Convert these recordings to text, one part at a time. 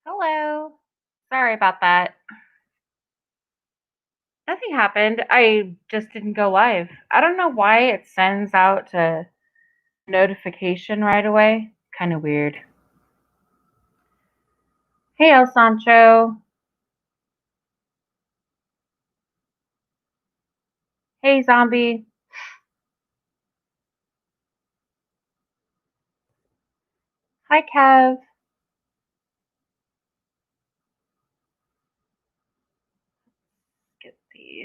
Hello. Sorry about that. Nothing happened. I just didn't go live. I don't know why it sends out a notification right away. Kind of weird. Hey, El Sancho. Hey, Zombie. Hi, Kev. Get the.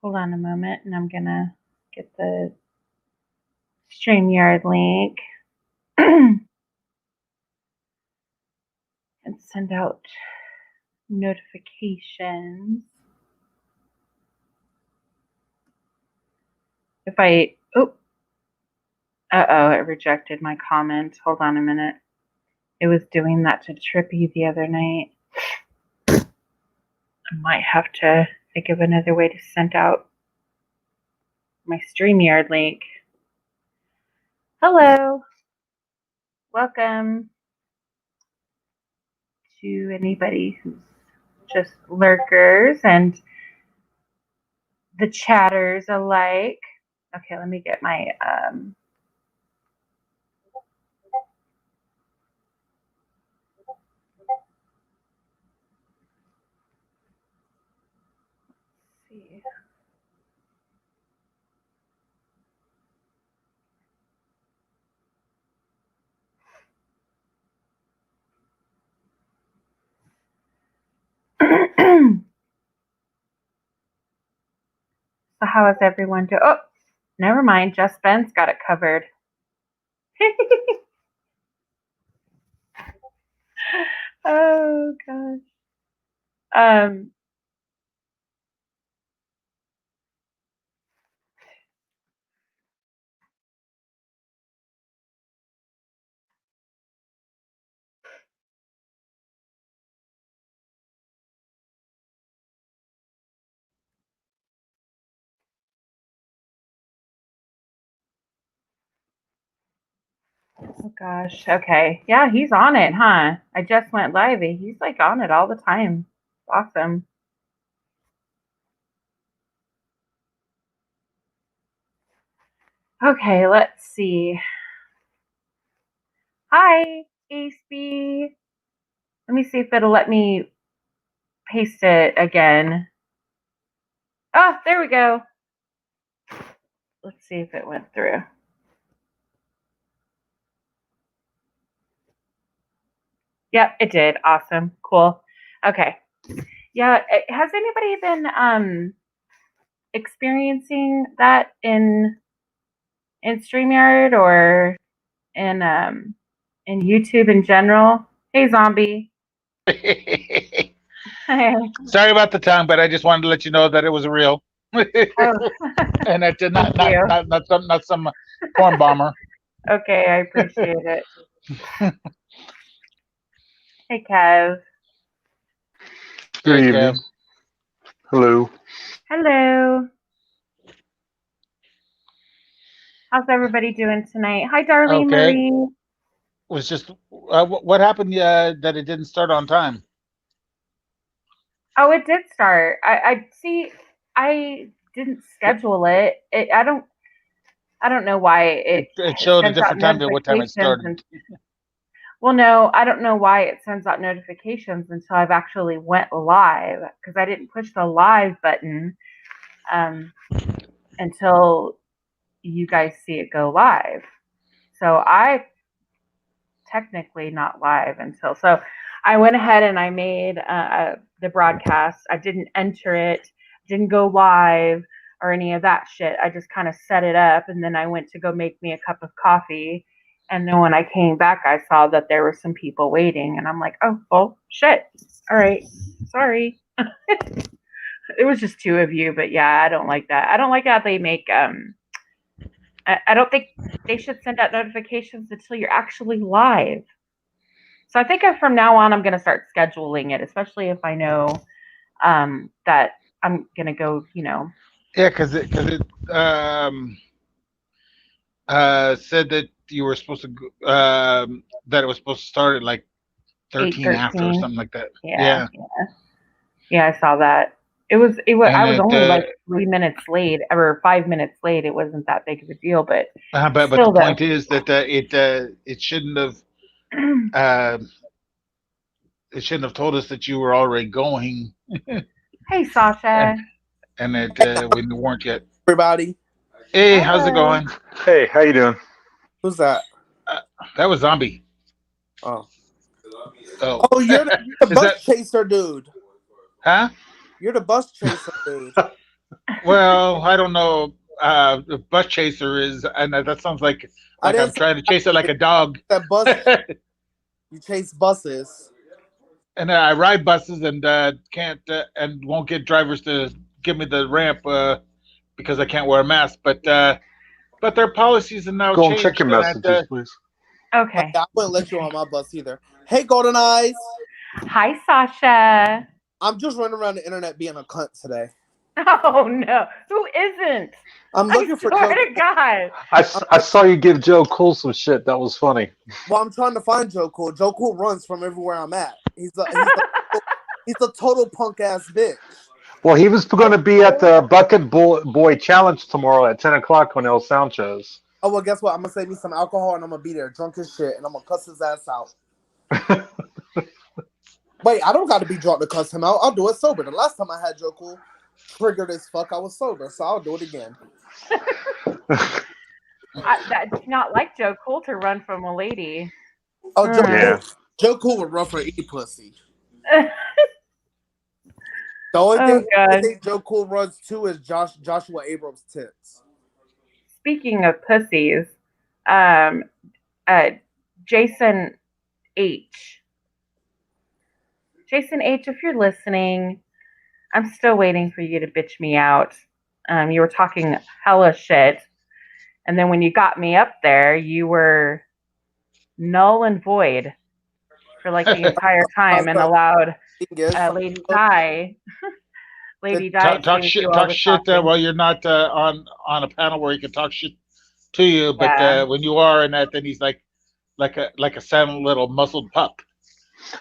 Hold on a moment, and I'm gonna get the StreamYard link and send out notifications. If I. Oh. Uh-oh, it rejected my comment. Hold on a minute. It was doing that to Trippy the other night. I might have to think of another way to send out my StreamYard link. Hello. Welcome to anybody who's just lurkers and the chatters alike. Okay, let me get my see. So how is everyone doing? Oh, never mind. Just Ben's got it covered. Oh gosh. Um, oh gosh. Okay. Yeah, he's on it, huh? I just went live. He's like on it all the time. Awesome. Okay, let's see. Hi, ACB. Let me see if it'll let me paste it again. Oh, there we go. Let's see if it went through. Yep, it did. Awesome. Cool. Okay. Yeah, has anybody been experiencing that in StreamYard or in YouTube in general? Hey, zombie. Sorry about the tongue, but I just wanted to let you know that it was real, Oh, and it did thank not not you. not not some corn bomber. Okay, I appreciate it. Hey, Kev. Hey, Good Kev. evening. Hello. Hello. How's everybody doing tonight? Hi, Darlene Okay, Marie. was just what happened that it didn't start on time. Oh, it did start. I see. I didn't schedule it. I don't know why It it showed a sends out different time than what time it notifications started. and well, no, I don't know why it sends out notifications until I've actually went live because I didn't push the live button um, until you guys see it go live. So I technically not live until so I went ahead and I made the broadcast. I didn't enter it, didn't go live or any of that shit. I just kind of set it up and then I went to go make me a cup of coffee. And then when I came back, I saw that there were some people waiting, and I'm like, oh, well, shit. All right, sorry. It was just two of you, but yeah, I don't like that. I don't like how they make. I don't think they should send out notifications until you're actually live. So I think from now on, I'm going to start scheduling it, especially if I know that I'm going to go, Yeah, because it said that you were supposed to that it was supposed to start at like 13 after or 8:13. something like that. Yeah. Yeah, I saw that. It was. And I was it only like 3 minutes late, or 5 minutes late. It wasn't that big of a deal, but but the still, though. point is that it shouldn't have told us that you were already going Hey, Sasha. and that when you weren't yet. Everybody, Hey, how's it Hello. going? Hey, how you doing? who's that? That was Zombie. Oh, Oh, you're the is bus that chaser dude. huh? You're the bus chaser dude. Well, I don't know. The bus chaser is, and that sounds like I didn't I'm say trying to chase it like a dog. that bus. You chase buses. And I ride buses and can't and won't get drivers to give me the ramp because I can't wear a mask. But their policies have now Go and changed. check your And messages, please. Okay. I wouldn't let you on my bus either. Hey, Golden Eyes. Hi, Sasha. I'm just running around the internet being a cunt today. Oh no, who isn't? I'm I looking for swear Joe. to God. I saw you give Joe Cool some shit. That was funny. Well, I'm trying to find Joe Cool. Joe Cool runs from everywhere I'm at. He's a total punk ass bitch. Well, he was going to be at the Bucket Boy Challenge tomorrow at 10 o'clock when El Sound shows. Oh, well, guess what? I'm going to save me some alcohol and I'm going to be there drunk as shit and I'm going to cuss his ass out. Wait, I don't got to be drunk to cuss him out. I'll do it sober. The last time I had Joe Cool triggered as fuck, I was sober, so I'll do it again. That's not like Joe Cool to run from a lady. Oh, Yeah. Joe Cool would run for any pussy. The Oh, only God. thing Joe Cool runs to is Joshua Abrams' tits. Speaking of pussies, Jason H. Jason H, if you're listening, I'm still waiting for you to bitch me out. You were talking hella shit. And then when you got me up there, you were null and void for like the entire time and allowed Lady Di talk shit while you're not on a panel where you can talk shit to you. But Yeah. when you are in that, then he's like a silent little muzzled pup.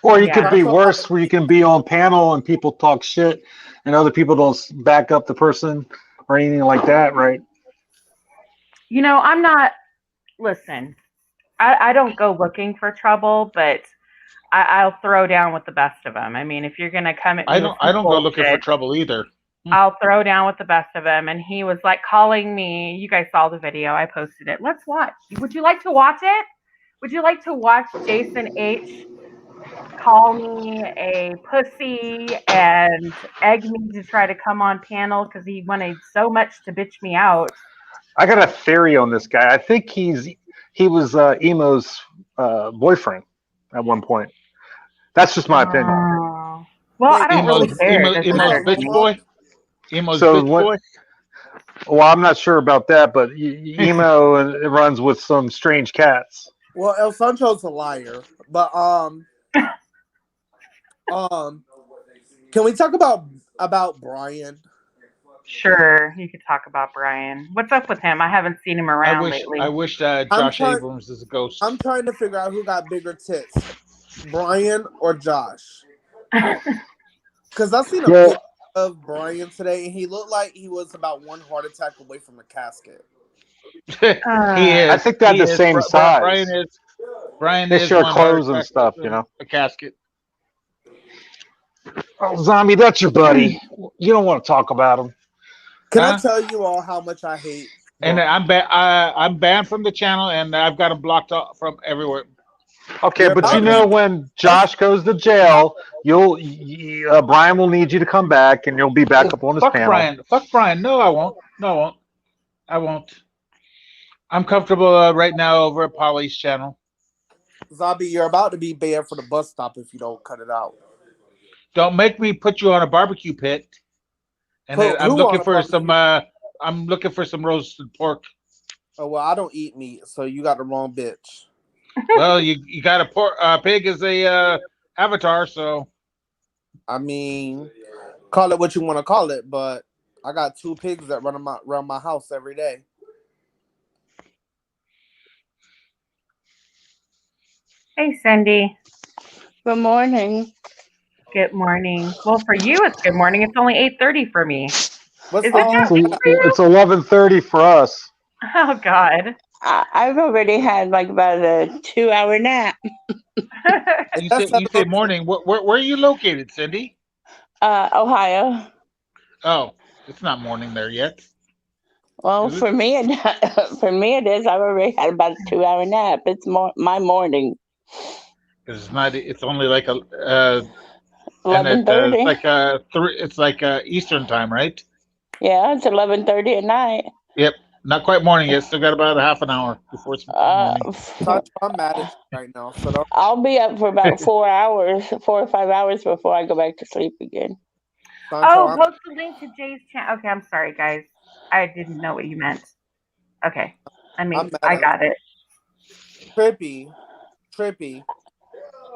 Or you Yeah. could be worse, where you can be on panel and people talk shit and other people don't back up the person or anything like that, right? You know, I'm not. Listen, I don't go looking for trouble, but I'll throw down with the best of them. I mean, if you're gonna come at me, I don't go looking for trouble either. I'll throw down with the best of them. And he was like calling me. You guys saw the video. I posted it. Let's watch. Would you like to watch it? Would you like to watch Jason H call me a pussy and egg me to try to come on panel because he wanted so much to bitch me out? I got a theory on this guy. I think he was Emo's boyfriend at one point. That's just my opinion. Well, I don't really care. Emo's bitch boy. Emo's So bitch what? boy. Well, I'm not sure about that, but Emo runs with some strange cats. Well, El Sancho's a liar, but can we talk about Brian? Sure, you could talk about Brian. What's up with him? I haven't seen him around lately. I wish Josh Abrams is a ghost. I'm trying to figure out who got bigger tits, Brian or Josh. Because I seen a picture of Brian today, and he looked like he was about one heart attack away from a casket. He is. I think they're the same size. Brian they is share clothes and stuff, you know. A casket. Oh, Zombie, that's your buddy. You don't want to talk about him. Can I tell you all how much I hate? And I'm banned from the channel, and I've got him blocked off from everywhere. Okay, but you know when Josh goes to jail, Brian will need you to come back, and you'll be back up on his panel. Fuck Brian. No, I won't. I won't. I'm comfortable right now over at Polly's channel. Zombie, you're about to be banned for the bus stop if you don't cut it out. Don't make me put you on a barbecue pit. And I'm looking for some roasted pork. Oh well, I don't eat meat, so you got the wrong bitch. Well, you got a pig as a avatar, so I mean, call it what you want to call it, but I got 2 pigs that run around my house every day. Hey, Cindy. Good morning. Good morning. Well, for you, it's good morning. It's only 8:30 for me. What's Is the it that late for you? It's 11:30 for us. Oh, God. I've already had like about a 2-hour nap. You say morning. Where are you located, Cindy? Ohio. Oh, it's not morning there yet. Well, Is it? for me, for me it is. I've already had about a 2-hour nap. It's my morning. It's not. It's only like a. And it's 11:30. like It's like Eastern time, right? Yeah, it's 11:30 at night. Yep. Not quite morning yet. Still got about a half an hour before it's morning. I'm mad at you right now. So don't. I'll be up for about 4 hours, 4 or 5 hours before I go back to sleep again. Oh, post the link to Jay's channel. Okay, I'm sorry, guys. I didn't know what you meant. Okay. I got it. Trippy.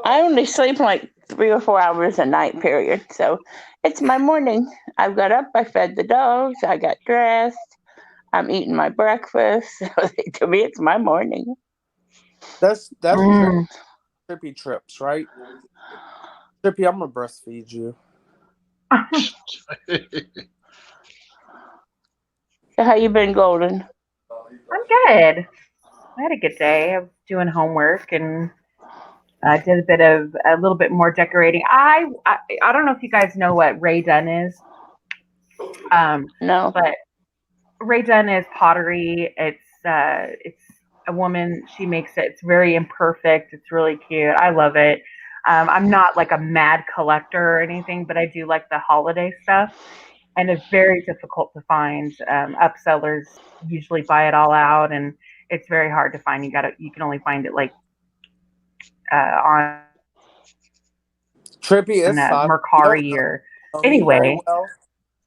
I only sleep like 3 or 4 hours a night, period. So it's my morning. I got up, I fed the dogs, I got dressed, I'm eating my breakfast. So to me, it's my morning. That's Trippy trips, right? Trippy, I'm gonna breastfeed you. So how you been, Golden? I'm good. I had a good day. I was doing homework and I did a little bit more decorating. I don't know if you guys know what Ray Dunn is. No. But Ray Dunn is pottery. It's a woman. She makes it. It's very imperfect. It's really cute. I love it. I'm not like a mad collector or anything, but I do like the holiday stuff. And it's very difficult to find. Upsellers usually buy it all out, and it's very hard to find. You can only find it like on Trippy is Mercari or anyway.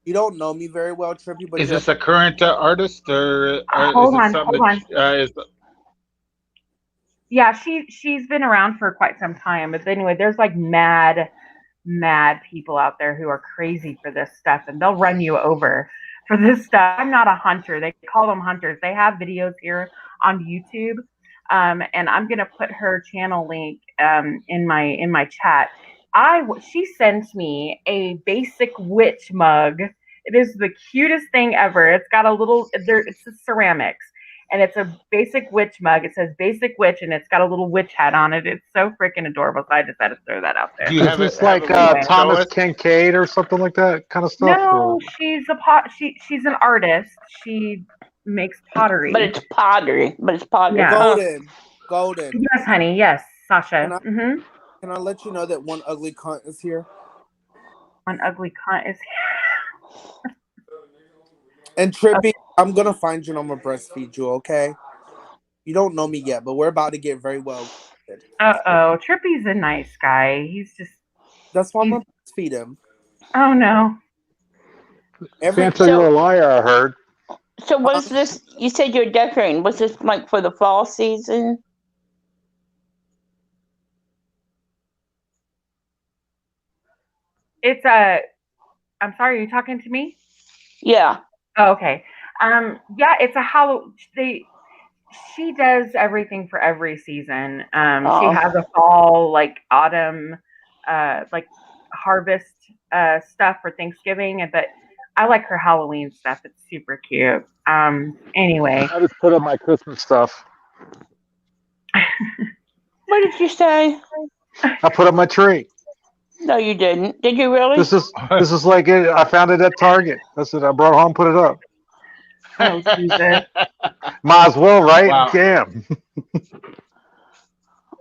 You don't know me very well, Trippy. But is this a current artist or hold is it on, something hold that on. is? Yeah, she's been around for quite some time. But anyway, there's like mad people out there who are crazy for this stuff, and they'll run you over for this stuff. I'm not a hunter. They call them hunters. They have videos here on YouTube, and I'm gonna put her channel link in my chat. She sent me a basic witch mug. It is the cutest thing ever. It's got a little it's a ceramics. And it's a basic witch mug. It says basic witch and it's got a little witch hat on it. It's so freaking adorable. So I just had to throw that out there. Do you Is have this it? Have like it where you can show Thomas us? Kincaid or something like that kind of stuff? No, she's she's an artist. She makes pottery. But it's pottery. Yeah. Golden. Yes, honey. Yes, Sasha. Can I let you know that one ugly cunt is here? One ugly cunt is here. And Trippy, I'm gonna find you and I'm gonna breastfeed you, okay? You don't know me yet, but we're about to get very well. Trippy's a nice guy. That's why I'm gonna breastfeed him. Oh no. Santa, you're a liar, I heard. So what's this? You said you're decorating. What's this like for the fall season? It's a. I'm sorry. Are you talking to me? Yeah. Oh, okay. Yeah, it's a Halloween. She does everything for every season. She has a fall, like autumn, like harvest stuff for Thanksgiving, but I like her Halloween stuff. It's super cute. Anyway, I just put up my Christmas stuff. What did you say? I put up my tree. No, you didn't. Did you really? This is like it. I found it at Target. That's it. I brought it home, put it up. Oh, Jesus. Might as well, right? Wow. Damn.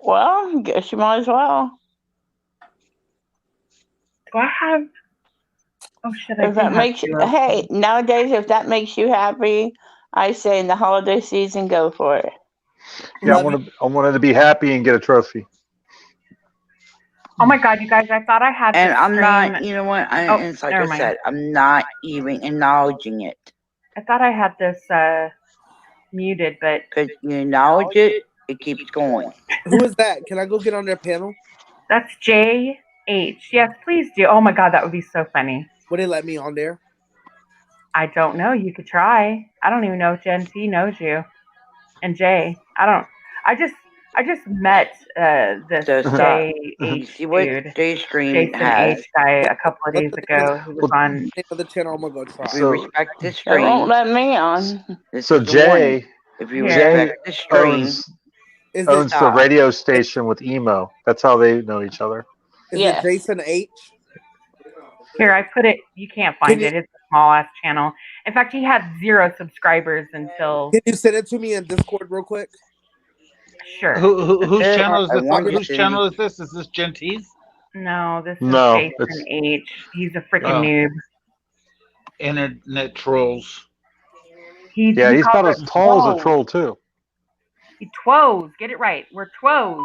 Well, I guess you might as well. Do I have? Oh shit! If that makes you, hey, nowadays, if that makes you happy, I say in the holiday season, go for it. Yeah, I wanted to be happy and get a trophy. Oh my God, you guys! I thought I had. And I'm not. You know what? It's like I said, I'm not even acknowledging it. I thought I had this muted, but because you acknowledge it, it keeps going. Who is that? Can I go get on their panel? That's JH. Yes, please do. Oh my God, that would be so funny. Would they let me on there? I don't know. You could try. I don't even know if Gen T knows you. And Jay, I don't. I just met this So stop. JH See what dude, Daystream Jason has. H guy, a couple of days ago. He was on. Name of the channel, I'm gonna go try. If we So- respect the They won't stream, let me on. this So is the warning. Jay If you Here. respect the stream, owns Is owns the stop. radio station with Emo. That's how they know each other. Yes. it Jason H? Here, I put it. You can't find it. It's a small ass channel. In fact, he had 0 subscribers until. Can you send it to me in Discord real quick? Sure. Whose channel is I this? want you Whose to- channel is this? Is this Gentees? No, this is No, Jason it's- H. He's a freaking Oh. noob. Internet trolls. He's about as tall as a troll too. Twos. Get it right. We're twos.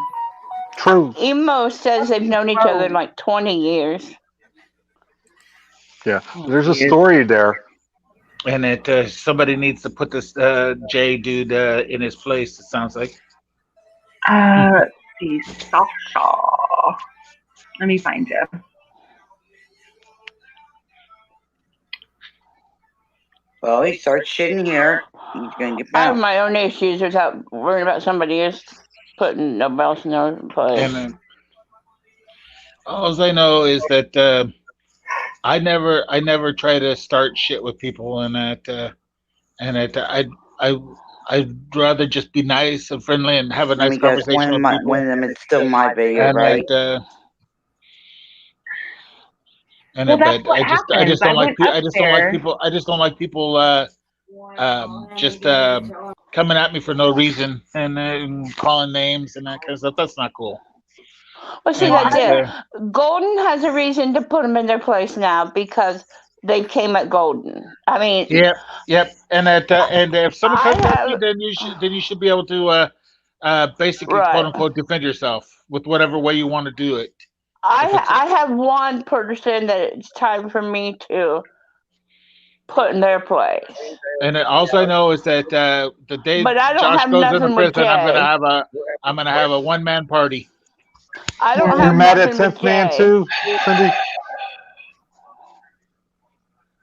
True. Emo says they've known each other like 20 years. Yeah, there's a story there. And it somebody needs to put this J dude in his place. It sounds like. Let's see. Sasha. Let me find you. Well, he starts shitting here. He's gonna get I have bounced. my own issues without worrying about somebody else putting nobody else in their place. And all I know is that I never try to start shit with people, and I'd rather just be nice and friendly and have a nice Because conversation with people. one of them is still my video, And right? Well, that's what I just don't like happens. I just don't like people. I just don't like people just coming at me for no reason and calling names and that kind of stuff. That's not cool. Well, see, And, that's it. Golden has a reason to put them in their place now because they came at Golden. I mean, Yep. And and if someone comes at you, have- then you should be able to basically Right. quote unquote defend yourself with whatever way you want to do it. I have one person that it's time for me to put in their place. And all I know is that the day But I don't Josh have goes into nothing with prison, I'm Jay. gonna have a one-man party. I don't You're have mad at nothing with 10th Man Jay. too, Cindy?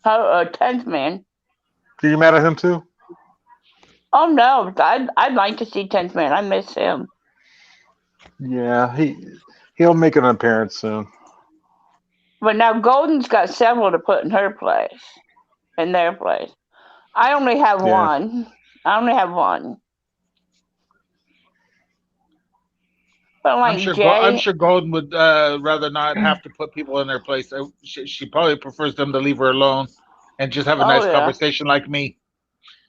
Oh, 10th Man. Are you mad at him too? Oh no, I'd like to see 10th Man. I miss him. Yeah, he'll make an appearance soon. But now Golden's got several to put in her place, in their place. I only have one. I only have one. But like I'm sure Golden would rather not have to put people in their place. She probably prefers them to leave her alone and just have a nice conversation like me.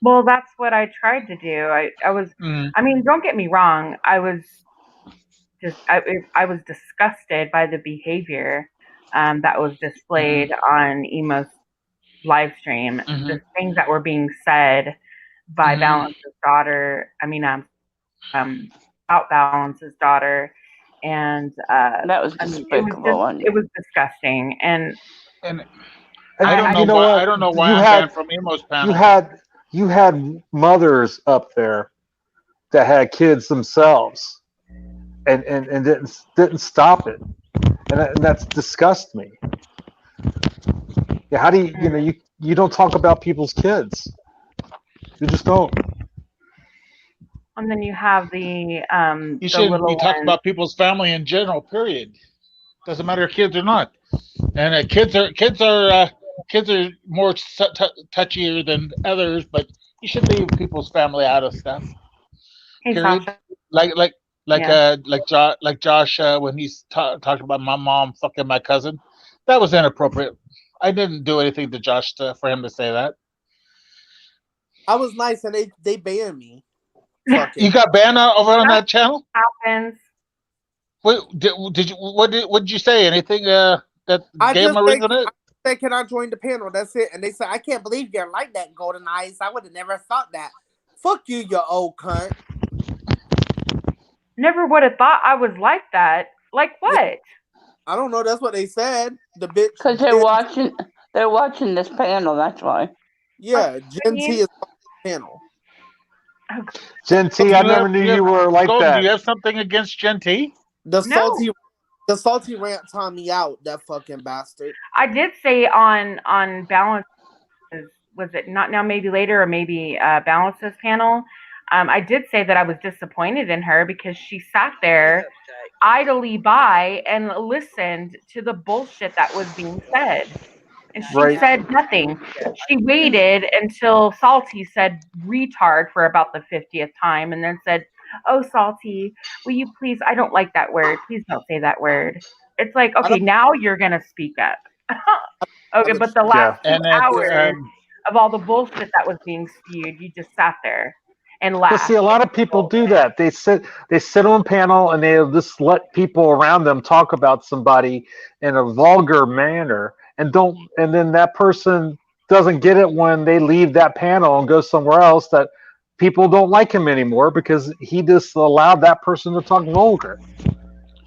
Well, that's what I tried to do. I was. I mean, don't get me wrong. I was disgusted by the behavior that was displayed on Emo's live stream. The things that were being said by Balance's daughter. I mean, out Balance's daughter, and that was despicable. It was disgusting, and I don't know why I'm banned from Emo's panel. You had mothers up there that had kids themselves, and didn't stop it, and that's disgusts me. Yeah, how do you don't talk about people's kids? You just don't. And then you have you shouldn't be talking about people's family in general. Period. Doesn't matter if kids or not. And kids are more touchier than others, but you should leave people's family out of stuff. Hey, period. Sasha. Like Josh when he's talking about my mom fucking my cousin. That was inappropriate. I didn't do anything to Josh for him to say that. I was nice, and they banned me. You got banned over on that channel? Happens. Wait, what did you say? Anything that gave them a reason? I said, can I join the panel? That's it. And they said, I can't believe you're like that, Golden Eyes. I would have never thought that. Fuck you, you old cunt. Never would have thought I was like that. Like what? I don't know. That's what they said. The bitch. Because they're watching this panel. That's why. Yeah, Gen T is on the panel. Gen T, I never knew you were like that. Do you have something against Gen T? The salty rant timed me out. That fucking bastard. I did say on Balance, was it not now? Maybe later, or maybe Balance's panel. I did say that I was disappointed in her because she sat there idly by and listened to the bullshit that was being said. And she said nothing. She waited until Salty said retard for about the 50th time and then said, "Oh, Salty, will you please? I don't like that word. Please don't say that word." It's like, okay, now you're going to speak up. Okay, but the last 2 hours of all the bullshit that was being spewed, you just sat there and laughed. But see, a lot of people do that. They sit on panel and they'll just let people around them talk about somebody in a vulgar manner, and then that person doesn't get it when they leave that panel and go somewhere else, that people don't like him anymore because he just allowed that person to talk vulgar.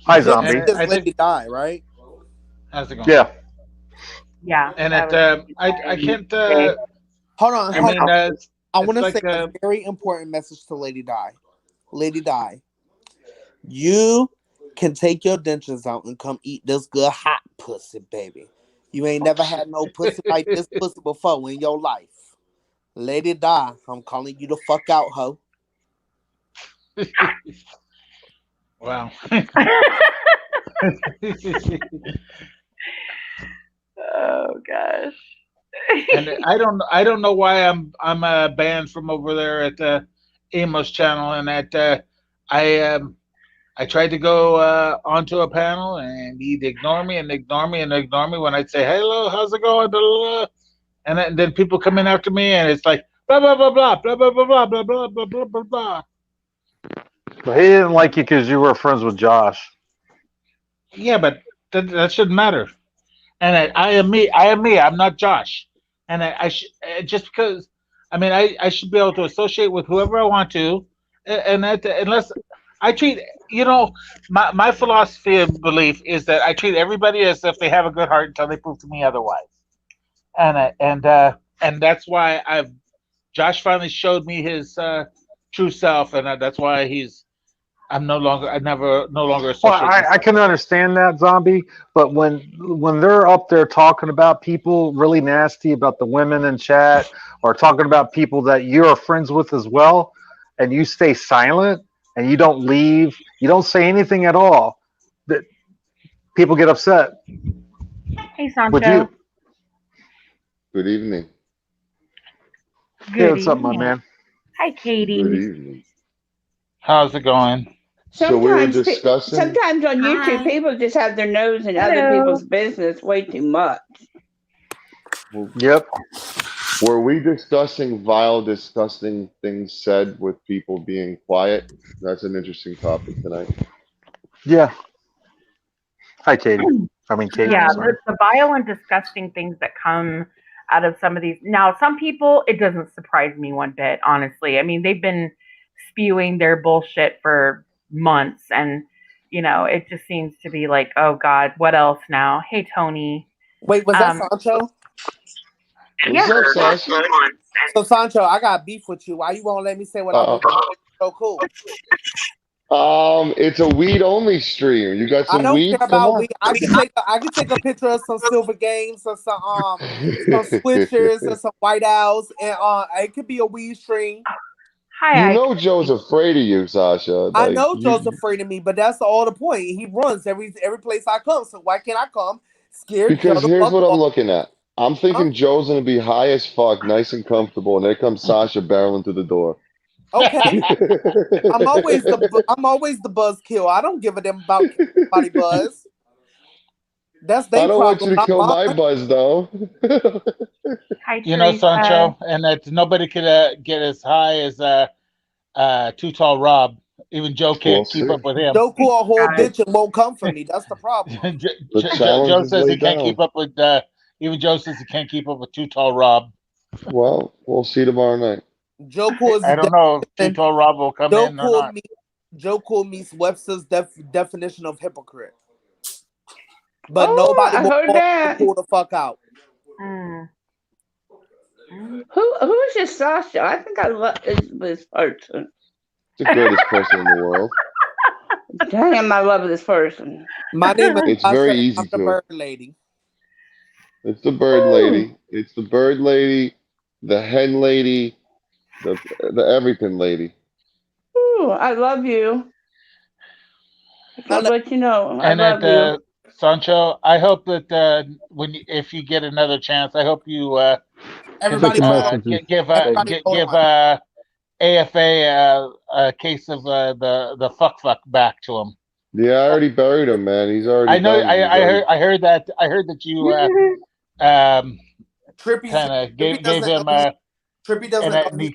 Hi, Zombie. I think Lady Di, right? How's it going? Yeah. Yeah. And I can't. Hold on. I want to like say a very important message to Lady Di. Lady Di, you can take your dentures out and come eat this good hot pussy, baby. You ain't never had no pussy like this pussy before in your life. Lady Di, I'm calling you the fuck out, ho. Wow. Oh gosh. And I don't know why I'm banned from over there at the Amos channel, and that I tried to go onto a panel and he'd ignore me and ignore me and ignore me when I'd say hello, how's it going, blah, blah, blah. And then people come in after me and it's like blah blah blah blah blah blah blah blah blah blah blah blah blah blah. Well, he didn't like you because you were friends with Josh. Yeah, but that shouldn't matter. And I am me. I'm not Josh. And just because, I mean, I should be able to associate with whoever I want to, and that unless I treat, my philosophy and belief is that I treat everybody as if they have a good heart until they prove to me otherwise. And that's why Josh finally showed me his true self, and that's why I'm no longer associate. Well, I can understand that, Zombie, but when they're up there talking about people really nasty about the women in chat, or talking about people that you're friends with as well, and you stay silent and you don't leave, you don't say anything at all, that people get upset. Hey, Sancho. Would you? Good evening. Hey, what's up, my man? Hi, Katie. Good evening. How's it going? So we were discussing. Sometimes on YouTube, people just have their nose in other people's business way too much. Yep. Were we discussing vile, disgusting things said with people being quiet? That's an interesting topic tonight. Yeah. Hi, Katie. I mean, Katie. Yeah, the vile and disgusting things that come out of some of these. Now, some people, it doesn't surprise me one bit, honestly. I mean, they've been spewing their bullshit for months, and it just seems to be like, oh God, what else now? Hey, Tony. Wait, was that Sancho? Yeah. So Sancho, I got beef with you. Why you won't let me say what I'm doing? So cool. It's a weed only stream. You got some weed? I don't care about weed. I can take a picture of some Silver Games or some Switchers or some White Owls, and it could be a weed stream. Hi. You know Joe's afraid of you, Sasha. I know Joe's afraid of me, but that's all the point. He runs every place I come, so why can't I come scared? Because here's what I'm looking at. I'm thinking Joe's gonna be high as fuck, nice and comfortable, and there comes Sasha barreling through the door. Okay. I'm always the buzzkill. I don't give a damn about body buzz. That's their problem. I don't want you to kill my buzz, though. Sancho, and that nobody could get as high as Too Tall Rob. Even Joe can't keep up with him. Joe call a whole bitch and won't come for me. That's the problem. Joe says he can't keep up with. Even Joe says he can't keep up with Too Tall Rob. Well, we'll see tomorrow night. Joe calls. I don't know if Too Tall Rob will come in or not. Joe called me Webster's definition of hypocrite. But nobody will pull the fuck out. Who is this Sasha? I think I love this person. The greatest person in the world. Damn, I love this person. My name is It's very easy the bird lady. It's the bird lady. It's the bird lady, the hen lady, the everything lady. Ooh, I love you. I'll let you know. I And love you. Sancho, I hope that if you get another chance, I hope you Everybody, give everybody, hold on. AFA a case of the fuck back to him. Yeah, I already buried him, man. He's already I know. done. I heard that you Trippy kind of gave doesn't him know his, Trippy doesn't know and his. he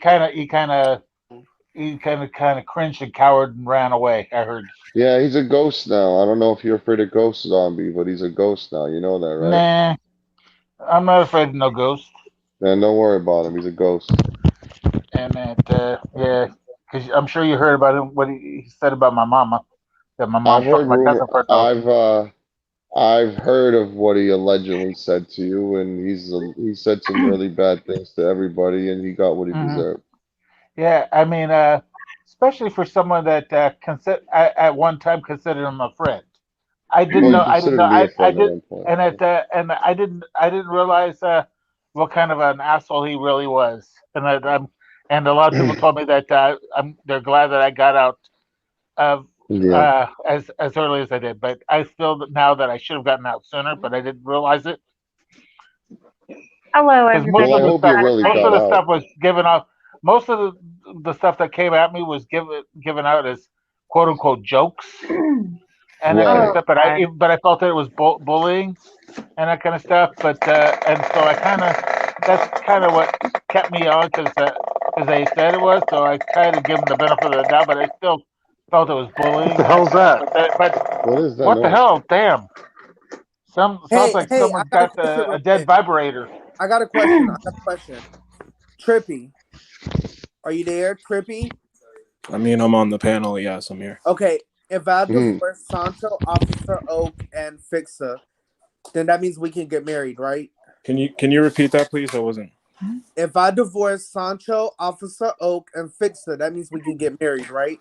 kind of cringed and cowered and ran away. I heard. Yeah, he's a ghost now. I don't know if you're afraid of ghost zombie, but he's a ghost now. You know that, right? Nah, I'm not afraid of no ghost. Man, don't worry about him. He's a ghost. And yeah, because I'm sure you heard about him. What he said about my mama. That my mom I've heard fucked my cousin rumor. for a dog. I've heard of what he allegedly said to you, and he said some really bad things to everybody, and he got what he deserved. Yeah, I mean, especially for someone that at one time considered him a friend. I didn't Well, know. you I didn't considered know. me a I friend at did, one point. and I didn't realize what kind of an asshole he really was. And a lot of people told me that they're glad that I got out Yeah. as early as I did. But I feel that now that I should have gotten out sooner, but I didn't realize it. Hello, Because everybody. Well, I hope you really most got of the out. stuff was given off. Most of the stuff that came at me was given out as quote unquote jokes and that kind of stuff. But I felt that it was bullying and that kind of stuff. But and so that's kind of what kept me on because they said it was. So I tried to give them the benefit of the doubt, but I still felt it was bullying. What the hell's that? But What is that? what the hell? Damn! Sounds like Hey, someone's got a dead vibrator. I got a question. Trippy, are you there, Trippy? I mean, I'm on the panel. Yes, I'm here. Okay, if I divorce Sancho, Officer Oak, and Fixer, then that means we can get married, right? Can you repeat that, please? I wasn't. If I divorce Sancho, Officer Oak, and Fixer, that means we can get married, right?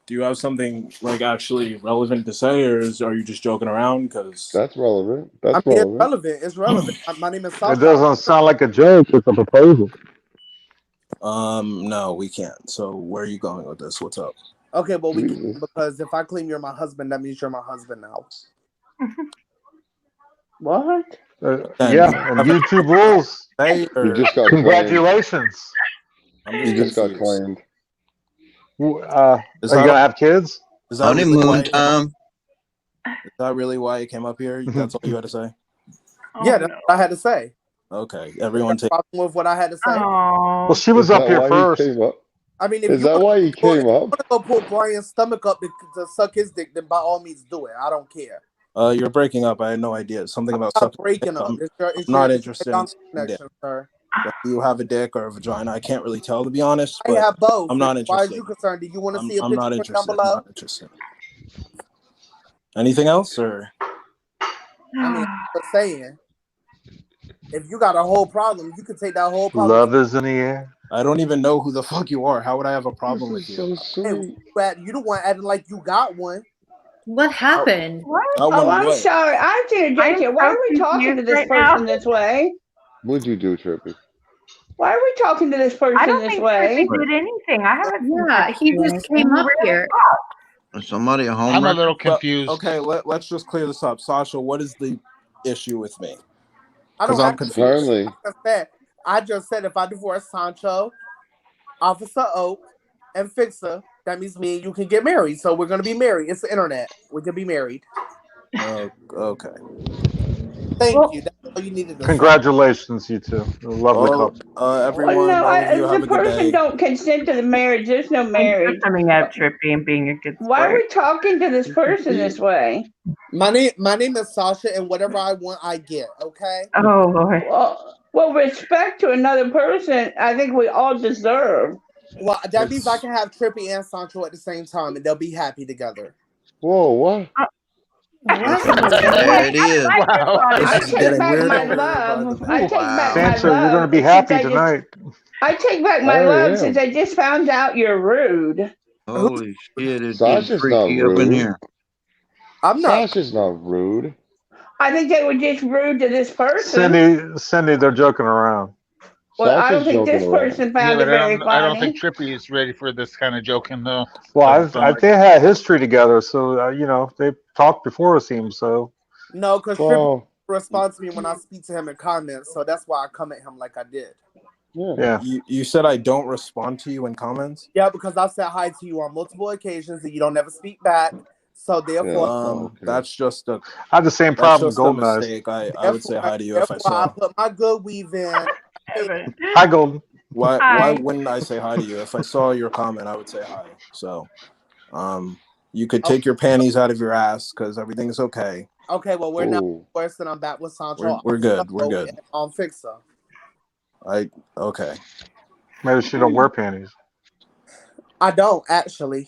Do you have something like actually relevant to say, or are you just joking around? Because that's relevant. It's relevant. My name is Sasha. It doesn't sound like a joke. It's a proposal. No, we can't. So where are you going with this? What's up? Okay, well, we can, because if I claim you're my husband, that means you're my husband now. What? Yeah, and YouTube rules. You just got Congratulations. You just got claimed. Are you gonna have kids? Is that honeymoon time? Is that really why you came up here? That's all you had to say? Yeah, that's what I had to say. Okay, everyone take problem with what I had to say. Well, she was up here first. I mean, if is that why you came up? Want to go pull Brian's stomach up to suck his dick, then by all means do it. I don't care. You're breaking up. I had no idea. Something about sucking. Breaking up. I'm not interested in connection, sir. Do you have a dick or a vagina? I can't really tell, to be honest. I have both. I'm not interested. Why are you concerned? Do you want to see a picture? I'm not interested. Down below? I'm not interested. Anything else, or? I mean, I'm just saying. If you got a whole problem, you can take that whole problem. Love is in the air. I don't even know who the fuck you are. How would I have a problem with you? Hey, you don't want acting like you got one. What happened? I'm sorry. I have to interject here. Why are we talking to this person this way? What'd you do, Trippy? Why are we talking to this person this way? Trippy did anything. I haven't. Yeah, he just came up here. Is somebody a homer? I'm a little confused. Okay, let's just clear this up. Sasha, what is the issue with me? Because I'm confused. I just said if I divorce Sancho, Officer Oak, and Fixer, that means me and you can get married. So we're going to be married. It's the internet. We can be married. Okay. Thank you. That's all you needed to Congratulations, you two. Lovely couple. Everyone, the person don't consent to the marriage. There's no marriage. Coming up, Trippy, and being a good sport. Why are we talking to this person this way? My name is Sasha, and whatever I want, I get. Okay. Oh Lord. Well, respect to another person, I think we all deserve. Well, that means I can have Trippy and Sancho at the same time, and they'll be happy together. Whoa, what? There it is. Wow. I take back my love. Sancho, you're going to be happy tonight. I take back my love since I just found out you're rude. Holy shit, it's Sasha's not freaky up in rude. here. I'm not. Sasha's not rude. I think they were just rude to this person. Cindy, they're joking around. Well, I don't Sasha's think joking this around. person Yeah, found it but very I don't think funny. Trippy is ready for this kind of joking though. Well, Doesn't sound like they had history together, so they talked before it seems. So No, because Trippy Well, responds to me when I speak to him in comments, so that's why I come at him like I did. yeah. You said I don't respond to you in comments? Yeah, because I've said hi to you on multiple occasions and you don't ever speak back. So therefore, That's just a I have the same that's problem with just a Golden Eyes. mistake. I would say hi to you if I therefore I saw. put my good weave in. Hi, Golden. Why Hi. wouldn't I say hi to you? If I saw your comment, I would say hi. So, you could take your panties out of your ass because everything's okay. Okay, well we're now worse than I'm back with Sancho. We're good. We're good. On Fixer. Okay. Maybe she don't wear panties. I don't actually.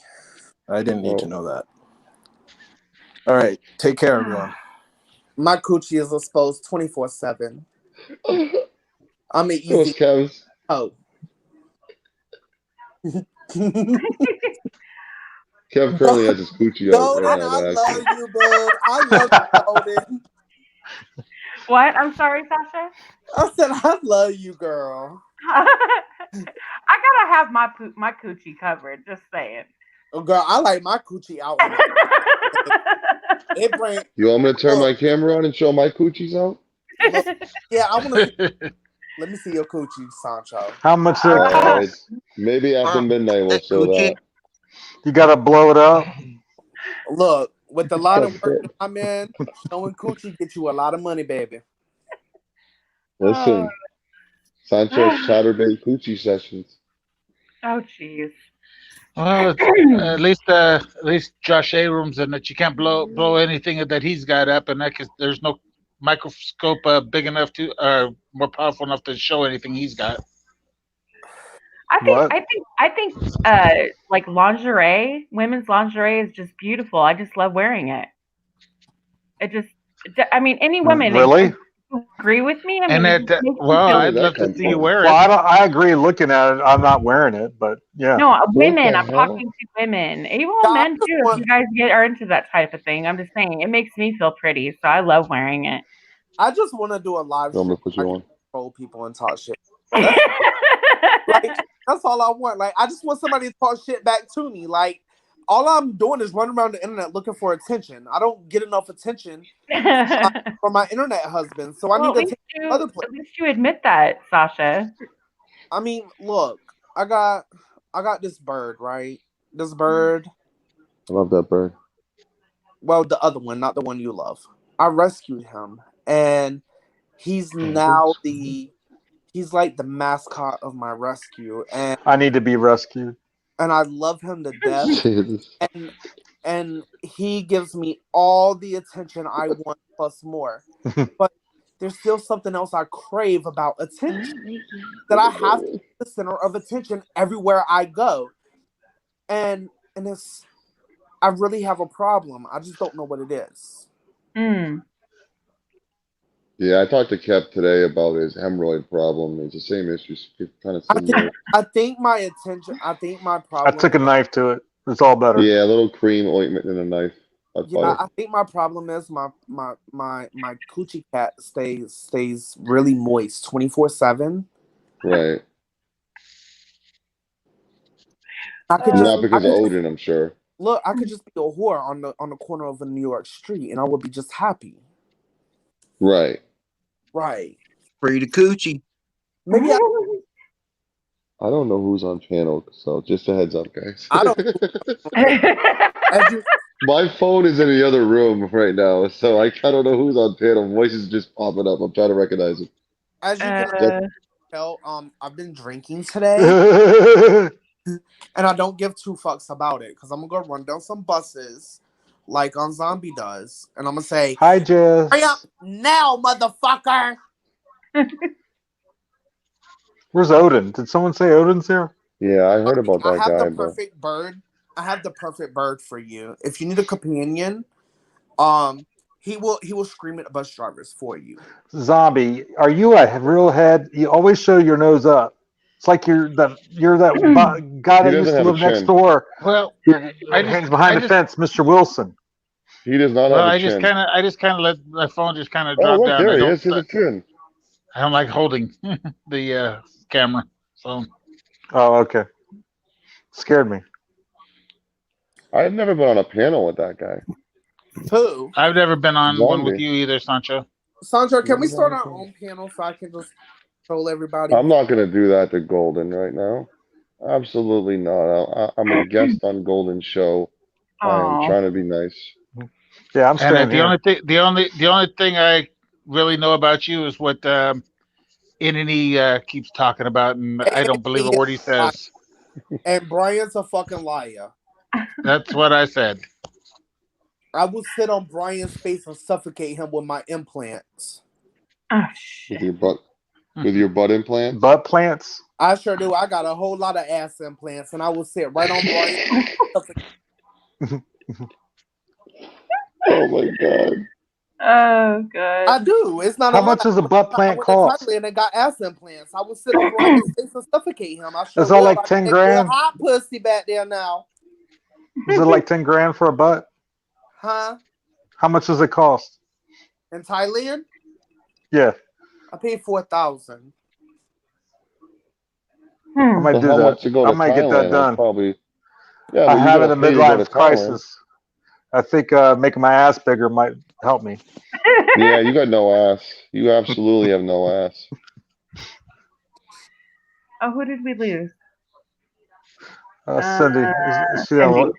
I didn't need to know that. All right. Take care, everyone. My coochie is exposed 24/7. I'm an easy. Oh. Kev currently has his coochie out right now. I love you, bud. I love you, Golden. What? I'm sorry, Sasha. I said I love you, girl. I gotta have my coochie covered. Just saying. Oh, girl, I like my coochie out. It brings. You want me to turn my camera on and show my coochies out? Yeah, I want to. Let me see your coochie, Sancho. How much it cost? Maybe after midnight we'll show that. You gotta blow it up. Look, with the line of work that I'm in, showing coochie get you a lot of money, baby. Listen, Sancho's Chatterbait coochie sessions. Oh, jeez. Well, at least Josh Abrams, and that you can't blow anything that he's got up, and there's no microscope big enough to more powerful enough to show anything he's got. I think like lingerie, women's lingerie is just beautiful. I just love wearing it. I mean, any women really agree with me. I mean, I'd love to see you wear it. Well, I agree. Looking at it, I'm not wearing it, but yeah. No, women. I'm talking to women. Even men too. If you guys are into that type of thing, I'm just saying it makes me feel pretty, so I love wearing it. I just want to do a live show. Put you on. Troll people and talk shit. That's all I want. Like, I just want somebody to talk shit back to me. Like, all I'm doing is running around the internet looking for attention. I don't get enough attention from my internet husband, so I need to take other places. At least you admit that, Sasha. I mean, look, I got this bird, right? This bird. I love that bird. Well, the other one, not the one you love. I rescued him, and he's now he's like the mascot of my rescue, and I need to be rescued. And I love him to death. and he gives me all the attention I want plus more. But there's still something else I crave about attention. That I have to be the center of attention everywhere I go. And I really have a problem. I just don't know what it is. Yeah, I talked to Kep today about his hemorrhoid problem. It's the same issue, kind of similar. I think my problem. I took a knife to it. It's all better. Yeah, a little cream ointment and a knife. I think my problem is my coochie cat stays really moist 24/7. Right. Not because of Odin, I'm sure. Look, I could just be a whore on the corner of a New York street, and I would be just happy. Right. Right. Free the coochie. Maybe I don't know who's on panel, so just a heads up, guys. I don't. My phone is in the other room right now, so I don't know who's on panel. Voice is just popping up. I'm trying to recognize it. As you can tell, I've been drinking today, and I don't give two fucks about it because I'm gonna go run down some buses. Like on Zombie does, and I'm gonna say, "Hi, Jess. Hurry up now, motherfucker!" Where's Odin? Did someone say Odin's here? Yeah, I heard about that guy. I have the perfect bird. I have the perfect bird for you. If you need a companion, he will scream at bus drivers for you. Zombie, are you a real head? You always show your nose up. It's like you're that guy that used to live next door. Well, hangs behind the fence, Mr. Wilson. He does not have a chin. I just kind of let my phone just kind of drop down. There he is. He's a chin. I don't like holding the camera. So. Oh, okay. Scared me. I've never been on a panel with that guy. Who? I've never been on one with Zombie. you either, Sancho. Sancho, can we start our own panel so I can just troll everybody? I'm not going to do that to Golden right now. Absolutely not. I'm a guest on Golden's show. I am trying to be nice. Yeah, I'm staying and here. the only thing I really know about you is what Inany keeps talking about, and I don't believe a word he says. And Brian's a fucking liar. That's what I said. I will sit on Brian's face and suffocate him with my implants. Oh shit. With your butt implants? Butt plants? I sure do. I got a whole lot of ass implants, and I will sit right on Brian. Oh my god. Oh god. I do. It's not. How much does a butt plant cost? And got ass implants. I will sit on Brian's face and suffocate him. I sure Is that like 10 grand? Hot pussy back there now. Is it like 10 grand for a butt? Huh? How much does it cost? In Thailand? Yeah. I paid 4,000. I might do that. I might get that done. Probably. Yeah, I'm having a midlife crisis. I think making my ass bigger might help me. Yeah, you got no ass. You absolutely have no ass. Oh, who did we lose? Cindy. Cindy.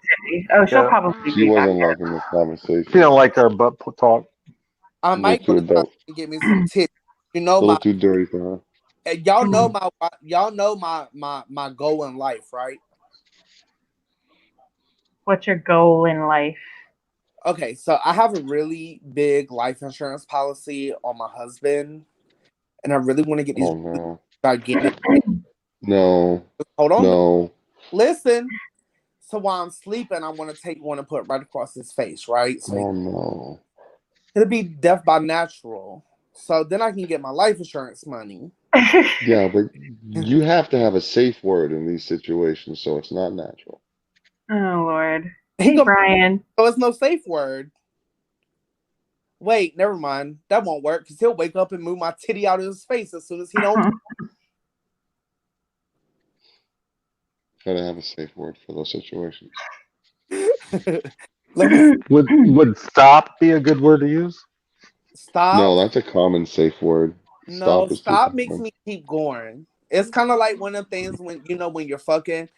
Oh, she'll probably She wasn't liking this conversation. She don't like our butt talk. I might go to get me some tits. You know, a little too dirty for her. Y'all know my goal in life, right? What's your goal in life? Okay, so I have a really big life insurance policy on my husband, and I really want to get these. Oh no! Start getting it. No. Hold on. No. Listen. So while I'm sleeping, I want to take one and put it right across his face, right? So oh no! It'll be death by natural. So then I can get my life insurance money. Yeah, but you have to have a safe word in these situations, so it's not natural. Oh Lord. Hey Brian. So it's no safe word. Wait, never mind. That won't work because he'll wake up and move my titty out of his face as soon as he don't. Gotta have a safe word for those situations. Would stop be a good word to use? Stop. No, that's a common safe word. Stop makes me keep going. It's kind of like one of the things when you're fucking,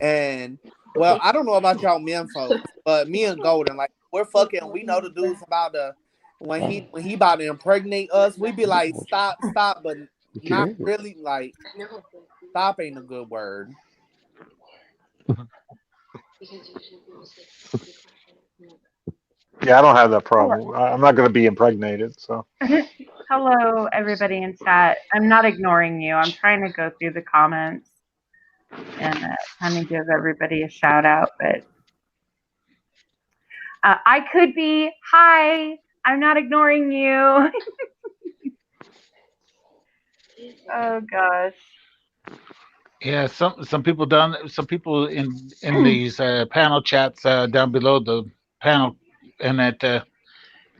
and well, I don't know about y'all men folks, but me and Golden, like we're fucking. We know the dude's about to when he about to impregnate us. We be like stop, but not really. Like stop ain't a good word. Yeah, I don't have that problem. I'm not going to be impregnated, so. Hello, everybody in chat. I'm not ignoring you. I'm trying to go through the comments and kind of give everybody a shout out, but I could be. Hi, I'm not ignoring you. Oh gosh. Yeah, some people in these panel chats down below the panel, and that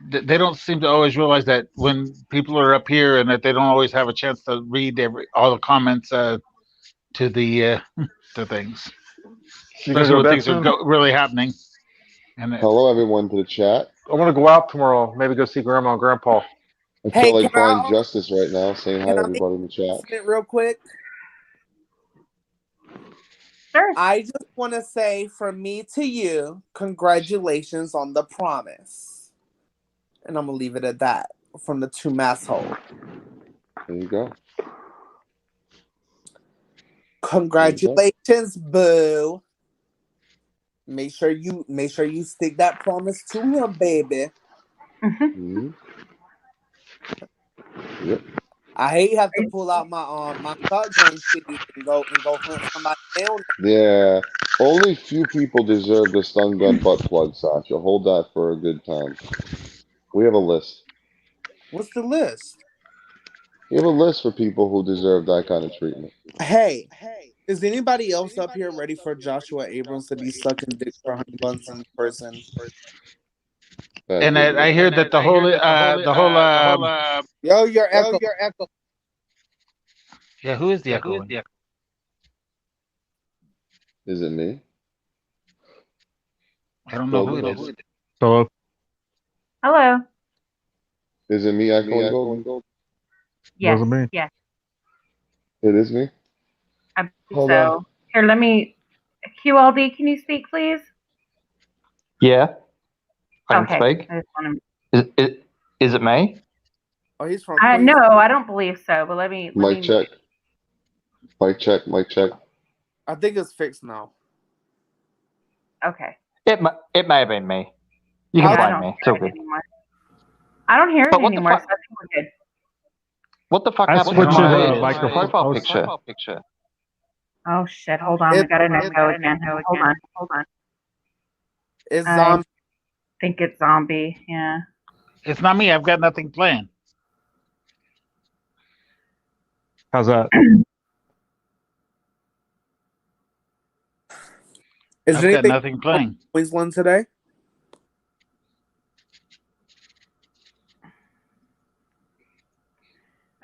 they don't seem to always realize that when people are up here and that they don't always have a chance to read all the comments to the to things, especially when things are really happening. And hello, everyone, to the chat. I want to go out tomorrow. Maybe go see Grandma and Grandpa. I feel like Brian Justice right now, saying hi to everybody in the chat. Real quick. Sure. I just want to say from me to you, congratulations on the promise. And I'm going to leave it at that from the two massholes. There you go. Congratulations, boo. Make sure you stick that promise to him, baby. Mm-hmm. Yep. I hate have to pull out my shotgun shitty and go hunt somebody down. Yeah. Only few people deserve the stun gun butt plug, Sasha. Hold that for a good time. We have a list. What's the list? We have a list for people who deserve that kind of treatment. Hey, is anybody else up here ready for Joshua Abrams to be sucking dick for honey buns in person? And I hear that the whole Yo, your echo. Yeah, who is the echo? Is it me? I don't know who it is. Hello. Hello. Is it me echoing Golden? Yes. Wasn't me. Yes. It is me? I believe Hold so. on. Here, let me. QLD, can you speak, please? Yeah, I can Okay. speak. I just want Is it me? Oh, he's from to. Queens. No, I don't believe so. But let me. Mic check. Mic check. Mic check. I think it's fixed now. Okay. It may have been me. You can I blame don't me. hear It's all it good. anymore. I don't hear it But what the anymore, fuck? so I think we're good. What the fuck I happened to switched my microphone. profile picture? Oh shit! Hold on, we got an echo again. Hold on. It's I zombie. think it's zombie. Yeah. It's not me. I've got nothing planned. How's that? Is I've there got anything nothing playing. Queensland today?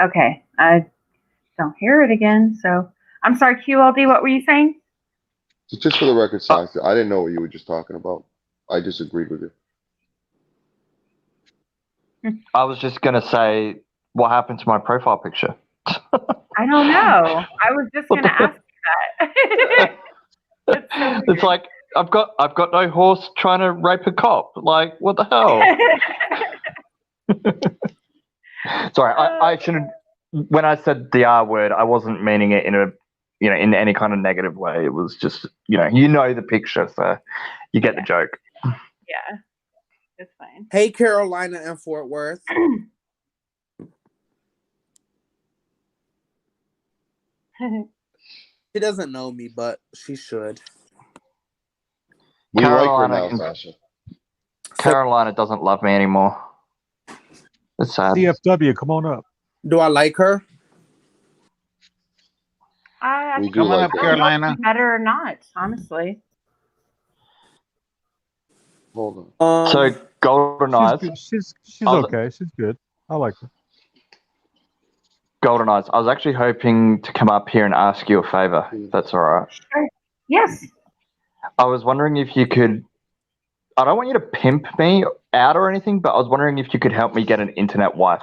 Okay. I don't hear it again. So I'm sorry, QLD. What were you saying? So just for the record, Sasha, I didn't know what you were just talking about. I disagreed with you. I was just gonna say, what happened to my profile picture? I don't know. I was just gonna ask you that. It's so weird. It's like I've got no horse trying to rape a cop. Like, what the hell? Sorry, I shouldn't. When I said the R word, I wasn't meaning it in a, in any kind of negative way. It was just, the picture, so you get the joke. Yeah, it's fine. Hey, Carolina and Fort Worth. She doesn't know me, but she should. We like her now, Sasha. Carolina doesn't love me anymore. It's sad. CFW, come on up. Do I like her? I We think do Come on like up, her. Carolina. better or not, honestly. Hold on. So Golden Eyes. She's okay. She's good. I like her. Golden Eyes. I was actually hoping to come up here and ask you a favor. If that's all right. Sure. Yes. I was wondering if you could. I don't want you to pimp me out or anything, but I was wondering if you could help me get an internet wife.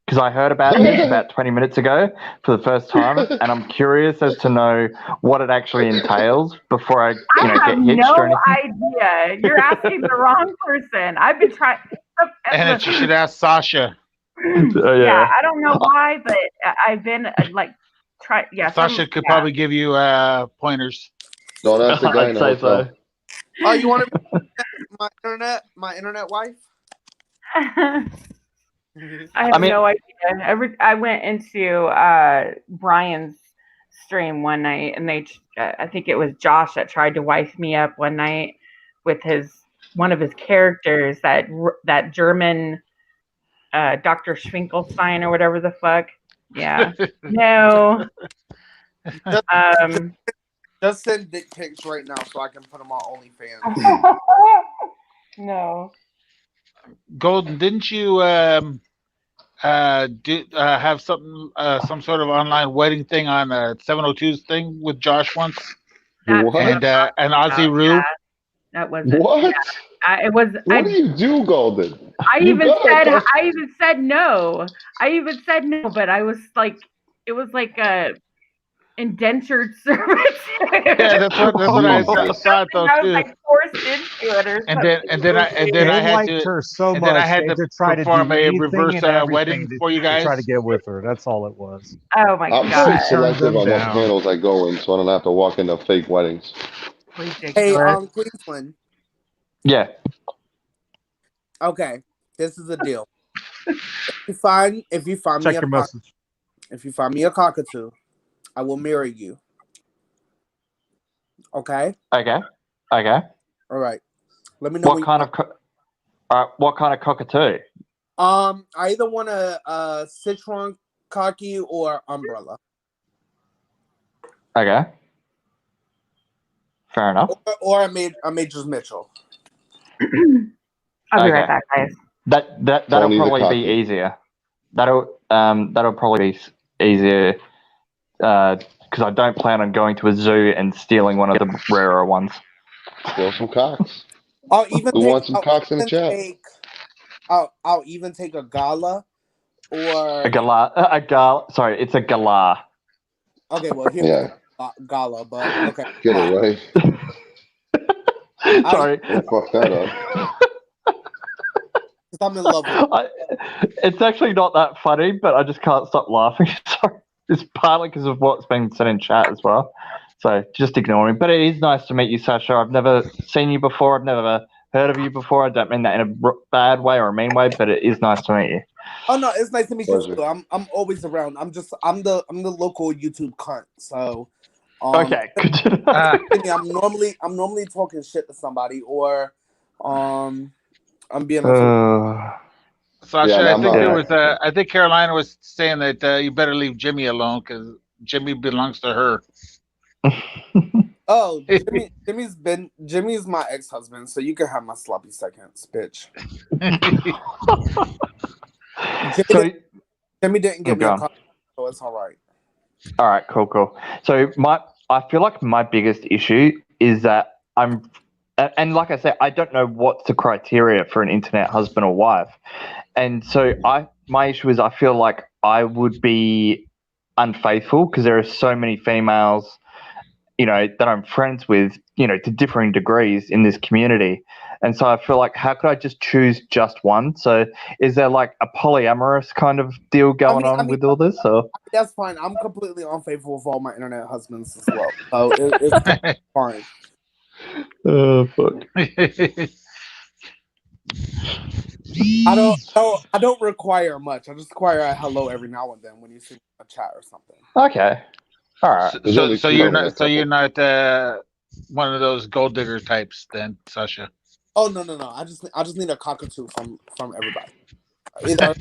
Because I heard about this about 20 minutes ago for the first time, and I'm curious as to know what it actually entails before I get hitched no or anything. idea. You're asking the wrong person. I've been trying. And you should ask Sasha. Yeah, I don't know why, but I've been Yeah, Sasha could probably give you pointers. Don't ask the guy in the hotel. Oh, you want to be my internet wife? I have no idea. I went into Brian's stream one night, and I think it was Josh that tried to wife me up one night with one of his characters, that German Dr. Schwinkelstein or whatever the fuck. Yeah. No. Just send dick pics right now so I can put them on OnlyFans. No. Golden, didn't you have some sort of online wedding thing on 702's thing with Josh once? What? And Ozzy Rue? Yeah, that was what? Yeah. It was. What do you do, Golden? I even said no. I even said no, but I was like, it was like a indentured servant. Yeah, that's what I saw it though I was too. like forced into it or something. And then I had to her so and much. then I had they to try to perform do a anything reverse and everything wedding for you guys. to try to get with her. That's all it was. Oh my I'm god! very selective on what panels I go in, so I don't have to walk into fake weddings. Hey, Queensland. Yeah. Okay, this is the deal. If you find Check your message. If you find me a cockatoo, I will marry you. Okay. Okay. All right. Let me know. What kind of cockatoo? I either want a citron cocky or umbrella. Okay. Fair enough. Or I made just Mitchell. I'll be right back, guys. That'll probably be easier. That'll probably be easier because I don't plan on going to a zoo and stealing one of the rarer ones. Steal some cocks. I'll even Who take, wants some cocks in the chat? I'll even take a gala or a gala. Sorry, it's a gala. Okay, well here's gala, but okay. Get it right. Sorry. Don't fuck that up. I'm in love with it's actually not that funny, but I just can't stop laughing. Sorry. It's partly because of what's been said in chat as well. So just ignore me. But it is nice to meet you, Sasha. I've never seen you before. I've never heard of you before. I don't mean that in a bad way or a mean way, but it is nice to meet you. Oh no, it's nice to meet you too. I'm always around. I'm the local YouTube cunt. So okay. I'm normally talking shit to somebody or I'm being Sasha, I think Carolina was saying that you better leave Jimmy alone because Jimmy belongs to her. Oh, Jimmy's my ex-husband, so you can have my sloppy seconds, bitch. Jimmy didn't get me a car, so it's all right. All right, cool. So I feel like my biggest issue is that and like I said, I don't know what's the criteria for an internet husband or wife. And so my issue is I feel like I would be unfaithful because there are so many females, that I'm friends with, to differing degrees in this community. And so I feel like, how could I just choose just one? So is there like a polyamorous kind of deal going on with all this? Or? That's fine. I'm completely unfaithful with all my internet husbands as well. So it's fine. Oh, fuck. I don't require much. I just require a hello every now and then when you see a chat or something. Okay. All right. So you're not one of those gold digger types then, Sasha? Oh no. I just need a cockatoo from everybody. Either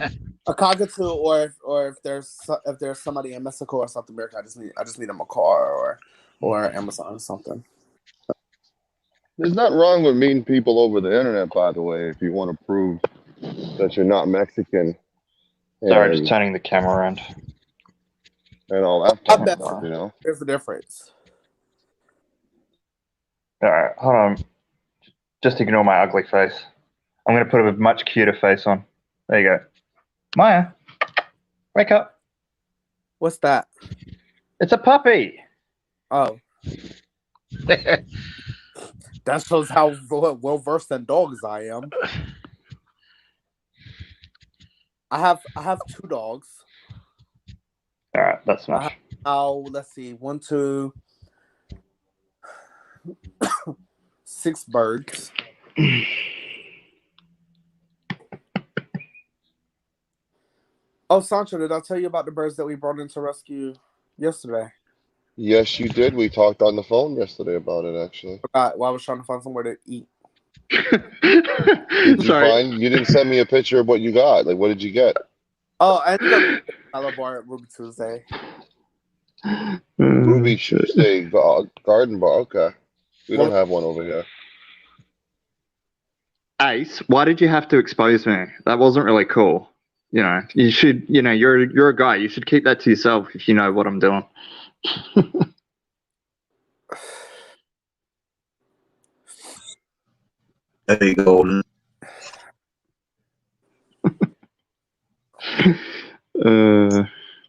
a cockatoo or if there's somebody in Mexico or South America, I just need them a car or Amazon or something. There's nothing wrong with meeting people over the internet, by the way, if you want to prove that you're not Mexican. Sorry, just turning the camera around. And all that stuff, There's the difference. All right, hold on. Just ignore my ugly face. I'm going to put a much cuter face on. There you go. Maya, wake up. What's that? It's a puppy. Oh. That shows how well versed in dogs I am. I have 2 dogs. All right, that's nice. Let's see, 1, 2, 6 birds. Oh, Sancho, did I tell you about the birds that we brought into rescue yesterday? Yes, you did. We talked on the phone yesterday about it, actually. While I was trying to find somewhere to eat. Did you find? You didn't send me a picture of what you got. Like, what did you get? Oh, I ended up at salad bar at Ruby Tuesday. Ruby Tuesday garden bar. Okay, we don't have one over here. Ace, why did you have to expose me? That wasn't really cool. You should. You're a guy. You should keep that to yourself if you know what I'm doing. There you go.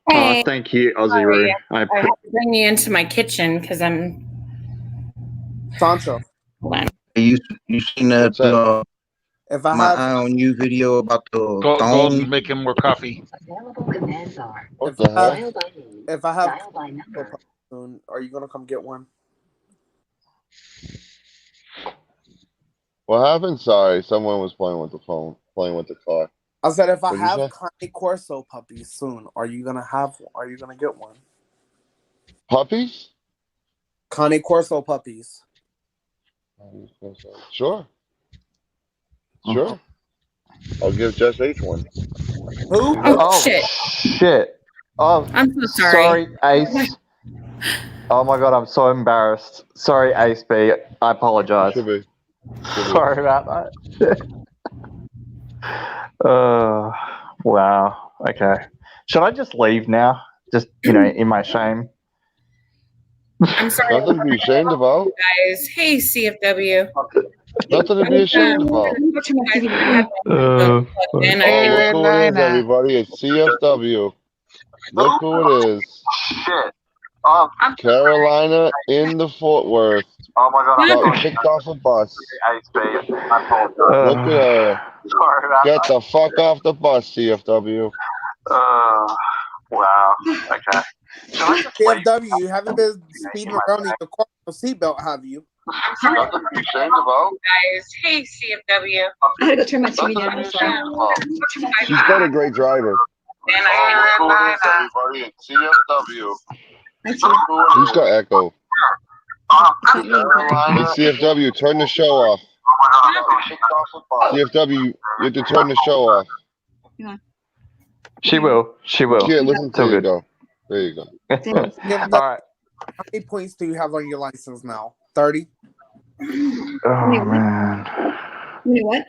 Hey, thank you, Aussie Roo. I have to bring you into my kitchen because I'm Sancho. You seen that? If I my have eye on you video about the Golden making more coffee. If I have soon, are you gonna come get one? What happened? Sorry, someone was playing with the phone, playing with the car. I said if I have Cane Corso puppies soon, are you gonna get one? Puppies? Cane Corso puppies. Sure. Sure. I'll give Jess H one. Who? Oh, shit. Shit. Oh, I'm so sorry. Sorry, Ace. Oh my god, I'm so embarrassed. Sorry, Ace B. I apologize. Should be. Sorry about that. Wow. Okay. Should I just leave now? Just, in my shame? I'm sorry. Nothing to be ashamed about. Guys, hey CFW. Nothing to be ashamed about. Oh, look who it is, everybody. It's CFW. Look who it is. Shit. Carolina in the Fort Worth. Oh my god. Got kicked off a bus. I apologize. Look at her. Sorry about Get the fuck off the bus, CFW. Wow. Okay. CFW, you haven't been speeding around in your car with a seatbelt, have you? Nothing to be ashamed about. Guys, hey CFW. I had to go turn my TV down. I'm sorry. She's got a great driver. And Look who it is, everybody. It's CFW. Who's got echo? It's CFW. Turn the show off. CFW, you have to turn the show off. She will. She will. Yeah, listen to you go. There you go. All right. How many points do you have on your license now? 30? Oh, man. How many what?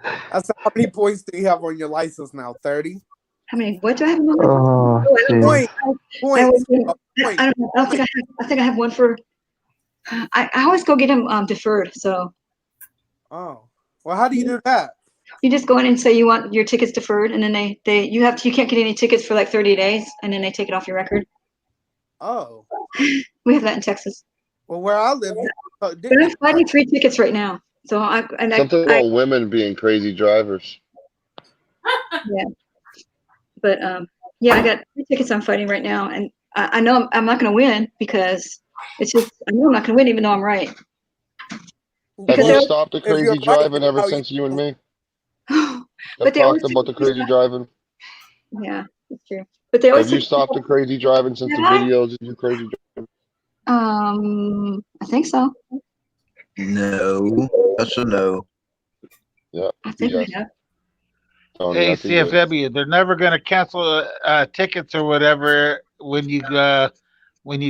I said, how many points do you have on your license now? 30? How many? What do I have in my license? Points. I don't know. I don't think I have. I think I have one for. I always go get them deferred. So. Oh, well, how do you do that? You just go in and say you want your tickets deferred, and then you can't get any tickets for like 30 days, and then they take it off your record. Oh. We have that in Texas. Well, where I live, but I'm fighting 3 tickets right now. So something about women being crazy drivers. Yeah. But yeah, I got 3 tickets I'm fighting right now, and I know I'm not going to win because it's just I know I'm not going to win even though I'm right. Have you stopped the crazy driving ever since you and me? But they talked about the crazy driving. Yeah, that's true. But they always have you stopped the crazy driving since the videos of you crazy driving? I think so. No, that's a no. Yeah, I think we have. Hey CFW, they're never going to cancel tickets or whatever when you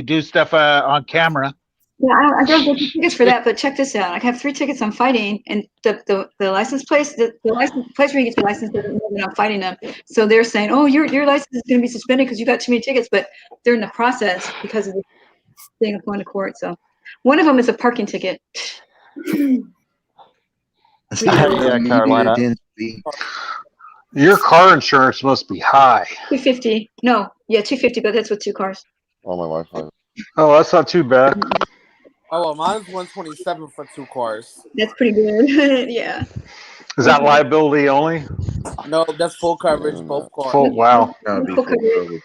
do stuff on camera. Yeah, I don't get tickets for that, but check this out. I have 3 tickets I'm fighting, and the license place, the license place where you get your license doesn't know that I'm fighting them. So they're saying, "Oh, your license is going to be suspended because you got too many tickets," but they're in the process because of the thing of going to court. So one of them is a parking ticket. Yeah, Carolina. Your car insurance must be high. $250. No, yeah, $250, but that's with 2 cars. Oh, my Wi-Fi. Oh, that's not too bad. Oh, well, mine's $127 for 2 cars. That's pretty good. Yeah. Is that liability only? No, that's full coverage, both cars. Wow. Full coverage.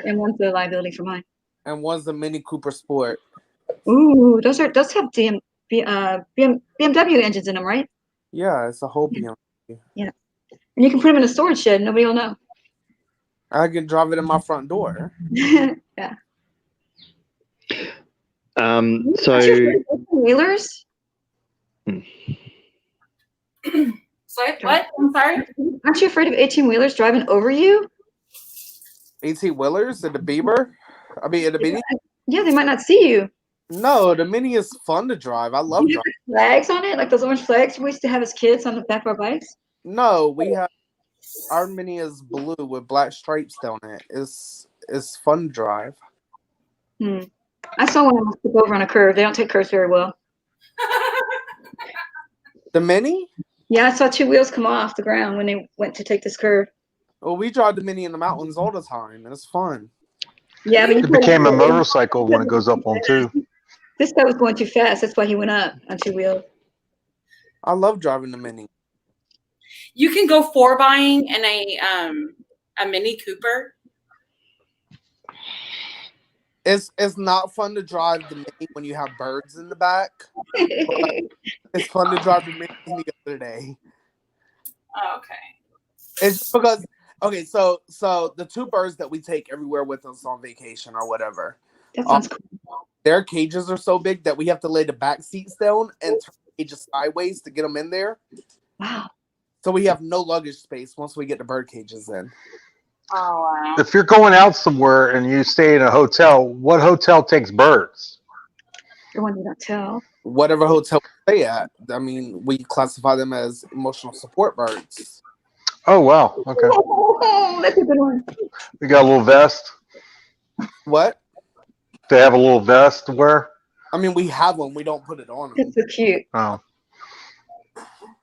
And one's the liability for mine. And one's the Mini Cooper Sport. Ooh, those have BMW engines in them, right? Yeah, it's a whole BMW. Yeah. And you can put them in a storage shed. Nobody will know. I can drive it in my front door. Yeah. So wheelers. Sorry, what? I'm sorry. Aren't you afraid of 18-wheelers driving over you? 18-wheelers in the Beamer? I mean, in the Mini? Yeah, they might not see you. No, the Mini is fun to drive. I love driving. Flags on it, like those orange flags we used to have as kids on the back of our bikes. No, we have our Mini is blue with black stripes down it. It's fun to drive. I saw one flip over on a curve. They don't take curves very well. The Mini? Yeah, I saw 2 wheels come off the ground when they went to take this curve. Well, we drive the Mini in the mountains all the time, and it's fun. Yeah, but it became a motorcycle when it goes up on 2. This guy was going too fast. That's why he went up on 2 wheels. I love driving the Mini. You can go 4-buying in a Mini Cooper. It's not fun to drive the Mini when you have birds in the back. It's fun to drive the Mini the other day. Oh, okay. It's because so the 2 birds that we take everywhere with us on vacation or whatever. That sounds cool. Their cages are so big that we have to lay the back seats down and turn the cages sideways to get them in there. Wow. So we have no luggage space once we get the bird cages in. Oh, wow. If you're going out somewhere and you stay in a hotel, what hotel takes birds? The one you don't tell. Whatever hotel we stay at. I mean, we classify them as emotional support birds. Oh, wow. Okay. Oh, that's a good one. We got a little vest. What? They have a little vest to wear. I mean, we have one. We don't put it on them. It's so cute. Oh.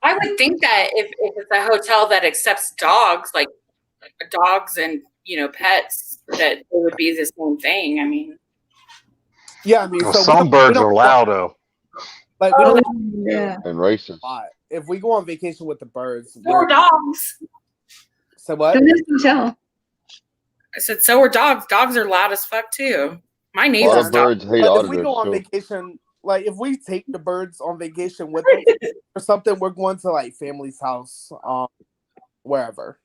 I would think that if it's a hotel that accepts dogs, like dogs and pets, that it would be the same thing. I mean, yeah, I mean, Well, so some birds are loud though. Like we don't And racist. If we go on vacation with the birds, or dogs. So what? Don't tell. I said so are dogs. Dogs are loud as fuck too. My A lot neighbor's of birds hate But if we auditors go on too. vacation, like if we take the birds on vacation with us or something, we're going to like family's house, wherever.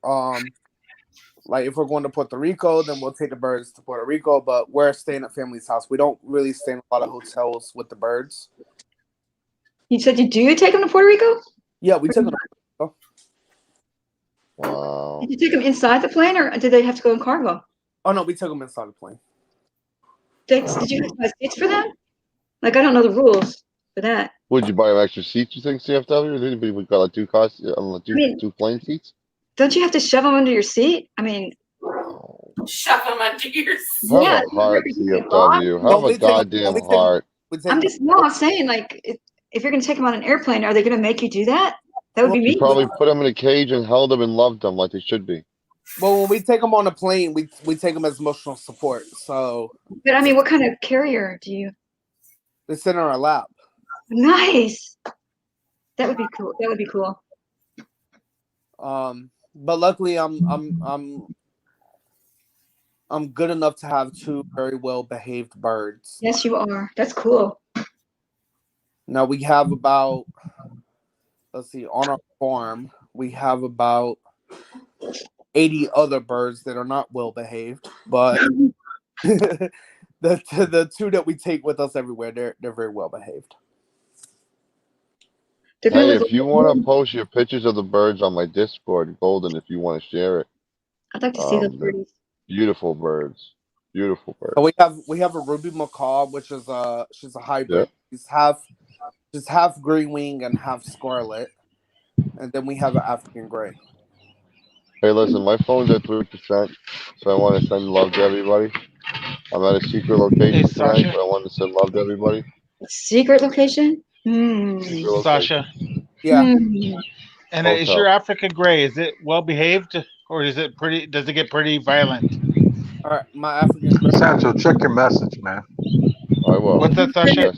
Like if we're going to Puerto Rico, then we'll take the birds to Puerto Rico. But we're staying at family's house. We don't really stay in a lot of hotels with the birds. You said you do take them to Puerto Rico? Yeah, we took them. Wow. Did you take them inside the plane, or did they have to go in cargo? Oh no, we took them inside the plane. Did you have to buy seats for them? Like I don't know the rules for that. Would you buy them extra seats? You think CFW? Or anybody we got like two plane seats? Don't you have to shove them under your seat? I mean, shove them under your seat. Have Yeah. a heart, CFW. Have a goddamn heart. I'm saying like if you're going to take them on an airplane, are they going to make you do that? That would be You me. probably put them in a cage and held them and loved them like they should be. Well, when we take them on a plane, we take them as emotional support. So, But I mean, what kind of carrier do you? they sit in our lap. Nice. That would be cool. That would be cool. But luckily, I'm good enough to have two very well behaved birds. Yes, you are. That's cool. Now we have about, let's see, on our farm we have about 80 other birds that are not well behaved, but the two that we take with us everywhere, they're very well behaved. Hey, if you want to post your pictures of the birds on my Discord, Golden, if you want to share it. I'd like to see those birds. Beautiful birds. Beautiful birds. So we have a ruby macaw, which is she's a hybrid. Yeah. She's half green wing and half scarlet, and then we have an African gray. Hey, listen, my phone's at 3%, so I want to send love to everybody. I'm at a secret location tonight, so I want to send love to everybody. Secret location? Sasha. Yeah. And is your African gray, is it well behaved or is it does it get pretty violent? All right, my African gray. Sancho, check your message, man. I will. What's that, Sasha?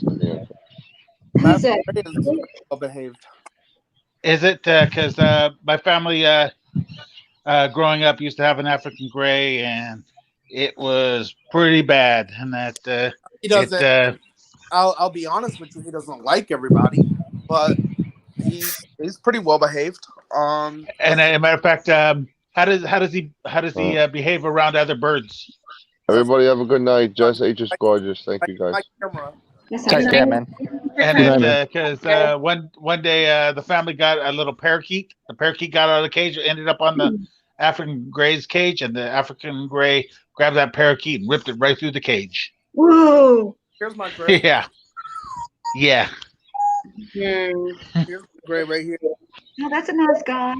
My African gray is well behaved. Is it because my family growing up used to have an African gray and it was pretty bad, and that He doesn't. I'll be honest with you. He doesn't like everybody, but he's pretty well behaved. And as a matter of fact, how does he behave around other birds? Everybody have a good night. Jess H is gorgeous. Thank you guys. Take care, man. And because one day the family got a little parakeet. The parakeet got out of the cage, ended up on the African gray's cage, and the African gray grabbed that parakeet and ripped it right through the cage. Whoa! Here's my gray. Yeah. Here's my gray right here. Oh, that's a nice guy.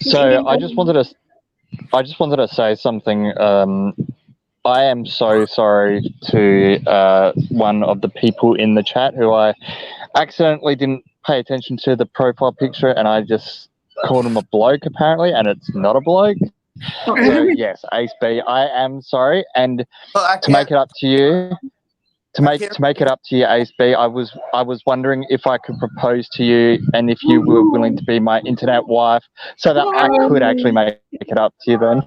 So I just wanted to say something. I am so sorry to one of the people in the chat who I accidentally didn't pay attention to the profile picture, and I just called him a bloke apparently, and it's not a bloke. So yes, Ace B, I am sorry, and to make it up to you, Ace B, I was wondering if I could propose to you, and if you were willing to be my internet wife, so that I could actually make it up to you then.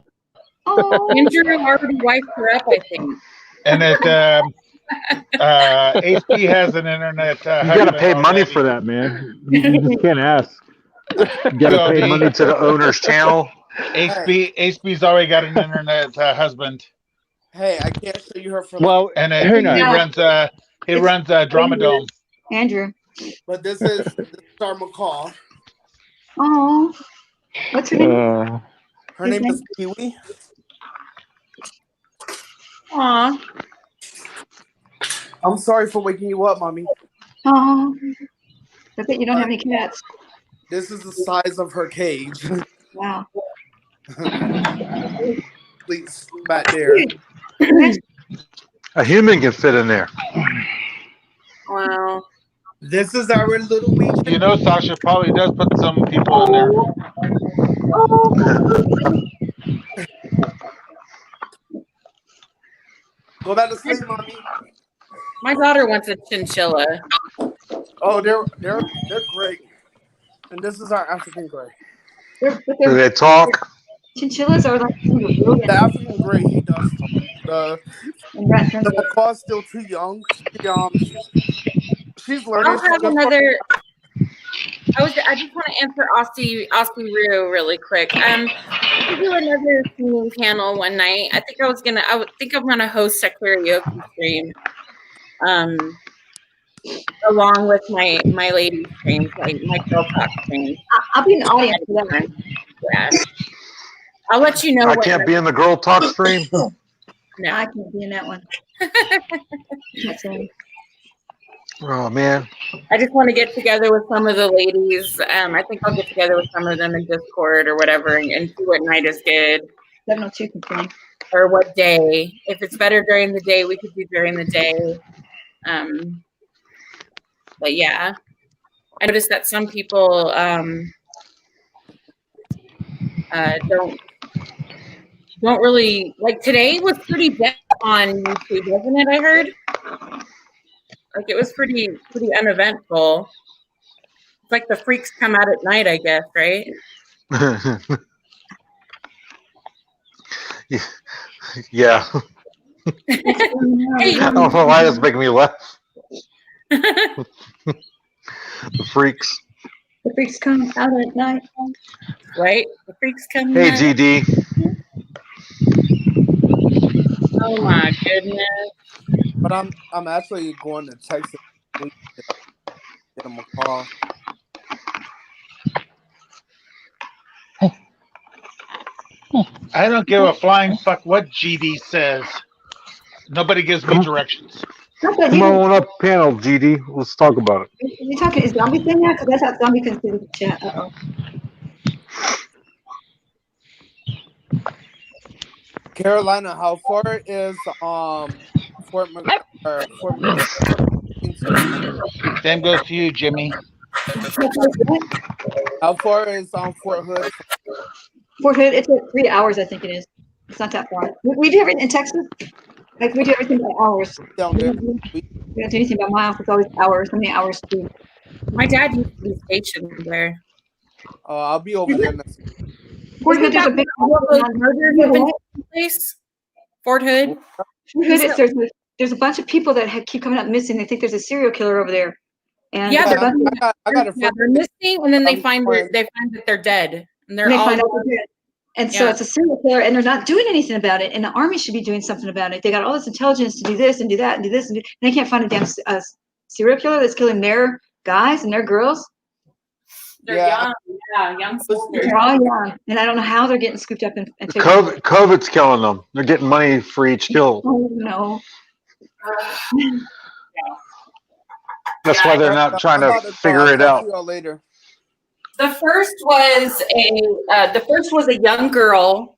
Andrew already wiped her up, I think. And that Ace B has an internet. You gotta pay money for that, man. You just can't ask. You gotta pay money to the owner's channel. Ace B's already got an internet husband. Hey, I can't show you her for. Well, and who knows? he runs Drama Dome. Andrew. But this is our macaw. Oh, what's her name? Her name is Kiwi. Aw. I'm sorry for waking you up, mommy. Oh, I bet you don't have any cats. This is the size of her cage. Wow. athletes back there. A human can fit in there. Wow. This is our little wee. You know, Sasha probably does put some people in there. Go back to sleep, mommy. My daughter wants a chinchilla. Oh, they're great. And this is our African gray. Do they talk? Chinchillas are like the African gray. He does talk. The macaw is still too young. She's learning. I'll have another. I just want to answer Aussie Roo really quick. We'll do another singing panel one night. I think I'm gonna host a karaoke stream. Along with my lady streams, like my girl talk streams. I'll be in the audience for that. Yeah. I'll let you know. I can't be in the girl talk stream. No, I can't be in that one. Oh man. I just want to get together with some of the ladies. I think I'll get together with some of them in Discord or whatever and see what night is good. 702 complain. Or what day. If it's better during the day, we could do during the day. But yeah. I noticed that some people don't really like. Today was pretty dead on YouTube, wasn't it? I heard. Like it was pretty uneventful. It's like the freaks come out at night, I guess, right? Yeah. I don't know why it's making me laugh. The freaks. The freaks come out at night. Right? The freaks come Hey, out. GD. Oh my goodness. But I'm actually going to Texas to get him a call. I don't give a flying fuck what GD says. Nobody gives me directions. Come on up, panel, GD. Let's talk about it. You talking? Is Zombie saying that? Because that's how Zombie can see the chat. Carolina, how far is Fort Same goes to you, Jimmy. How far is Fort Hood? Fort Hood, it's like 3 hours, I think it is. It's not that far. We do everything in Texas. Like we do everything by hours. We don't do anything by miles. It's always hours. How many hours to do? My dad used to be stationed there. I'll be over there next week. Fort Hood, there's a big place. Fort Hood. Fort Hood, there's a bunch of people that keep coming up missing. They think there's a serial killer over there. And yeah, I got a friend. They're missing, and then they find that they're dead, and they're all. And so it's a serial killer, and they're not doing anything about it. And the army should be doing something about it. They got all this intelligence to do this and do that and do this, and they can't find a damn serial killer that's killing their guys and their girls. They're young, young soldiers. They're all young, and I don't know how they're getting scooped up and taken. COVID's killing them. They're getting money for each kill. Oh no. That's why they're not trying to figure it out. Later. The first was a young girl,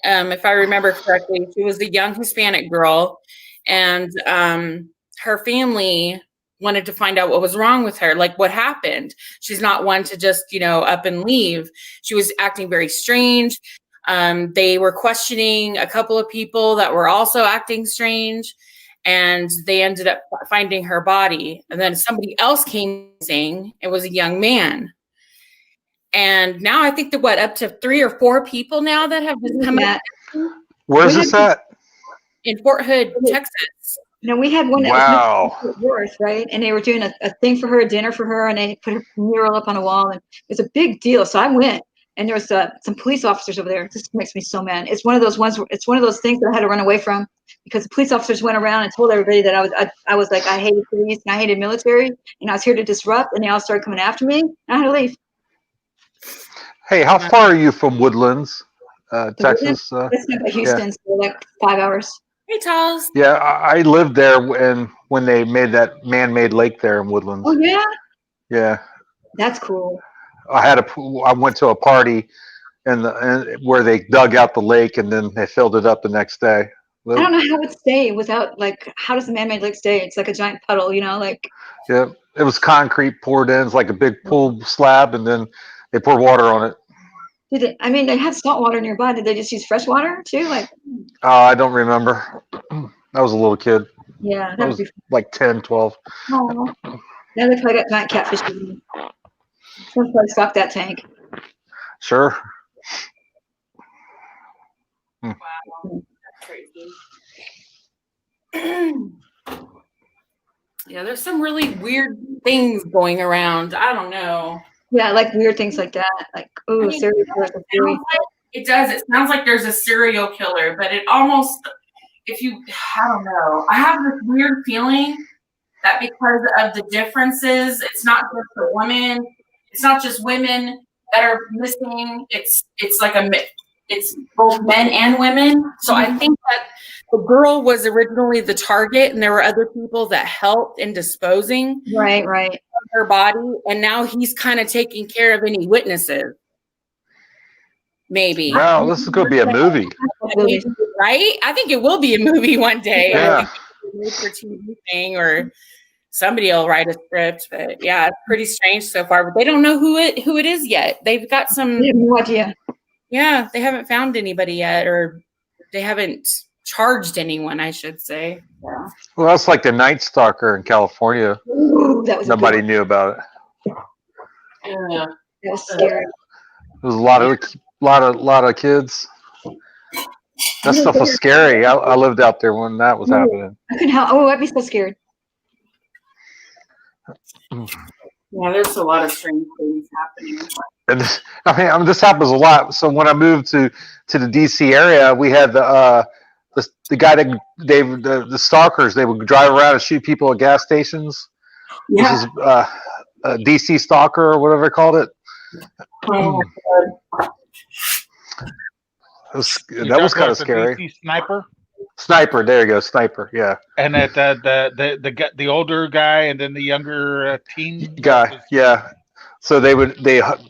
if I remember correctly. She was a young Hispanic girl, and her family wanted to find out what was wrong with her, like what happened. She's not one to just, up and leave. She was acting very strange. They were questioning a couple of people that were also acting strange, and they ended up finding her body. And then somebody else came missing. It was a young man. And now I think they're up to 3 or 4 people now that have been coming. Where's this at? In Fort Hood, Texas. No, we had one that was in Fort Worth, right? And they were doing a thing for her, a dinner for her, and they put her mural up on a wall, and it was a big deal. So I went, and there was some police officers over there. This makes me so mad. It's one of those ones. It's one of those things that I had to run away from because the police officers went around and told everybody that I was like I hated police and I hated military and I was here to disrupt, and they all started coming after me. And I had to leave. Hey, how far are you from Woodlands, Texas? That's not by Houston, so like 5 hours. Hey, Charles. Yeah, I lived there when they made that man-made lake there in Woodlands. Oh yeah. Yeah. That's cool. I went to a party and where they dug out the lake and then they filled it up the next day. I don't know how it would stay without, like, how does the man-made lake stay? It's like a giant puddle, like. Yeah, it was concrete poured in. It's like a big pool slab, and then they poured water on it. They had salt water nearby. Did they just use fresh water too? Like. I don't remember. I was a little kid. Yeah, that was like 10, 12. Oh, now they probably got giant catfish. Someone probably stocked that tank. Sure. Wow, that's crazy. Yeah, there's some really weird things going around. I don't know. Yeah, like weird things like that. Like, oh, serial killer. It does. It sounds like there's a serial killer, but it almost, I don't know. I have this weird feeling that because of the differences, it's not just the women, it's not just women that are missing. It's like it's both men and women. So I think that the girl was originally the target, and there were other people that helped in disposing of her body, and now he's kind of taking care of any witnesses. Maybe. Wow, this is going to be a movie. Right? I think it will be a movie one day. Yeah. For TV thing, or somebody will write a script. But yeah, it's pretty strange so far. But they don't know who it is yet. They've got some. They have no idea. Yeah, they haven't found anybody yet, or they haven't charged anyone, I should say. Yeah. Well, that's like the Night Stalker in California. Ooh, that was nobody knew about it. Yeah, that was scary. There was a lot of kids. That stuff was scary. I lived out there when that was happening. I couldn't help. Oh, I'd be so scared. Yeah, there's a lot of strange things happening. And this happens a lot. So when I moved to the DC area, we had the guy that the stalkers. They would drive around and shoot people at gas stations. Yeah. This is a DC stalker or whatever they called it. Oh my God. That was kind of scary. DC sniper. Sniper, there you go, sniper. Yeah. And that the older guy and then the younger teen guy. Yeah. So they would get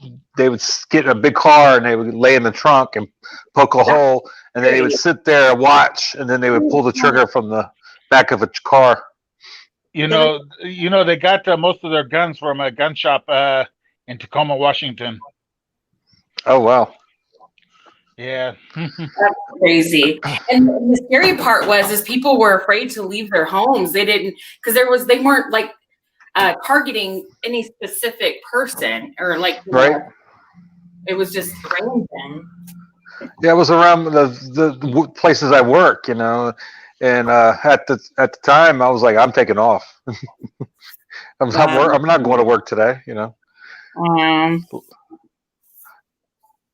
in a big car and they would lay in the trunk and poke a hole, and then they would sit there and watch, and then they would pull the trigger from the back of a car. You know, they got most of their guns from a gun shop in Tacoma, Washington. Oh wow. Yeah. That's crazy. And the scary part is people were afraid to leave their homes. They didn't, because they weren't like targeting any specific person or like right. It was just random. Yeah, it was around the places I work, and at the time I was like, I'm taking off. I'm not going to work today,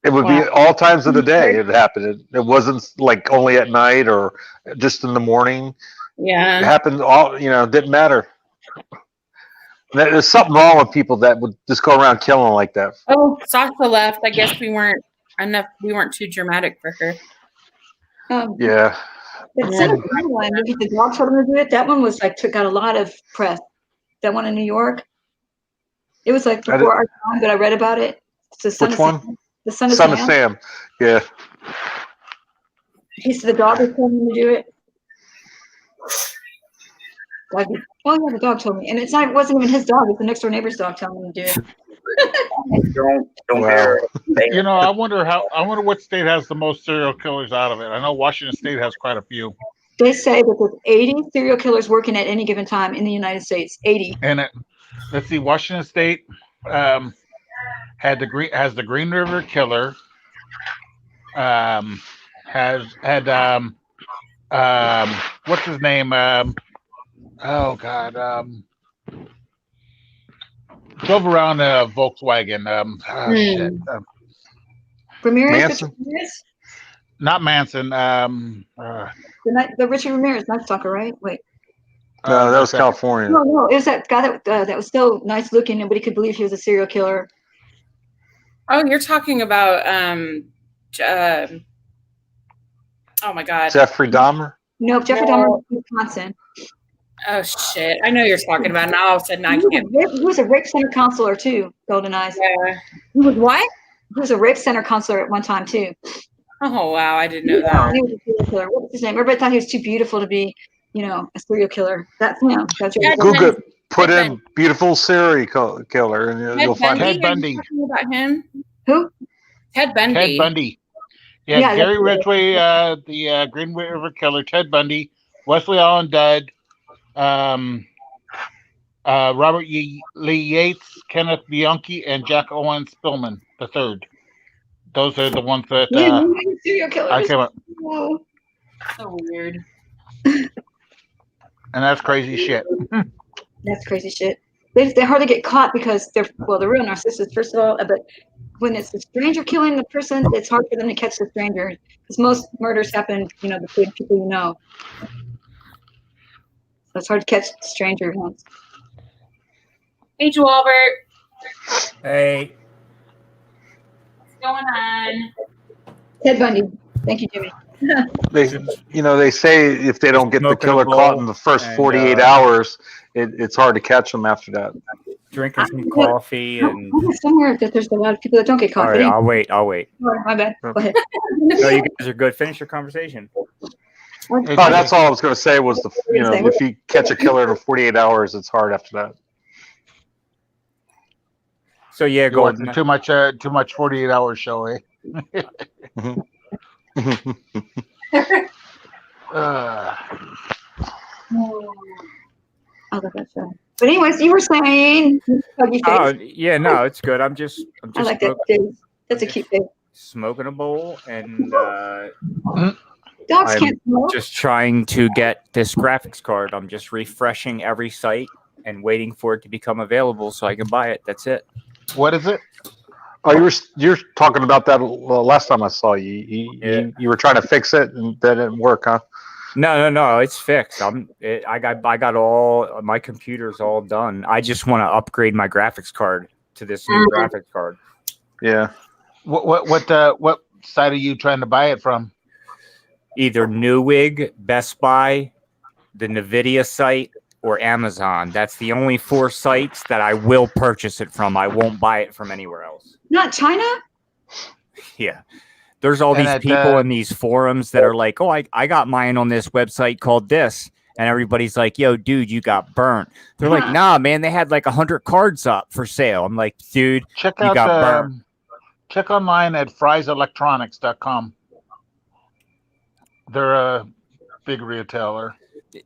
It would be all times of the day it happened. It wasn't like only at night or just in the morning. Yeah. It happened all, didn't matter. There's something wrong with people that would just go around killing like that. Oh, Sasha left. I guess we weren't too dramatic for her. Yeah. The dog told him to do it. That one was got a lot of press. That one in New York. It was before our time, but I read about it. Which one? Sam. The son of Sam. Yeah. He said the dog was telling him to do it. The dog told me, and it wasn't even his dog. It's the next door neighbor's dog telling him to do it. Don't care. I wonder what state has the most serial killers out of it. I know Washington State has quite a few. They say that there's 80 serial killers working at any given time in the United States. 80. And let's see, Washington State has the Green River Killer. What's his name? Oh God. Drove around a Volkswagen. Shit. Ramirez? Not Manson. The Richard Ramirez, Night Stalker, right? Wait. No, that was California. No, it was that guy that was still nice looking. Nobody could believe he was a serial killer. Oh, you're talking about oh my God. Jeffrey Dahmer? No, Jeffrey Dahmer was in Wisconsin. Oh shit! I know you're talking about. Now all of a sudden I can't. He was a rape center counselor too. Golden Eyes. Yeah. He was what? He was a rape center counselor at one time too. Oh wow, I didn't know that. He was a serial killer. What was his name? Everybody thought he was too beautiful to be, a serial killer. That's him. That's Google, put in beautiful serial killer, and you'll find Ted Bundy. About him? Who? Ted Bundy. Ted Bundy. Yeah, Gary Ridgway, the Green River Killer, Ted Bundy, Wesley Allen Dud, Robert Lee Yates, Kenneth Bianchi, and Jack Owen Spillman III. Those are the ones that I came up. So weird. And that's crazy shit. That's crazy shit. They hardly get caught because they're real narcissists, first of all. But when it's a stranger killing the person, it's hard for them to catch the stranger because most murders happen, between people you know. So it's hard to catch the stranger once. Hey, Joe Albert. Hey. What's going on? Ted Bundy. Thank you, Jimmy. They say if they don't get the killer caught in the first 48 hours, it's hard to catch them after that. Drinking some coffee and somewhere that there's a lot of people that don't get caught. All right, I'll wait. Oh, my bad. Go ahead. No, you guys are good. Finish your conversation. Oh, that's all I was going to say was if you catch a killer in 48 hours, it's hard after that. So yeah, go on. Too much 48-hour show, eh? But anyways, you were saying. Oh yeah, no, it's good. I'm just I like that face. That's a cute face. Smoking a bowl and dogs can't smoke. Just trying to get this graphics card. I'm just refreshing every site and waiting for it to become available so I can buy it. That's it. What is it? Oh, you're talking about that last time I saw you. You were trying to fix it and that didn't work, huh? No, it's fixed. I got all my computer's all done. I just want to upgrade my graphics card to this new graphics card. Yeah. What site are you trying to buy it from? Either Newegg, Best Buy, the Nvidia site, or Amazon. That's the only 4 sites that I will purchase it from. I won't buy it from anywhere else. Not China? Yeah. There's all these people in these forums that are like, oh, I got mine on this website called this. And everybody's like, yo, dude, you got burnt. They're like, nah, man, they had like 100 cards up for sale. I'm like, dude, you got burnt. Check online at frieselectronics.com. They're a big retailer.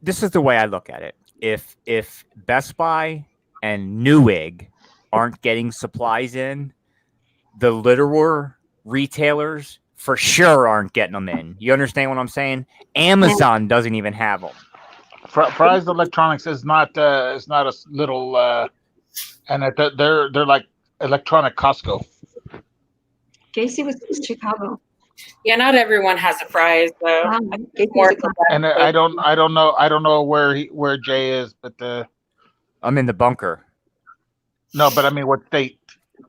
This is the way I look at it. If Best Buy and Newegg aren't getting supplies in, the literal retailers for sure aren't getting them in. You understand what I'm saying? Amazon doesn't even have them. Fry's Electronics is not a little, and they're like electronic Costco. Casey was in Chicago. Yeah, not everyone has a Fry's though. And I don't know where Jay is, but I'm in the bunker. No, but I mean, what state?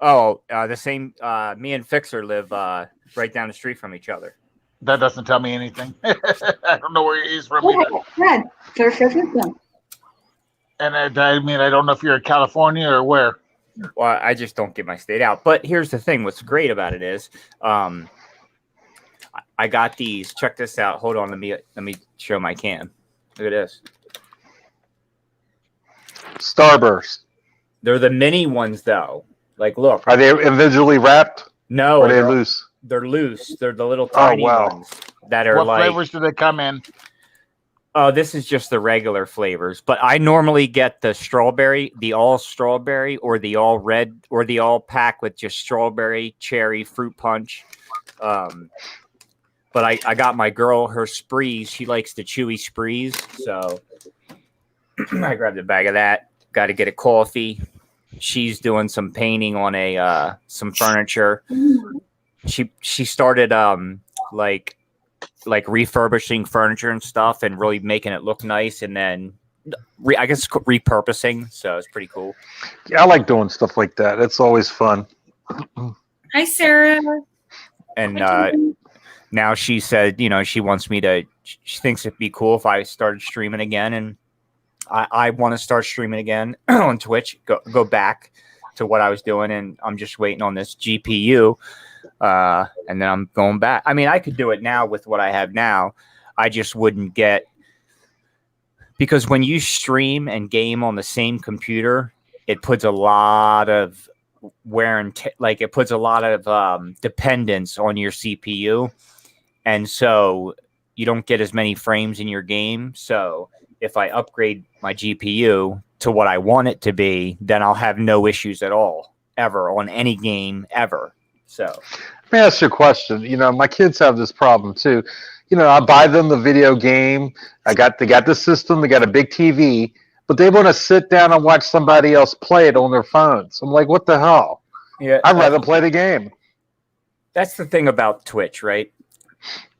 Oh, the same. Me and Fixer live right down the street from each other. That doesn't tell me anything. I don't know where he's from either. And I mean, I don't know if you're in California or where. Well, I just don't get my state out. But here's the thing. What's great about it is, I got these. Check this out. Hold on. Let me show my cam. Look at this. Starburst. They're the mini ones, though. Like, look. Are they individually wrapped? No. Or are they loose? They're loose. They're the little tiny ones that are what flavors do they come in? Oh, this is just the regular flavors. But I normally get the strawberry, the all strawberry, or the all red, or the all pack with just strawberry, cherry, fruit punch. But I got my girl her sprees. She likes the chewy sprees, so I grabbed a bag of that. Got to get a coffee. She's doing some painting on some furniture. She started like refurbishing furniture and stuff and really making it look nice, and then I guess repurposing. So it's pretty cool. Yeah, I like doing stuff like that. It's always fun. Hi, Sarah. And now she said, she wants me to. She thinks it'd be cool if I started streaming again, and I want to start streaming again on Twitch. Go back to what I was doing, and I'm just waiting on this GPU, and then I'm going back. I mean, I could do it now with what I have now. I just wouldn't get, because when you stream and game on the same computer, it puts a lot of wear and like it puts a lot of dependence on your CPU, and so you don't get as many frames in your game. So if I upgrade my GPU to what I want it to be, then I'll have no issues at all, ever, on any game, ever. So let me ask you a question. You know, my kids have this problem too. You know, I buy them the video game. They got the system. They got a big TV, but they want to sit down and watch somebody else play it on their phones. I'm like, what the hell? Yeah, I'd rather play the game. That's the thing about Twitch, right?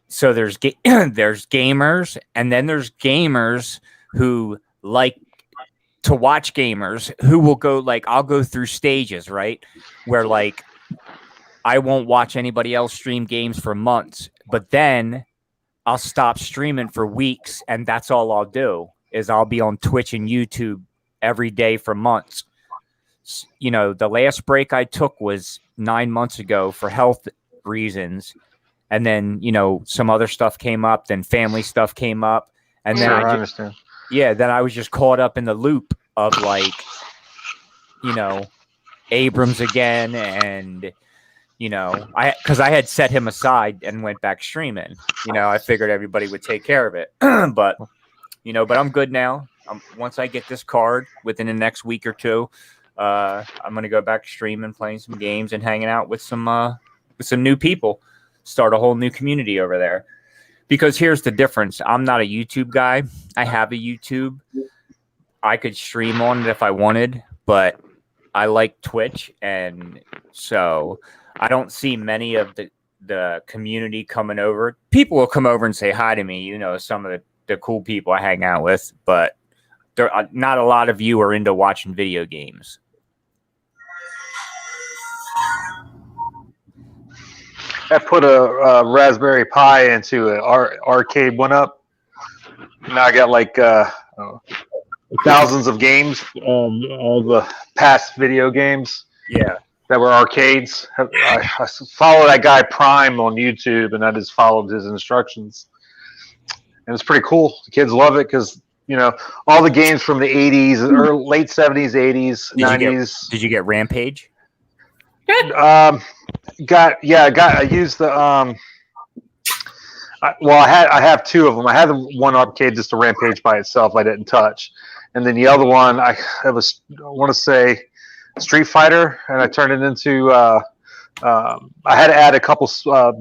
So there's there's gamers, and then there's gamers who like to watch gamers who will go, like, I'll go through stages, right? Where, like, I won't watch anybody else stream games for months, but then I'll stop streaming for weeks, and that's all I'll do is I'll be on Twitch and YouTube every day for months. You know, the last break I took was 9 months ago for health reasons. And then, you know, some other stuff came up, then family stuff came up. And then I understand. Yeah, then I was just caught up in the loop of, like, you know, Abrams again. And, you know, because I had set him aside and went back streaming. You know, I figured everybody would take care of it. But, you know, I'm good now. Once I get this card within the next week or two, I'm going to go back streaming, playing some games, and hanging out with some new people. Start a whole new community over there. Because here's the difference. I'm not a YouTube guy. I have a YouTube. I could stream on it if I wanted, but I like Twitch, and so I don't see many of the community coming over. People will come over and say hi to me, you know, some of the cool people I hang out with, but there are not a lot of you are into watching video games. I put a Raspberry Pi into an arcade one up. Now I got like thousands of games, all the past video games. Yeah, that were arcades. I follow that guy Prime on YouTube, and I just followed his instructions. And it's pretty cool. The kids love it because, you know, all the games from the 80s, or late 70s, 80s, 90s. Did you get Rampage? I used the I have two of them. I had the one arcade, just a Rampage by itself, I didn't touch, and then the other one I want to say Street Fighter, and I turned it into I had to add a couple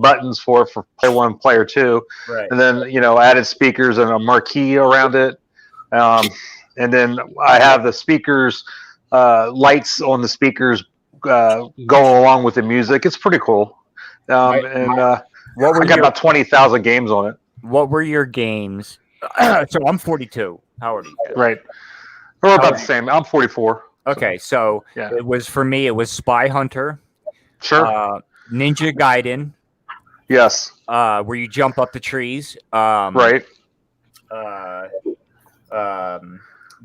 buttons for player 1, player 2, right. And then, you know, added speakers and a marquee around it, and then I have the speakers, lights on the speakers going along with the music. It's pretty cool. I got about 20,000 games on it. What were your games? So I'm 42. How old are you? Right. We're about the same. I'm 44. Okay, so yeah. It was, for me, it was Spy Hunter. Sure. Ninja Gaiden. Yes. Where you jump up the trees. Right. The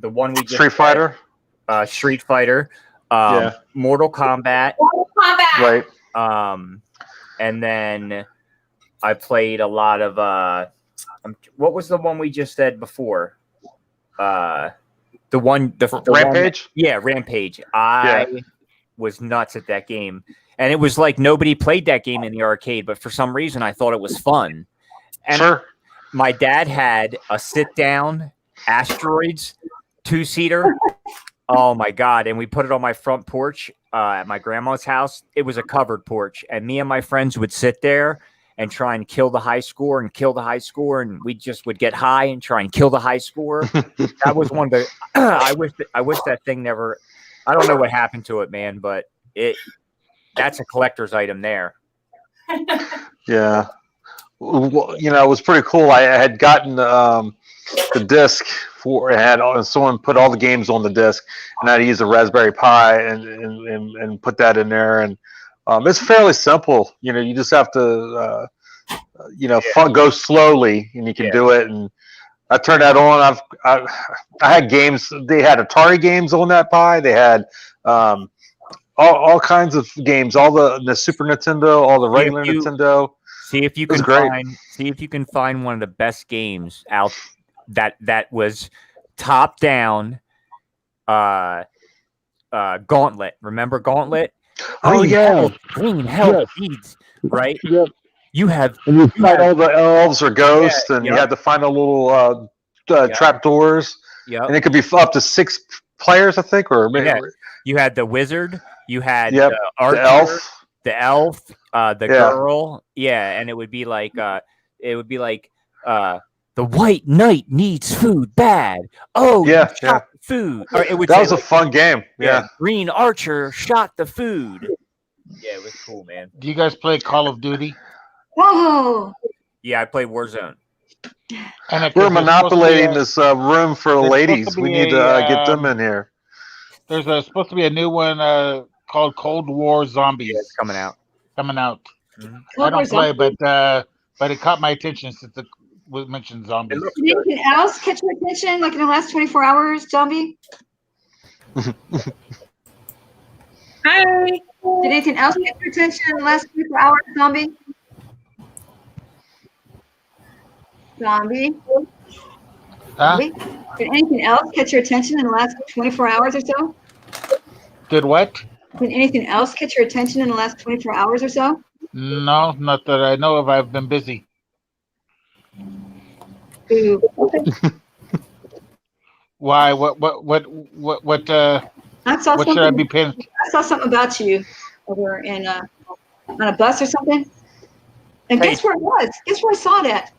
one we just Street Fighter. Street Fighter. Yeah. Mortal Kombat. Right. And then I played a lot of what was the one we just said before? The Rampage? Rampage. I was nuts at that game. And it was like nobody played that game in the arcade, but for some reason I thought it was fun. And sure. My dad had a sit-down Asteroids 2-seater. Oh my God. And we put it on my front porch at my grandma's house. It was a covered porch. And me and my friends would sit there and try and kill the high score and kill the high score. And we just would get high and try and kill the high score. That was one of the, I wish that thing never, I don't know what happened to it, man, but that's a collector's item there. Yeah. Well, you know, it was pretty cool. I had gotten the disc someone put all the games on the disc, and I had to use a Raspberry Pi and put that in there. And it's fairly simple. You know, you just have to, go slowly, and you can do it. And I turned that on. I had games. They had Atari games on that Pi. They had all kinds of games, all the Super Nintendo, all the regular Nintendo. See if you can find one of the best games out that was top down. Gauntlet. Remember Gauntlet? Green hell beads, right? Yep. You have fight all the elves or ghosts, and you had to find a little trap doors. Yep. And it could be up to 6 players, I think, or maybe. You had the wizard, you had the archer, the elf, the girl, and it would be like the white knight needs food bad. Oh, shot the food. Or it would that was a fun game. Yeah. Green archer shot the food. Yeah, it was cool, man. Do you guys play Call of Duty? Whoa! Yeah, I play Warzone. And we're monopolizing this room for ladies. We need to get them in here. There's supposed to be a new one called Cold War Zombies. Yeah, it's coming out. Mm-hmm. I don't play, but it caught my attention since it mentioned zombies. Did anything else catch your attention, like in the last 24 hours, Zombie? Hi. Did anything else catch your attention in the last 24 hours, Zombie? Zombie? Huh? Did anything else catch your attention in the last 24 hours or so? Did what? Did anything else catch your attention in the last 24 hours or so? No, not that I know of. I've been busy. Ooh, okay. Why? What should I be paying? I saw something about you over in on a bus or something. And guess where it was? Guess where I saw that?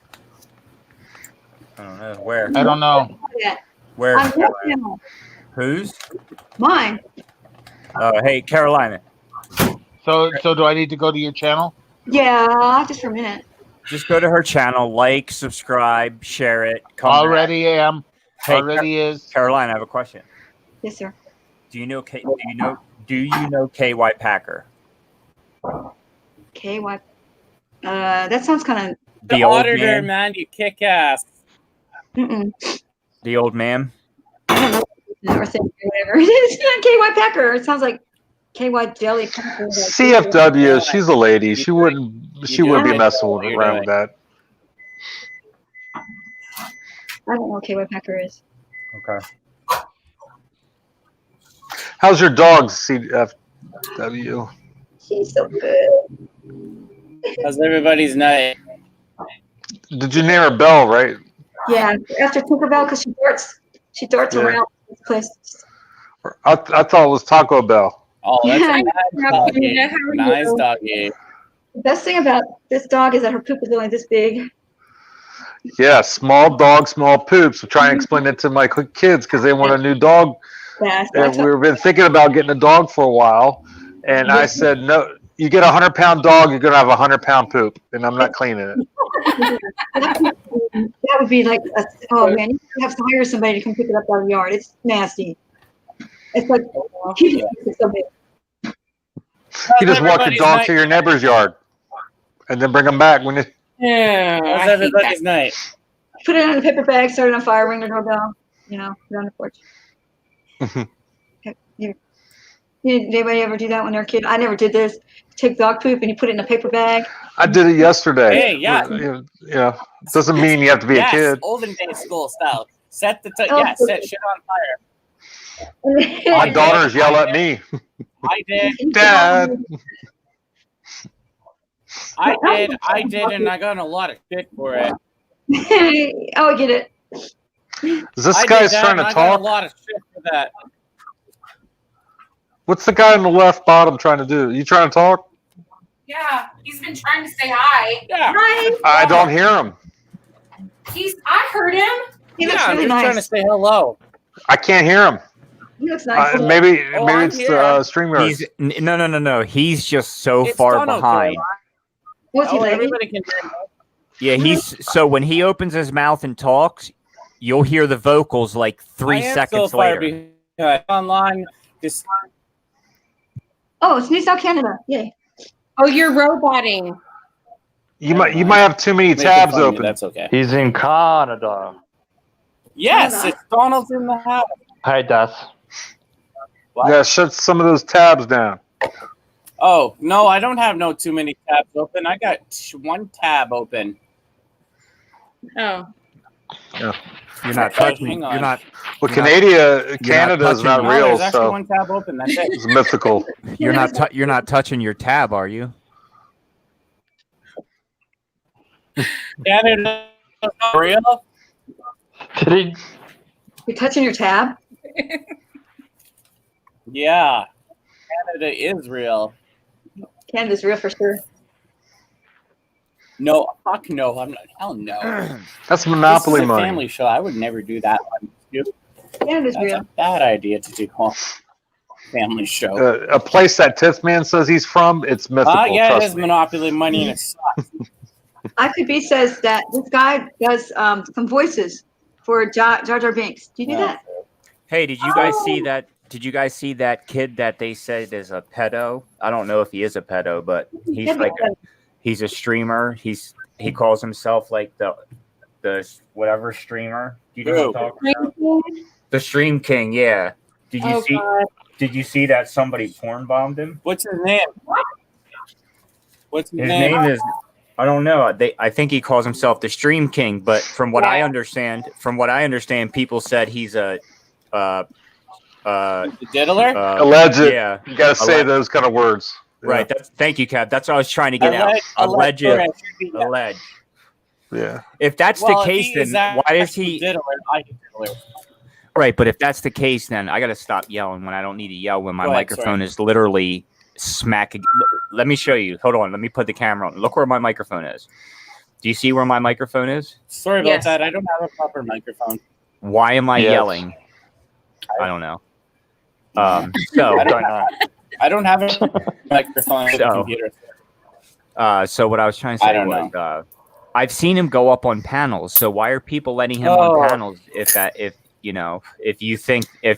I don't know. Where? I don't know. Where? On your channel. Whose? Mine. Hey, Carolina. So do I need to go to your channel? Yeah, just for a minute. Just go to her channel, like, subscribe, share it. Already am. Hey, Already is. Caroline, I have a question. Yes, sir. Do you know KY Packer? KY. That sounds kind of. The auditor, man, you kick ass. Mm-mm. The old man. I don't know. Or thing, whatever. It's not KY Packer. It sounds like KY Jelly. CFW. She's a lady. She wouldn't be messing around with that. I don't know what KY Packer is. Okay. How's your dog, CFW? She's so good. How's everybody's night? Did you name her Belle, right? Yeah, after Tinkerbell, because she darts around this place. I thought it was Taco Bell. Oh, that's Yeah. a nice doggy. Nice doggy. The best thing about this dog is that her poop is only this big. Yeah, small dog, small poops. I'm trying to explain it to my kids because they want a new dog. Yeah, And we've been thinking about getting a dog for a while. And I said, no, you get a 100-pound dog, you're going to have a 100-pound poop. And I'm not cleaning it. That would be like, oh man, you have to hire somebody to come pick it up out of the yard. It's nasty. It's like, it's so big. You just walk your dog to your neighbor's yard and then bring them back when it. Yeah, how's everybody's night? Put it in a paper bag, start it on fire, ring the doorbell, put it on the porch. Did anybody ever do that when they're a kid? I never did this. Take dog poop and you put it in a paper bag. I did it yesterday. Hey, yeah. Yeah. Doesn't mean you have to be a kid. Olden days school style. Set shit on fire. My daughters yell at me. I did. Dad. I did, and I got in a lot of shit for it. Oh, I get it. Is this guy's trying to I talk? got a lot of shit for that. What's the guy on the left bottom trying to do? You trying to talk? Yeah, he's been trying to say hi. Yeah. Hi. I don't hear him. I heard him. He looks Yeah, really he's nice. trying to say hello. I can't hear him. He looks nice. Maybe I'm it's here. StreamYard. No. He's just so It's far Donald behind. Trump. What's he like? Everybody can hear me. Yeah, he's so when he opens his mouth and talks, you'll hear the vocals like 3 seconds so far later. behind. Online, just Oh, it's New South Canada. Yay. Oh, you're roboting. You might have too many tabs open. That's okay. He's in Canada. Yes, it's Donald's in the house. Hey, Death. You gotta shut some of those tabs down. Oh no, I don't have too many tabs open. I got one tab open. Oh. Yeah. You're not touching. Hang on. You're not. Well, you're Canada is not No, real, there's actually so one tab open. That's it. it's mythical. You're not touching your tab, are you? Canada is not real. You're touching your tab? Yeah, Canada is real. Canada's real for sure. No, fuck no. I'm not. Hell no. That's monopoly this is a money. family show. I would never do that one. Canada's That's real. a bad idea to do a family show. A place that Titsman says he's from, it's mythical. Yeah, it trust is me. monopoly money and it sucks. IFB says that this guy does some voices for Jar Jar Binks. Do you do that? Hey, did you guys see that? Did you guys see that kid that they said is a pedo? I don't know if he is a pedo, but he's like he's a streamer. He calls himself like the whatever streamer. Do you know what I'm talking about? The Stream King, yeah. Did you see that somebody porn bombed him? What's his name? His name is I don't know. I think he calls himself the Stream King, but from what I understand, people said he's a diddler? Alleged. Yeah. You got to say those kind of words. Right. Thank you, Cap. That's what I was trying to get out. Alleged. Yeah. If that's the case, then why is he? Diddler, I get diddler. Right, but if that's the case, then I got to stop yelling when I don't need to yell when my microphone is literally smack. Let me show you. Hold on. Let me put the camera on. Look where my microphone is. Do you see where my microphone is? Sorry about that. I don't have a proper microphone. Why am I yelling? I don't know. So I don't have a microphone on the computer. So what I was trying to say was, I've seen him go up on panels. So why are people letting him on panels if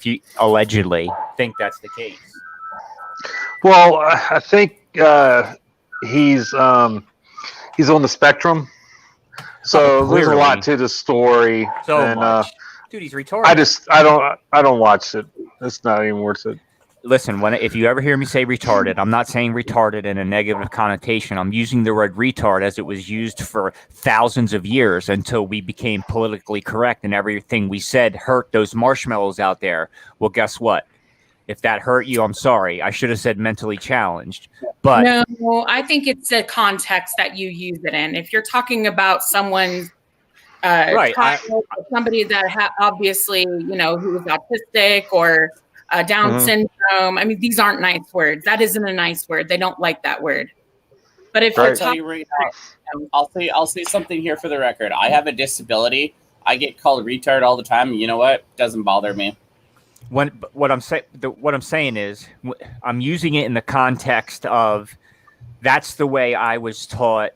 you allegedly think that's the case? Well, I think he's on the spectrum. So there's a lot to the story. So and, much. Dude, he's retarded. I don't watch it. It's not even worth it. Listen, if you ever hear me say retarded, I'm not saying retarded in a negative connotation. I'm using the word retard as it was used for thousands of years until we became politically correct and everything we said hurt those marshmallows out there. Well, guess what? If that hurt you, I'm sorry. I should have said mentally challenged. But no, I think it's the context that you use it in. If you're talking about someone's child, somebody that obviously, who is autistic or Down syndrome. I mean, these aren't nice words. That isn't a nice word. They don't like that word. But if I'll tell you right now, I'll say something here for the record. I have a disability. I get called retard all the time. You know what? Doesn't bother me. What I'm saying is, I'm using it in the context of that's the way I was taught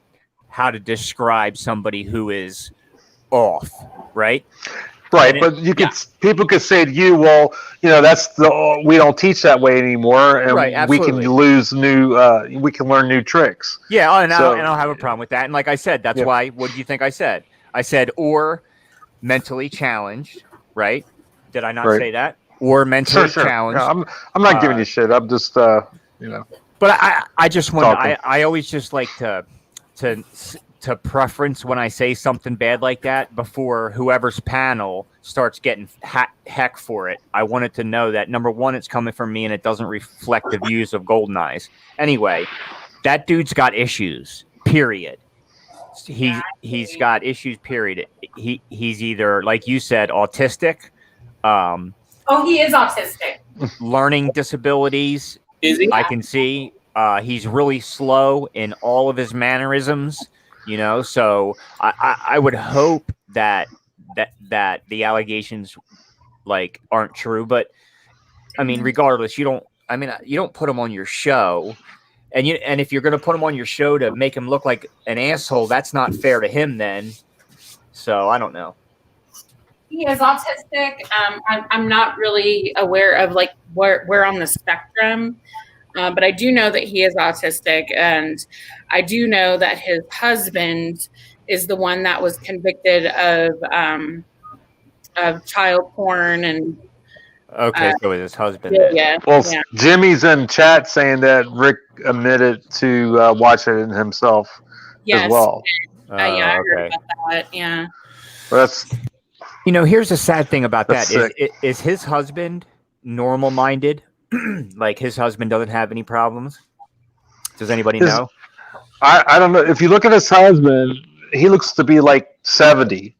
how to describe somebody who is off, right? Right, but people could say to you, well, we don't teach that way anymore, and we can we can learn new tricks. Yeah, and I don't have a problem with that. And like I said, that's why. What do you think I said? I said or mentally challenged, right? Did I not say that? Or mentally challenged. No, I'm not giving you shit. I'm just But I just want. I always just like to preference when I say something bad like that before whoever's panel starts getting heck for it. I wanted to know that, number one, it's coming from me and it doesn't reflect the views of Golden Eyes. Anyway, that dude's got issues, period. He's got issues, period. He's either, like you said, autistic. He is autistic. Learning disabilities. Is he? I can see. He's really slow in all of his mannerisms. So I would hope that the allegations aren't true, but I mean, regardless, you don't put him on your show, and if you're going to put him on your show to make him look like an asshole, that's not fair to him then. So I don't know. He is autistic. I'm not really aware of where on the spectrum. But I do know that he is autistic, and I do know that his husband is the one that was convicted of child porn and Okay, so it was his husband. Yeah. Well, Yeah. Jimmy's in chat saying that Rick admitted to watching it himself Yes. as well. Yeah, I heard okay. about that. Yeah. That's here's the sad thing about that That's is his husband normal minded? Like his husband doesn't have any problems? Does anybody know? I don't know. If you look at his husband, he looks to be like 70.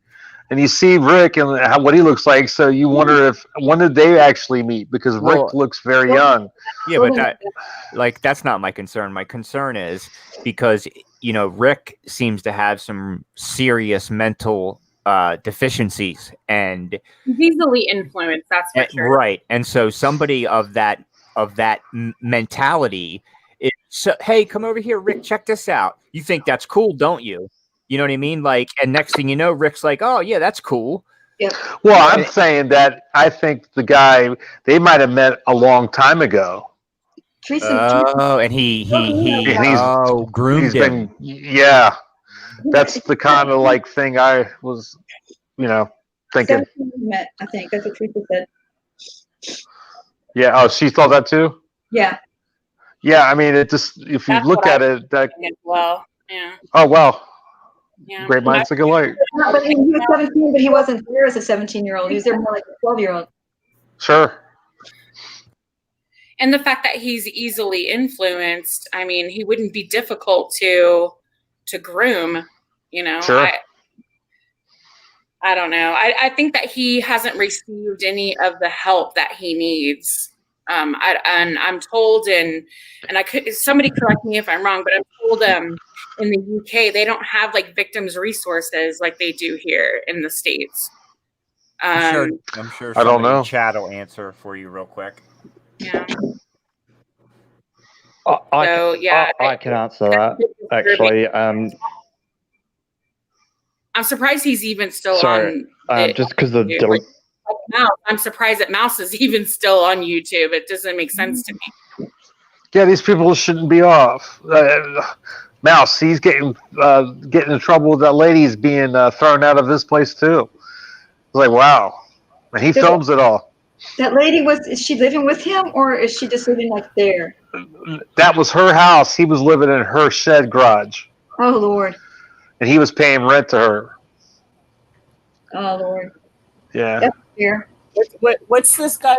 And you see Rick and what he looks like, so you wonder when did they actually meet? Because Rick looks very young. Yeah, but that's not my concern. My concern is because Rick seems to have some serious mental deficiencies, and He's easily influenced. That's for sure. right. And so somebody of that mentality is, hey, come over here, Rick. Check this out. You think that's cool, don't you? You know what I mean? Like, and next thing you know, Rick's like, "Oh yeah, that's cool." Yep. Well, I'm saying that I think the guy they might have met a long time ago. And he groomed him. Yeah, that's the kind of like thing I was, thinking. Met, I think that's what Teresa said. Yeah. Oh, she thought that too. Yeah. Yeah. I mean, it just if you look at it, that. Well, yeah. Oh well. Yeah. Great minds think alike. But he was 17, but he wasn't there as a 17-year-old. He was there more like a 12-year-old. Sure. And the fact that he's easily influenced, I mean, he wouldn't be difficult to groom, Sure. I don't know. I think that he hasn't received any of the help that he needs. And I'm told, and somebody correct me if I'm wrong, but I'm told in the UK they don't have like victims resources like they do here in the States. I'm sure. I don't know. Chad will answer for you real quick. Yeah. I can answer that actually. I'm surprised he's even still sorry, on. Just because the Mouse. I'm surprised that Mouse is even still on YouTube. It doesn't make sense to me. Yeah, these people shouldn't be off. Mouse, he's getting in trouble with that lady. He's being thrown out of this place too. It's like, wow, and he films it all. That lady is she living with him, or is she just living like there? That was her house. He was living in her shed garage. Oh Lord. And he was paying rent to her. Oh Lord. Yeah. That's fair. What's this guy?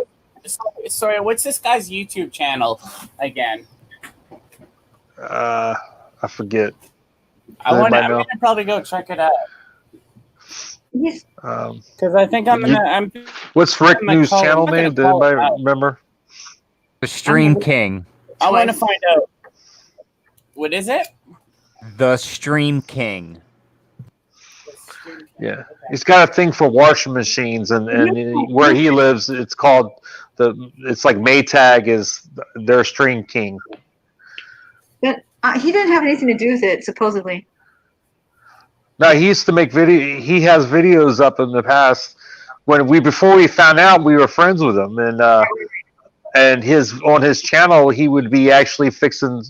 Sorry, what's this guy's YouTube channel again? I forget. I'm gonna probably go check it out. Yes. Because I think I'm. What's Rick News channel name? Did anybody remember? The Stream King. I want to find out. What is it? The Stream King. Yeah, he's got a thing for washing machines, and where he lives, it's called it's like Maytag is their Stream King. But he didn't have anything to do with it, supposedly. No, he used to make video. He has videos up in the past before we found out we were friends with him, and on his channel he would be actually fixing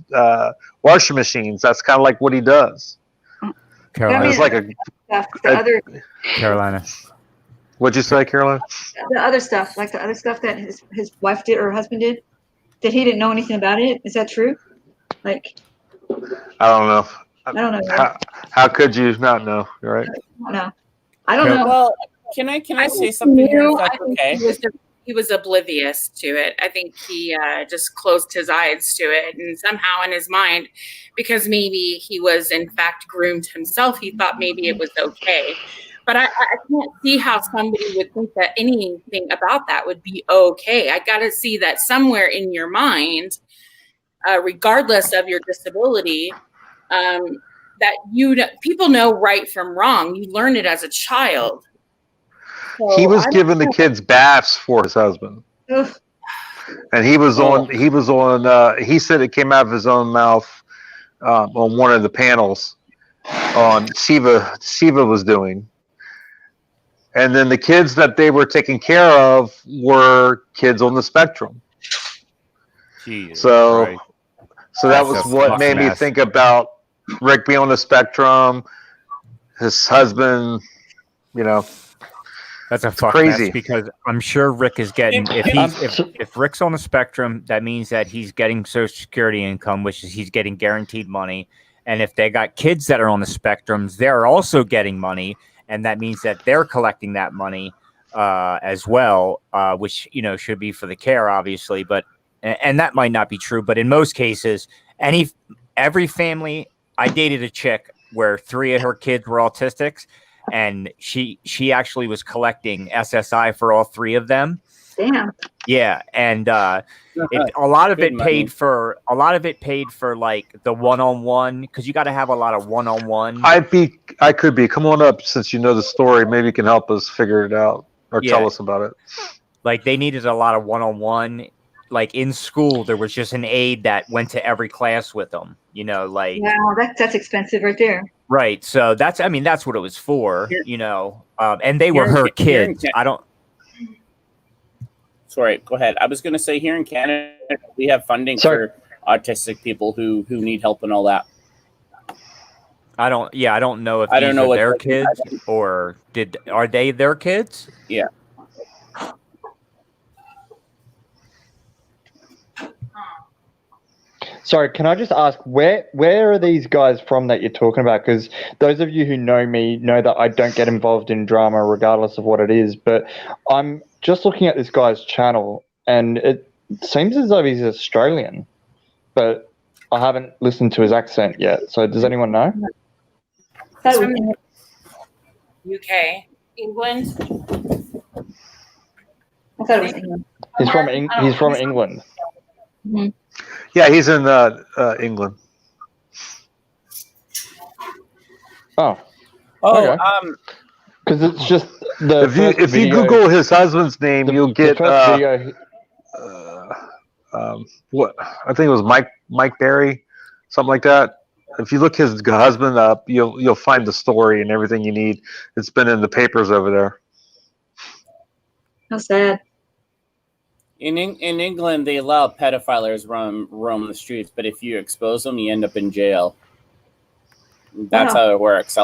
washing machines. That's kind of like what he does. Carolina. It's like Carolina. What'd you say, Carolina? The other stuff, like the other stuff that his wife did or her husband did, that he didn't know anything about it. Is that true? Like, I don't know. I don't know. How could you not know? Right? No, I don't know. Well, can I say something here? If that's okay. He was oblivious to it. I think he just closed his eyes to it, and somehow in his mind, because maybe he was in fact groomed himself, he thought maybe it was okay. But I can't see how somebody would think that anything about that would be okay. I got to see that somewhere in your mind, regardless of your disability, that people know right from wrong. You learn it as a child. So he was giving the kids baths for his husband. Ugh. And he said it came out of his own mouth on one of the panels on Shiva was doing. And then the kids that they were taking care of were kids on the spectrum. Jeez, so right. That was what made me think about Rick being on the spectrum, his husband, That's a fuck crazy. mess because I'm sure Rick is getting if Rick's on the spectrum, that means that he's getting Social Security income, which is he's getting guaranteed money. And if they got kids that are on the spectrums, they're also getting money, and that means that they're collecting that money as well, which should be for the care, obviously. But and that might not be true, but in most cases, every family. I dated a chick where 3 of her kids were autistics, and she actually was collecting SSI for all 3 of them. Damn. Yeah, and a lot of it paid for like the one-on-one, because you got to have a lot of one-on-one. I could be. Come on up, since you know the story. Maybe you can help us figure it out or tell us about it. Like they needed a lot of one-on-one. Like in school, there was just an aide that went to every class with them. Like wow, that's expensive right there. Right. So that's what it was for. And they were her kids. I don't. Sorry, go ahead. I was going to say here in Canada, we have funding for autistic people who need help and all that. I don't know if these are their kids or are they their kids? Yeah. Sorry, can I just ask where are these guys from that you're talking about? Because those of you who know me know that I don't get involved in drama regardless of what it is. But I'm just looking at this guy's channel, and it seems as though he's Australian, but I haven't listened to his accent yet. So does anyone know? He's from UK, England. I thought it was England. He's from England. Mm-hmm. Yeah, he's in England. Oh, okay. Because it's just the if you Google his husband's name, you'll get what I think it was Mike Berry, something like that. If you look his husband up, you'll find the story and everything you need. It's been in the papers over there. How sad. In England, they allow pedophiles roam the streets, but if you expose them, you end up in jail. That's how it works.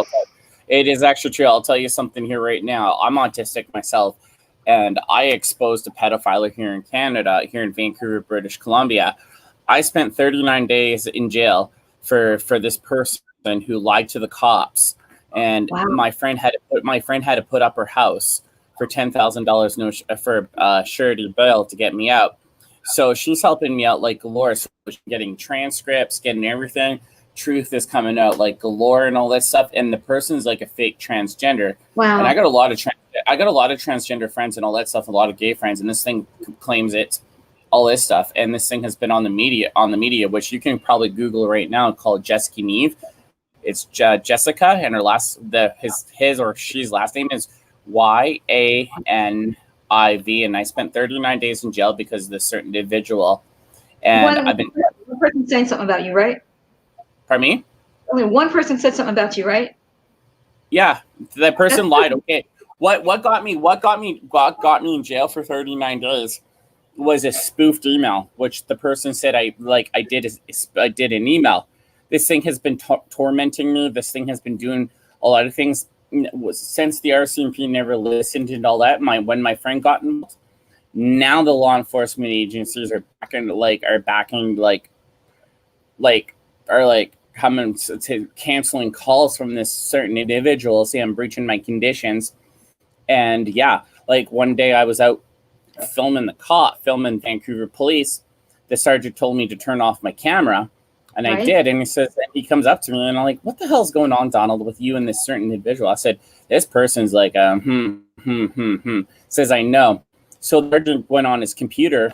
It is actually true. I'll tell you something here right now. I'm autistic myself, and I exposed a pedophile here in Canada, here in Vancouver, British Columbia. I spent 39 days in jail for this person who lied to the cops, and my friend had to put up her house for $10,000 for surety bail to get me out. So she's helping me out like galore. So she's getting transcripts, getting everything. Truth is coming out like galore and all this stuff. And the person's like a fake transgender. Wow. And I got a lot of transgender friends and all that stuff, a lot of gay friends. And this thing claims it's all this stuff. And this thing has been on the media, which you can probably Google right now, called Jessica Neve. It's Jessica, and his or she's last name is YANIV, and I spent 39 days in jail because of this certain individual. And one person saying something about you, right? Pardon me? Only one person said something about you, right? Yeah, that person lied. Okay, what got me in jail for 39 days was a spoofed email, which the person said I did an email. This thing has been tormenting me. This thing has been doing a lot of things. Since the RCMP never listened and all that, when my friend got involved, now the law enforcement agencies are coming to canceling calls from this certain individual, say I'm breaching my conditions. And yeah, like one day I was out filming Vancouver police. The sergeant told me to turn off my camera. And I did, and he comes up to me, and I'm like, "What the hell's going on, Donald, with you and this certain individual?" I said, "This person's like, Says, "I know." So the sergeant went on his computer,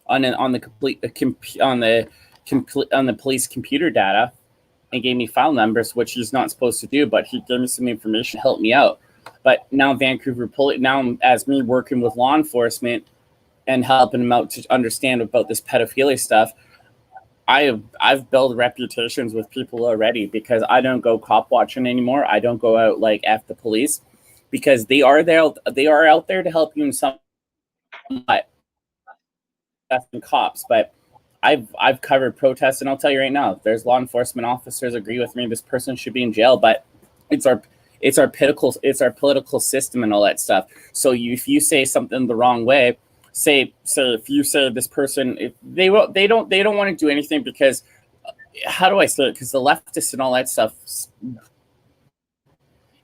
on the police computer data, and gave me file numbers, which he's not supposed to do, but he gave me some information to help me out. But now Vancouver police, now as me working with law enforcement and helping them out to understand about this pedophilia stuff. I've built reputations with people already because I don't go cop watching anymore. I don't go out like F the police because they are out there to help you in some cops. But I've covered protests, and I'll tell you right now, there's law enforcement officers agree with me. This person should be in jail, but it's It's our political system and all that stuff. So if you say something the wrong way, if you say this person, if they don't want to do anything because, how do I say it? Because the leftists and all that stuff,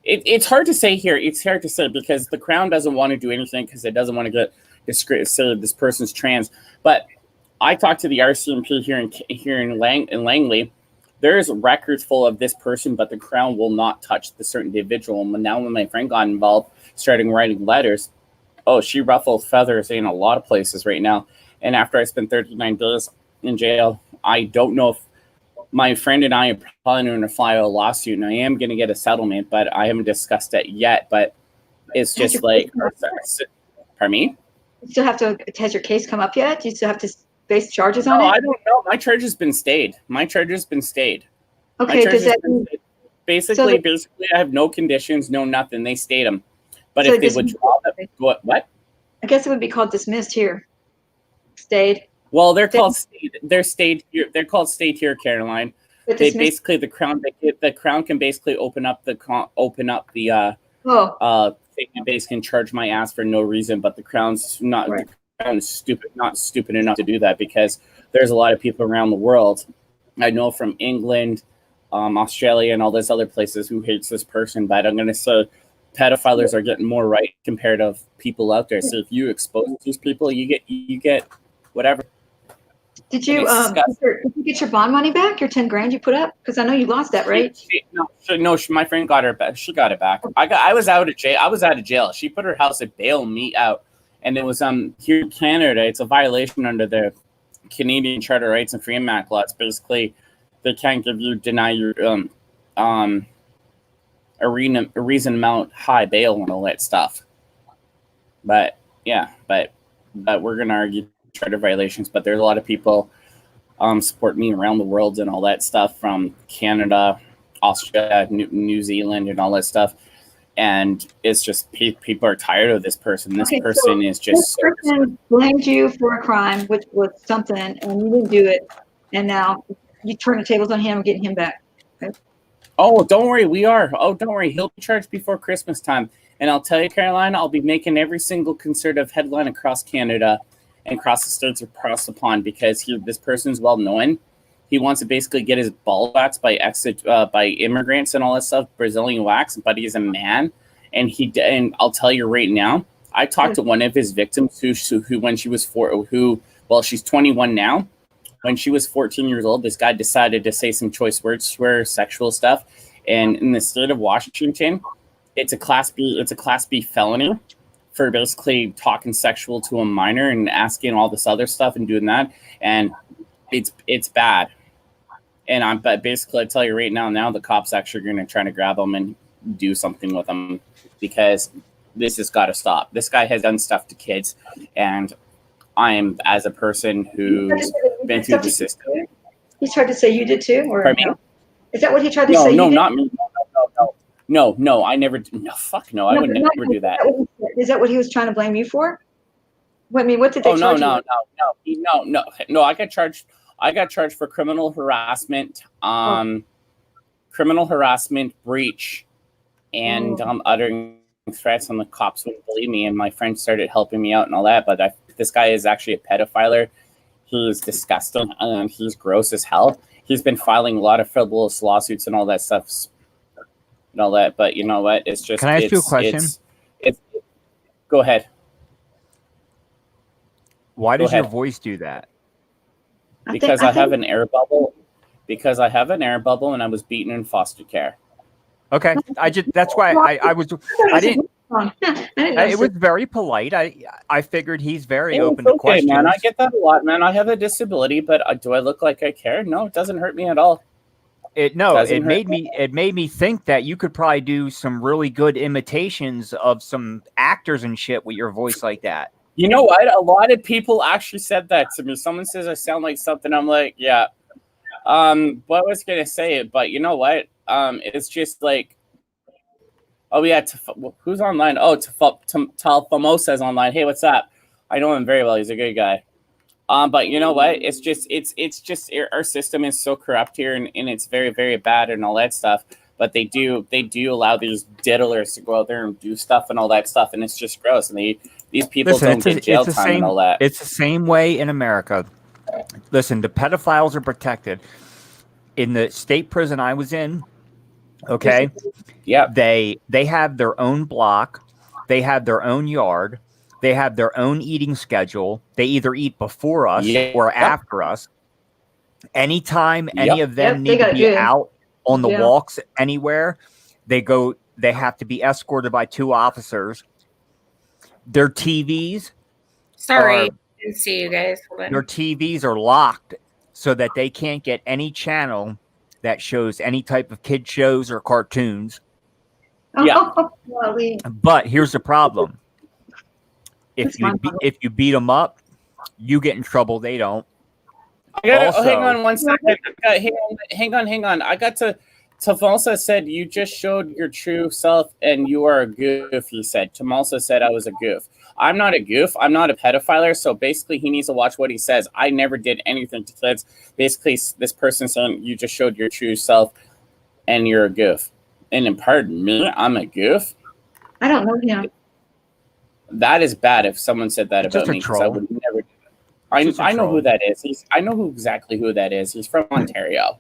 it's hard to say here. It's hard to say because the Crown doesn't want to do anything because it doesn't want to get say this person's trans. But I talked to the RCMP here in Langley. There's records full of this person, but the Crown will not touch the certain individual. And now when my friend got involved, starting writing letters, she ruffled feathers in a lot of places right now. And after I spent 39 days in jail, I don't know if my friend and I are probably going to file a lawsuit, and I am going to get a settlement, but I haven't discussed it yet. But it's just like, pardon me? You still have to, has your case come up yet? Do you still have to face charges on it? I don't know. My charge has been stayed. Okay, does that mean, basically, I have no conditions, no nothing. They stayed them. But if they withdraw them, what? I guess it would be called dismissed here. Stayed. Well, they're called stayed. They're stayed here. They're called stayed here, Caroline. They basically the crown can basically open up the they can basically charge my ass for no reason, but the Crown's not right. The Crown is not stupid enough to do that because there's a lot of people around the world. I know from England, Australia, and all those other places who hates this person, but I'm going to say pedophiles are getting more right compared to people out there. So if you expose these people, you get whatever. Did you get your bond money back? Your 10 grand you put up? Because I know you lost that, right? No, my friend got her back. She got it back. I was out of jail. She put her house to bail me out, and it was here in Canada. It's a violation under the Canadian Charter Rights and Freedom Act law. It's basically they can't deny your a reason amount high bail and all that stuff. But yeah, but we're gonna argue charter violations. But there's a lot of people support me around the world and all that stuff from Canada, Australia, New Zealand, and all that stuff. And it's just people are tired of this person. This person is just. This person blamed you for a crime, which was something, and you didn't do it, and now you turn the tables on him and get him back. Okay? Oh, don't worry, we are. Oh, don't worry, he'll be charged before Christmas time. And I'll tell you, Caroline, I'll be making every single conservative headline across Canada and across the states across the pond because this person's well known. He wants to basically get his ball waxed by immigrants and all that stuff, Brazilian wax, but he's a man. And I'll tell you right now, I talked to one of his victims who when she was she's 21 now. When she was 14 years old, this guy decided to say some choice words, swear, sexual stuff. And in the state of Washington, it's a Class B felony for basically talking sexual to a minor and asking all this other stuff and doing that. And it's bad. And but basically I tell you right now the cops actually are going to try to grab him and do something with him because this has got to stop. This guy has done stuff to kids, and I'm as a person who's been through the system. He tried to say you did too, or no? Is that what he tried to say? No, not me. No, I never. No, fuck no, I would never do that. Is that what he was trying to blame you for? I mean, what did they charge you? No. I got charged for criminal harassment, breach, and uttering threats, and the cops wouldn't believe me. And my friend started helping me out and all that. But this guy is actually a pedophiler. He's disgusting and he's gross as hell. He's been filing a lot of frivolous lawsuits and all that stuff. And all that, but you know what? It's just. Can I ask you a question? Go ahead. Why does your voice do that? Because I have an air bubble. Because I have an air bubble, and I was beaten in foster care. Okay, that's why I didn't. It was very polite. I figured he's very open to questions. Man, I get that a lot, man. I have a disability, but do I look like I care? No, it doesn't hurt me at all. It made me think that you could probably do some really good imitations of some actors and shit with your voice like that. You know what? A lot of people actually said that to me. Someone says I sound like something. I'm like, yeah. But I was gonna say it, but you know what? It's just like, oh yeah, who's online? Oh, Famosa's online. Hey, what's up? I know him very well. He's a good guy. But you know what? It's just our system is so corrupt here, and it's very, very bad and all that stuff. But they do allow these diddlers to go out there and do stuff and all that stuff, and it's just gross. And these people don't get jail time and all that. It's the same way in America. Listen, the pedophiles are protected. In the state prison I was in, okay, yeah, they have their own block, they have their own yard, they have their own eating schedule. They either eat before us or after us. Anytime any of them need to be out on the walks anywhere, they have to be escorted by 2 officers. Their TVs. Sorry, didn't see you guys. Hold on. Their TVs are locked so that they can't get any channel that shows any type of kid shows or cartoons. Yeah. But here's the problem. If you beat them up, you get in trouble. They don't. Hang on one second. Hang on. I got to. Tavalsa said you just showed your true self and you are a goof. He said. Tamalsa said I was a goof. I'm not a goof. I'm not a pedophile. So basically, he needs to watch what he says. I never did anything to kids. Basically, this person saying you just showed your true self and you're a goof. And then, pardon me, I'm a goof. I don't know him. That is bad if someone said that about me, because I would never. I know who that is. I know exactly who that is. He's from Ontario.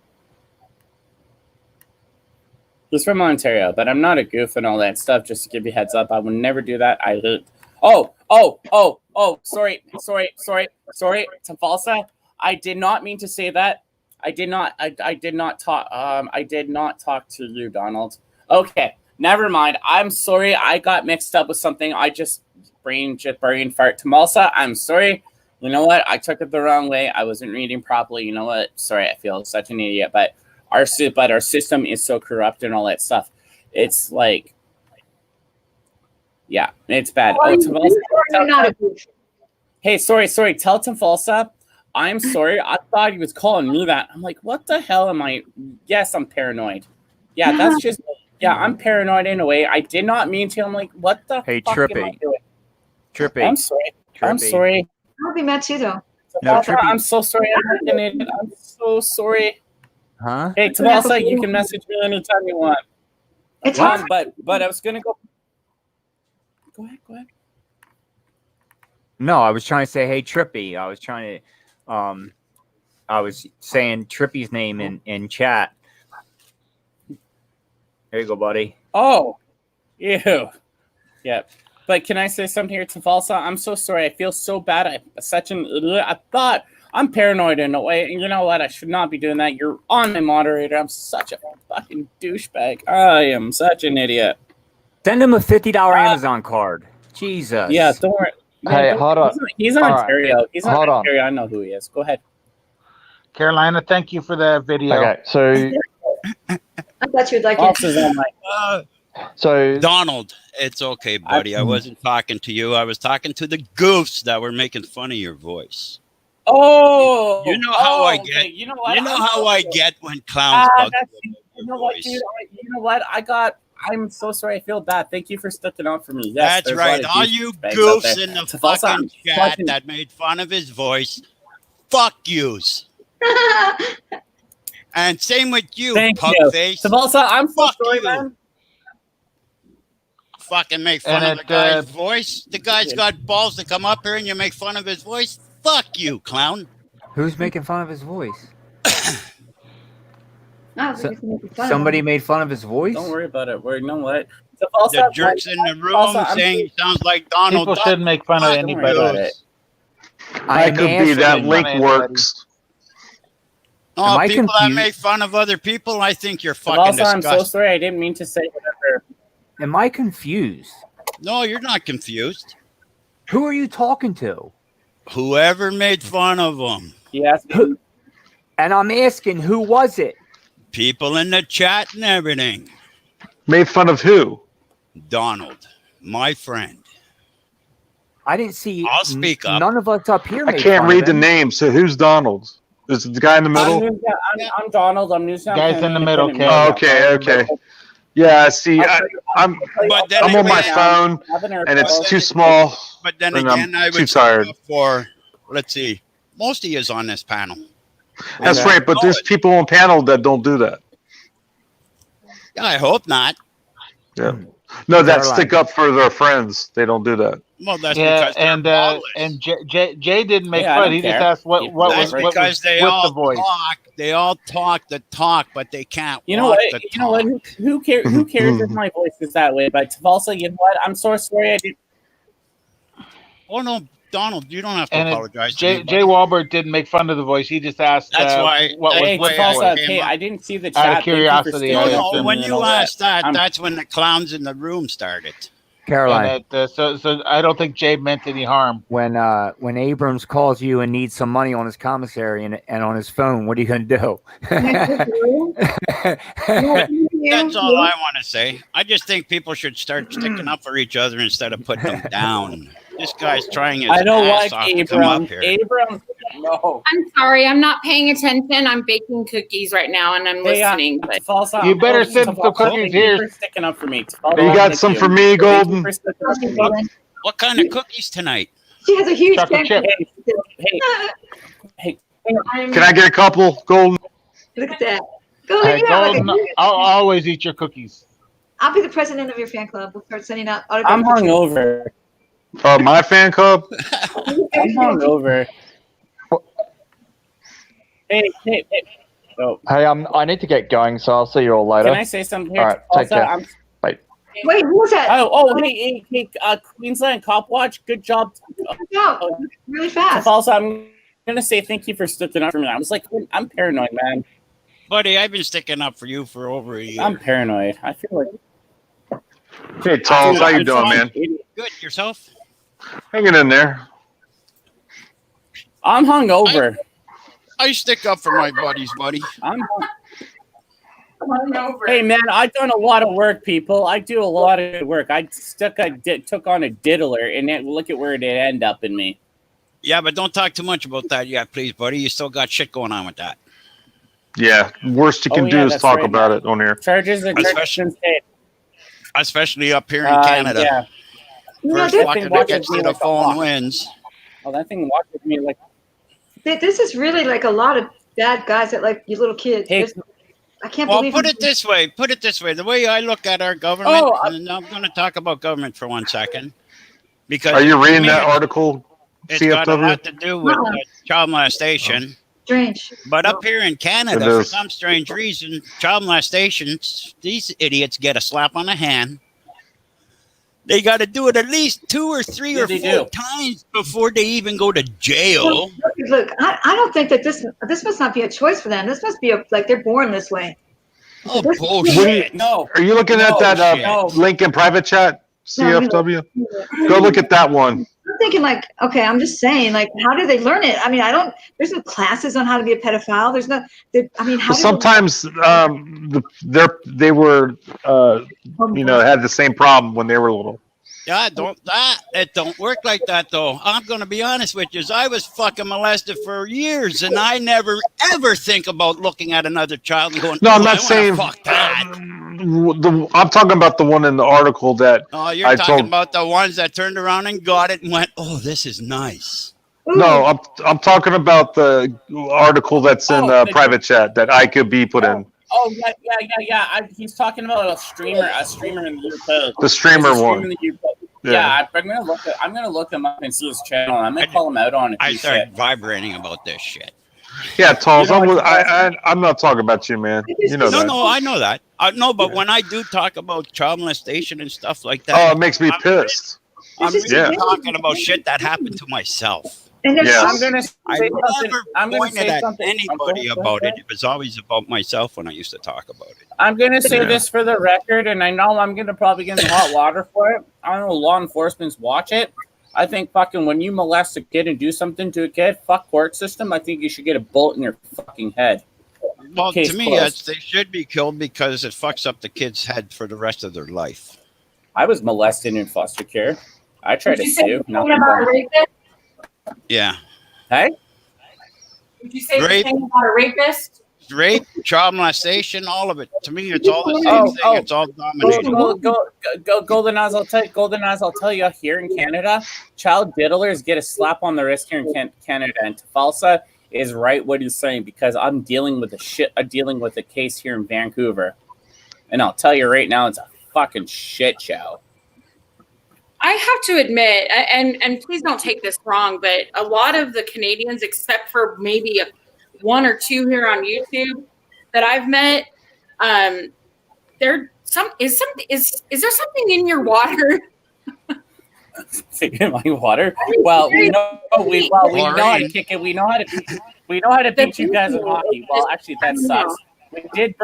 He's from Ontario, but I'm not a goof and all that stuff. Just to give you a heads up, I would never do that. Sorry, Tafalsa. I did not mean to say that. I did not talk. I did not talk to you, Donald. Okay, never mind. I'm sorry. I got mixed up with something. I just brain fart. Tamalsa, I'm sorry. You know what? I took it the wrong way. I wasn't reading properly. You know what? Sorry, I feel such an idiot. But our system is so corrupt and all that stuff. It's like, yeah, it's bad. Hey, sorry. Tell Tavalsa, I'm sorry. I thought he was calling me that. I'm like, what the hell am I? Yes, I'm paranoid. Yeah, that's just. Yeah, I'm paranoid in a way. I did not mean to. I'm like, what the fuck Trippy. am I doing? Trippy. I'm sorry. Trippy. I'm sorry. I'll be mad too, though. No, Trippy. I'm so sorry. I'm so sorry. Huh? Hey, Tavalsa, you can message me anytime you want. It's but I was gonna go. Go ahead. No, I was trying to say, hey, Trippy. I was trying to, I was saying Trippy's name in chat. There you go, buddy. Oh, ew. Yep. But can I say something here, Tafalsa? I'm so sorry. I feel so bad. I'm such an idiot. I thought I'm paranoid in a way. And you know what? I should not be doing that. You're on my moderator. I'm such a fucking douchebag. I am such an idiot. Send him a $50 Amazon card. Jesus. Yeah, don't worry. Hey, hold on. He's in Ontario. Right. He's in Ontario. I know who he is. Go ahead. Carolina, thank you for the video. Okay, so I thought you'd like it. So Donald, it's okay, buddy. I wasn't talking to you. I was talking to the goofs that were making fun of your voice. Oh, you know how I get. Okay. You know what? You know how I get when clowns bug you know what, dude? You know what? I'm so sorry. I feel bad. Thank you for sticking out for me. Yes, that's right. All you goofs in the fucking chat that made fun of his voice, fuck yous. And same with you, pugface. Tavalsa, I'm so sorry, man. Fucking make fun of the guy's voice. The guy's got balls to come up here and you make fun of his voice. Fuck you, clown. Who's making fun of his voice? Somebody made fun of his voice? Don't worry about it. You know what? The jerks in the room saying he sounds like Donald. People shouldn't make fun of anybody else. I could be that link works. Oh, people that make fun of other people, I think you're fucking disgusting. I'm so sorry. I didn't mean to say whatever. Am I confused? No, you're not confused. Who are you talking to? Whoever made fun of them. Yes. And I'm asking, who was it? People in the chat and everything. Made fun of who? Donald, my friend. I didn't see. I'll speak up. None of us up here. I can't read the name. So who's Donald? Is it the guy in the middle? I'm Donald. I'm Newtown. Guys in the middle. Okay. Yeah, see, I'm on my phone, and it's too small. But then again, I was too tired. Let's see, most of you is on this panel. That's right, but there's people on panel that don't do that. I hope not. Yeah. No, that Caroline. stick up for their friends. They don't do that. Well, that's because they're lawless. and Jay didn't make Yeah, I fun. don't He just care. asked what That's was because they with all the voice. talk. They all talk the talk, but they can't You know walk what? the You know what? talk. Who cares? Who cares if my voice is that way? But Tafalsa, you know what? I'm so sorry. I did. Oh no, Donald, you don't have to And apologize to Jay me. buddy. Walbert didn't make fun of the voice. He just asked That's why. what was Hey, with the Tafalsa, voice. hey, I didn't see the Out chat. of curiosity, Thank you for sticking up for When me and you all asked that, I'm- that's when the clowns in the room started. Caroline. And so I don't think Jay meant any harm. When Abrams calls you and needs some money on his commissary and on his phone, what are you going to do? That's all I want to say. I just think people should start sticking up for each other instead of putting them down. This guy's trying his I don't ass like off to come up Abrams. here. Abrams, no. I'm sorry, I'm not paying attention. I'm baking cookies right now and I'm listening. But Tafalsa, You better Tafalsa, send some cookies thank here. you for sticking up for me. Tafalsa, You got thank some you. for me, Thank Golden? you for sticking up for me. What kind of cookies tonight? She has a huge Chocolate chip. Hey, Can I get a couple, Golden? Look at that. Golden, Hey, you have Golden, like I'll always eat your cookies. I'll be the president of your fan club. We'll start sending out I'm autograph pictures. hungover. My fan club? I'm hungover. Hey. Oh, Hey, I need to get going, so I'll see you all later. can I say something here? All right, take Tafalsa, care. I'm- Bye. Wait, who was that? Hey, Queensland Cop Watch, good job. No, really fast. Tafalsa, I'm gonna say thank you for sticking up for me. I was like, I'm paranoid, man. Buddy, I've been sticking up for you for over a year. I'm paranoid. I feel like Hey, Talls, Dude, how you I'm doing, fine. man? Good, yourself? Hanging in there. I'm hungover. I stick up for my buddies, buddy. I'm hungover. Hey man, I've done a lot of work, people. I do a lot of good work. I took on a diddler, and then look at where it ended up in me. Yeah, but don't talk too much about that yet, please, buddy. You still got shit going on with that. Yeah, worst you can do is that's talk right, about man. it on here. Charges are Especially up here in Canada. Yeah. First that fucker thing that gets watches to me the like a phone hawk. wins. Oh, that thing watches me like. This is really like a lot of bad guys that like you little kids. I can't Well, believe. put it this way. The way I look at our government, and I'm going to talk about government for 1 second. Because Are you reading to me, that article, It's got a CFW? lot to do with child molestation. Strange. But up here in It Canada, for is. some strange reason, child molestation, these idiots get a slap on the hand. They got to do it at least 2 or 3 or 4 times before they even go to jail. Look, I don't think that this must not be a choice for them. This must be like they're born this way. Oh, bullshit. No. Are you looking at that link in private chat, CFW? Go look at that one. I'm thinking like, okay, I'm just saying, like, how do they learn it? I mean, there's no classes on how to be a pedophile. There's no, I mean, how Well, sometimes they were, had the same problem when they were little. Yeah, it don't work like that though. I'm gonna be honest with you. I was fucking molested for years, and I never ever think about looking at another child and going, No, I'm "Oh, not I wanna saying. fuck that." I'm talking about the one in the article that Oh, you're I talking told. about the ones that turned around and got it and went, "Oh, this is nice." No, I'm talking about the article that's in private chat that I could be put in. Oh yeah. He's talking about a streamer in the UK. The streamer There's a one. in the UK. Yeah. Yeah, I'm gonna look him up and see his channel. I'm gonna call him out on it. I started vibrating about this shit. Yeah, Talls. I'm not talking about you, man. You know that. No, I know that. No, but when I do talk about child molestation and stuff like that, Oh, it makes me pissed. I'm Yeah. talking about shit that happened to myself. Yeah. I'm gonna say I something. never I'm gonna pointed say at something. anybody about it. It was always about myself when I used to talk about it. I'm gonna say Yeah. this for the record, and I know I'm gonna probably get in hot water for it. I don't know law enforcement's watch it. I think fucking when you molest a kid and do something to a kid, fuck court system. I think you should get a bullet in your fucking head. Well, Case to me, closed. they should be killed because it fucks up the kid's head for the rest of their life. I was molested in foster care. I tried to Did you say sue. something Nothing about a done. rapist? Yeah. Hey? Did you say Rape. something about a rapist? Rape, child molestation, all of it. To me, it's all the same thing. It's all dominated. Golden Eyes, I'll tell you, here in Canada, child diddlers get a slap on the wrist here in Canada, and Tafalsa is right what he's saying because I'm dealing with a case here in Vancouver. And I'll tell you right now, it's a fucking shit show. I have to admit, and please don't take this wrong, but a lot of the Canadians, except for maybe one or two here on YouTube that I've met, is there something in your water? In my water? Well, we know how to kick it. We know how to beat you guys in hockey. Well, actually, that sucks. We did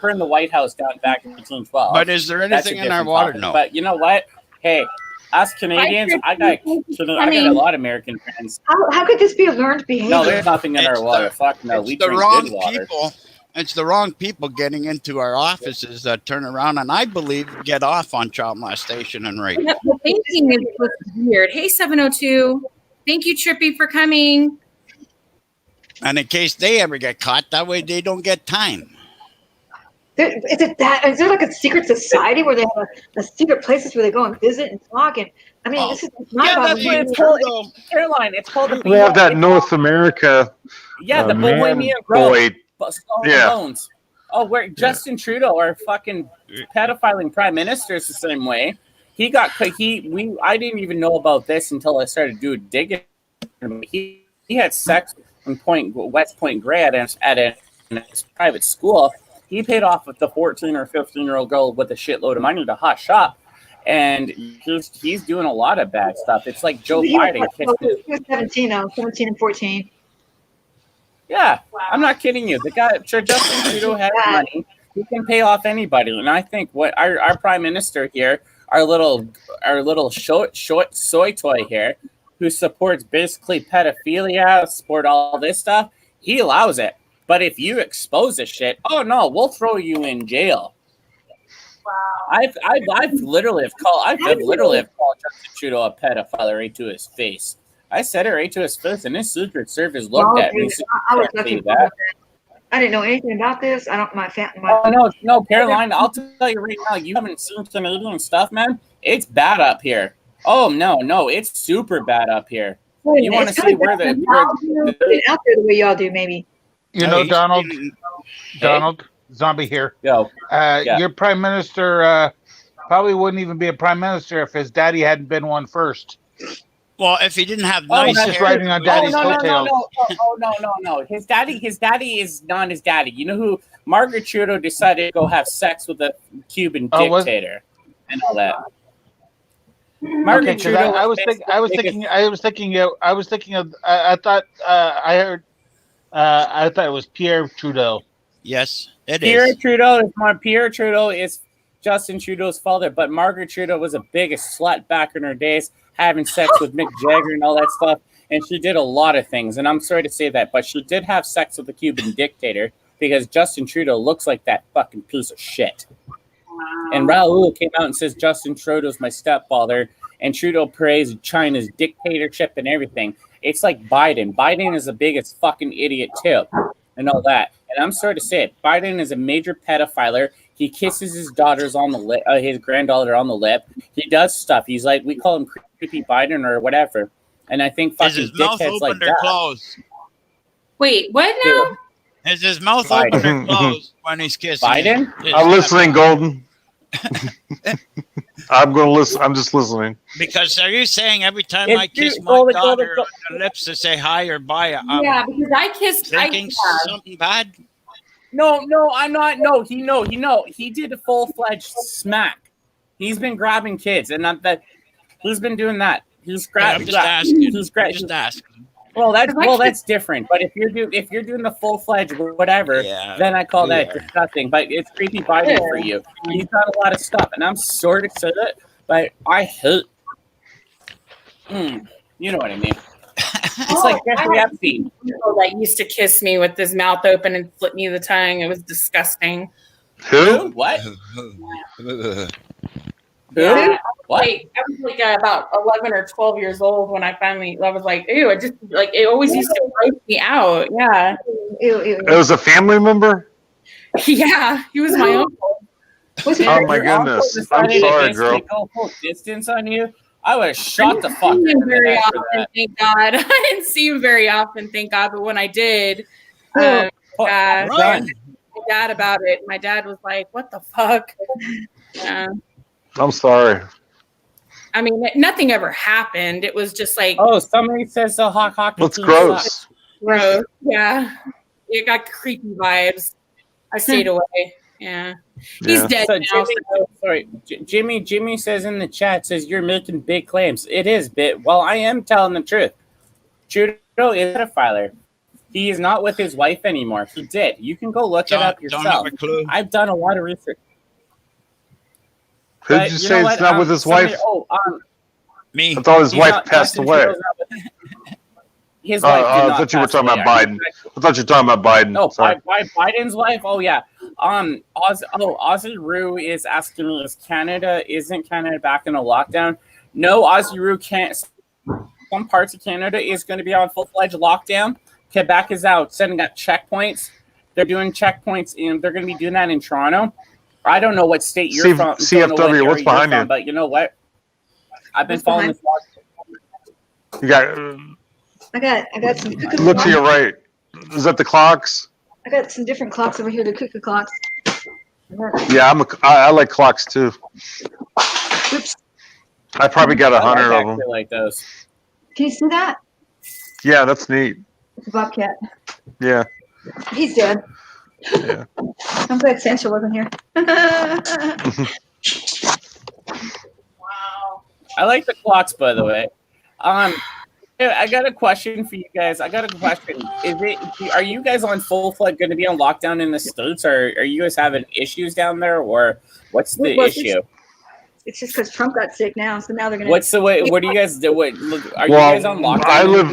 burn the White House down back in 1812. But is there anything in our water? No. But you know what? Hey, us Canadians, I got a lot of American friends. How could this be a learned behavior? No, there's nothing in our water. Fuck no, we drink good water. People. It's the wrong people getting into our offices that turn around and I believe get off on child molestation and rape. The thinking is weird. Hey, 702. Thank you, Trippy, for coming. And in case they ever get caught, that way they don't get time. Is there like a secret society where they have a secret places where they go and visit and talk? And I mean, this is not about that's what it's called, Caroline. It's called the. We have that North America. Yeah, the Bohemian Grove. Bones. Oh, where Justin Trudeau, our fucking pedophiling prime minister, is the same way. I didn't even know about this until I started doing digging. He had sex in West Point Grey at a private school. He paid off with the 14 or 15-year-old girl with a shitload of money to hot shop, and he's doing a lot of bad stuff. It's like Joe Biden. He was 17 and 14. Yeah, I'm not kidding you. The guy, Justin Trudeau has money. He can pay off anybody. And I think what our prime minister here, our little short soy toy here, who supports basically pedophilia, support all this stuff, he allows it. But if you expose this shit, oh no, we'll throw you in jail. Wow. I've literally called Justin Trudeau a pedophile right to his face. I said it right to his face, and his Secret Service looked at me. I was lucky that. I didn't know anything about this. I don't. No, Caroline. I'll tell you right now. You haven't seen Canadian stuff, man. It's bad up here. Oh no, it's super bad up here. You want to see where out there the way y'all do, maybe. You know, Donald, Zombie here. Yo, your prime minister probably wouldn't even be a prime minister if his daddy hadn't been one first. Well, if he didn't have nice hair, just riding on daddy's coattails. No. His daddy is not his daddy. You know who? Margaret Trudeau decided to go have sex with a Cuban dictator and all that. Margaret Trudeau. I thought it was Pierre Trudeau. Yes, Pierre Trudeau is Justin Trudeau's father, but Margaret Trudeau was the biggest slut back in her days, having sex with Mick Jagger and all that stuff, and she did a lot of things, and I'm sorry to say that, but she did have sex with the Cuban dictator because Justin Trudeau looks like that fucking piece of shit. Wow. And Raul came out and says Justin Trudeau's my stepfather, and Trudeau praised China's dictatorship and everything. It's like Biden. Biden is the biggest fucking idiot too, and all that. And I'm sorry to say it, Biden is a major pedophiler. He kisses his daughters on the lip, his granddaughter on the lip. He does stuff. He's like, we call him creepy Biden or whatever. And I think fucking dickheads like that. Closed? Wait, what now? Is his mouth open or closed when he's kissing? Biden? I'm listening, Golden. I'm going to listen. I'm just listening. Because are you saying every time I kiss my daughter on the lips to say hi or bye? Yeah, because I kissed. Thinking something bad. No, I'm not. No, he did a full-fledged smack. He's been grabbing kids, and he's been doing that. He's grabbing. I'm just asking. Just asking. Well, that's different. But if you're doing the full-fledged whatever, then I call that disgusting. But it's creepy Biden for you. He's got a lot of stuff, and I'm sorry to say it, but I hate. You know what I mean? It's like Jeffrey Epstein. People that used to kiss me with his mouth open and flip me the tongue. It was disgusting. Who? What? Who? What? I was like about 11 or 12 years old when I was like, ew, it always used to gross me out. Yeah. It was a family member? Yeah, he was my uncle. Oh my goodness. I'm sorry, girl. Go full distance on you. I would have shot the fuck out of him very often, thank God. I didn't see him very often, thank God. But when I did, run. dad about it. My dad was like, "What the fuck?" I'm sorry. I mean, nothing ever happened. It was just like, oh, somebody says the hockey That's team gross. sucks. Gross. Yeah, it got creepy vibes. I stayed away. Yeah, he's dead So now. Jimmy says in the chat, says you're making big claims. It is bit. Well, I am telling the truth. Trudeau is a pedophile. He is not with his wife anymore. He did. You can go look it up yourself. Don't have a clue. I've done a lot of research. Who did you say it's not with his wife? Me. I thought his wife passed away. His wife did I not thought you were pass talking away. about Biden. I thought you were talking about Biden. No, Sorry. Biden's wife. Oh yeah. Ozzy Roo is asking me, isn't Canada back in a lockdown? No, Ozzy Roo can't. Some parts of Canada is going to be on full-fledged lockdown. Quebec is out, setting up checkpoints. They're doing checkpoints, and they're going to be doing that in Toronto. I don't know what state you're from. CFW, what's behind you? But you know what? I've been following this. You got. I got some. Look to your right. Is that the clocks? I got some different clocks over here. The cuckoo clocks. Yeah, I like clocks too. Oops. I probably got 100 of them. Like those. Can you see that? Yeah, that's neat. It's a bobcat. Yeah. He's dead. Yeah. I'm glad Sancho wasn't here. Wow. I like the clocks, by the way. I got a question for you guys. Are you guys on full-fledged going to be on lockdown in the States, or are you guys having issues down there, or what's the issue? It's just because Trump got sick now, so now they're going to. What's the way? What do you guys do? Are you guys on lockdown? I live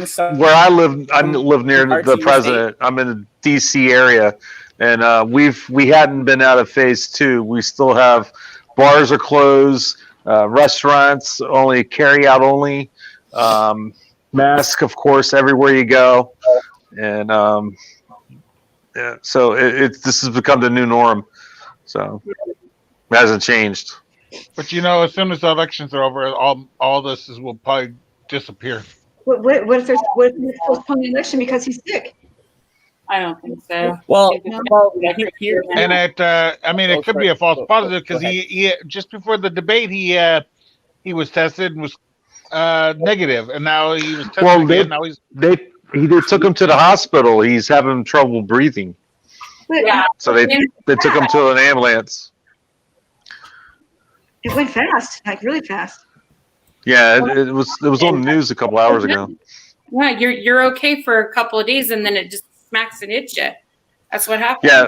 near the president. I'm in the D.C. area, and we hadn't been out of phase 2. We still have bars are closed, restaurants only carry out only, mask of course everywhere you go, and yeah. So this has become the new norm. So it hasn't changed. But as soon as the elections are over, all this will probably disappear. What if they're postponing the election because he's sick? I don't think so. Well, and it could be a false positive because he just before the debate he was tested and was negative, and now he was tested again. Now they took him to the hospital. He's having trouble breathing. Yeah. So they took him to an ambulance. It went fast, like really fast. Yeah, it was on the news a couple hours ago. Yeah, you're okay for a couple of days, and then it just smacks and hits you. That's what happened. Yeah,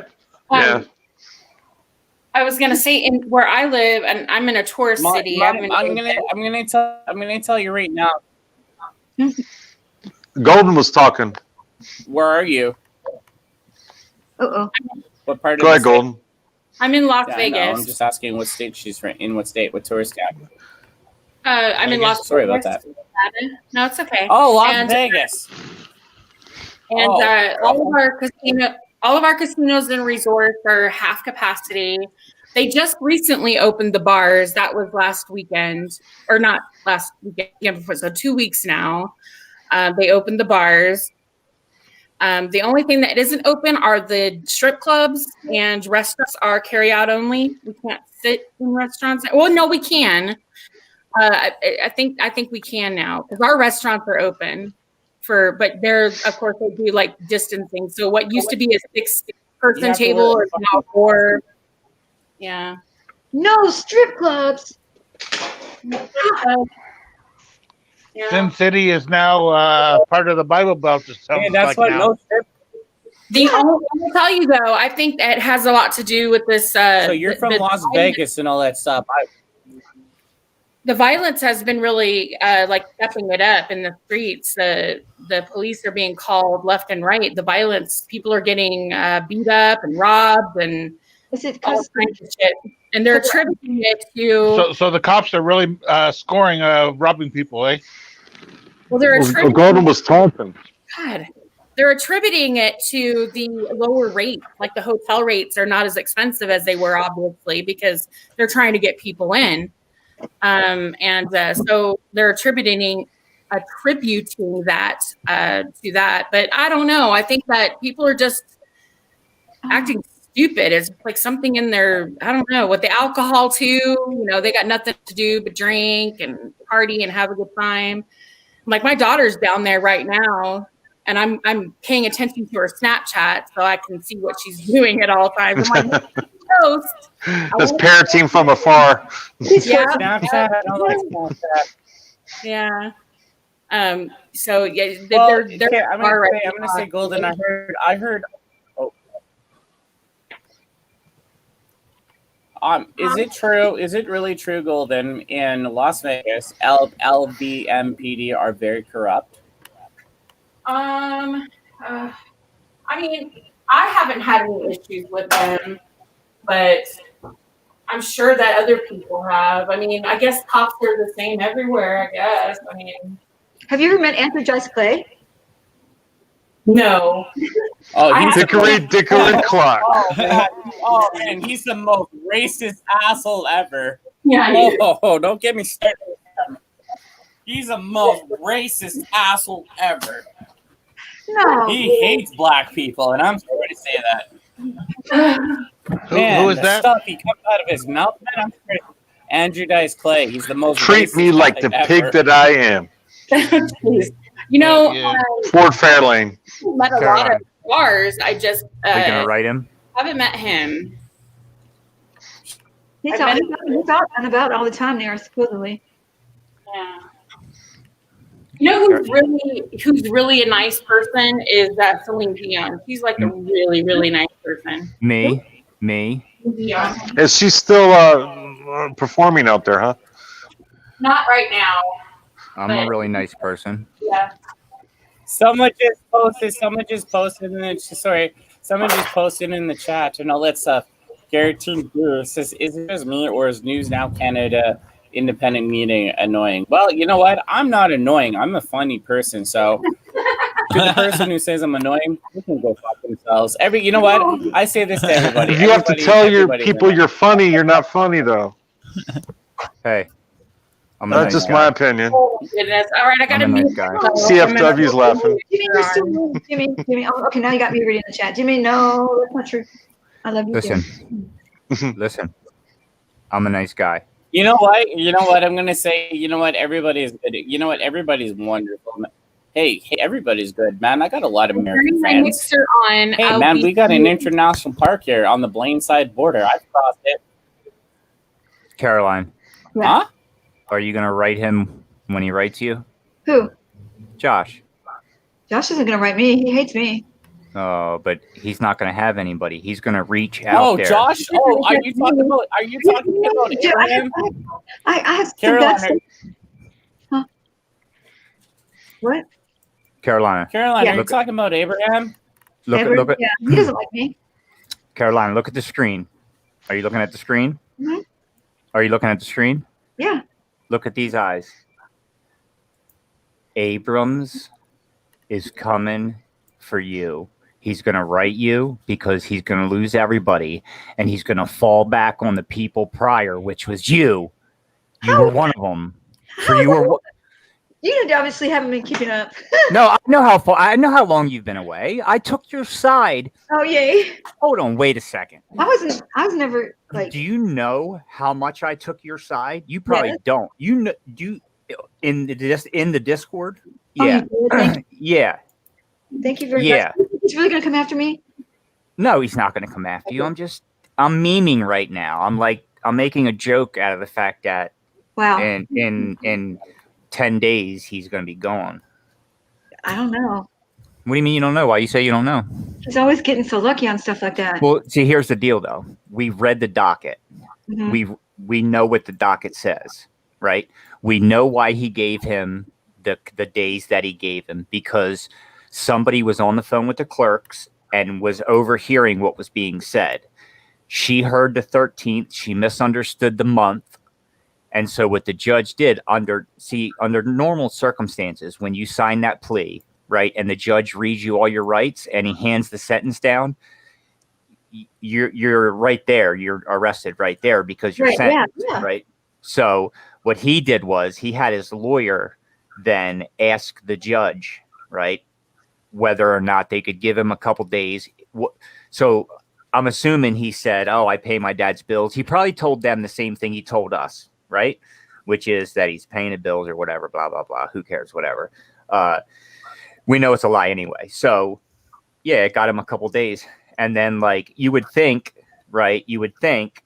yeah. I was gonna say, in where I live, and I'm in a tourist city. I'm gonna tell you right now. Golden was talking. Where are you? Uh-oh. What part of Go ahead, Golden. I'm in Las Yeah, Vegas. no, I'm just asking what state she's in. What state? What tourist gap? I'm in Las Vegas. Sorry about that. No, it's okay. Oh, Las Vegas. And all of our casinos and resorts are half capacity. They just recently opened the bars. That was last weekend, or not last weekend before. So 2 weeks now. They opened the bars. The only thing that isn't open are the strip clubs, and restaurants are carry out only. We can't sit in restaurants. Well, no, we can. I think we can now because our restaurants are open but they're, of course, they do like distancing. So what used to be a 6-person table is now 4. Yeah. No strip clubs. Yeah. Sin City is now part of the Bible Belt. That's what no strip. I'll tell you though, I think that has a lot to do with this. So you're from Las Vegas and all that stuff. The violence has been really like stepping it up in the streets. The police are being called left and right. The violence, people are getting beat up and robbed and all kinds of shit. And they're attributing it to. So the cops are really scoring robbing people, eh? Well, they're attributing. Golden was talking. God, they're attributing it to the lower rate. Like the hotel rates are not as expensive as they were, obviously, because they're trying to get people in. So they're attributing that to that. But I don't know. I think that people are just acting stupid. It's like something in their, I don't know, with the alcohol too. You know, they got nothing to do but drink and party and have a good time. Like my daughter's down there right now, and I'm paying attention to her Snapchat so I can see what she's doing at all times. I'm like, post. That's parenting from afar. Yeah. Snapchat. I don't like Snapchat. Yeah. So yeah, Well, they're I'm gonna say Golden. I heard. Oh. Is it true? Is it really true, Golden? In Las Vegas, LVMPD are very corrupt. I mean, I haven't had any issues with them, but I'm sure that other people have. I mean, I guess cops are the same everywhere. I guess. I mean, have you ever met Anthony Joyce Clay? No. Oh, he's Dickory Clark. Man, he's the most racist asshole ever. Yeah. Oh, don't get me started. He's the most racist asshole ever. No. He hates black people, and I'm sorry to say that. Who is that? Stuff he comes out of his mouth, man. I'm sorry. Andrew Dice Clay. He's the most. Treat me like the pig that I am. You know, Ford Fairlane. met a lot of stars. I just Are you gonna write him? haven't met him. He's out and about all the time there, supposedly. Yeah. You know who's really a nice person is Celine Dion. She's like a really, really nice person. Me. Yeah. Is she still performing out there, huh? Not right now. I'm a really nice person. Yeah. Someone just posted in the chat and all that stuff. Guaranteed Brew says, is it just me or is News Now Canada independent meeting annoying? Well, you know what? I'm not annoying. I'm a funny person. So to the person who says I'm annoying, they can go fuck themselves. You know what? I say this to everybody. If you have to tell your people you're funny, you're not funny though. Hey. That's just my opinion. Oh goodness! All right, I got a nice guy. CFW's laughing. Jimmy. Oh, okay, now you got me reading the chat. Jimmy, no, that's not true. I love you. Listen. I'm a nice guy. You know what? I'm gonna say. You know what? Everybody is good. You know what? Everybody's wonderful. Hey, everybody's good, man. I got a lot of American friends. Hey, man, we got an international park here on the Blaine side border. I've crossed it. Caroline. Huh? Are you going to write him when he writes you? Who? Josh. Josh isn't going to write me. He hates me. Oh, but he's not going to have anybody. He's going to reach out there. Josh? Oh, are you talking about Abraham? I have Caroline. Huh? What? Carolina. Are you talking about Abraham? Look at. Yeah, he doesn't like me. Caroline, look at the screen. Are you looking at the screen? Mm-hmm. Are you looking at the screen? Yeah. Look at these eyes. Abrams is coming for you. He's going to write you because he's going to lose everybody, and he's going to fall back on the people prior, which was you. You were one of them. You obviously haven't been keeping up. No, I know how long you've been away. I took your side. Oh yay! Hold on, wait a second. I was never like. Do you know how much I took your side? You probably don't. You know, in the Discord? Yeah. Oh, yeah. Thank you very much. He's really gonna come after me? No, he's not gonna come after you. I'm memeing right now. I'm making a joke out of the fact that in 10 days he's gonna be gone. I don't know. What do you mean you don't know? Why you say you don't know? He's always getting so lucky on stuff like that. Well, see, here's the deal though. We've read the docket. Mm-hmm. We know what the docket says, right? We know why he gave him the days that he gave him, because somebody was on the phone with the clerks and was overhearing what was being said. She heard the 13th. She misunderstood the month. And so what the judge did under normal circumstances, when you sign that plea, right, and the judge reads you all your rights and he hands the sentence down, you're right there. You're arrested right there because you're sentenced, right? So what he did was he had his lawyer then ask the judge, right, whether or not they could give him a couple days. So I'm assuming he said, "Oh, I pay my dad's bills." He probably told them the same thing he told us, right? Which is that he's paying the bills or whatever, blah blah blah. Who cares? Whatever. We know it's a lie anyway. So yeah, it got him a couple days, and then like you would think, right? You would think,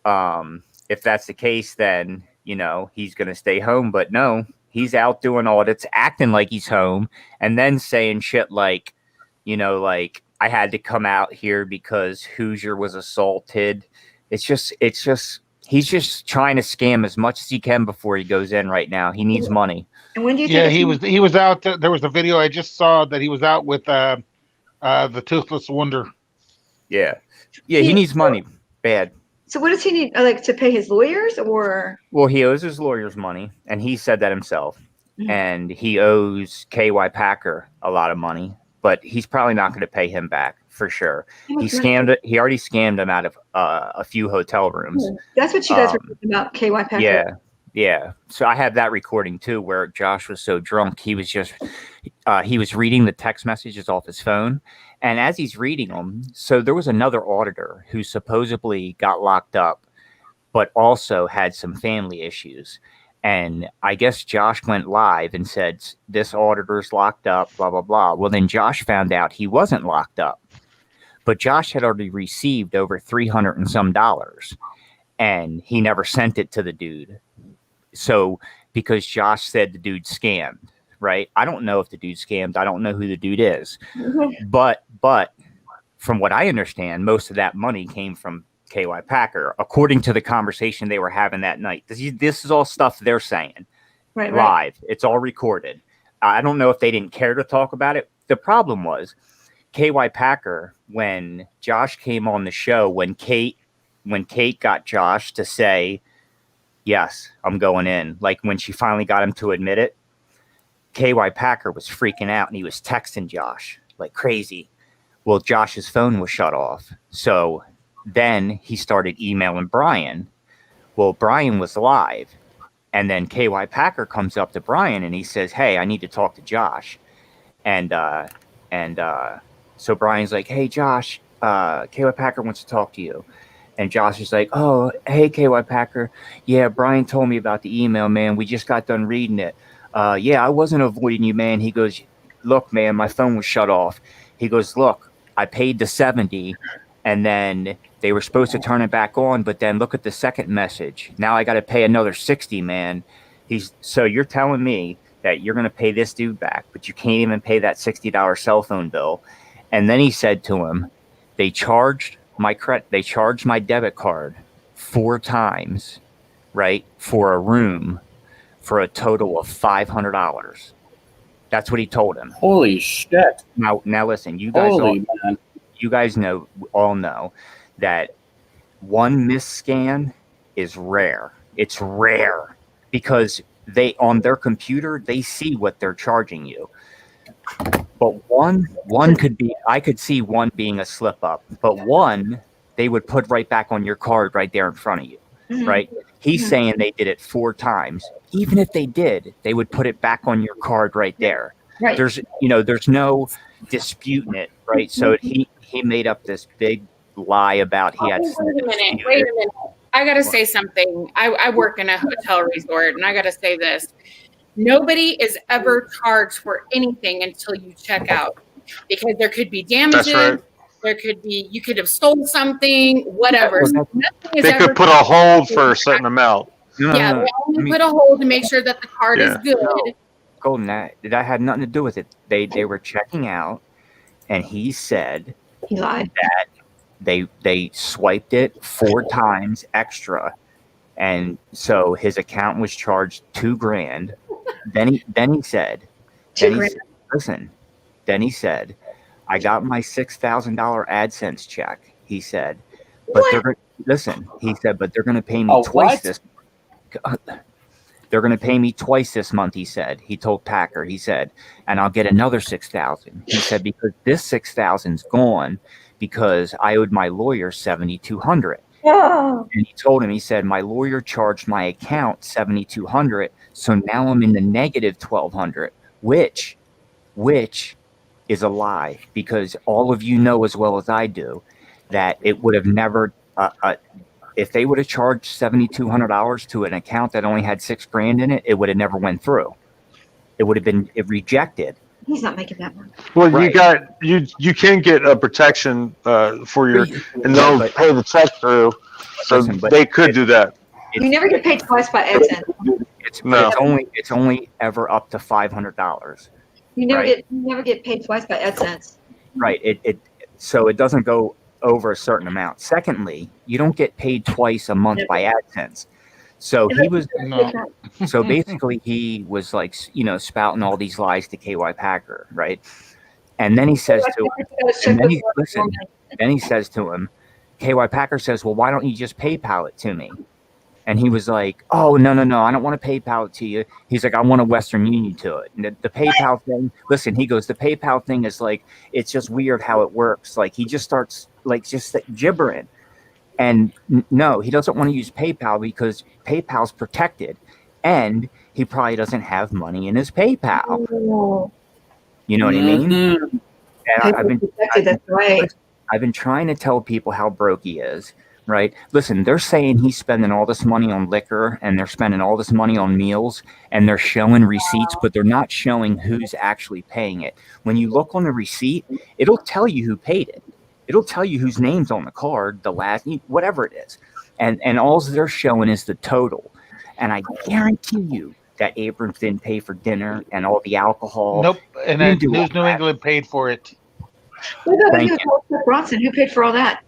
if that's the case, then he's gonna stay home, but no, he's out doing audits, acting like he's home, and then saying shit like, like I had to come out here because Hoosier was assaulted. It's just he's just trying to scam as much as he can before he goes in right now. He needs money. And when do you Yeah, think he was out. There was a video I just saw that he was out with the Toothless Wonder. Yeah, he needs money bad. So what does he need, like, to pay his lawyers, or? Well, he owes his lawyers money, and he said that himself. And he owes KY Packer a lot of money, but he's probably not going to pay him back for sure. He already scammed him out of a few hotel rooms. That's what you guys were talking about, KY Packer. Yeah. So I have that recording too, where Josh was so drunk he was just he was reading the text messages off his phone, and as he's reading them, so there was another auditor who supposedly got locked up, but also had some family issues. And I guess Josh went live and said, this auditor's locked up, blah, blah, blah. Well, then Josh found out he wasn't locked up. But Josh had already received over $300 and some, and he never sent it to the dude. So because Josh said the dude scammed, right? I don't know if the dude scammed. I don't know who the dude is. But from what I understand, most of that money came from KY Packer, according to the conversation they were having that night. This is all stuff they're saying live. It's all recorded. I don't know if they didn't care to talk about it. The problem was KY Packer, when Josh came on the show, when Kate got Josh to say, yes, I'm going in, like when she finally got him to admit it, KY Packer was freaking out and he was texting Josh like crazy. Well, Josh's phone was shut off. So then he started emailing Brian. Well, Brian was live. And then KY Packer comes up to Brian and he says, hey, I need to talk to Josh. And so Brian's like, hey, Josh, KY Packer wants to talk to you. And Josh is like, oh, hey, KY Packer. Yeah, Brian told me about the email, man. We just got done reading it. Yeah, I wasn't avoiding you, man. He goes, look, man, my phone was shut off. He goes, look, I paid the $70, and then they were supposed to turn it back on, but then look at the second message. Now I got to pay another $60, man. So you're telling me that you're going to pay this dude back, but you can't even pay that $60 cell phone bill. And then he said to him, they charged my debit card 4 times, right, for a room for a total of $500. That's what he told him. Holy shit! Now listen, you guys all know that one misscan is rare. It's rare because they on their computer they see what they're charging you. But one could be, I could see one being a slip up, but one they would put right back on your card right there in front of you, right? He's saying they did it 4 times. Even if they did, they would put it back on your card right there. Right. There's no disputing it, right? So he made up this big lie about he had. Wait a minute. I got to say something. I work in a hotel resort, and I got to say this. Nobody is ever charged for anything until you check out, because there could be damages. That's right. There could be, you could have stolen something, whatever. They could put a hold for a certain amount. Yeah, they only put a hold to make sure that the card is good. No, Golden, that had nothing to do with it. They were checking out, and he said he lied that they swiped it 4 times extra, and so his account was charged $2,000. Then he said, Then he said, I got my $6,000 AdSense check. He said, but he said, but they're going to pay me twice this. They're going to pay me twice this month. He said. He told Packer. He said, and I'll get another $6,000. He said because this $6,000's gone because I owed my lawyer $7,200. And he told him, he said, my lawyer charged my account $7,200, so now I'm in the negative $1,200, which is a lie, because all of you know as well as I do that it would have never, if they would have charged $7,200 to an account that only had $6,000 in it, it would have never went through. It would have been rejected. He's not making that money. Well, Right. you can get a protection for your, and they'll pay the check through, so Listen, but they could do that. You never get paid twice by AdSense. It's only ever up to $500. You never Right. get paid twice by AdSense. Right. So it doesn't go over a certain amount. Secondly, you don't get paid twice a month by AdSense. So he was so basically he was like, spouting all these lies to KY Packer, right? And then he says to him, then he says to him, KY Packer says, well, why don't you just PayPal it to me? And he was like, oh, no, I don't want to PayPal it to you. He's like, I want a Western Union to it. And the PayPal thing, listen, he goes, the PayPal thing is like, it's just weird how it works. Like, he just starts, like, just gibbering. And no, he doesn't want to use PayPal because PayPal's protected. And he probably doesn't have money in his PayPal. You know what I mean? And I've been trying to tell people how broke he is. Right. Listen, they're saying he's spending all this money on liquor and they're spending all this money on meals and they're showing receipts, but they're not showing who's actually paying it. When you look on the receipt, it'll tell you who paid it. It'll tell you whose name's on the card, the last, whatever it is. And all they're showing is the total. And I guarantee you that Abrams didn't pay for dinner and all the alcohol. Nope. And then News New England paid for it. What about when he was with Bronson? Who paid for all that?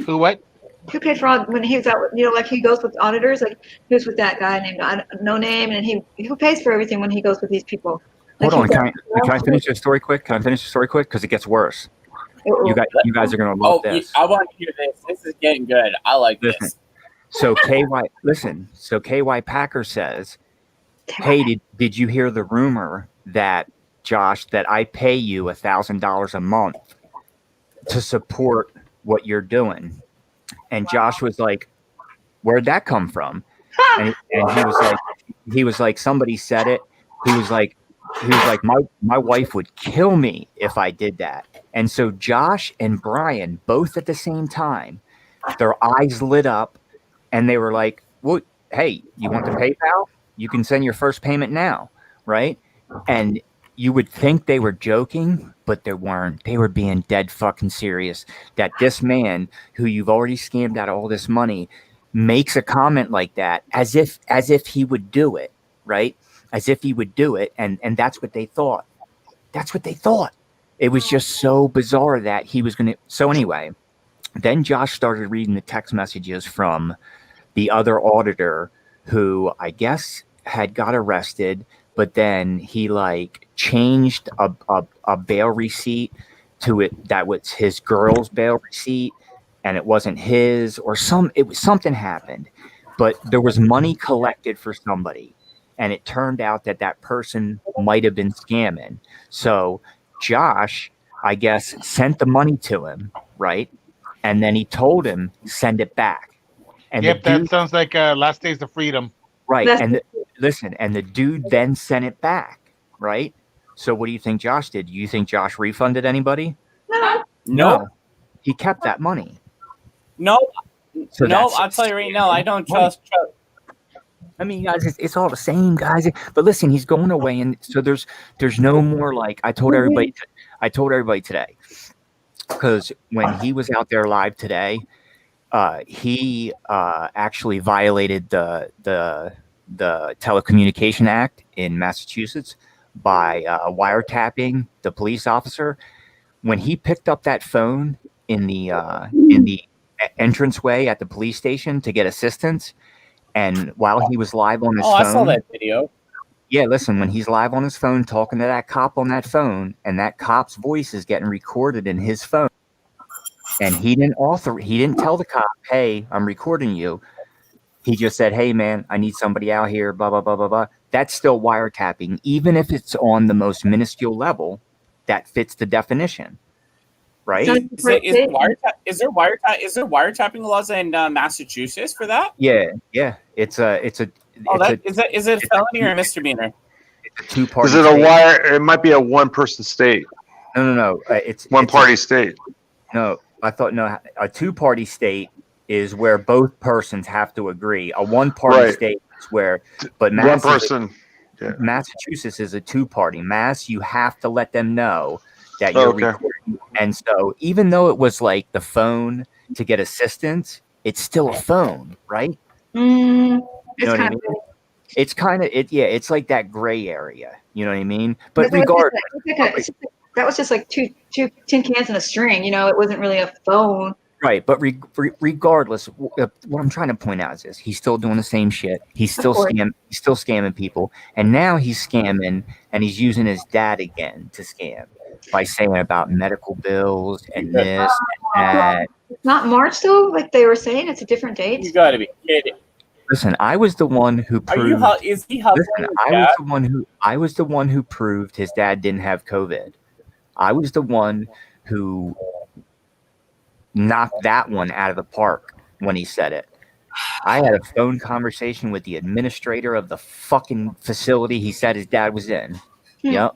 Who what? Who paid for all when he was out? Like he goes with auditors. Like he was with that guy named No Name, and who pays for everything when he goes with these people? Like, hold on, can I finish the story quick? Because it gets worse. You guys are gonna love this. I want to hear this. This is getting good. I like this. So KY Packer says, hey, did you hear the rumor that Josh, that I pay you $1,000 a month to support what you're doing? And Josh was like, where'd that come from? And he was like somebody said it. He was like my wife would kill me if I did that. And so Josh and Brian, both at the same time, their eyes lit up and they were like, well, hey, you want the PayPal? You can send your first payment now, right? And you would think they were joking, but they weren't. They were being dead fucking serious. That this man, who you've already scammed out all this money, makes a comment like that as if he would do it, right? As if he would do it, and that's what they thought. That's what they thought. It was just so bizarre that he was going to. So anyway, then Josh started reading the text messages from the other auditor who I guess had got arrested, but then he like changed a bail receipt to it that was his girl's bail receipt and it wasn't his, or something happened, but there was money collected for somebody and it turned out that person might have been scamming. So Josh, I guess, sent the money to him, right? And then he told him, send it back. And yep, that sounds like Last Days of Freedom. Right. And the dude then sent it back, right? So what do you think Josh did? Do you think Josh refunded anybody? No. He kept that money. No. So no, I'll tell you right now, I don't trust. I mean, guys, it's all the same, guys. But listen, he's going away, and so there's no more like I told everybody today, because when he was out there live today, he actually violated the Telecommunication Act in Massachusetts by wiretapping the police officer. When he picked up that phone in the entranceway at the police station to get assistance, and while he was live on his phone, I saw that video. Yeah, listen, when he's live on his phone talking to that cop on that phone, and that cop's voice is getting recorded in his phone, and he didn't tell the cop, hey, I'm recording you. He just said, hey, man, I need somebody out here, blah, blah, blah, blah, blah. That's still wiretapping, even if it's on the most minuscule level that fits the definition, right? Is there wiretapping laws in Massachusetts for that? Yeah. It's a is it a felony or a misdemeanor? It's a two-party. Is it a wire? It might be a one-person state. No. It's one-party state. No, I thought no. A two-party state is where both persons have to agree. A one-party state is where, but one person. Massachusetts is a two-party. Mass, you have to let them know that you're recording. And so, even though it was like the phone to get assistance, it's still a phone, right? You know what I mean? It's kind of it. Yeah, it's like that gray area. You know what I mean? But regardless, that was just like two tin cans and a string. It wasn't really a phone. Right, but regardless, what I'm trying to point out is this: he's still doing the same shit. He's still scamming people, and now he's scamming, and he's using his dad again to scam by saying about medical bills and this and that. It's not March though, like they were saying. It's a different date. You got to be kidding. Listen, I was the one who proved. Is he helping? Listen, I was the one who proved his dad didn't have COVID. I was the one who knocked that one out of the park when he said it. I had a phone conversation with the administrator of the fucking facility he said his dad was in. Yep.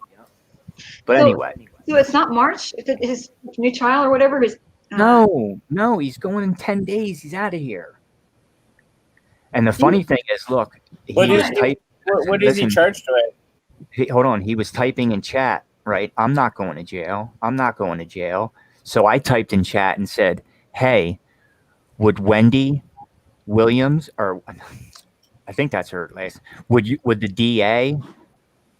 But anyway. So it's not March? His new trial or whatever? No, he's going in 10 days. He's out of here. And the funny thing is, look, what is he charged with? Hold on. He was typing in chat, right? I'm not going to jail. I'm not going to jail. So I typed in chat and said, hey, would Wendy Williams, or I think that's her last, would the DA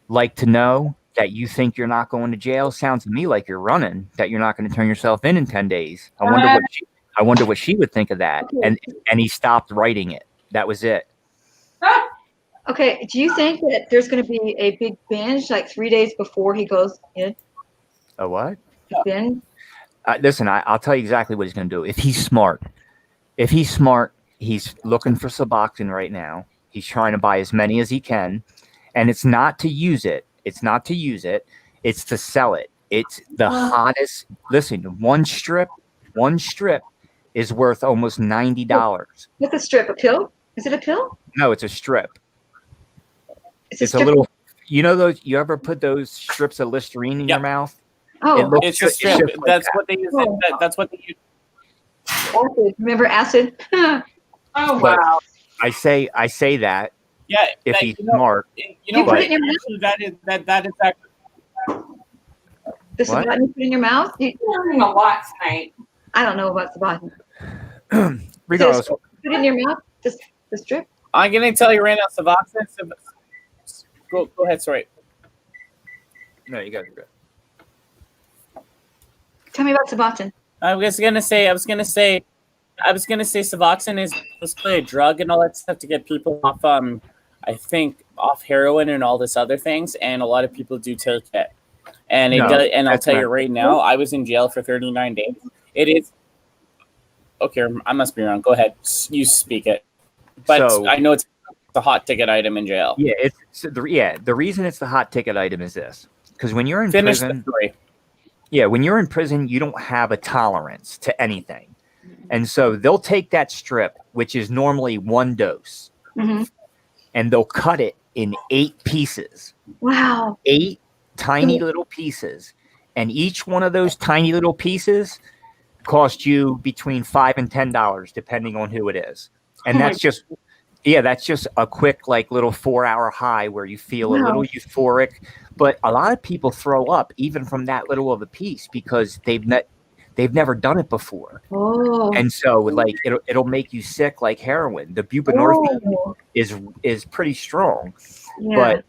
like to know that you think you're not going to jail? Sounds to me like you're running, that you're not going to turn yourself in 10 days. I wonder what she would think of that. And he stopped writing it. That was it. Okay. Do you think that there's going to be a big binge like 3 days before he goes in? A what? Binge? Listen, I'll tell you exactly what he's going to do. If he's smart, he's looking for Suboxone right now. He's trying to buy as many as he can. And it's not to use it. It's to sell it. It's the hottest. Listen, one strip is worth almost $90. What's a strip? A pill? Is it a pill? No, it's a strip. It's a little. Those? You ever put those strips of Listerine in your mouth? Oh, it's a strip. That's what they use. That's what they use. Acid. Remember acid? Oh wow! I say that. Yeah, if he's smart. That is actually. The Suboxone you put in your mouth? You're learning a lot tonight. I don't know about Suboxone. Regardless, put it in your mouth. The strip. I'm gonna tell you right now, Suboxone. Go ahead, sorry. No, you guys are good. Tell me about Suboxone. I was gonna say Suboxone is basically a drug and all that stuff to get people off. I think off heroin and all this other things, and a lot of people do take it. And I'll tell you right now, I was in jail for 39 days. It is okay. I must be wrong. Go ahead, you speak it. But I know it's a hot ticket item in jail. Yeah, the reason it's the hot ticket item is this, because when you're in prison, when you're in prison, you don't have a tolerance to anything, and so they'll take that strip, which is normally one dose, and they'll cut it in 8 pieces. Wow! 8 tiny little pieces, and each one of those tiny little pieces cost you between $5 and $10, depending on who it is, and that's just a quick little 4-hour high where you feel a little euphoric. But a lot of people throw up even from that little of a piece because they've never done it before. Oh. And so it'll make you sick like heroin. The buprenorphine is pretty strong. Yeah.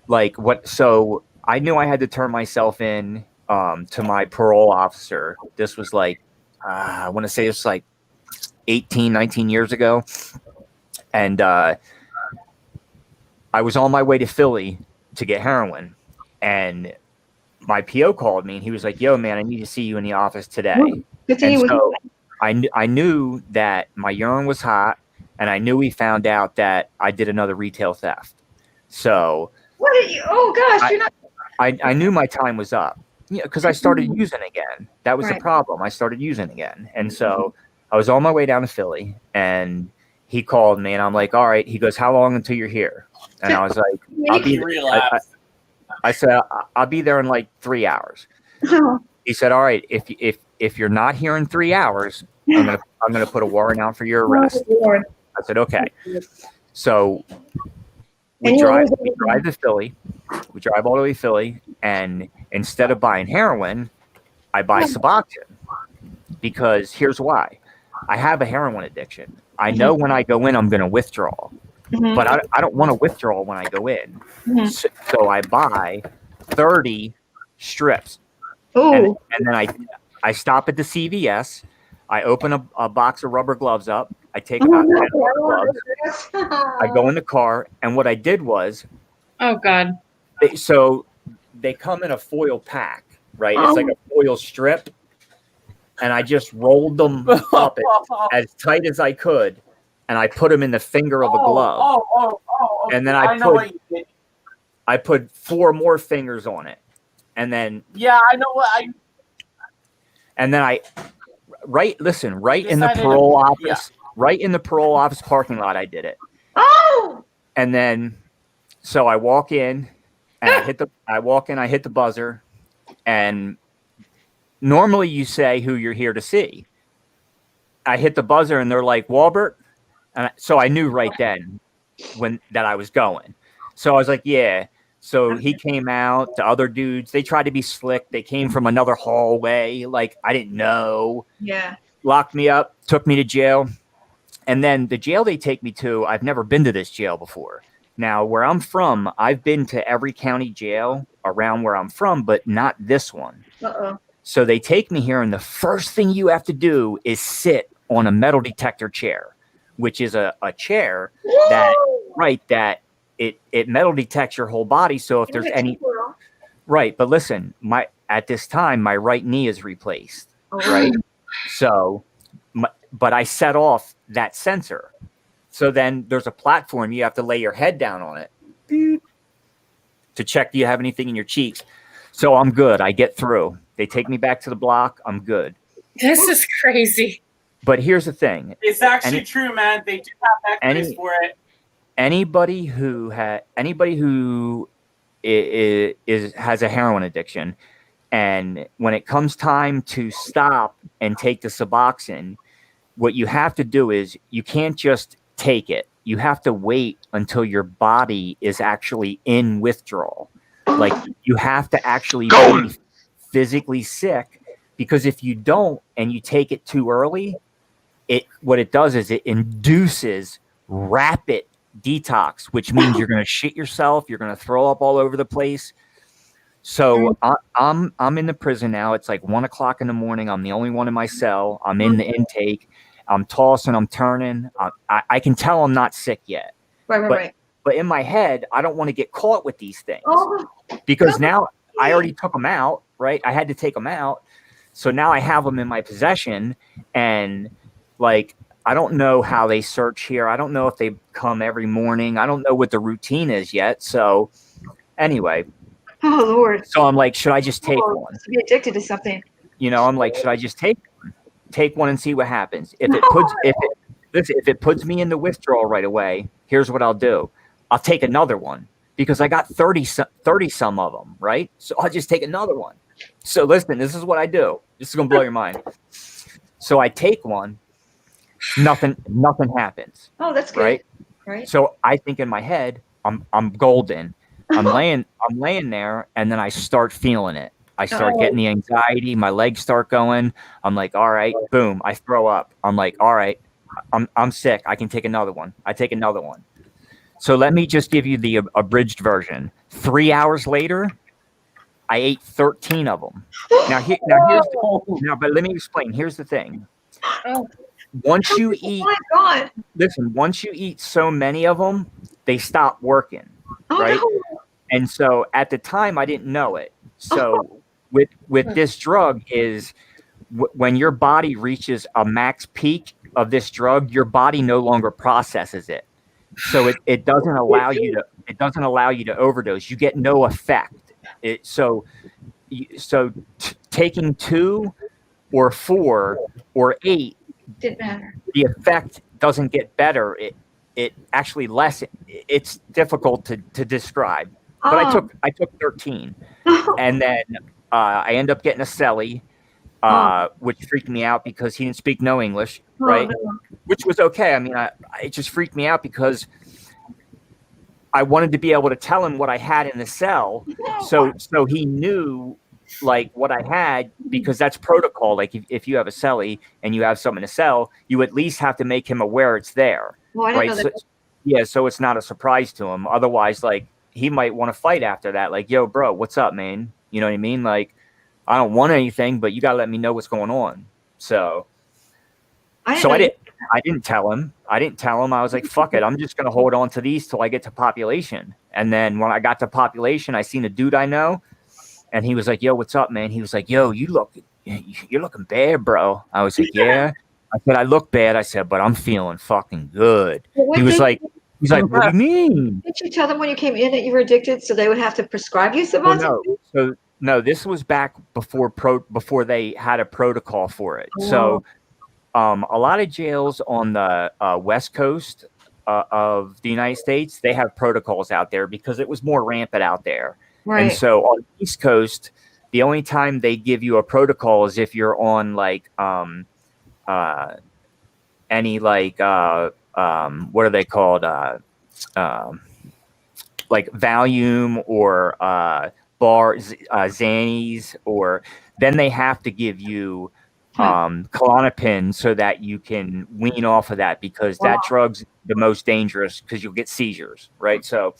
But so I knew I had to turn myself in to my parole officer. This was I want to say it's 18, 19 years ago. And I was on my way to Philly to get heroin, and my PO called me, and he was like, "Yo, man, I need to see you in the office today." And so I knew that my urine was hot, and I knew he found out that I did another retail theft. So what did you? Oh gosh, you're not. I knew my time was up, because I started using again. That was the problem. I started using again, and so I was on my way down to Philly, and he called me, and I'm like, all right. He goes, how long until you're here? And I was like, I'll be there. I said, I'll be there in 3 hours. He said, all right, if if you're not here in 3 hours, I'm gonna put a warrant out for your arrest. Lord. I said, okay. So we drive to Philly. We drive all the way to Philly, and instead of buying heroin, I buy Suboxone. Because here's why. I have a heroin addiction. I know when I go in, I'm going to withdraw. But I don't want to withdraw when I go in. So I buy 30 strips. And then I stop at the CVS. I open a box of rubber gloves up. I take about 10 rubber gloves. I go in the car. And what I did was... Oh, God. So they come in a foil pack, right? It's like a foil strip. And I just rolled them up as tight as I could, and I put them in the finger of a glove. And then I put 4 more fingers on it, and then I know what and then right in the parole office, right in the parole office parking lot, I did it. And then so I walk in, and I hit the buzzer, and normally you say who you're here to see. I hit the buzzer and they're like, Walbert. And so I knew right then that I was going. So I was like, yeah. So he came out, the other dudes, they tried to be slick. They came from another hallway. Like, I didn't know. Yeah. Locked me up, took me to jail. And then the jail they take me to, I've never been to this jail before. Now, where I'm from, I've been to every county jail around where I'm from, but not this one. Uh-oh. So they take me here, and the first thing you have to do is sit on a metal detector chair, which is a chair that it metal detects your whole body. So if there's any right, but listen, at this time my right knee is replaced, right? So, but I set off that sensor. So then there's a platform you have to lay your head down on it to check do you have anything in your cheeks. So I'm good. I get through. They take me back to the block. I'm good. This is crazy. But here's the thing. It's actually true, man. They do have X-rays for it. Anybody who has a heroin addiction, and when it comes time to stop and take the Suboxone, what you have to do is you can't just take it. You have to wait until your body is actually in withdrawal. Like, you have to actually be physically sick, because if you don't and you take it too early, what it does is it induces rapid detox, which means you're going to shit yourself, you're going to throw up all over the place. So I'm in the prison now. It's like 1 o'clock in the morning. I'm the only one in my cell. I'm in the intake. I'm tossing, I'm turning. I can tell I'm not sick yet. Right. But in my head, I don't want to get caught with these things, because now I already took them out, right? I had to take them out. So now I have them in my possession, and like, I don't know how they search here. I don't know if they come every morning. I don't know what the routine is yet. So anyway. Oh, Lord. So I'm like, should I just take one? To be addicted to something. You know, I'm like, should I just take one and see what happens? If it puts me in the withdrawal right away, here's what I'll do. I'll take another one, because I got 30 some of them, right? So I'll just take another one. So listen, this is what I do. This is going to blow your mind. So I take one, nothing happens. Oh, that's good. Right. So I think in my head, I'm golden. I'm laying there, and then I start feeling it. I start getting the anxiety. My legs start going. I'm like, all right, boom. I throw up. I'm like, all right, I'm sick. I can take another one. I take another one. So let me just give you the abridged version. 3 hours later, I ate 13 of them. But let me explain. Here's the thing. Once you eat, once you eat so many of them, they stop working, right? And so at the time, I didn't know it. So with this drug is when your body reaches a max peak of this drug, your body no longer processes it. So it doesn't allow you to overdose. You get no effect. Taking 2 or 4 or 8 didn't matter. The effect doesn't get better. It actually lessens. It's difficult to describe. But I took 13, and then I end up getting a cellie, which freaked me out because he didn't speak no English, Oh, right? no. Which was okay. I mean, it just freaked me out because I wanted to be able to tell him what I had in the cell, so he knew like what I had, because that's protocol. Like if you have a cellie and you have something to sell, you at least have to make him aware it's there, Well, I didn't right? know that. Yeah, so it's not a surprise to him. Otherwise, like he might want to fight after that. Like, yo, bro, what's up, man? You know what I mean? Like, I don't want anything, but you gotta let me know what's going on. So I didn't tell him. I was like, fuck it. I'm just going to hold on to these till I get to population. And then when I got to population, I seen a dude I know, and he was like, yo, what's up, man? He was like, yo, you're looking bad, bro. I was like, yeah. I said, I look bad. I said, but I'm feeling fucking good. He was like, what do you mean? Didn't you tell them when you came in that you were addicted, so they would have to prescribe you some? No, this was back before they had a protocol for it. So a lot of jails on the West Coast of the United States, they have protocols out there because it was more rampant out there. Right. And so on the East Coast, the only time they give you a protocol is if you're on like any like what are they called? Like Valium or Xannies, or then they have to give you Klonopin so that you can wean off of that, because that drug's the most dangerous because you'll get seizures, right? So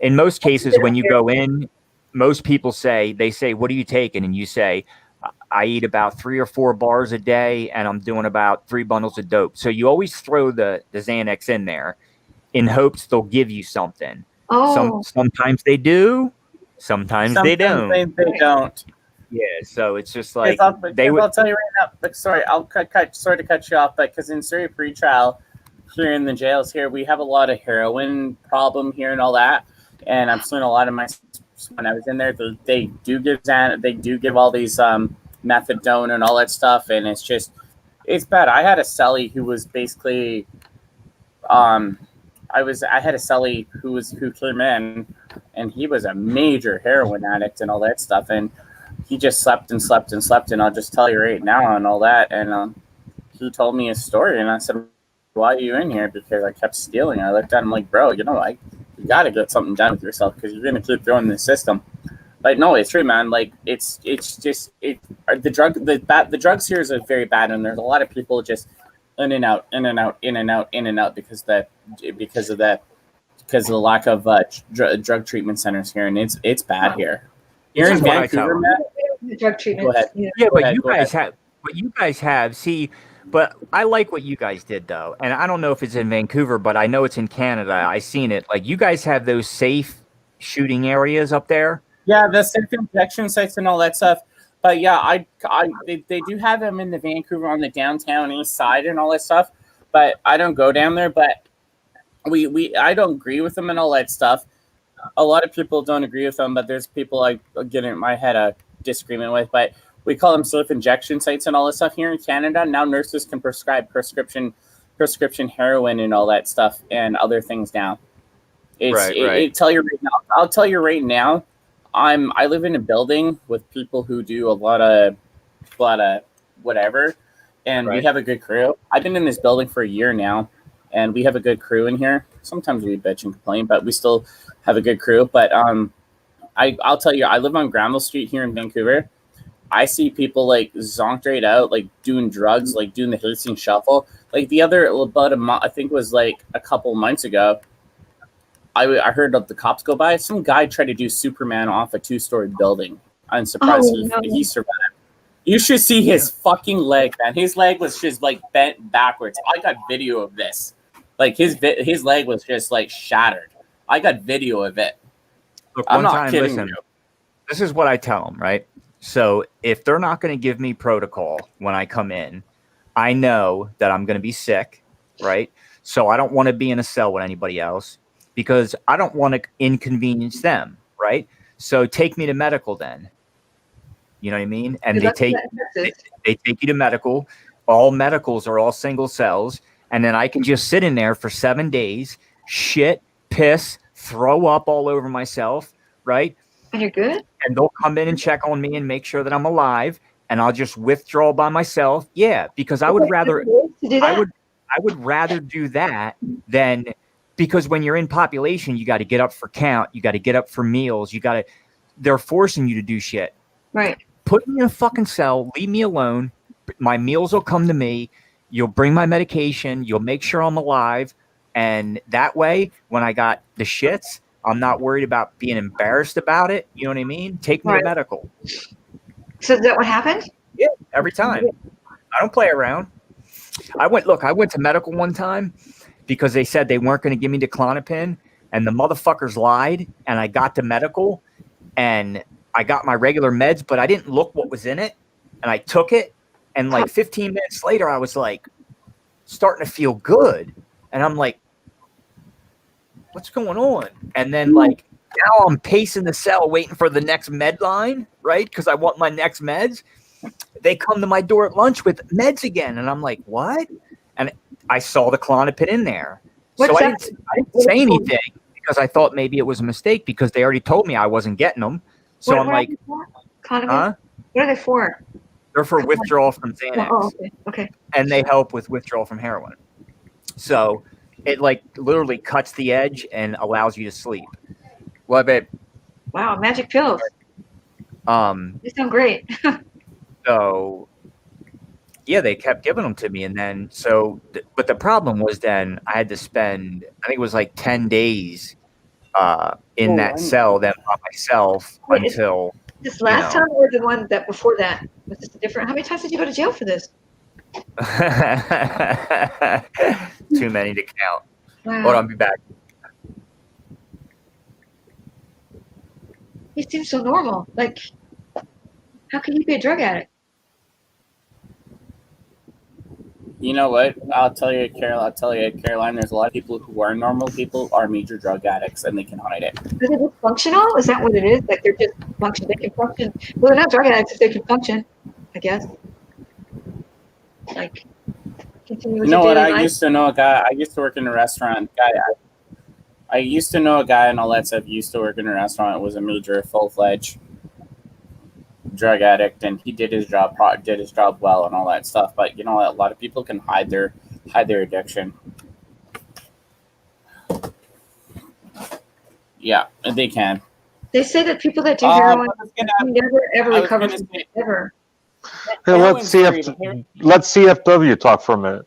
in most cases, when you go in, most people say, what are you taking? And you say, I eat about 3 or 4 bars a day and I'm doing about 3 bundles of dope. So you always throw the Xanax in there in hopes they'll give you something. Sometimes they do, sometimes they don't. They don't. Yeah, so it's just like I'll tell you right now. Like, sorry, sorry to cut you off, but because in Surrey pretrial here in the jails here, we have a lot of heroin problem here and all that. And I'm seeing a lot of my, when I was in there, they do give all these methadone and all that stuff, and it's bad. I had a cellie who was basically I had a cellie who came in, and he was a major heroin addict and all that stuff, and he just slept and slept and slept, and I'll just tell you right now and all that. And he told me his story, and I said, why are you in here? Because I kept stealing. I looked at him like, bro, you got to get something done with yourself, because you're going to keep throwing in the system. Like, no, it's true, man. Like, it's just the drugs here is very bad, and there's a lot of people just in and out because of the lack of drug treatment centers here, and it's bad here. Here in Vancouver, man. Drug treatment. Go ahead. Yeah, but you guys have. See, but I like what you guys did though, and I don't know if it's in Vancouver, but I know it's in Canada. I seen it. Like, you guys have those safe shooting areas up there. Yeah, the safe injection sites and all that stuff. But yeah, they do have them in the Vancouver on the downtown east side and all that stuff. But I don't go down there. But I don't agree with them and all that stuff. A lot of people don't agree with them, but there's people I get in my head a disagreement with. But we call them safe injection sites and all this stuff here in Canada. Now nurses can prescribe prescription heroin and all that stuff and other things now. I'll tell you right now. I live in a building with people who do a lot of whatever, and we have a good crew. I've been in this building for a year now, and we have a good crew in here. Sometimes we bitch and complain, but we still have a good crew. But I'll tell you, I live on Granville Street here in Vancouver. I see people like zonked right out, like doing drugs, like doing the Hastings Shuffle. Like about a month, I think it was like a couple months ago, I heard of the cops go by. Some guy tried to do Superman off a 2-story building. I'm surprised he survived. You should see his fucking leg, man. His leg was just like bent backwards. I got video of this. Like his leg was just like shattered. I got video of it. Look, I'm not kidding you. This is what I tell them, right? So if they're not going to give me protocol when I come in, I know that I'm going to be sick, right? So I don't want to be in a cell with anybody else because I don't want to inconvenience them, right? So take me to medical then. You know what I mean? And they take you to medical. All medicals are all single cells. And then I can just sit in there for 7 days, shit, piss, throw up all over myself, right? And you're good? And they'll come in and check on me and make sure that I'm alive. and I'll just withdraw by myself. Yeah, because I would rather I would rather do that than, because when you're in population, you got to get up for count, you got to get up for meals, they're forcing you to do shit. Right. Put me in a fucking cell, leave me alone. My meals will come to me. You'll bring my medication. You'll make sure I'm alive. And that way, when I got the shits, I'm not worried about being embarrassed about it. You know what I mean? Take me to medical. So is that what happened? Yeah, every time. I don't play around. I went to medical one time because they said they weren't going to give me the Klonopin, and the motherfuckers lied, and I got to medical, and I got my regular meds, but I didn't look what was in it, and I took it, and like 15 minutes later, I was like starting to feel good, and I'm like, what's going on? And then like now I'm pacing the cell waiting for the next med line, right? Because I want my next meds. They come to my door at lunch with meds again, and I'm like, what? And I saw the Klonopin in there. So I didn't say anything because I thought maybe it was a mistake because they already told me I wasn't getting them. So I'm like, huh? What are they for? They're for withdrawal from Xanax. Oh, okay. And they help with withdrawal from heroin. So it like literally cuts the edge and allows you to sleep. Well, babe. Wow, magic pills. They sound great. So yeah, they kept giving them to me, and then but the problem was then I had to spend, I think it was like 10 days in that cell then by myself until this last time or the one that before that? Was this different? How many times did you go to jail for this? Too many to count. Wow. Hold on, I'll be back. He seems so normal. Like, how can you be a drug addict? You know what? I'll tell you, Caroline, there's a lot of people who are normal people are major drug addicts and they can hide it. Is it functional? Is that what it is? Like they're just function. They can function. Well, they're not drug addicts if they can function, I guess. Like, continue with You know your what? daily I life. used to know a guy. I used to work in a restaurant. I used to know a guy and all that stuff. Used to work in a restaurant. Was a major full-fledged drug addict, and he did his job well and all that stuff. But you know, a lot of people can hide their addiction. Yeah, they can. They say that people that do heroin never ever recover from it, ever. Hey, let's CFW talk for a minute.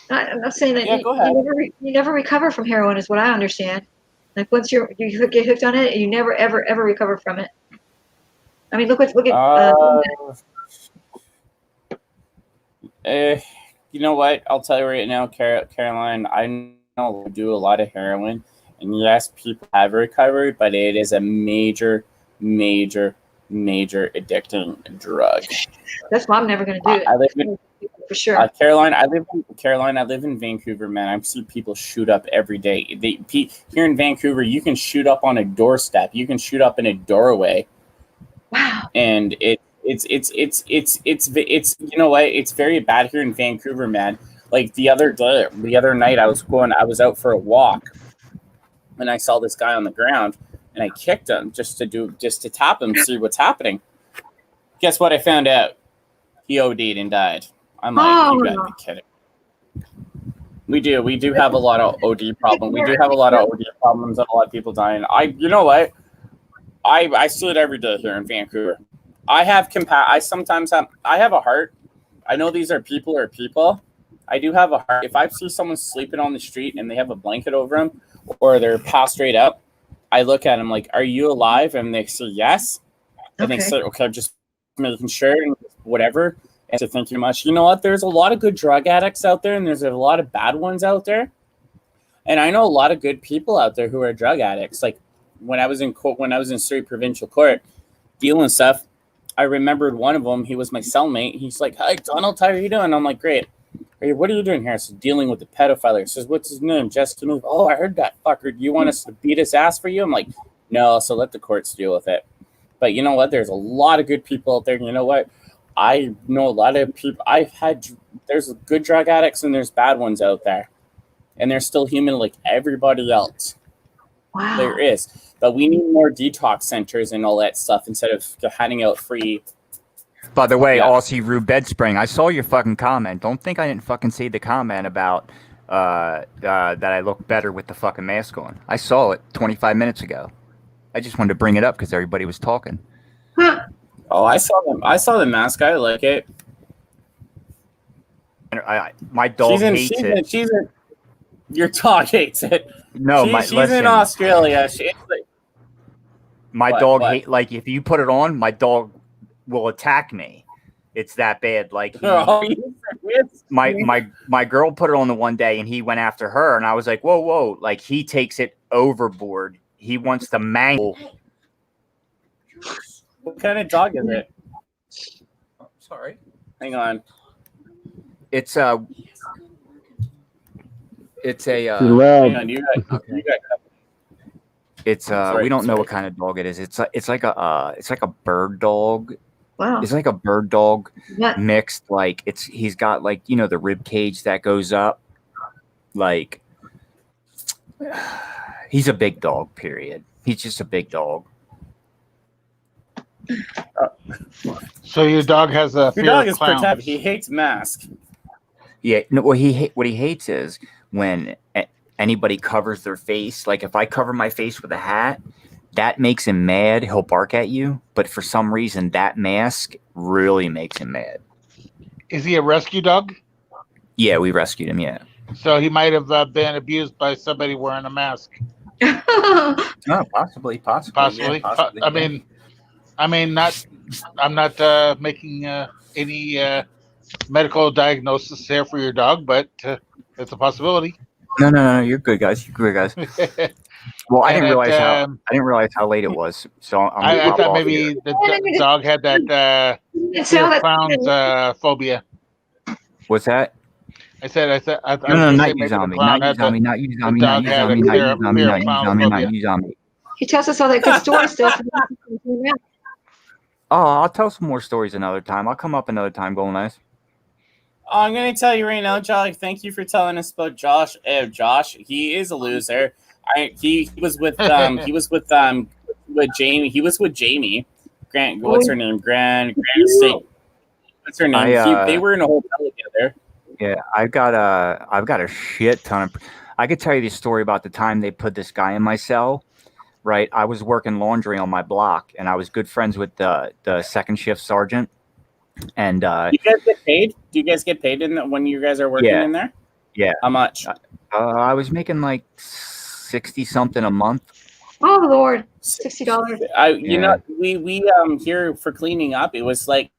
I'm not saying that you never recover from heroin, is what I understand. Like once you get hooked on it, you never ever recover from it. I mean, look at. You know what? I'll tell you right now, Caroline. I know we do a lot of heroin, and yes, people have recovered, but it is a major addicting drug. That's why I'm never going to do it. I live in, for sure. Caroline, I live in Vancouver, man. I see people shoot up every day. Here in Vancouver, you can shoot up on a doorstep. You can shoot up in a doorway. Wow. And it's you know what? It's very bad here in Vancouver, man. Like the other night, I was out for a walk, and I saw this guy on the ground, and I kicked him just to tap him, see what's happening. Guess what I found out? He OD'd and died. I'm like, you gotta be kidding. We do have a lot of OD problems. We do have a lot of OD problems and a lot of people dying. You know what? I see it every day here in Vancouver. I have I have a heart. I know these are people. I do have a heart. If I see someone sleeping on the street and they have a blanket over them or they're passed straight up, I look at them like, are you alive? And they say yes. And they say, okay, I'm just making sure and whatever. And so thank you much. You know what? There's a lot of good drug addicts out there and there's a lot of bad ones out there. And I know a lot of good people out there who are drug addicts. Like when I was in Surrey Provincial Court dealing stuff, I remembered one of them. He was my cellmate. He's like, hi, Donald, how are you doing? I'm like, great. What are you doing here? I said, dealing with the pedophile. He says, what's his name? Justin. Oh, I heard that fucker. Do you want us to beat his ass for you? I'm like, no, so let the courts deal with it. But you know what? There's a lot of good people out there. And you know what? I know a lot of people. There's good drug addicts and there's bad ones out there. And they're still human like everybody else. Wow. There is. But we need more detox centers and all that stuff instead of handing out free By the way, Aussie Rue Bedspring, I saw your fucking comment. Don't think I didn't fucking see the comment about that I look better with the fucking mask on. I saw it 25 minutes ago. I just wanted to bring it up because everybody was talking. Oh, I saw them. I saw the mask. I like it. My dog hates it. Your dog hates it. No, she's in Australia. My dog hate, like, if you put it on, my dog will attack me. It's that bad. Like, my girl put it on the one day, and he went after her, and I was like, whoa, like, he takes it overboard. He wants to mangle. What kind of dog is it? Oh, sorry. Hang on. It's a. Hang on, you got. It's we don't know what kind of dog it is. It's like a bird dog. Wow. It's like a bird dog mixed. Like he's got, like, you know, the rib cage that goes up. Like, he's a big dog. Period. He's just a big dog. So your dog has a fear of clowns. Protective. He hates masks. Yeah. No. What he hates is when anybody covers their face. Like, if I cover my face with a hat, that makes him mad. He'll bark at you. But for some reason, that mask really makes him mad. Is he a rescue dog? Yeah, we rescued him. Yeah. So he might have been abused by somebody wearing a mask. Oh, possibly. Yeah, I mean, I'm not making any medical diagnosis here for your dog, but it's a possibility. No, you're good, guys. Well, I didn't realize how late it was. So I thought maybe the dog had that clown's phobia. What's that? I said. No, not you, zombie. Not you, zombie. He tells us all that good story stuff. Oh, I'll tell some more stories another time. I'll come up another time, Golden Eyes. Oh, I'm gonna tell you right now, Josh. Thank you for telling us about Josh. Josh, he is a loser. He was with Jamie. He was with Jamie. Grant, what's her name? Grant State. What's her name? They were in a hotel together. Yeah, I've got a shit ton of. I could tell you the story about the time they put this guy in my cell. Right, I was working laundry on my block, and I was good friends with the second shift sergeant. And you guys get paid? Do you guys get paid when you guys are working in there? Yeah. How much? I was making like 60 something a month. Oh Lord, $60. You know, we here for cleaning up. It was like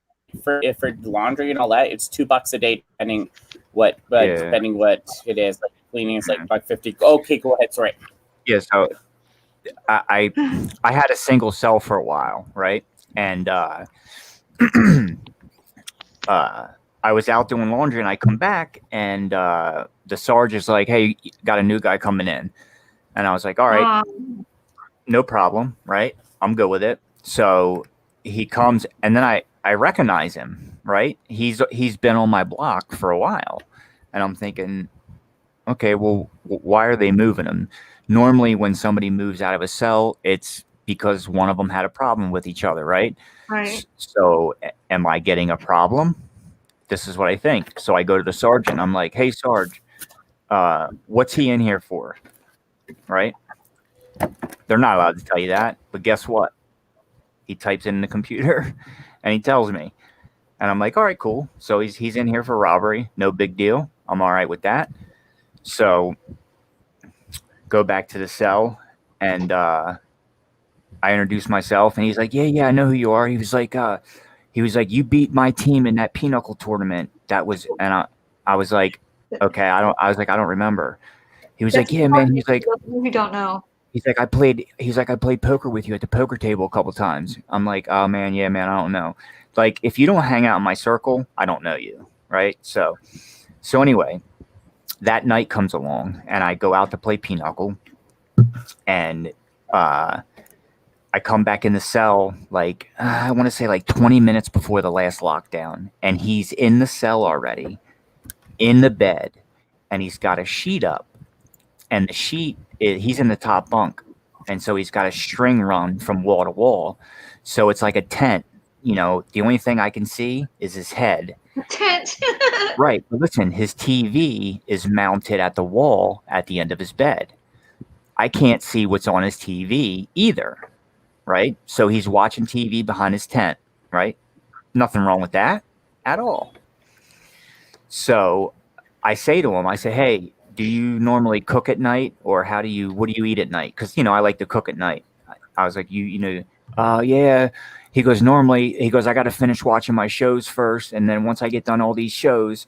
for laundry and all that. It's $2 a day, depending what it is. Like cleaning is like $1.50. Okay, go ahead. Sorry. Yeah. So I had a single cell for a while, right? And I was out doing laundry, and I come back, and the sergeant's like, "Hey, got a new guy coming in," and I was like, "All right, no problem, right? I'm good with it." So he comes, and then I recognize him, right? He's been on my block for a while, and I'm thinking, okay, well, why are they moving him? Normally, when somebody moves out of a cell, it's because one of them had a problem with each other, right? Right. So, am I getting a problem? This is what I think. So I go to the sergeant. I'm like, "Hey, Sarge, what's he in here for?" Right? They're not allowed to tell you that, but guess what? He types in the computer, and he tells me, and I'm like, "All right, cool." So he's in here for robbery. No big deal. I'm all right with that. So go back to the cell, and I introduce myself, and he's like, yeah, I know who you are. He was like, you beat my team in that pinochle tournament. That was, and I was like, okay, I don't remember. He was like, yeah, man. He's like, you don't know. He's like, I played poker with you at the poker table a couple times. I'm like, oh man, yeah, man, I don't know. Like, if you don't hang out in my circle, I don't know you, right? So anyway, that night comes along, and I go out to play pinochle, and I come back in the cell, like, I want to say like 20 minutes before the last lockdown, and he's in the cell already, in the bed, and he's got a sheet up, and the sheet, he's in the top bunk, and so he's got a string run from wall to wall, so it's like a tent, the only thing I can see is his head. Tent. Right. But listen, his TV is mounted at the wall at the end of his bed. I can't see what's on his TV either. Right. So he's watching TV behind his tent. Right. Nothing wrong with that at all. So I say to him, I say, hey, do you normally cook at night, or what do you eat at night? Because, I like to cook at night. I was like, yeah. He goes, I got to finish watching my shows first. And then once I get done all these shows,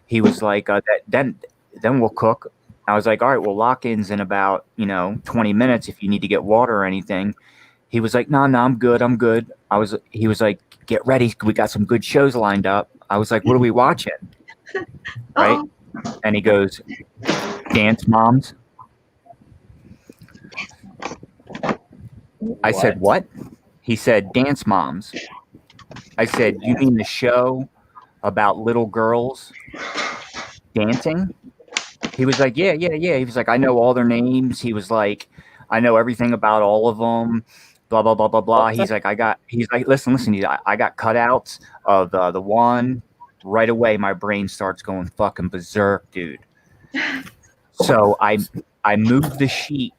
he was like, then we'll cook. I was like, all right, well, lock-in's in about, 20 minutes if you need to get water or anything. He was like, no, I'm good. He was like, get ready. We got some good shows lined up. I was like, what are we watching? Right. And he goes, Dance Moms. I said, what? He said, Dance Moms. I said, you mean the show about little girls dancing? He was like, yeah. He was like, I know all their names. He was like, I know everything about all of them. Blah, blah, blah, blah, blah. He's like, listen, I got cutouts of the one. Right away, my brain starts going fucking berserk, dude. So I moved the sheet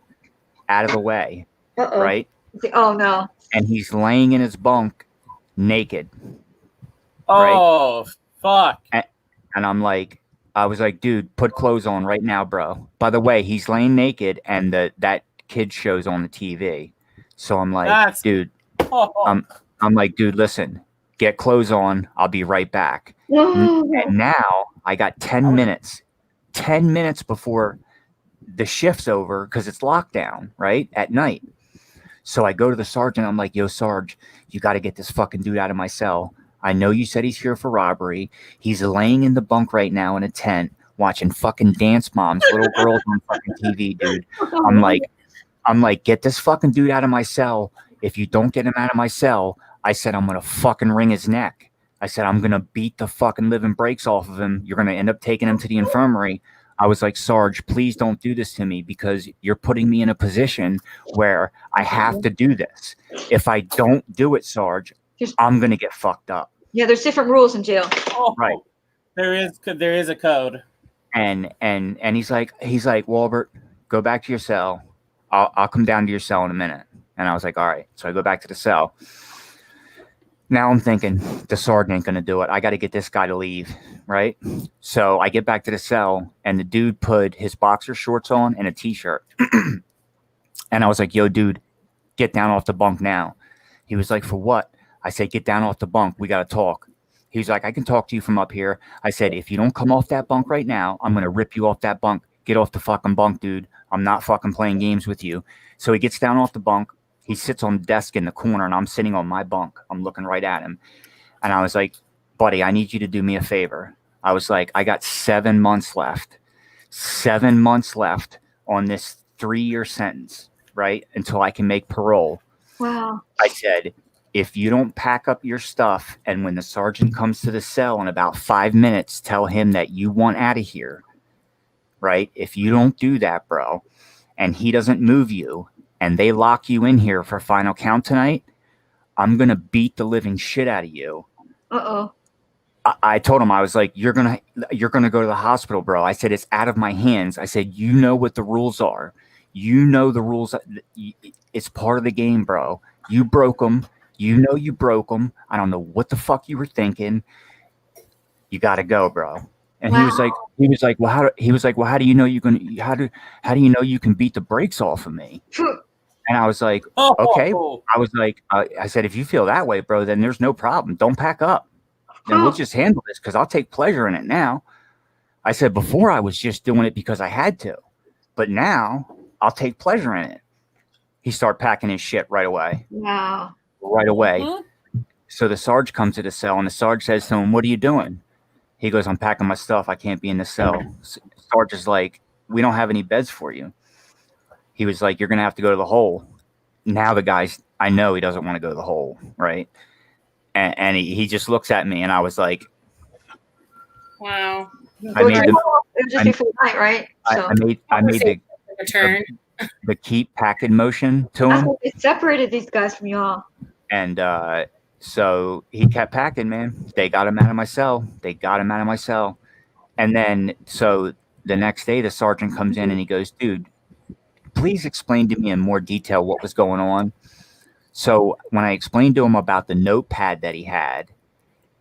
out of the way. Uh-oh. Right? Oh, no. And he's laying in his bunk naked. Oh, right? Fuck. And I was like, dude, put clothes on right now, bro. By the way, he's laying naked and that kid show's on the TV. So I'm like, dude, I'm like, dude, listen, get clothes on. I'll be right back. And now I got 10 minutes before the shift's over because it's lockdown, right? At night. So I go to the sergeant. I'm like, yo, Sarge, you got to get this fucking dude out of my cell. I know you said he's here for robbery. He's laying in the bunk right now in a tent watching fucking Dance Moms, little girls on fucking TV, dude. I'm like, get this fucking dude out of my cell. If you don't get him out of my cell, I said, I'm going to fucking wring his neck. I said, I'm going to beat the fucking living brakes off of him. You're going to end up taking him to the infirmary. I was like, Sarge, please don't do this to me because you're putting me in a position where I have to do this. If I don't do it, Sarge, I'm going to get fucked up. Yeah, there's different rules in jail. Right. There is a code. And he's like, Walbert, go back to your cell. I'll come down to your cell in a minute. And I was like, all right. So I go back to the cell. Now I'm thinking the sergeant ain't going to do it. I got to get this guy to leave, right? So I get back to the cell, and the dude put his boxer shorts on and a T-shirt. And I was like, yo, dude, get down off the bunk now. He was like, for what? I said, get down off the bunk. We got to talk. He was like, I can talk to you from up here. I said, if you don't come off that bunk right now, I'm going to rip you off that bunk. Get off the fucking bunk, dude. I'm not fucking playing games with you. So he gets down off the bunk. He sits on the desk in the corner, and I'm sitting on my bunk. I'm looking right at him. And I was like, buddy, I need you to do me a favor. I was like, I got 7 months left. 7 months left on this 3-year sentence, right? Until I can make parole. Wow. I said, if you don't pack up your stuff, and when the sergeant comes to the cell in about 5 minutes, tell him that you want out of here, right? If you don't do that, bro, and he doesn't move you, and they lock you in here for final count tonight, I'm going to beat the living shit out of you. Uh-oh. I told him, I was like, you're going to go to the hospital, bro. I said, it's out of my hands. I said, you know what the rules are. You know the rules. It's part of the game, bro. You broke them. You know you broke them. I don't know what the fuck you were thinking. You got to go, bro. And he was like, well, how do you know you can beat the brakes off of me? And I was like, okay. I was like, I said, if you feel that way, bro, then there's no problem. Don't pack up. Then we'll just handle this because I'll take pleasure in it now. I said, before I was just doing it because I had to, but now I'll take pleasure in it. He started packing his shit right away. Wow. Right away. Mm-hmm. So the Sarge comes to the cell, and the Sarge says to him, what are you doing? He goes, I'm packing my stuff. I can't be in the cell. Sarge is like, we don't have any beds for you. He was like, you're going to have to go to the hole. Now the guy's, I know he doesn't want to go to the hole, right? And he just looks at me, and I was like, wow. I made it was just before night, right? So. I made the keep packing motion to him. It separated these guys from y'all. And So he kept packing, man. They got him out of my cell. And then, so the next day, the sergeant comes in and he goes, dude, please explain to me in more detail what was going on. So when I explained to him about the notepad that he had,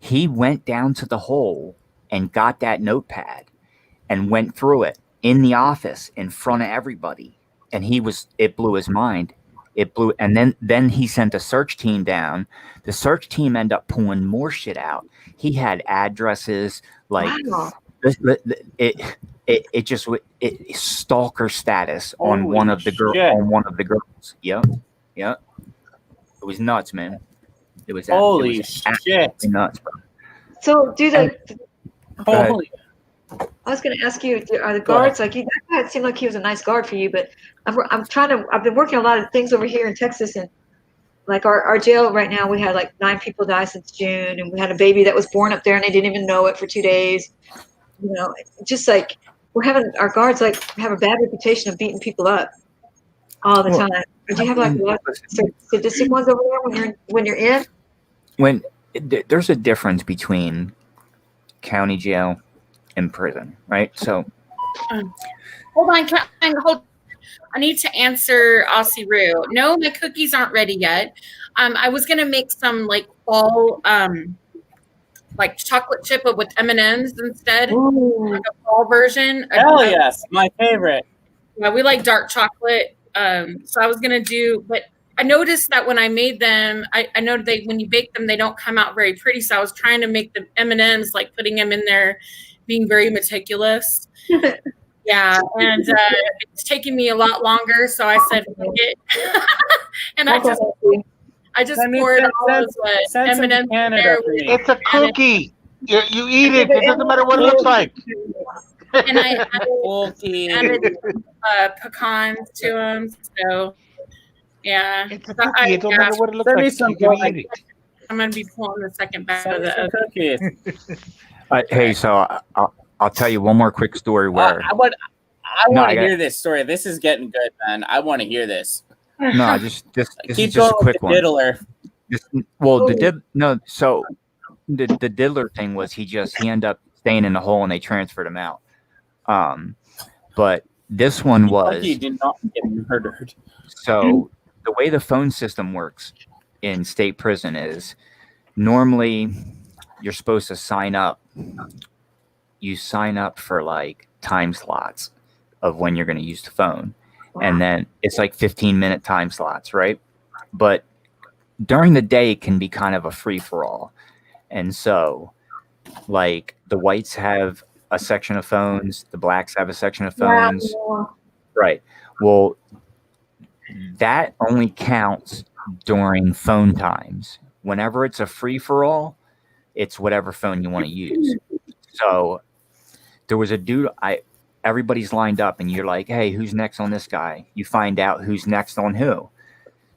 he went down to the hole and got that notepad and went through it in the office in front of everybody. And it blew his mind. And then he sent a search team down. The search team ended up pulling more shit out. He had addresses, like, Wow. it stalker status on one of the girls. Yep. It was nuts, man. It was Holy shit. Nuts, bro. So Holy. I was going to ask you, are the guards like you? That guy seemed like he was a nice guard for you, but I've been working a lot of things over here in Texas, and like our jail right now, we had like 9 people die since June, and we had a baby that was born up there, and they didn't even know it for 2 days. You know, just like our guards like have a bad reputation of beating people up all the time. Do you have like a lot of sadistic ones over there when you're in? There's a difference between county jail and prison, right? So hold on, I need to answer Aussie Roo. No, my cookies aren't ready yet. I was gonna make some like fall like chocolate chip with M&Ms instead. Like a fall version. Hell yes, my favorite. Yeah, we like dark chocolate. So I was gonna do, but I noticed that when I made them, I know when you bake them, they don't come out very pretty. So I was trying to make the M&Ms, like putting them in there, being very meticulous. Yeah, and it's taking me a lot longer. So I said, fuck it. And I just poured all those M&Ms in there. It's a cookie. You eat it. It doesn't matter what it looks like. And I added pecans to them. So, yeah. It's a cookie. It doesn't matter what it looks like. I'm going to be pulling the second batch of the cookies. Hey, so I'll tell you one more quick story where I want to hear this story. This is getting good, man. I want to hear this. No, this Keep is just a quick one. Diddler. So the diddler thing was he ended up staying in the hole and they transferred him out. But this one was he did not get murdered. So the way the phone system works in state prison is normally you're supposed to sign up. You sign up for like time slots of when you're going to use the phone. And then it's like 15-minute time slots, right? But during the day it can be kind of a free-for-all. And so like the whites have a section of phones, the blacks have a section of phones. Wow. Right. Well, that only counts during phone times. Whenever it's a free-for-all, it's whatever phone you want to use. So there was a dude, everybody's lined up and you're like, hey, who's next on this guy? You find out who's next on who.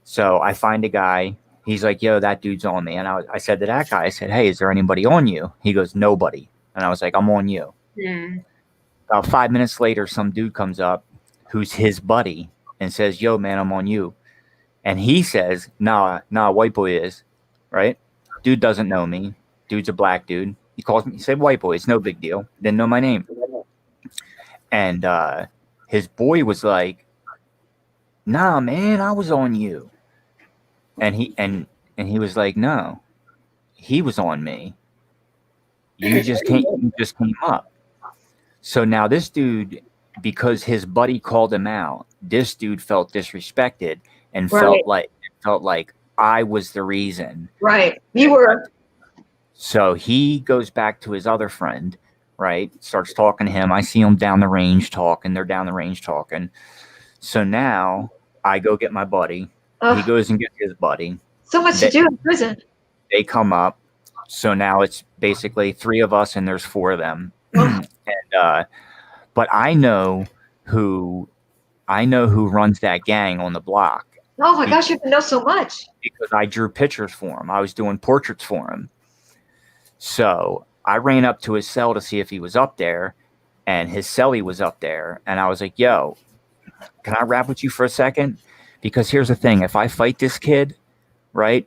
So I find a guy, he's like, yo, that dude's on me. And I said to that guy, I said, hey, is there anybody on you? He goes, nobody. And I was like, I'm on you. About 5 minutes later, some dude comes up who's his buddy and says, yo, man, I'm on you. And he says, nah, white boy is, right? Dude doesn't know me. Dude's a black dude. He calls me, he said, white boy, it's no big deal. Didn't know my name. And his boy was like, nah, man, I was on you. And he was like, no, he was on me. You just came up. So now this dude, because his buddy called him out, this dude felt disrespected and felt like I was the reason. Right. You were. So he goes back to his other friend, right? Starts talking to him. I see him down the range talking. They're down the range talking. So now I go get my buddy. He goes and gets his buddy. So much to do in prison. They come up. So now it's basically 3 of us and there's 4 of them. But I know who runs that gang on the block. Oh my gosh, you know so much. Because I drew pictures for him. I was doing portraits for him. So I ran up to his cell to see if he was up there, and his cellie was up there. And I was like, yo, can I rap with you for a second? Because here's the thing. If I fight this kid, right?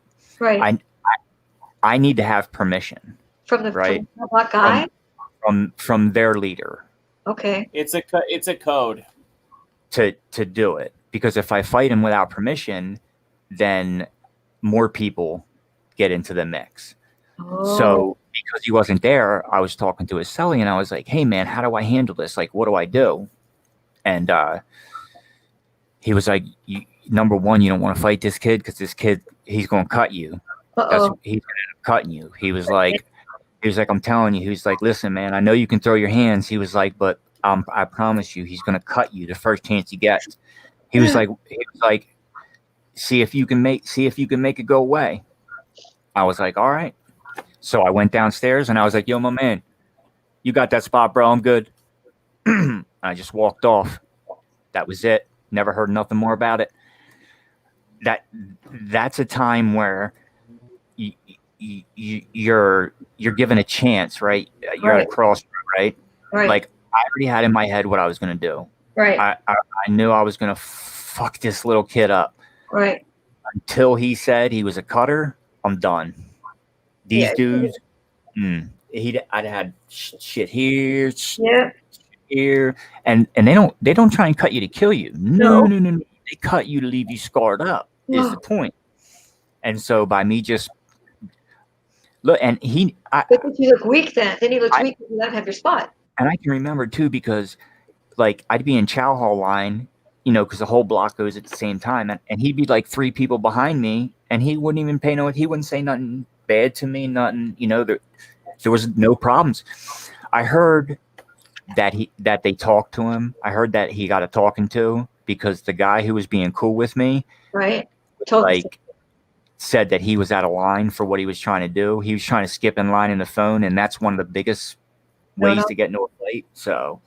I need to have permission from the right from the black guy. From their leader. Okay. It's a code to do it, because if I fight him without permission, then more people get into the mix. So because he wasn't there, I was talking to his cellie and I was like, hey man, how do I handle this? Like, what do I do? And he was like, number one, you don't want to fight this kid because this kid, he's going to cut you. He's going to end up cutting you. He was like, I'm telling you. He was like, listen, man, I know you can throw your hands. He was like, but I promise you, he's going to cut you the first chance he gets. He was like, see if you can make it go away. I was like, all right. So I went downstairs and I was like, yo, my man, you got that spot, bro. I'm good. I just walked off. That was it. Never heard nothing more about it. That's a time where you're given a chance, right? You're at a crossroad, right? Like I already had in my head what I was going to do. Right. I knew I was going to fuck this little kid up. Right. Until he said he was a cutter, I'm done. These dudes, I'd had shit here, here, and they don't try and cut you to kill you. No. They cut you to leave you scarred up. Is the point. And so by me just look, and but you look weak then. Then you look weak because you let him have your spot. And I can remember too, because like I'd be in chow hall line, because the whole block goes at the same time, and he'd be like 3 people behind me, and he wouldn't even he wouldn't say nothing bad to me, nothing, there was no problems. I heard that they talked to him. I heard that he got a talking to because the guy who was being cool with me, said that he was out of line for what he was trying to do. He was trying to skip in line in the phone, and that's one of the biggest ways to get into a fight. So,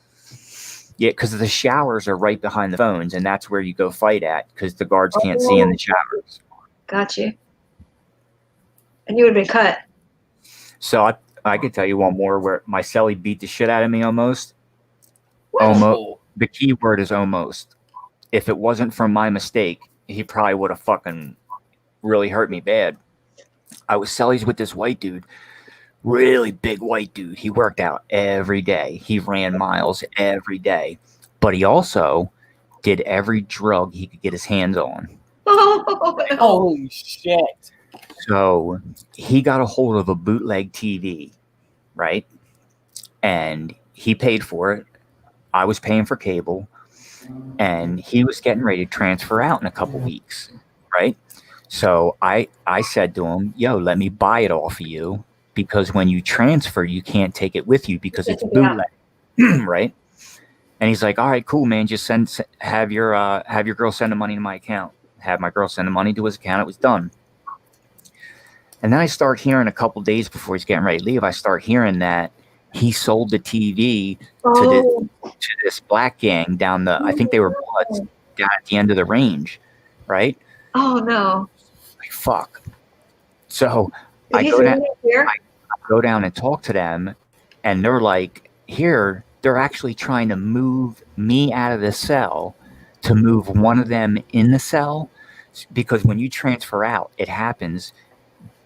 yeah, because the showers are right behind the phones, and that's where you go fight at because the guards can't see in the showers. Got you. And you would have been cut. So I could tell you one more where my cellie beat the shit out of me almost. Almost. The key word is almost. If it wasn't for my mistake, he probably would have fucking really hurt me bad. I was cellies with this white dude, really big white dude. He worked out every day. He ran miles every day, but he also did every drug he could get his hands on. Holy shit. So he got a hold of a bootleg TV, right? And he paid for it. I was paying for cable, and he was getting ready to transfer out in a couple weeks, right? So I said to him, yo, let me buy it off of you, because when you transfer, you can't take it with you because it's bootleg, right? And he's like, all right, cool, man. Just have your girl send the money to my account. Have my girl send the money to his account. It was done. And then I start hearing a couple days before he's getting ready to leave, I start hearing that he sold the TV to this black gang down I think they were Bloods, down at the end of the range, right? Oh, no. Like, fuck. So I go down and talk to them, and they're like, here, they're actually trying to move me out of the cell to move one of them in the cell, because when you transfer out, it happens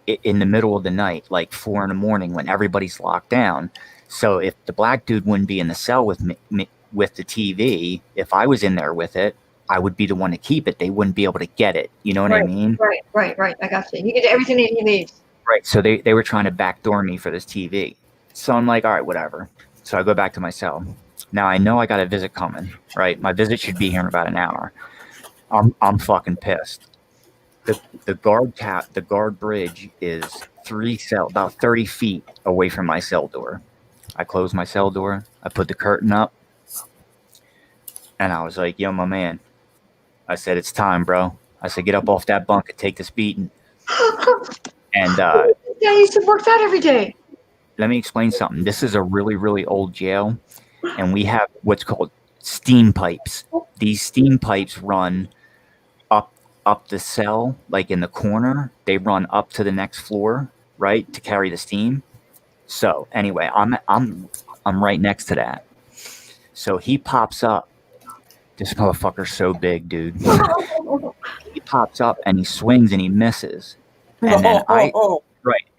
in the middle of the night, like 4 a.m, when everybody's locked down. So if the black dude wouldn't be in the cell with me with the TV, if I was in there with it, I would be the one to keep it. They wouldn't be able to get it. You know what I mean? Right. I got you. You get everything that he needs. Right. So they were trying to backdoor me for this TV. So I'm like, all right, whatever. So I go back to my cell. Now I know I got a visit coming, right? My visit should be here in about an hour. I'm fucking pissed. The guard bridge is about 30 feet away from my cell door. I close my cell door. I put the curtain up, and I was like, yo, my man. I said, it's time, bro. I said, get up off that bunk and take this beating. And yeah, he used to work out every day. Let me explain something. This is a really, really old jail, and we have what's called steam pipes. These steam pipes run up the cell, like in the corner. They run up to the next floor, right, to carry the steam. So anyway, I'm right next to that. So he pops up. This motherfucker's so big, dude. He pops up and he swings and he misses. And then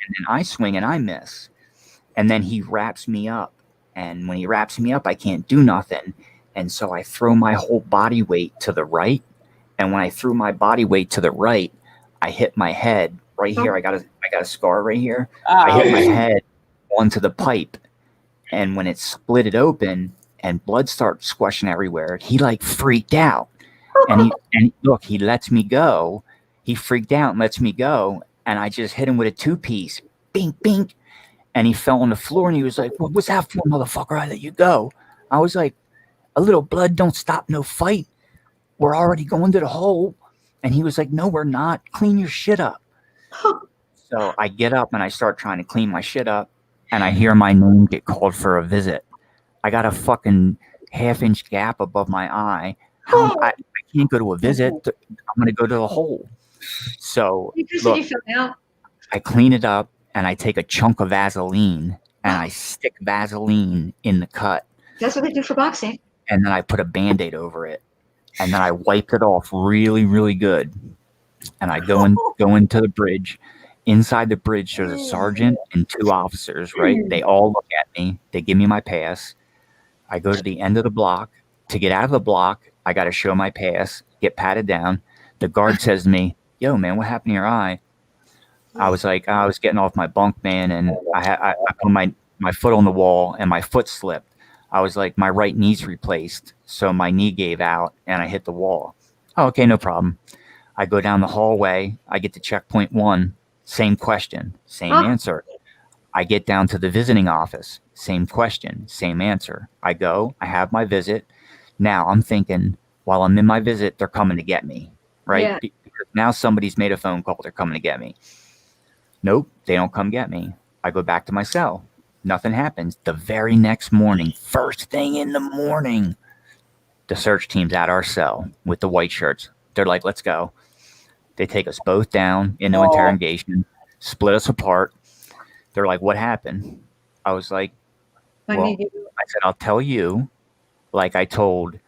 and then I swing and I miss. And then he wraps me up. And when he wraps me up, I can't do nothing. And so I throw my whole body weight to the right. And when I threw my body weight to the right, I hit my head right here. I got a scar right here. I hit my head onto the pipe. And when it split it open and blood starts squashing everywhere, he like freaked out. And he lets me go. He freaked out and lets me go. And I just hit him with a 2-piece. Bink, bink. And he fell on the floor and he was like, "What was that for, motherfucker? I let you go." I was like, "A little blood don't stop no fight. We're already going to the hole." And he was like, "No, we're not. Clean your shit up." So I get up and I start trying to clean my shit up. And I hear my name get called for a visit. I got a fucking half-inch gap above my eye. I can't go to a visit. I'm going to go to the hole. So look, I clean it up and I take a chunk of Vaseline and I stick Vaseline in the cut. That's what they do for boxing. And then I put a Band-Aid over it. And then I wipe it off really, really good. And I go into the bridge. Inside the bridge, there's a sergeant and 2 officers, right? They all look at me. They give me my pass. I go to the end of the block. To get out of the block, I got to show my pass, get patted down. The guard says to me, "Yo, man, what happened to your eye?" I was like, I was getting off my bunk, man, and I put my foot on the wall, and my foot slipped. I was like, my right knee's replaced, so my knee gave out, and I hit the wall. Oh, okay, no problem. I go down the hallway. I get to checkpoint 1. Same question, same answer. I get down to the visiting office. Same question, same answer. I go, I have my visit. Now I'm thinking, while I'm in my visit, they're coming to get me, right? Yeah. Because now somebody's made a phone call. They're coming to get me. Nope, they don't come get me. I go back to my cell. Nothing happens. The very next morning, first thing in the morning, the search team's at our cell with the white shirts. They're like, "Let's go." They take us both down into interrogation, split us apart. They're like, "What happened?" I was like, "Well," I said, "I'll tell you, like I told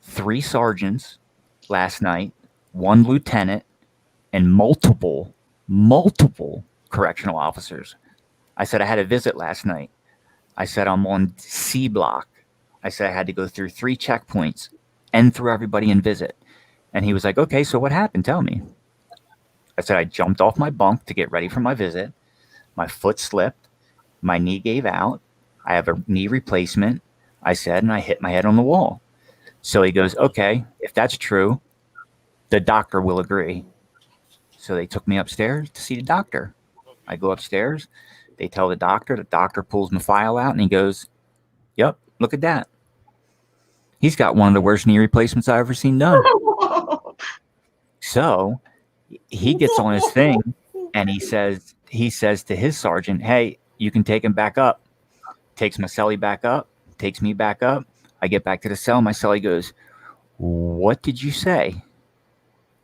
3 sergeants last night, 1 lieutenant, and multiple correctional officers. I said, I had a visit last night. I said, I'm on C block. I said, I had to go through 3 checkpoints and through everybody in visit." And he was like, "Okay, so what happened? Tell me." I said, I jumped off my bunk to get ready for my visit. My foot slipped. My knee gave out. I have a knee replacement. I said, and I hit my head on the wall. So he goes, "Okay, if that's true, the doctor will agree." So they took me upstairs to see the doctor. I go upstairs. They tell the doctor pulls my file out and he goes, "Yep, look at that. He's got one of the worst knee replacements I've ever seen done." So he gets on his thing and he says to his sergeant, "Hey, you can take him back up." Takes my cellie back up, takes me back up. I get back to the cell. My cellie goes, "What did you say?"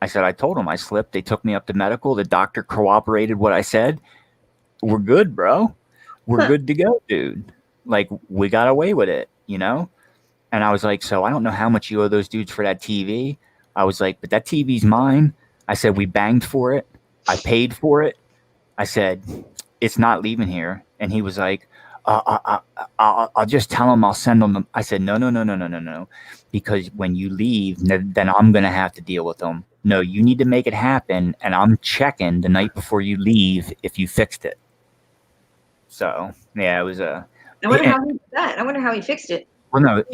I said, "I told him I slipped. They took me up to medical. The doctor corroborated what I said. We're good, bro. We're good to go, dude. Like, we got away with it, you know?" And I was like, "So I don't know how much you owe those dudes for that TV." I was like, "But that TV's mine." I said, "We banged for it. I paid for it." I said, "It's not leaving here." And he was like, I'll just tell him I'll send them." I said, No. Because when you leave, then I'm going to have to deal with them. No, you need to make it happen. And I'm checking the night before you leave if you fixed it. So, yeah, it was a... I wonder how he did that. I wonder how he fixed it. Well, no,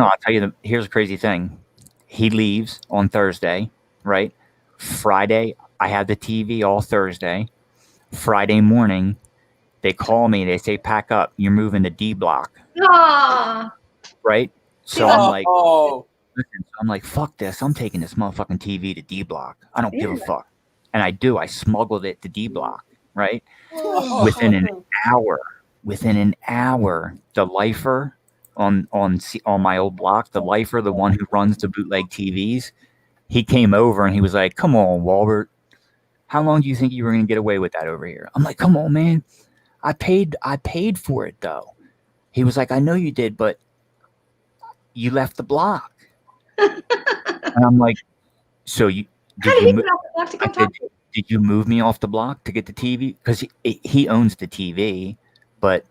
I'll tell you, here's the crazy thing. He leaves on Thursday, right? Friday, I had the TV all Thursday. Friday morning, they call me. They say, "Pack up. You're moving to D block." Ah. Right? So I'm like, listen, so I'm like, fuck this. I'm taking this motherfucking TV to D block. I don't give a fuck. And I do. I smuggled it to D block. Right? Within an hour, the lifer on my old block, the lifer, the one who runs the bootleg TVs, he came over and he was like, "Come on, Walbert. How long do you think you were going to get away with that over here?" I'm like, "Come on, man. I paid for it though." He was like, "I know you did, but you left the block." And I'm like, "So did did you move me off the block to get the TV? Because he owns the TV, but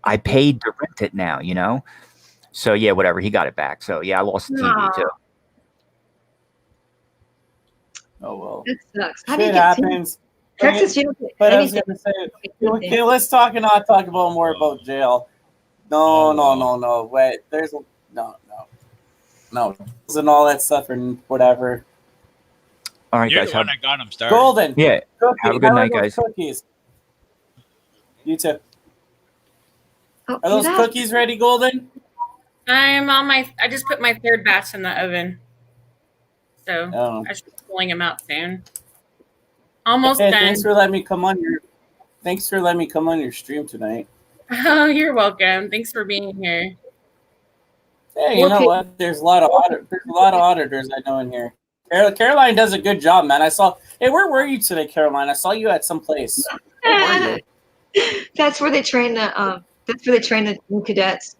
I paid to rent it now, you know? So, yeah, whatever. He got it back. So, yeah, I lost the TV, too. Oh, well. That sucks. How do you Shit get happens. Texas, you don't get But I was anything. going to say, okay, let's talk and not talk about more about jail. No. Wait, there's a no. And all that stuff and whatever. All right, You're guys. the one that got him started. Golden. Yeah. Cookie. Have a good How night, are those guys. Cookies. You too. Oh, Are those cookies ready, Golden? I just put my third batch in the oven. So I should be pulling them out soon. Almost done. Thanks for letting me come on your stream tonight. Oh, you're welcome. Thanks for being here. Hey, you know what? There's a lot of auditors I know in here. Caroline does a good job, man. I saw. Hey, where were you today, Caroline? I saw you at some place. Where were you? That's where they train the new cadets.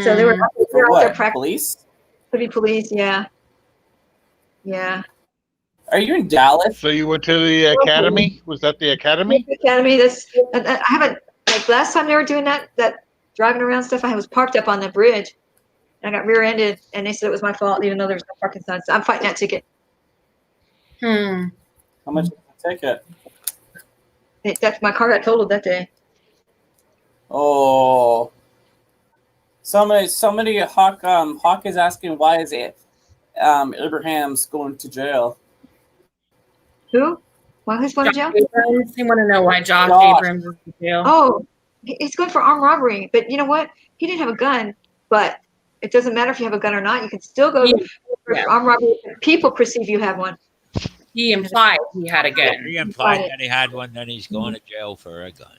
So they were out there practicing. Police? Could be police, yeah. Yeah. Are you in Dallas? So you went to the academy? Was that the academy? Academy. I haven't, like, last time they were doing that driving around stuff, I was parked up on the bridge. And I got rear-ended, and they said it was my fault, even though there was no parking sign. So I'm fighting that ticket. How much was the ticket? My car got totaled that day. Oh. Somebody Hawk is asking why is it Abraham's going to jail. Who? Why who's going to jail? Abrams. They want to know why Josh Abrams is in jail. Oh, he's going for armed robbery. But you know what? He didn't have a gun, but it doesn't matter if you have a gun or not. You can still go for armed robbery if people perceive you have one. He implied he had a gun. He implied that he had one, then he's going to jail for a gun.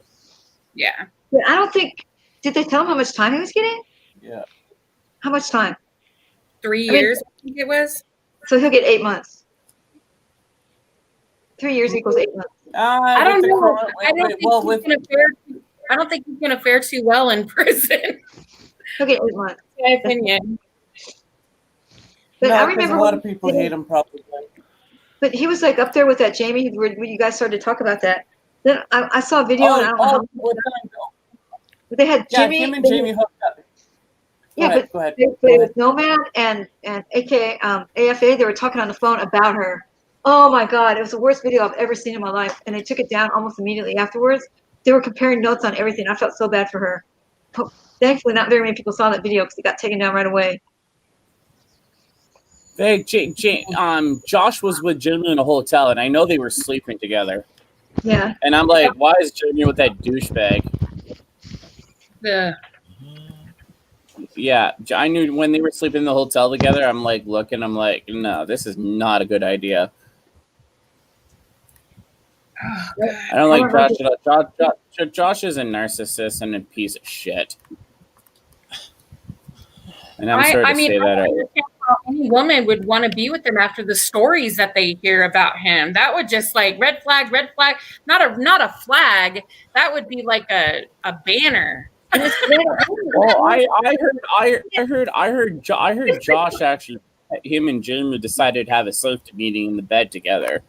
Yeah. But I don't think, did they tell him how much time he was getting? Yeah. How much time? 3 years, I think it was. So he'll get 8 months. 3 years equals 8 months. I don't know. I don't think he can fare too well in prison. He'll get 8 months. My opinion. But I because remember a lot of people hate him probably. But he was like up there with that Jamie when you guys started to talk about that. Then I saw a video and I don't know but they had Jimmy. Him and Jamie hooked up. Go ahead. With Nomad and AKA AFA, they were talking on the phone about her. Oh my God, it was the worst video I've ever seen in my life. And they took it down almost immediately afterwards. They were comparing notes on everything. I felt so bad for her. Thankfully, not very many people saw that video because it got taken down right away. Hey, Josh was with Jimmy in a hotel, and I know they were sleeping together. Yeah. And I'm like, why is Jimmy with that douchebag? Yeah, I knew when they were sleeping in the hotel together, I'm like, no, this is not a good idea. I don't like Josh at all. Josh is a narcissist and a piece of shit. And I'm sorry to say that. I understand how any woman would want to be with him after the stories that they hear about him. That would just like red flag, not a flag. That would be like a banner. Well, I heard Josh actually, him and Jim decided to have a safety meeting in the bed together.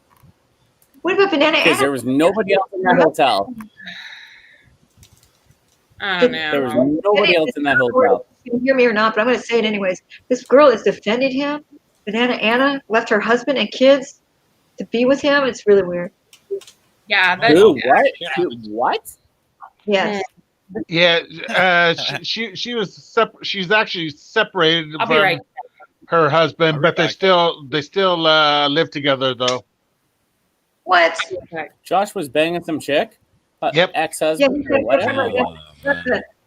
What about Banana Anna? Because there was nobody else in that hotel. Oh, no. There was nobody else in that hotel. You can hear me or not, but I'm going to say it anyways. This girl is defending him. Banana Anna left her husband and kids to be with him. It's really weird. Yeah. What? Yes. Yeah. She was she's actually separated I'll from be right. her husband, but they still live together though. What? Josh was banging some chick. Yep. Ex-husband or whatever.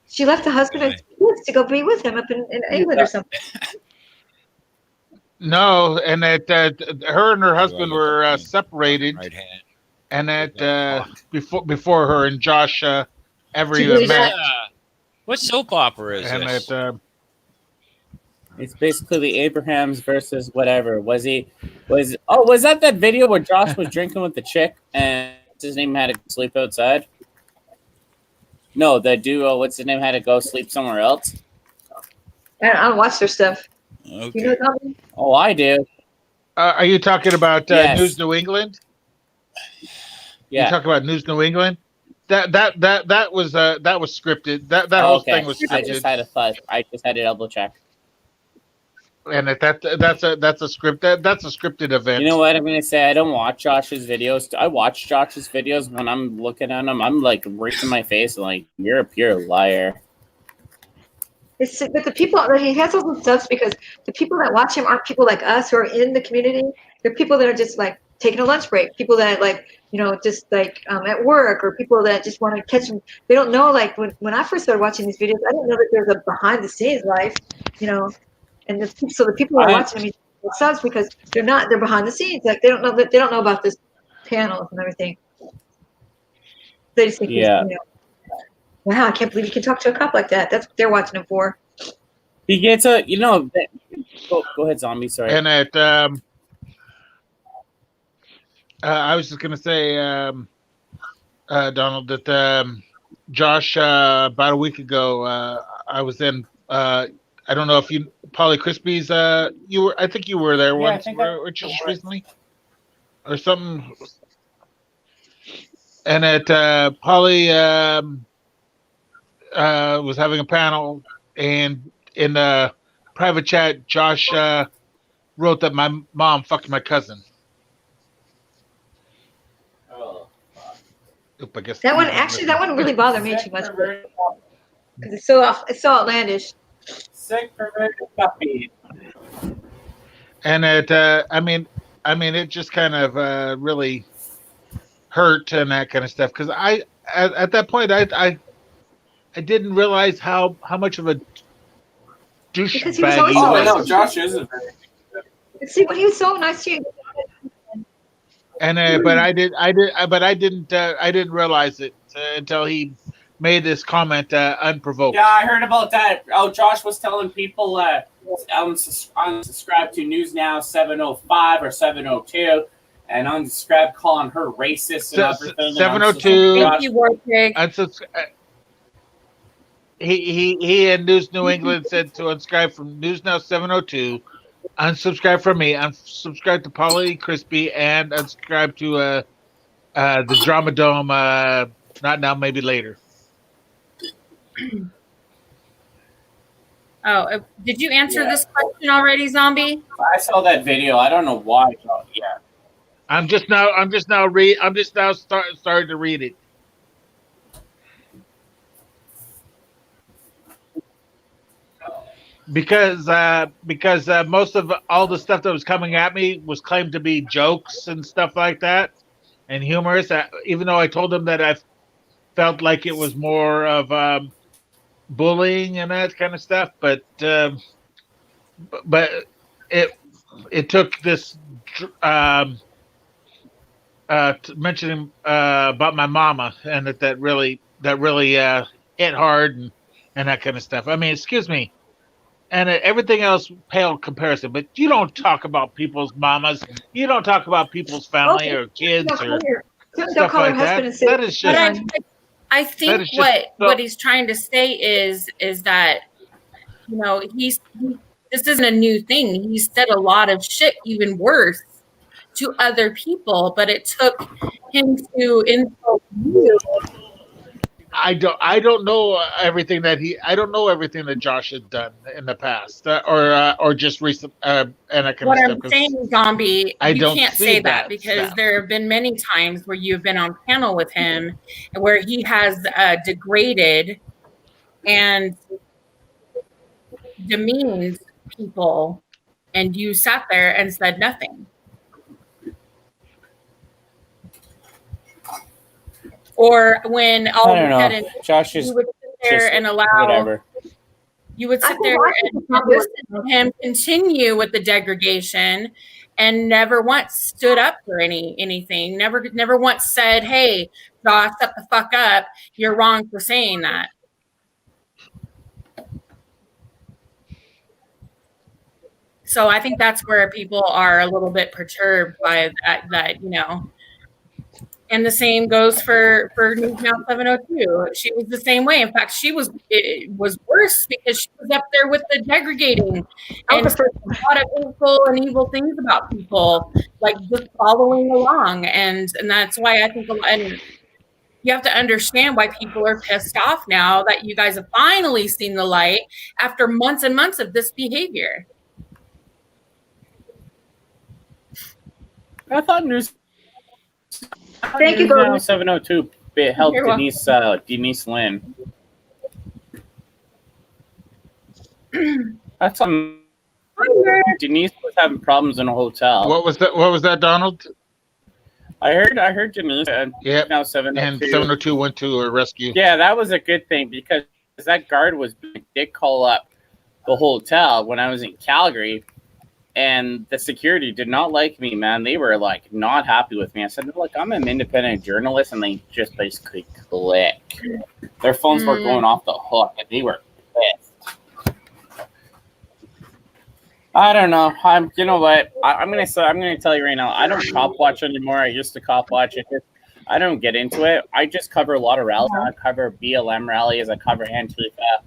She left the husband and kids to go be with him up in England or something. No, and that her and her husband were separated, and that before her and Josh ever even met. What soap opera is and this? It's basically the Abrahams versus whatever. Was that video where Josh was drinking with the chick and his name had to sleep outside? No, the duo, what's his name, had to go sleep somewhere else? I don't watch their stuff. Okay. You know something? Oh, I do. Are you talking about Yes. News New England? Yeah. You talk about News New England. That was scripted. That whole thing was scripted. I just had a thought. I just had to double check. And that's a script. That's a scripted event. You know what I'm gonna say? I don't watch Josh's videos. I watch Josh's videos. When I'm looking at them, I'm like raising my face and like, you're a pure liar. But the people that he has all those subs because the people that watch him aren't people like us who are in the community. They're people that are just like taking a lunch break. People that like, just like at work, or people that just want to catch them. They don't know, like when I first started watching these videos, I didn't know that there's a behind the scenes life, and so the people who are watching them subs because they're behind the scenes. Like they don't know about this panels and everything. They just think wow, I can't believe you can talk to a cop like that. That's what they're watching him for. He gets a, go ahead, Zombie. Sorry. And I was just gonna say, Donald, that Josh about a week ago, I was in. I don't know if you, Polly Crispy's. I think you were there once, or just recently, or something. And Polly was having a panel, and in the private chat, Josh wrote that my mom fucked my cousin. Oop, I guess that wouldn't really bother me too much because it's so outlandish. Sick perverted puppy. And I mean, it just kind of really hurt and that kind of stuff, because at that point I didn't realize how much of a douchebag he was. No, Josh isn't very good. See, when he was so nice to you. And but I didn't realize it until he made this comment unprovoked. Yeah, I heard about that. Oh, Josh was telling people unsubscribe to News Now 705 or 702, and unsubscribe calling her racist and everything. 702. Thank you, Warpig. He and News New England said to unsubscribe from News Now 702, unsubscribe from me, unsubscribe to Polly Crispy, and unsubscribe to the Drama Dome. Not now, maybe later. Oh, did you answer this question already, Zombie? I saw that video. I don't know why. Oh, yeah. I'm just now starting to read it. Because most of all the stuff that was coming at me was claimed to be jokes and stuff like that, and humorous. Even though I told them that I felt like it was more of bullying and that kind of stuff, but it took this mentioning about my mama, and that really hit hard and that kind of stuff. I mean, excuse me. And everything else paled comparison. But you don't talk about people's mamas. You don't talk about people's family or kids or stuff like that. That is just. I think what he's trying to say is that this isn't a new thing. He said a lot of shit, even worse, to other people, but it took him to insult you. I don't know everything that Josh had done in the past, or just recent, and that kind what of I'm stuff. saying, Zombie, you can't say that because now. there have been many times where you've been on panel with him, where he has degraded and demeaned people, and you sat there and said nothing. Or when all of a sudden you would sit there and allow whatever. You would sit there and listen to him continue with the degradation, and never once stood up for anything. Never once said, "Hey, Josh, shut the fuck up. You're wrong for saying that." So I think that's where people are a little bit perturbed by that. And the same goes for News Now 702. She was the same way. In fact, it was worse because she was up there with the degrading and a lot of hateful and evil things about people, like just following along. And that's why I think and you have to understand why people are pissed off now that you guys have finally seen the light after months and months of this behavior. I thought News Thank you, Now 702 helped Denise Lynn. That's Denise was having problems in a hotel. What was that, Donald? I heard Denise. Yeah. Now 702. And 702 went to her rescue. Yeah, that was a good thing because that guard did call up the hotel when I was in Calgary, and the security did not like me, man. They were like not happy with me. I said, look, I'm an independent journalist, and they just basically click. Their phones were going off the hook, and they were pissed. I don't know. You know what? I'm gonna tell you right now. I don't cop watch anymore. I used to cop watch it. I don't get into it. I just cover a lot of rallies. I cover BLM rallies. I cover Antifa.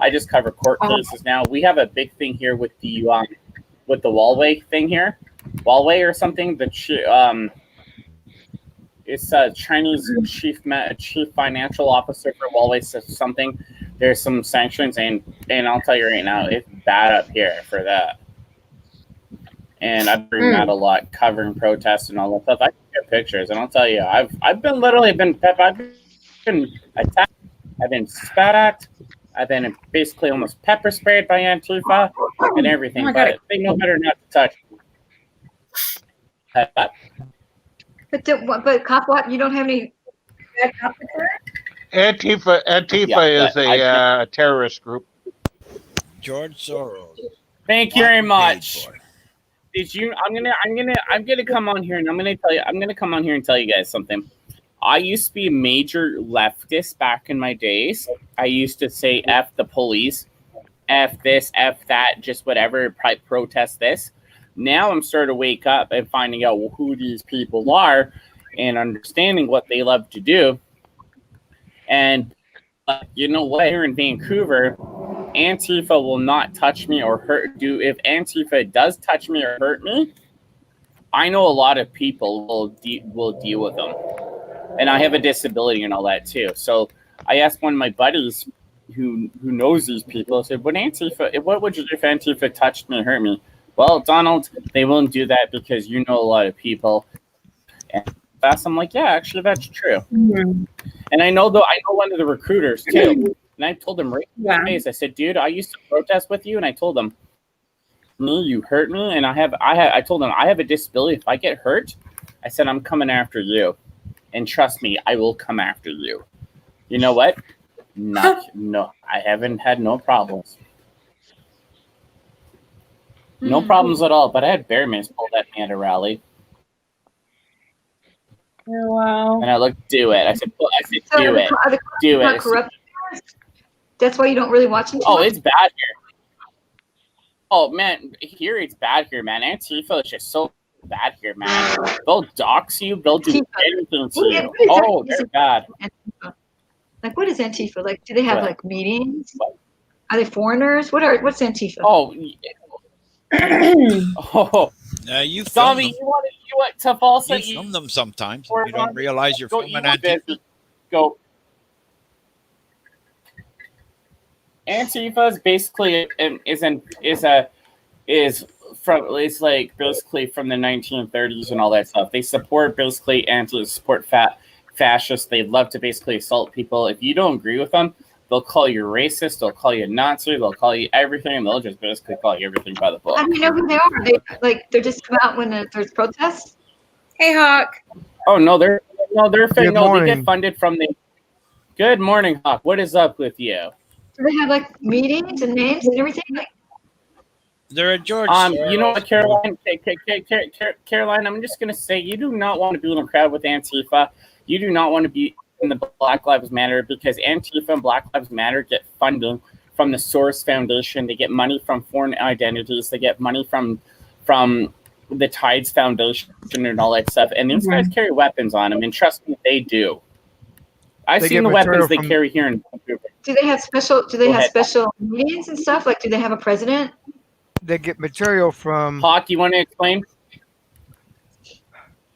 I just cover court cases now. We have a big thing here with the Huawei thing here, Huawei or something. It's a Chinese chief financial officer for Huawei something. There's some sanctions, and I'll tell you right now, it's bad up here for that. And I've been that a lot, covering protests and all that stuff. I can get pictures, and I'll tell you, I've been attacked, I've been spat at, I've been basically almost pepper sprayed by Antifa and everything. But they know better not to touch me. But cop what? You don't have any bad cops there? Antifa is a terrorist group. George Soros. Thank you very much. I'm gonna come on here and I'm gonna come on here and tell you guys something. I used to be a major leftist back in my days. I used to say F the police, F this, F that, just whatever, protest this. Now I'm starting to wake up and finding out who these people are and understanding what they love to do. And you know what? Here in Vancouver, Antifa will not touch me or hurt. If Antifa does touch me or hurt me, I know a lot of people will deal with them. And I have a disability and all that too. So I asked one of my buddies who knows these people, I said, what would you do if Antifa touched me or hurt me? Well, Donald, they won't do that because you know a lot of people. And I'm like, yeah, actually, that's true. Mm-hmm. And I know one of the recruiters too. And I told him right in his face, I said, dude, I used to protest with you. And I told him, you hurt me. And I told him, I have a disability. If I get hurt, I said, I'm coming after you. And trust me, I will come after you. You know what? No, I haven't had no problems. No problems at all, but I had bear mace pulled at me at a rally. Oh, wow. And I looked, do it. I said, do it. Do it. Corrupt. That's why you don't really watch them too much? It's bad here. Oh, man, here it's bad here, man. Antifa is just so bad here, man. They'll dox you. They'll do anything to you. Oh, they're bad. Like, what is Antifa? Like, do they have, like, meetings? What? Are they foreigners? What's Antifa? Oh, you film Tommy, them. you want to also you film them sometimes. You don't realize you're filming Antifa. Go. Antifa is basically is like basically from the 1930s and all that stuff. They support basically fascists. They love to basically assault people. If you don't agree with them, they'll call you racist. They'll call you Nazi. They'll call you everything. And they'll just basically call you everything by the book. How do you know who they are? They just come out when there's protests. Hey, Hawk. Oh no, they get funded from the. Good morning, Hawk. What is up with you? Do they have like meetings and names and everything? They're a George. You know what, Caroline? Caroline, I'm just gonna say you do not want to be in a crowd with Antifa. You do not want to be in the Black Lives Matter because Antifa and Black Lives Matter get funding from the Source Foundation. They get money from foreign identities. They get money from the Tides Foundation and all that stuff, and these guys carry weapons on them, and trust me, they do. I've seen the weapons they carry here in Vancouver. Do they have special? Do they have special meetings and stuff? Like, do they have a president? They get material from. Hawk, you want to explain?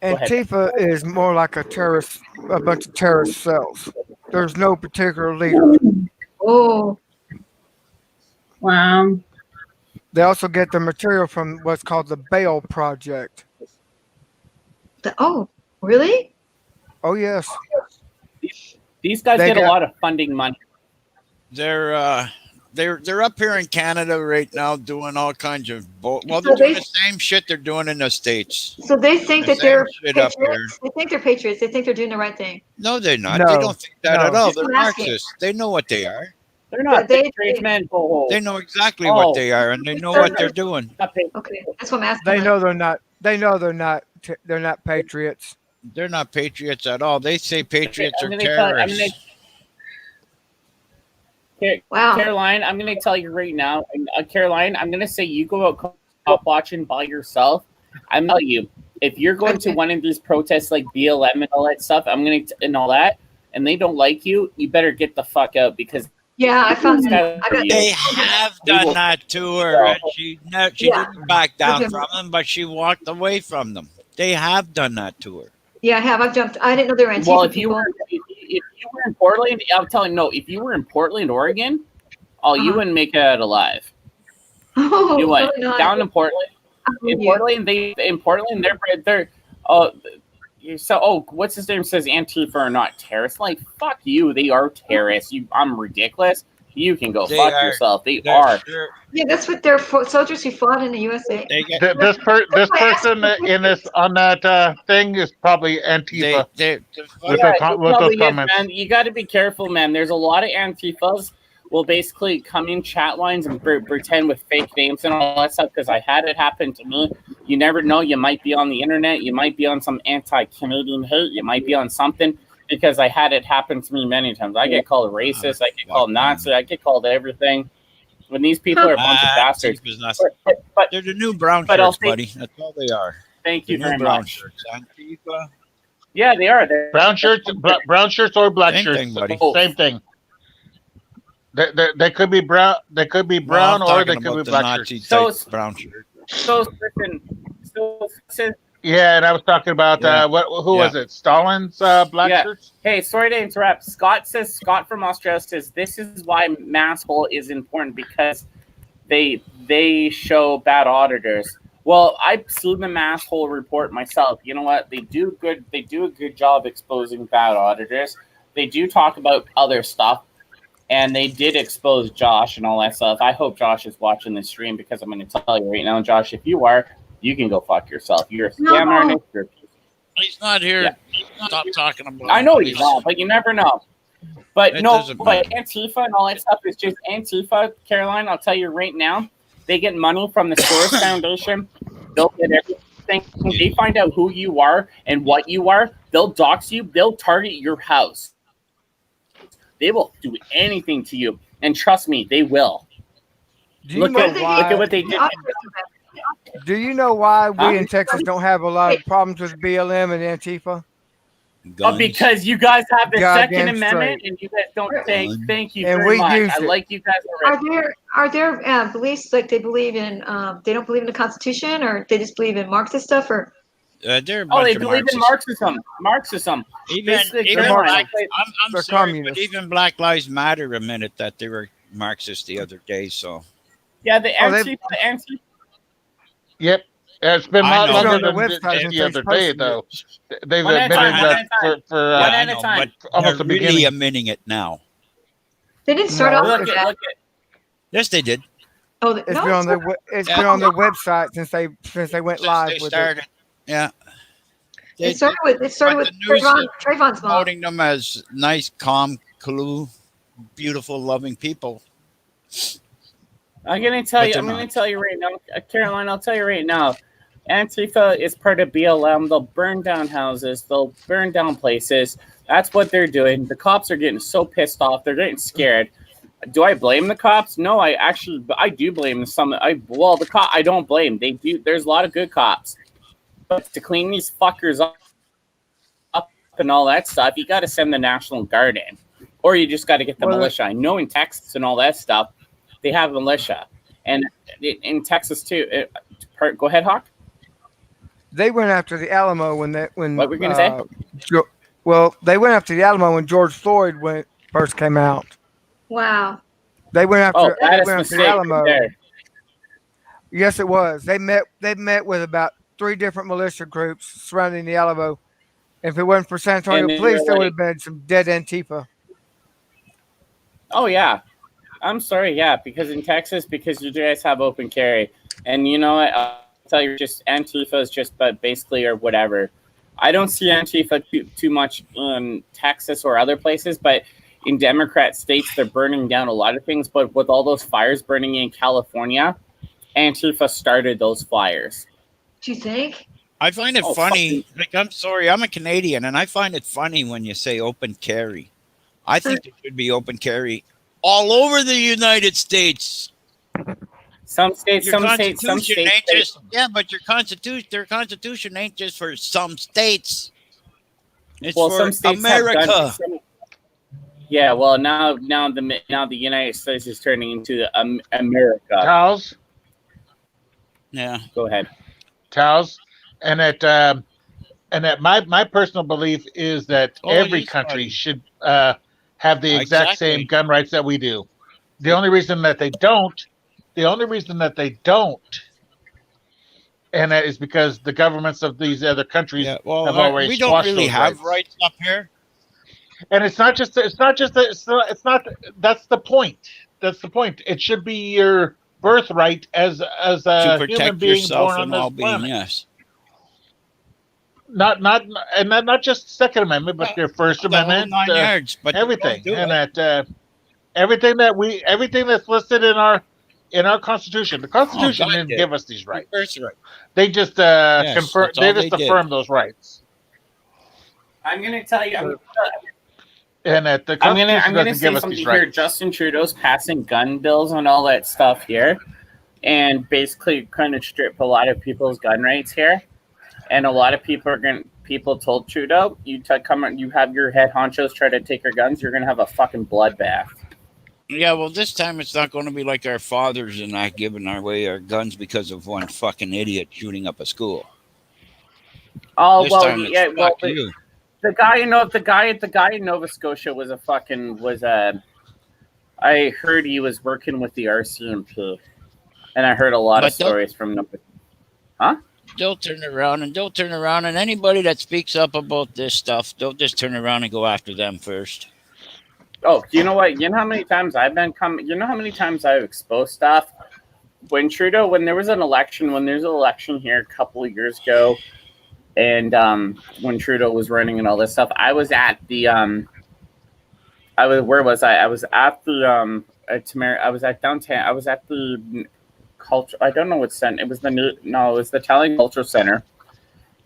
Antifa is more like a bunch of terrorist cells. There's no particular leader. Oh. Wow. They also get their material from what's called the Bail Project. Oh, really? Oh, yes. These guys get a lot of funding money. They're up here in Canada right now doing all kinds of they're doing the same shit they're doing in the States. So they think that they're patriots. They think they're patriots. They think they're doing the right thing. No, they're not. They don't think that at all. They're Marxists. They know what they are. They're not patriots, man. They know exactly what they are, and they know what they're doing. Okay, that's what I'm asking. They know they're not. They know they're not. They're not patriots. They're not patriots at all. They say patriots are terrorists. Wow. Caroline, I'm going to tell you right now. Caroline, I'm going to say you go out cop watching by yourself. I'm telling you, if you're going to one of these protests like BLM and all that stuff, and all that, and they don't like you, you better get the fuck out because. Yeah, I found they have done that to her, and she didn't back down from them, but she walked away from them. They have done that to her. Yeah, I have. I've jumped. I didn't know they were Antifa Well, if people. you were in Portland, I'm telling you, no. If you were in Portland, Oregon, you wouldn't make it out alive. Oh, you what? Really Down in Portland, they're what's his name says Antifa are not terrorists. Like, fuck you, they are terrorists. I'm ridiculous. You can go fuck yourself. They are. Sure. Yeah, that's what they're soldiers who fought in the USA. This person in this on that thing is probably Antifa. With those comments. Man. You got to be careful, man. There's a lot of Antifas will basically come in chat lines and pretend with fake names and all that stuff because I had it happen to me. You never know. You might be on the internet. You might be on some anti-Canadian hate. You might be on something because I had it happen to me many times. I get called racist. I get called Nazi. I get called everything. When these people are a bunch of bastards. But they're the new brown shirts, buddy. That's all they are. Thank you very brown much. Shirts. Antifa. Yeah, they are. They're brown shirts or black shirts. Thing, buddy. Same thing. They could be brown. They could be brown, or they could be black shirts. Brown shirt. Yeah, and I was talking about who was it? Stalin's black shirts. Hey, sorry to interrupt. Scott from Australia says this is why mass hole is important because they show bad auditors. Well, I've seen the mass hole report myself. You know what? They do a good job exposing bad auditors. They do talk about other stuff. And they did expose Josh and all that stuff. I hope Josh is watching this stream because I'm going to tell you right now, Josh, if you are, you can go fuck yourself. You're a scammer. No. He's not here. Yeah. Stop talking about I know he's not, but you never know. But Antifa and all that stuff is just Antifa, Caroline, I'll tell you right now, they get money from the Soros Foundation. They'll get everything. They find out who you are and what you are. They'll dox you. They'll target your house. They will do anything to you, and trust me, they will. Look at what they did. Do you know why we in Texas don't have a lot of problems with BLM and Antifa? Because you guys have the Second Amendment, and you guys don't say thank you very much. I like you guys already. Are there beliefs like they believe in? They don't believe in the Constitution, or they just believe in Marxist stuff, or? They believe in Marxism. Even I'm sorry, but even Black Lives Matter admitted that they were Marxist the other day. So yeah, the Antifa. Yep, it's been a lot longer than the other day, though. They've admitted that for almost the beginning. Really admitting it now. They didn't start off with that. Yes, they did. Oh, it's been on their website since they went live with it. Yeah. It started with Trayvon's mom. Promoting them as nice, calm, cool, beautiful, loving people. I'm going to tell you right now, Caroline, I'll tell you right now. Antifa is part of BLM. They'll burn down houses. They'll burn down places. That's what they're doing. The cops are getting so pissed off. They're getting scared. Do I blame the cops? No, I do blame some. I don't blame. They do. There's a lot of good cops. But to clean these fuckers up and all that stuff, you got to send the National Guard in, or you just got to get the militia. I know in Texas and all that stuff, they have militia, and in Texas too. Go ahead, Hawk. They went after the Alamo when what were you gonna say? Well, they went after the Alamo when George Floyd first came out. Wow. They went after, the Alamo. There. Yes, it was. They met with about 3 different militia groups surrounding the Alamo. If it wasn't for San Antonio police, there would have been some dead Antifa. Oh yeah, I'm sorry. Yeah, because in Texas, because you guys have open carry, and you know what? I'll tell you, just Antifa is just, but basically or whatever. I don't see Antifa too much in Texas or other places, but in Democrat states, they're burning down a lot of things. But with all those fires burning in California, Antifa started those fires. Do you think? I find it funny. Like, I'm sorry, I'm a Canadian, and I find it funny when you say open carry. I think there should be open carry all over the United States. Some states. Ain't just, yeah, but their constitution ain't just for some states. It's for some states America. Yeah, well, now the United States is turning into America. Charles. Yeah, go ahead. Charles. And that my personal belief is that every country should have the exact same gun rights that we do. The only reason that they don't, and that is because the governments of these other countries have already we don't really have rights up here. And it's not. That's the point. That's the point. It should be your birthright as a human being born on this planet. Yes. Not just Second Amendment, but your First Amendment, everything, and that everything that's listed in our Constitution. The Constitution didn't give us these rights. They just confirm. They just affirm those rights. I'm going to tell you. And that the I'm Constitution going to doesn't say give us something these here. rights. Justin Trudeau's passing gun bills and all that stuff here, and basically kind of strip a lot of people's gun rights here. And a lot of people told Trudeau, you have your head honchos try to take your guns, you're gonna have a fucking bloodbath. Yeah, well, this time it's not going to be like our fathers and not giving away our guns because of one fucking idiot shooting up a school. Oh this well, yeah, well, the guy in Nova Scotia I heard he was working with the RCMP, and I heard a lot of stories from Nova. Huh? Don't turn around, and anybody that speaks up about this stuff, don't just turn around and go after them first. Oh, you know what? You know how many times I've exposed stuff? When there was an election here a couple of years ago, and when Trudeau was running and all this stuff, I was at the where was I? I was at the I was at downtown. I was at the culture. I don't know what center. It was it was the Italian Culture Center,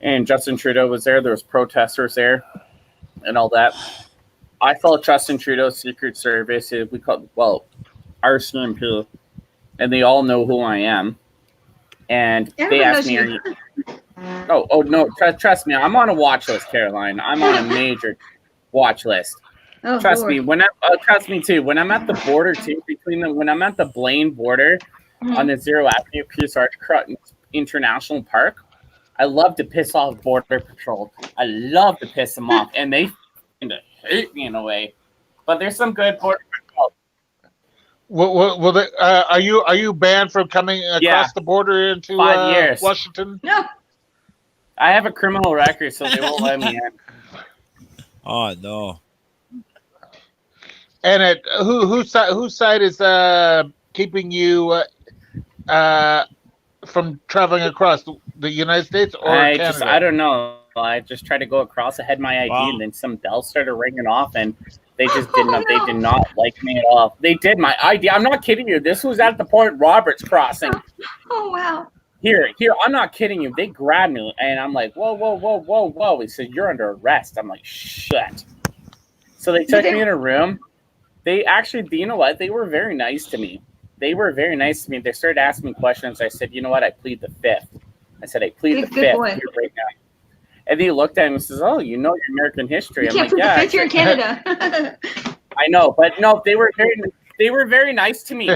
and Justin Trudeau was there. There was protesters there, and all that. I felt Justin Trudeau's Secret Service. We call RCMP, and they all know who I am. And they asked me, "Oh no, trust me, I'm on a watch list, Caroline. I'm on a major watch list. Oh, trust Lord. me. Trust me too. When I'm at the border too, when I'm at the Blaine border on the Zero Avenue Peace Arch International Park, I love to piss off Border Patrol. I love to piss them off, and they hate me in a way. But there's some good Border Patrol. Are you banned from coming across the border into 5 years. Washington? No. I have a criminal record, so they won't let me in. Oh no. And whose side is keeping you from traveling across the United States or Canada? I don't know. I just tried to go across. I had my ID, and then some bells started ringing off, and they just did not. They did not like me at all. They did my ID. I'm not kidding you. This was at the Point Roberts crossing. Oh wow. Here. I'm not kidding you. They grabbed me, and I'm like, whoa. He said, "You're under arrest." I'm like, shit. So they took me in a room. They actually, you know what? They were very nice to me. They started asking me questions. I said, you know what? I plead the fifth. I said, I plead the fifth here right now. And he looked at him and says, "Oh, you know your American history." You can't plead the fifth. You're in Canada. I know, but no, they were very nice to me.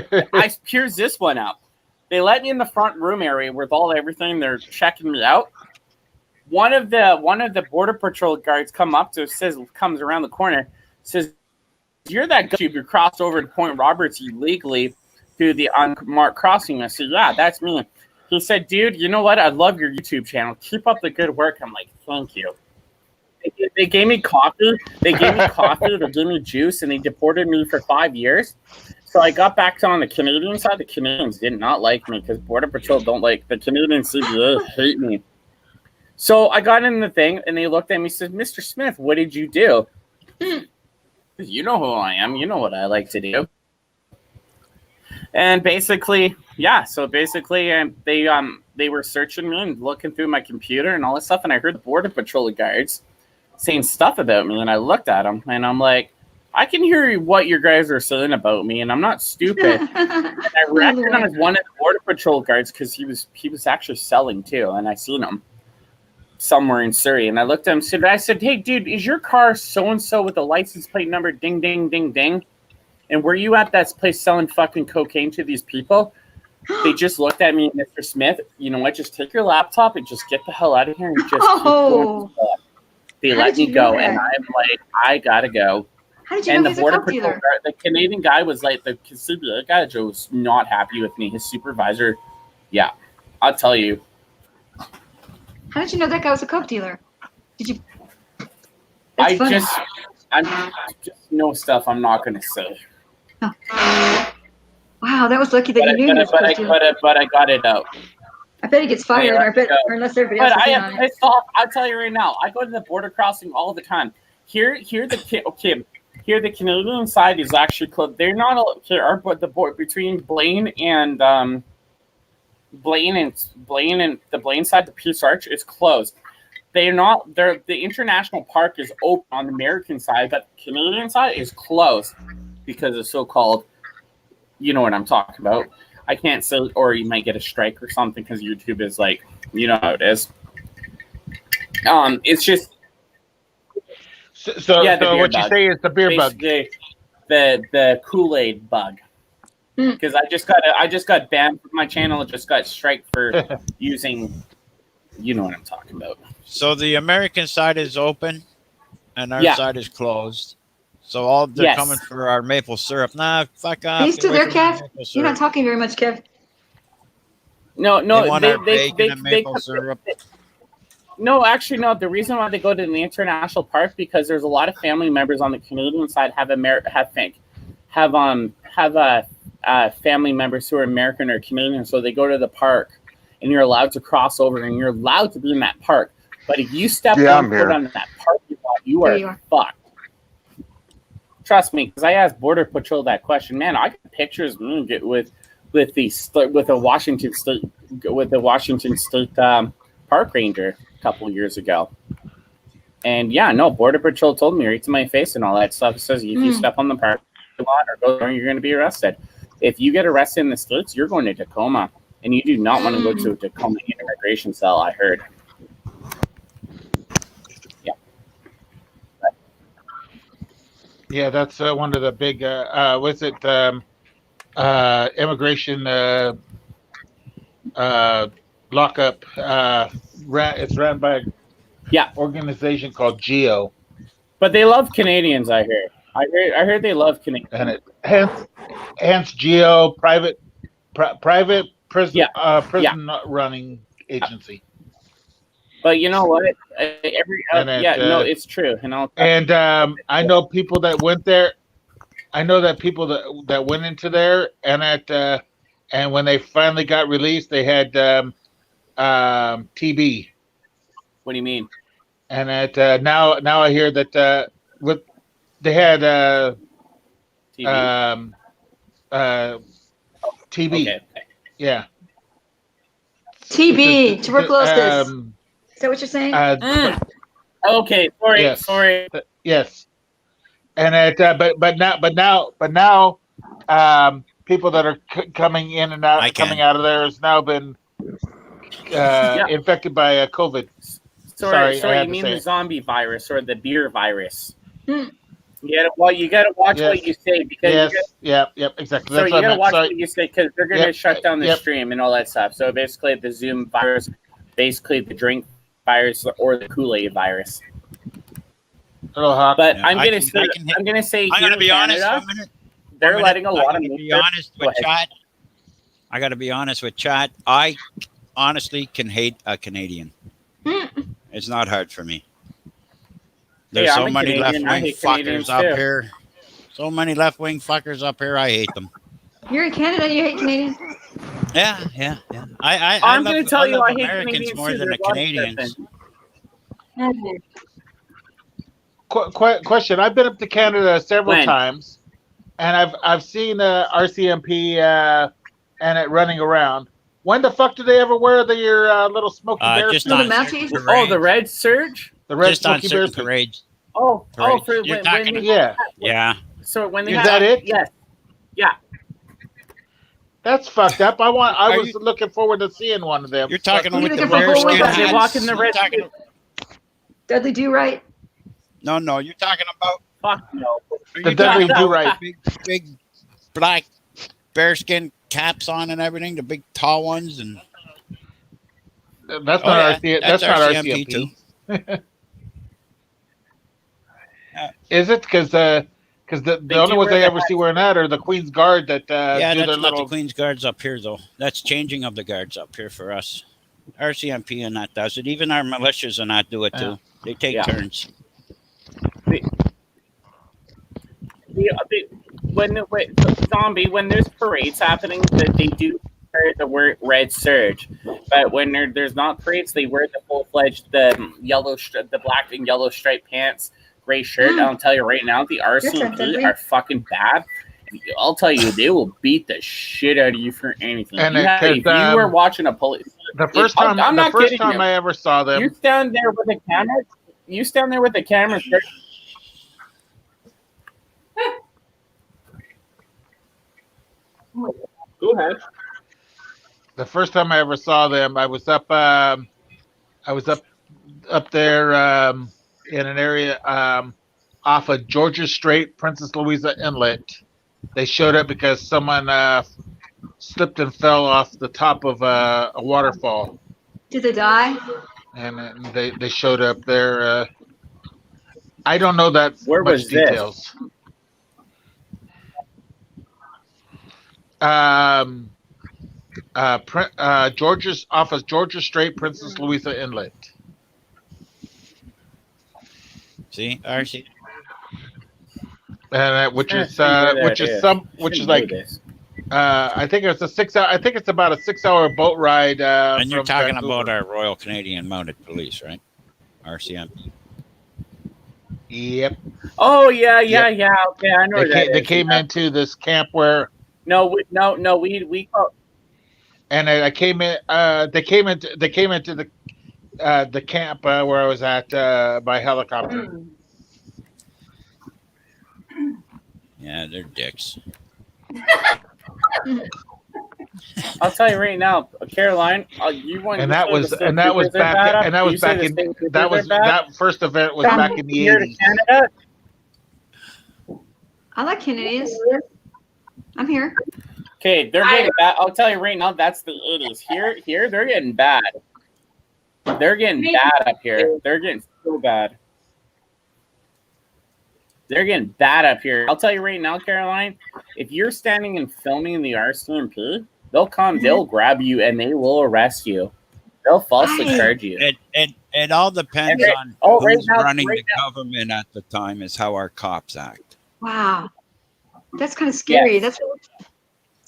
Here's this one up. They let me in the front room area with everything. They're checking me out. One of the Border Patrol guards comes around the corner, says, "You're that guy who crossed over to Point Roberts illegally through the unmarked crossing." I said, "Yeah, that's me." He said, "Dude, you know what? I love your YouTube channel. Keep up the good work." I'm like, "Thank you." They gave me coffee. They gave me juice, and they deported me for 5 years. So I got back on the Canadian side. The Canadians did not like me because Border Patrol don't like the Canadian CBA hate me. So I got in the thing, and they looked at me and said, "Mr. Smith, what did you do?" You know who I am. You know what I like to do. And basically, they were searching me and looking through my computer and all this stuff, and I heard the Border Patrol guards saying stuff about me, and I looked at them, and I'm like, I can hear what you guys are saying about me, and I'm not stupid. And I recognized one of the Border Patrol guards because he was actually selling too, and I seen him somewhere in Surrey, and I looked at him and I said, "Hey, dude, is your car so-and-so with the license plate number ding, ding, ding, ding? And were you at that place selling fucking cocaine to these people?" They just looked at me, "Mr. Smith, you know what? Just take your laptop and just get the hell out of here and just keep going." They let me go, and I'm like, I gotta go. How did you know he's a coke dealer? The Canadian guy was like, the CBA guy was not happy with me. His supervisor, yeah, I'll tell you. How did you know that guy was a coke dealer? Did you? I just know stuff I'm not gonna say. Oh. Wow, that was lucky that you knew he was a coke dealer. But I got it out. I bet he gets fired, or unless everybody else. But I am pissed off. I'll tell you right now. I go to the border crossing all the time. Here the Canadian side is actually closed. They're not here, but the border between Blaine and the Blaine side, the Peace Arch is closed. The international park is open on the American side, but the Canadian side is closed because of so-called, you know what I'm talking about. I can't say, or you might get a strike or something because YouTube is like, you know how it is. It's just. So what you say is the beer bug. The Kool-Aid bug. Because I just got banned from my channel. Just got strike for using, you know what I'm talking about. So the American side is open, and our side is closed. So they're coming for our maple syrup. Nah, fuck off. Are you still there, Kev? You're not talking very much, Kev. No, they want our bacon and maple syrup. No, actually, no. The reason why they go to the international park because there's a lot of family members on the Canadian side have family members who are American or Canadian, so they go to the park, and you're allowed to cross over, and you're allowed to be in that park. But if you step one foot on that parking lot, you are fucked. Trust me, because I asked Border Patrol that question. Man, I got pictures with the Washington State park ranger a couple of years ago. And yeah, no, Border Patrol told me right to my face and all that stuff. It says if you step on the parking lot or go there, you're going to be arrested. If you get arrested in the States, you're going to Tacoma, and you do not want to go to a Tacoma immigration cell. I heard. Yeah, that's one of the big. Immigration lockup. It's ran by an organization called GEO. But they love Canadians. I heard. I heard they love Canadians. And hence GEO private prison running agency. But you know what? It's true. And I know people that went there. I know that people that went into there, and when they finally got released, they had TB. What do you mean? And now I hear that they had TB. Okay. Yeah. TB, tuberculosis. Is that what you're saying? Okay, sorry. Yes, and but now, people that are coming in and out, coming out of there has now been infected by COVID. Sorry, you mean the zombie virus or the beer virus? You gotta watch what you say because exactly. So That's you gotta watch Sorry. what you say because they're gonna shut down the stream and all that stuff. So basically, the Zoom virus, basically the drink virus or the Kool-Aid virus. But I'm gonna say I'm gonna be honest for a minute. They're letting a lot of. Be honest with chat. I gotta be honest with chat. I honestly can hate a Canadian. It's not hard for me. There's so many left-wing fuckers up here. So many left-wing fuckers up here. I hate them. You're in Canada. You hate Canadians. Yeah. I'm going to tell you, I hate Americans Canadians more than the Canadians. Question: I've been up to Canada several times, and I've seen RCMP and it running around. When the fuck do they ever wear your little smoky bear? Just on the red surge. The red just smoky bear parades. Oh, for when yeah. So when they is that it? Yes. Yeah. That's fucked up. I was looking forward to seeing one of them. You're talking with the bearskin hats. They walk in the red. Dudley Do Right. No, you're talking about. Fuck no. The Dudley Do Right. Big black bearskin caps on and everything. The big tall ones and. That's not RCMP too. Is it because the only ones I ever see wearing that are the Queen's Guard that that's not the Queen's Guards up here though. That's changing of the guards up here for us. RCMP and that does it. Even our militias and that do it too. They take turns. When there's parades happening, that they do wear the red surge, but when there's not parades, they wear the full-fledged the black and yellow striped pants, gray shirt. I'll tell you right now, the RCMP are fucking bad. I'll tell you, they will beat the shit out of you for anything. And if you were watching a police, the first time I ever saw them, you stand there with a camera. Go ahead. The first time I ever saw them, I was up there in an area off of Georgia Strait, Princess Louisa Inlet. They showed up because someone slipped and fell off the top of a waterfall. Did they die? And they showed up there. I don't know that much details. Georgia's off of Georgia Strait, Princess Louisa Inlet. See, RC. Which is like I think it's a 6 hour. I think it's about a 6 hour boat ride. And you're talking about our Royal Canadian Mounted Police, right? RCMP. Yep. Oh yeah. Okay, I know they came into this camp where. No, we call. And I came in. They came into the camp where I was at by helicopter. Yeah, they're dicks. I'll tell you right now, Caroline, you won. And that was back. And that was back in. That first event was back in the 80s. Canada. I like Canadians. I'm here. Okay, they're getting bad. I'll tell you right now, that's the 80s. Here, they're getting bad. They're getting bad up here. They're getting so bad. They're getting bad up here. I'll tell you right now, Caroline, if you're standing and filming in the RCMP, they'll come, they'll grab you, and they will arrest you. They'll falsely charge you. It all depends on who's running the government at the time is how our cops act. Wow. That's kind of scary. Yes.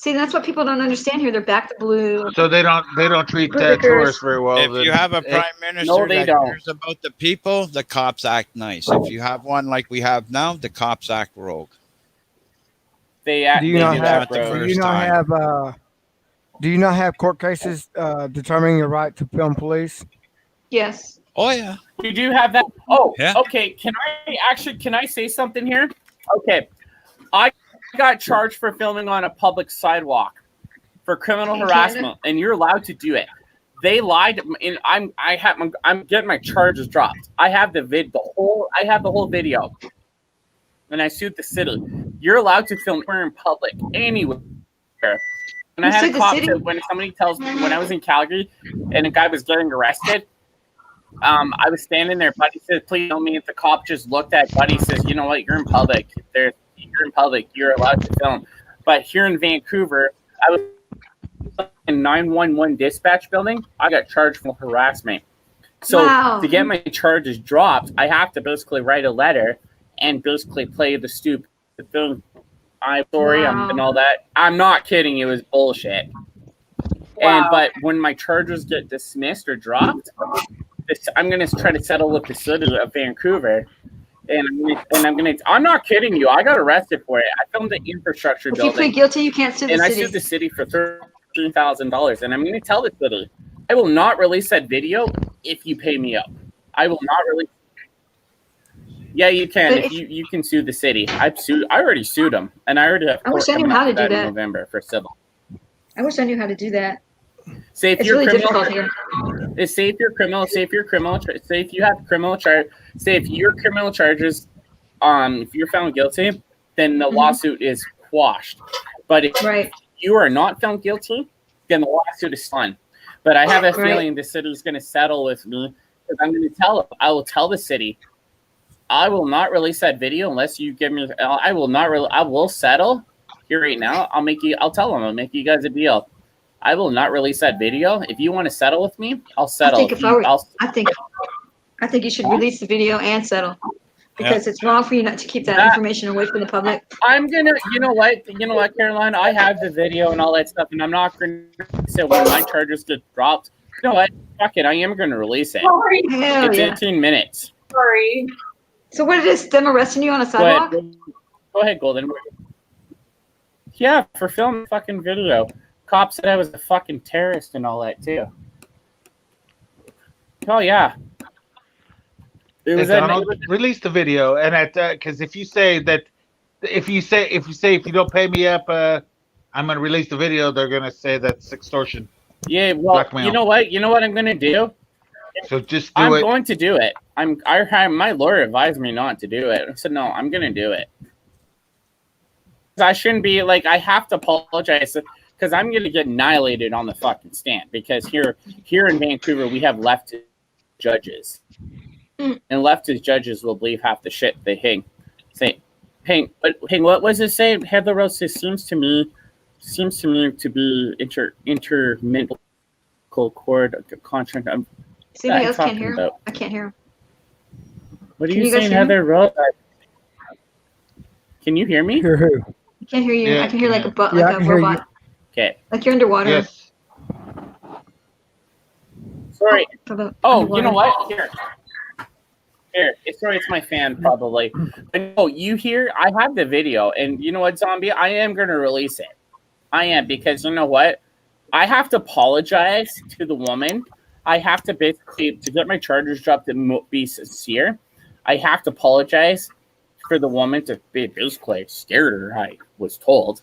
That's what people don't understand here. They're back to blue. So they don't treat tourists very well. If you have a prime minister that cares about the people, the cops act nice. If you have one like we have now, the cops act rogue. Do you not have court cases determining your right to film police? Yes. Oh yeah. You do have that. Oh, yeah. Okay. Can I say something here? Okay. I got charged for filming on a public sidewalk for criminal harassment, and you're allowed to do it. They lied, and I'm getting my charges dropped. I have the whole video, and I sued the city. You're allowed to film in public anywhere. And I had a cop say when somebody tells me when I was in Calgary and a guy was getting arrested, I was standing there. Buddy says, "Please tell me." If the cop just looked at Buddy, says, "You know what? You're in public. You're in public. You're allowed to film." But here in Vancouver, I was in 911 dispatch building. I got charged for harassment. So to get my charges dropped, I have to basically write a letter and basically play the stupid film. I'm sorry, and all that. I'm not kidding. It was bullshit. But when my charges get dismissed or dropped, I'm gonna try to settle with the city of Vancouver, I'm not kidding you. I got arrested for it. I filmed the infrastructure building. If you plead guilty, you can't sue the city. And I sued the city for $13,000, and I'm gonna tell the city, I will not release that video if you pay me up. I will not release. Yeah, you can. If you can sue the city. I already sued them, and I already have. I wish I knew how to do that in November for civil. I wish I knew how to do that. Say if it's you're really criminal, difficult here. Say if you're criminal. Say if you're criminal. Say if you have criminal charge. Say if your criminal charges, if you're found guilty, then the lawsuit is quashed. But if you are not found guilty, then the lawsuit is done. But I have a feeling the city's going to settle with me because I'm going to tell them. I will tell the city. I will not release that video unless you give me. I will not. I will settle here right now. I'll tell them. I'll make you guys a deal. I will not release that video. If you want to settle with me, I'll settle. I think you should release the video and settle because it's wrong for you not to keep that information away from the public. I'm gonna. You know what, Caroline? I have the video and all that stuff, and I'm not gonna say when my charges get dropped. You know what? Fuck it. I am gonna release it. It's 18 minutes. Sorry. So what it is, them arresting you on a sidewalk? Go ahead, Golden. Yeah, for filming fucking video. Cops said I was a fucking terrorist and all that too. Oh yeah. Release the video, and because if you don't pay me up, I'm gonna release the video. They're gonna say that's extortion. Yeah, well, blackmail. You know what I'm gonna do. So just I'm going to do it. My lawyer advised me not to do it. I said, no, I'm going to do it. I shouldn't be I have to apologize because I'm going to get annihilated on the fucking stand because here in Vancouver, we have leftist judges. And leftist judges will believe half the shit they what was it saying? Heather Rose seems to me to be intermingle cord contract. See, anybody else can't hear? About? I can't hear. What are you saying, Heather? Can you hear me? Hear who? I can't hear you. Yeah, I can hear like a robot. Okay. Like you're underwater. Yes. Sorry. You know what? Here. Sorry, it's my fan probably. But no, you hear? I have the video, and you know what, Zombie? I am going to release it. I am because you know what? I have to apologize to the woman. I have to basically, to get my charges dropped and be sincere, I have to apologize for the woman to be basically scared her, I was told.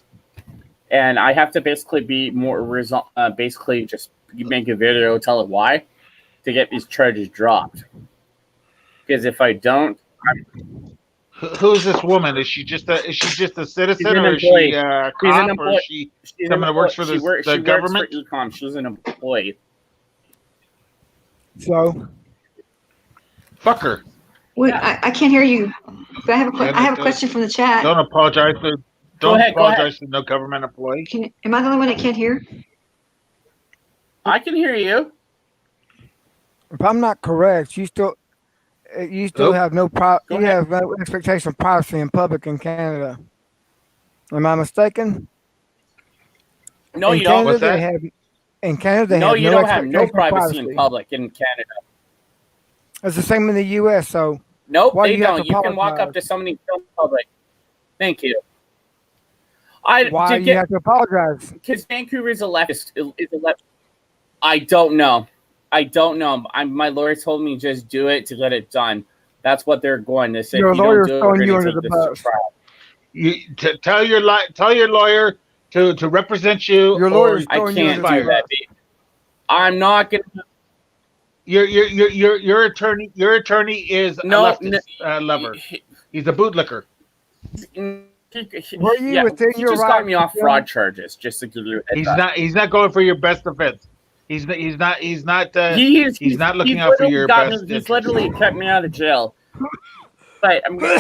And I have to basically be more, basically just make a video, tell it why, to get these charges dropped. Because if I don't... Who's this woman? Is she just a citizen, or is she a cop, or is she someone that works for the government? She works for econ. She's an employee. So, fuck her. Wait, I can't hear you. But I have a question from the chat. Don't apologize to. Don't apologize to no government employee. Am I the only one that can't hear? I can hear you. If I'm not correct, you still have no expectation of privacy in public in Canada. Am I mistaken? No, you don't. What's that? In Canada, they no, have you don't have no privacy in public in Canada. It's the same in the U.S. So nope, they don't. You can walk up to somebody in public. Thank you. Why do you have to apologize? Because Vancouver is a leftist. I don't know. My lawyer told me just do it to get it done. That's what they're going to say. Your lawyer's throwing you under the bus. Tell your lawyer to represent you. Your lawyer's I can't do that. I'm not gonna. Your attorney is a leftist lover. He's a bootlicker. Were you within he your just right got me off fraud charges. Just to give you, He's not going for your best defense. He's not looking out for your best. He's literally kept me out of jail. But I'm gonna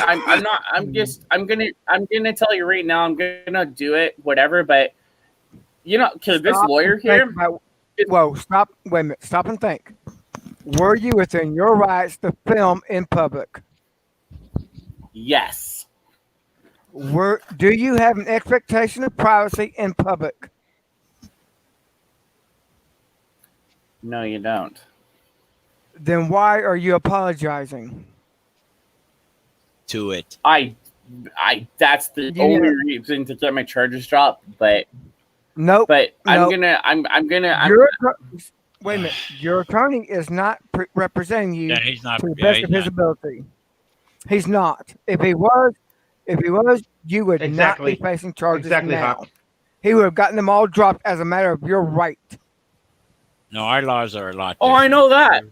tell you right now. I'm gonna do it, whatever. But because this lawyer here. Whoa! Stop! Wait a minute! Stop and think. Were you within your rights to film in public? Yes. Do you have an expectation of privacy in public? No, you don't. Then why are you apologizing? To it. That's the only reason to get my charges dropped, but nope. But I'm gonna. Wait a minute. Your attorney is not representing you he's not, to the best of his ability. He's not. If he was, you would not be facing charges now. He would have gotten them all dropped as a matter of your right. No, our laws are a lot. Oh, I know that.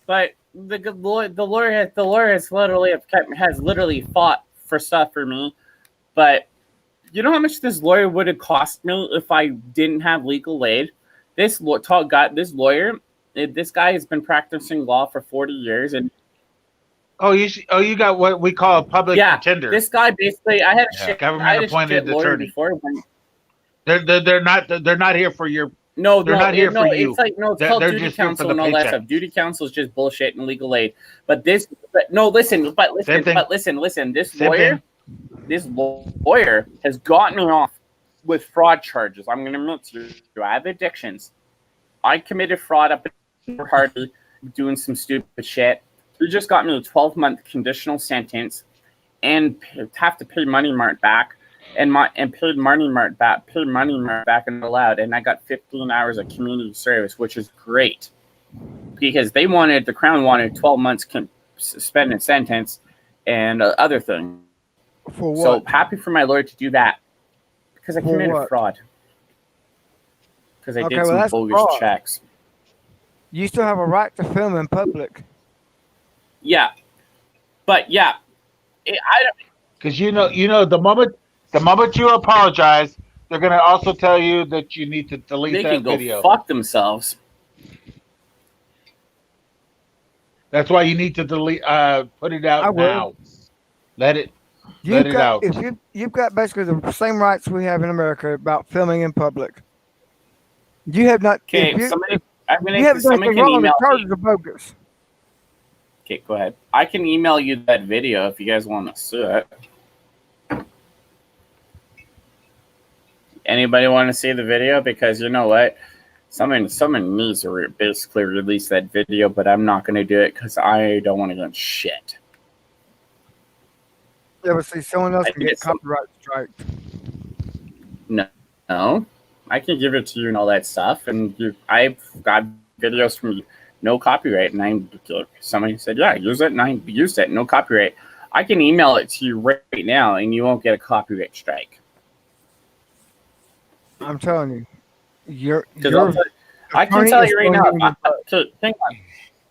But the lawyer has literally fought for stuff for me. But you know how much this lawyer would have cost me if I didn't have legal aid? This guy has been practicing law for 40 years, and you got what we call a public pretender. This guy basically, I had a government appointed attorney. Before They're not here for your. They're not here for you. It's called duty counsel and all that stuff. Duty counsel is just bullshit and legal aid. But listen. This lawyer has gotten me off with fraud charges. I'm going to admit to you, I have addictions. I committed fraud up in Hardy, doing some stupid shit. He just got me a 12-month conditional sentence, and have to pay money mark back. And paid money mark back and allowed, and I got 15 hours of community service, which is great because the Crown wanted 12 months suspended sentence and other things. For what? So happy for my lawyer to do that because I committed fraud. Because I did some bogus checks. You still have a right to film in public. Yeah, but I don't. Because the moment you apologize, they're going to also tell you that you need to delete that video. They can go fuck themselves. That's why you need to delete. Put it out now. Let it out. If you've got basically the same rights we have in America about filming in public. You have not. Okay, somebody can email me. Charges are bogus. Okay, go ahead. I can email you that video if you guys want to see it. Anybody want to see the video? Because you know what? Someone needs to basically release that video, but I'm not going to do it because I don't want to get shit. Yeah, but see, someone else can get copyright strike. No. I can give it to you and all that stuff. And I've got videos from no copyright. And somebody said, yeah, use it. And I used it. No copyright. I can email it to you right now and you won't get a copyright strike. I'm telling you, I can tell you right now. Hang on.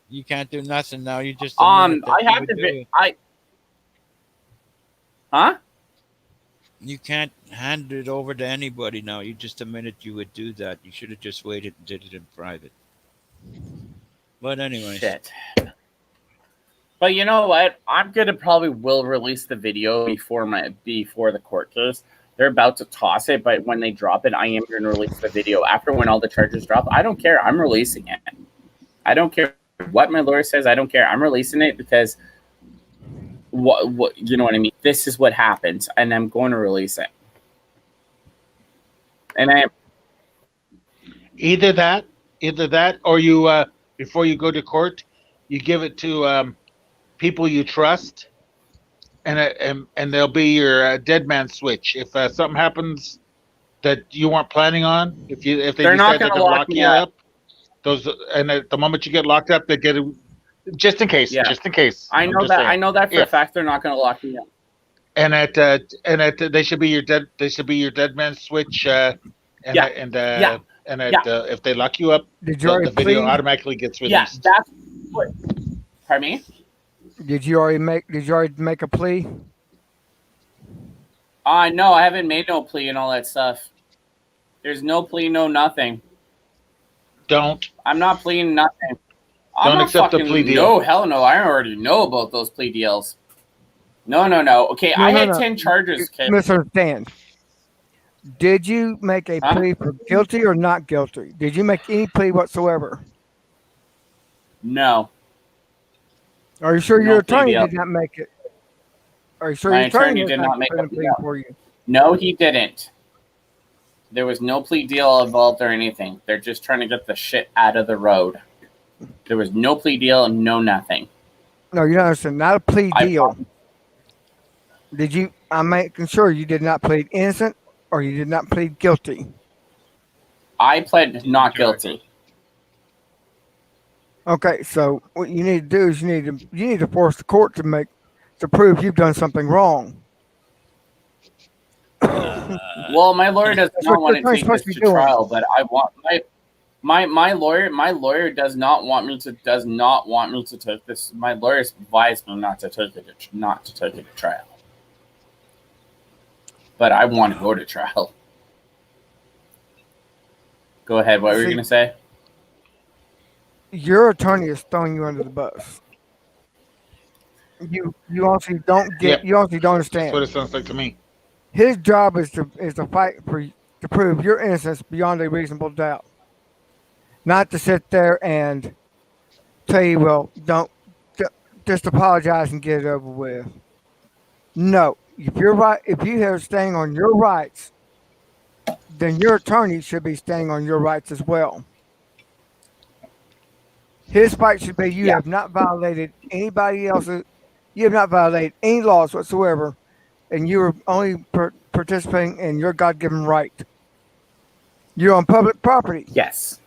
You can't do nothing now. You just I have to. Huh? You can't hand it over to anybody now. You just admitted you would do that. You should have just waited and did it in private. But anyway. Shit. But you know what? I'm gonna probably will release the video before the court case. They're about to toss it, but when they drop it, I am going to release the video after when all the charges drop. I don't care. I'm releasing it. I don't care what my lawyer says. I don't care. I'm releasing it because what you know what I mean? This is what happens, and I'm going to release it. And I either that or you before you go to court, you give it to people you trust. And they'll be your dead man switch. If something happens that you weren't planning on, if they decide they're going to lock you up, and at the moment you get locked up, they get it just in case. Yeah. Just in case. I know that. Saying. I know that for a fact. They're not going to lock me up. And they should be your dead. They should be your dead man switch. if they lock you up, the video automatically gets released. Yeah, that's what. Pardon me. Did you already make a plea? No, I haven't made no plea and all that stuff. There's no plea, no nothing. I'm not pleading nothing. Don't accept the plea deal. No, hell no. I already know about those plea deals. No. Okay, I had 10 charges. Okay. Misunderstand. Did you make a plea for guilty or not guilty? Did you make any plea whatsoever? No. Are you sure your attorney did not make it? Are you sure My your attorney did not make a plea for you? No, he didn't. There was no plea deal involved or anything. They're just trying to get the shit out of the road. There was no plea deal, no nothing. No, you don't understand. Not a plea deal. Did you? I'm making sure you did not plead innocent or you did not plead guilty. I pled not guilty. Okay, so what you need to do is you need to force the court to prove you've done something wrong. Well, my lawyer does not want to take this to trial, but I want my lawyer does not want me to take this. My lawyer's advised me not to take it to trial. But I want to go to trial. Go ahead. What were you going to say? Your attorney is throwing you under the bus. You honestly don't get. You honestly don't understand. That's what it sounds like to me. His job is to fight to prove your innocence beyond a reasonable doubt. Not to sit there and tell you, well, just apologize and get it over with. No, if you're right, if you are standing on your rights, then your attorney should be standing on your rights as well. His fight should be you have not violated anybody else's. You have not violated any laws whatsoever, and you are only participating in your God-given right. You're on public property. Yes.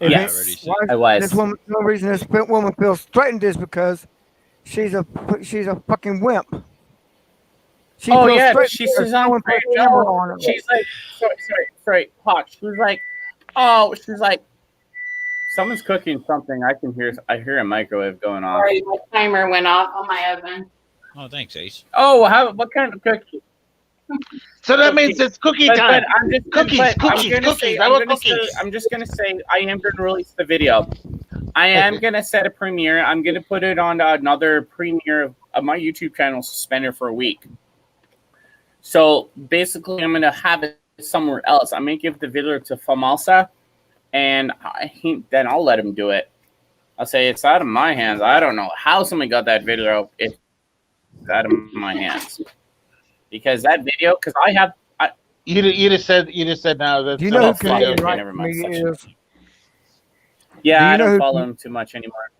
Yes, I was. This woman, the only reason this woman feels threatened is because she's a fucking wimp. She oh feels yeah, threatened she because says someone put a camera on her. She's like, sorry, Hawk. She's like, someone's cooking something. I hear a microwave going off. Sorry, my timer went off on my oven. Oh, thanks, Ace. Oh, what kind of cookie? So that means it's cookie time. Cookies. I want cookies. I'm just gonna say I am gonna release the video. I am gonna set a premiere. I'm gonna put it on another premiere of my YouTube channel, suspended for a week. So basically, I'm gonna have it somewhere else. I'm gonna give the video to Famalsa, and then I'll let him do it. I'll say it's out of my hands. I don't know how someone got that video. It's out of my hands. Because that video, because you just said now that you know who Canadian Right Media is? Yeah, I don't follow him too much anymore.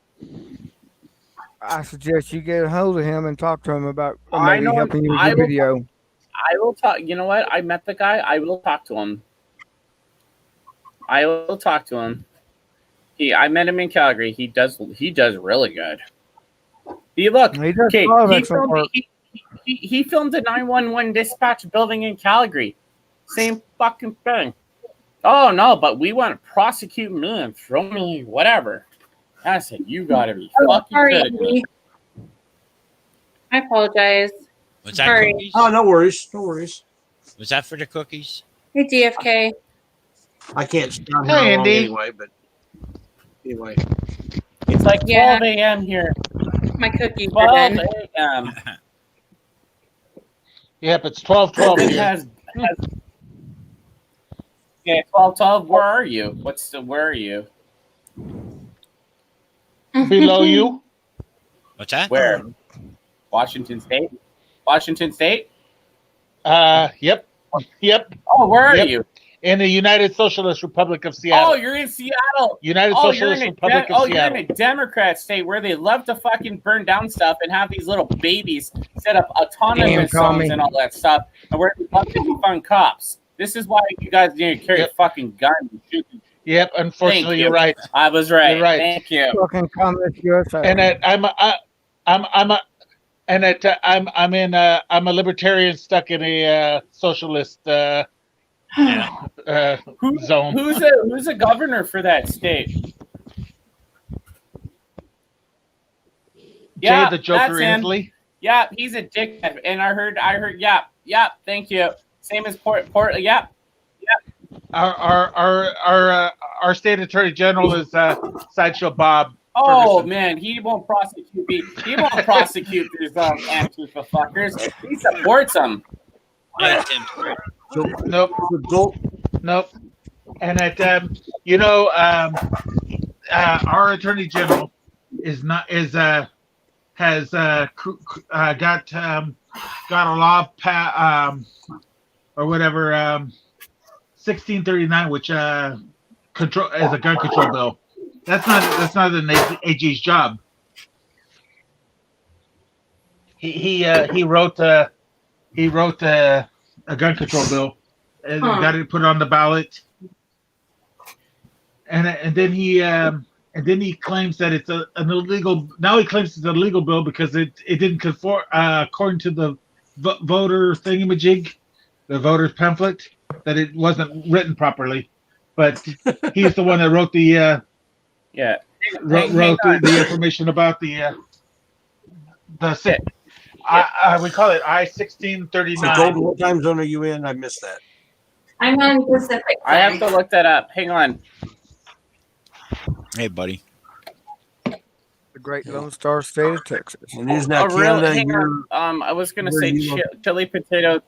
I suggest you get a hold of him and talk to him about maybe helping you with your video. I will talk. You know what? I met the guy. I will talk to him. I met him in Calgary. He does really good. He filmed a 911 dispatch building in Calgary. Same fucking thing. Oh no, but we want to prosecute me and throw me whatever. I said, you gotta be fucking kidding me. I apologize. Was that cookies? Oh, no worries. Was that for the cookies? Hey, DFK. I can't stand hey, Andy. Anyway, but anyway. It's like 12 a.m. here. My cookies 12 a.m. Yep, it's 12:12 here. Yeah, 12:12. Where are you? Where are you? Below you. What's that? Where? Washington State? Yep. Oh, where are you? In the United Socialist Republic of Seattle. Oh, you're in Seattle. United Socialist Republic of Seattle. You're in a Democrat state where they love to fucking burn down stuff and have these little babies set up autonomous zones and all that stuff, and where they love to defund cops. This is why you guys need to carry a fucking gun and shoot. Yep, unfortunately, you're right. I was right. You're right. Thank you. Fucking Communist USA. And I'm a libertarian stuck in a socialist zone. Who's a governor for that state? Jay the Joker Inslee. Yeah, he's a dickhead. And I heard. Yeah. Thank you. Same as Port. Yeah. Our state attorney general is Sideshow Bob. Oh Ferguson. man, he won't prosecute me. He won't prosecute these Antifa fuckers. He supports them. Nope. And at our attorney general has got a law or whatever 1639, which is a gun control bill. That's not an AG's job. He wrote a gun control bill and got it put on the ballot. And then he claims that it's an illegal. Now he claims it's a legal bill because it didn't conform according to the voter thingamajig, the voter's pamphlet, that it wasn't written properly. But he's the one that wrote the wrote the information about the we call it I-1639. So Golden, what time zone are you in? I missed that. I'm on Pacific. I have to look that up. Hang on. Hey, buddy. The great Lone Star State of Texas. And isn't that Canada? Hang on. I was going to say chili potato.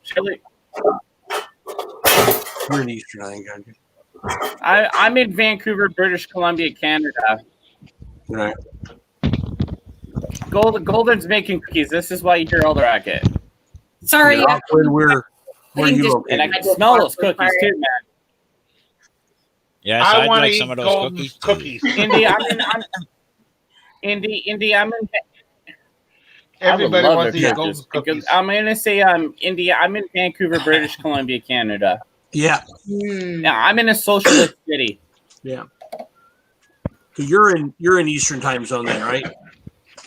You're in Eastern, I think, aren't you? I'm in Vancouver, British Columbia, Canada. Right. Golden's making cookies. This is why you hear all the racket. Sorry. Where you located? And I can smell those cookies too, man. Yes, I'd like some of those cookies. Indy, I'm in. Everybody wants to eat golden cookies. I'm gonna say India. I'm in Vancouver, British Columbia, Canada. Yeah. Yeah, I'm in a socialist city. Yeah. So you're in Eastern time zone then, right?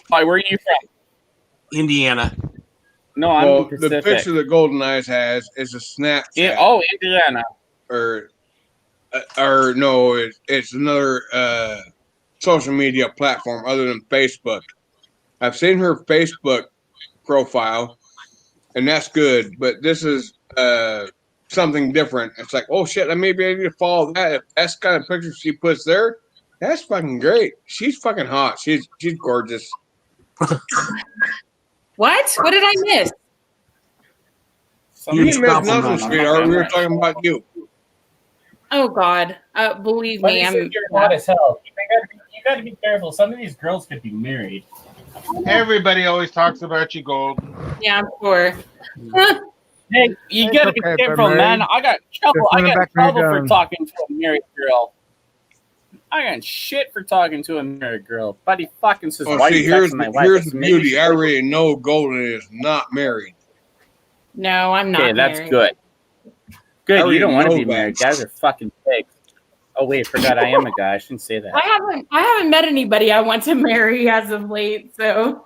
Why? Where are you from? Indiana. No, I'm well, Pacific. The picture that Golden Eyes has is a Snapchat. Indiana. Or no, it's another social media platform other than Facebook. I've seen her Facebook profile, and that's good. But this is something different. It's like, oh shit, maybe I need to follow that. If that's the kind of picture she puts there, that's fucking great. She's fucking hot. She's gorgeous. What? What did I miss? You missed nothing, sweetheart. We were talking about you. Oh God, believe me, You're hot as hell. You got to be careful. Some of these girls could be married. Everybody always talks about you, Golden. Yeah, I'm sure. Hey, you got to be careful, man. I got trouble. For talking to a married girl. I got shit for talking to a married girl. Buddy fucking says, "Why you texting my wife?" Here's the beauty. I already know Golden is not married. No, I'm not. Okay, that's good. Good. You don't want to be married. Guys are fucking pigs. Oh wait, forgot I am a guy. I shouldn't say that. I haven't met anybody I want to marry as of late. So,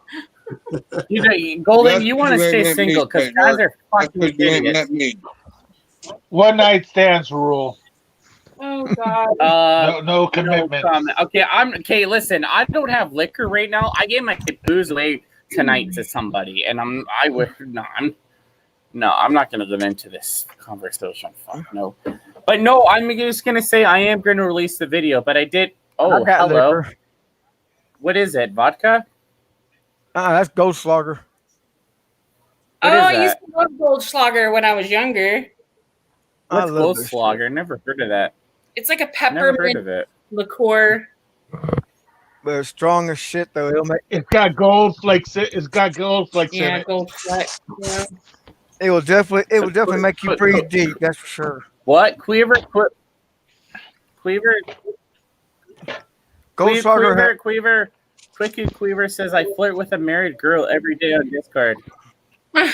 Golden, you want to stay single because guys are fucking idiots. One night stands rule. Oh God. No commitment. Okay. Listen, I don't have liquor right now. I gave my booze away tonight to somebody, and I'm not going to get into this conversation. Fuck no. But no, I'm just going to say I am going to release the video. But I did. Oh, hello. Liquor. What is it? Vodka? That's Goldschlager. I used to love Goldschlager when I was younger. What's Goldschlager? Never heard of that. It's like a peppermint liqueur. But it's strong as shit, though. It's got gold flakes. It's got gold flakes in it. Yeah, gold flakes. Yeah. It will definitely make you breathe deep. That's for sure. What? Queever. Queever says I flirt with a married girl every day on Discord. You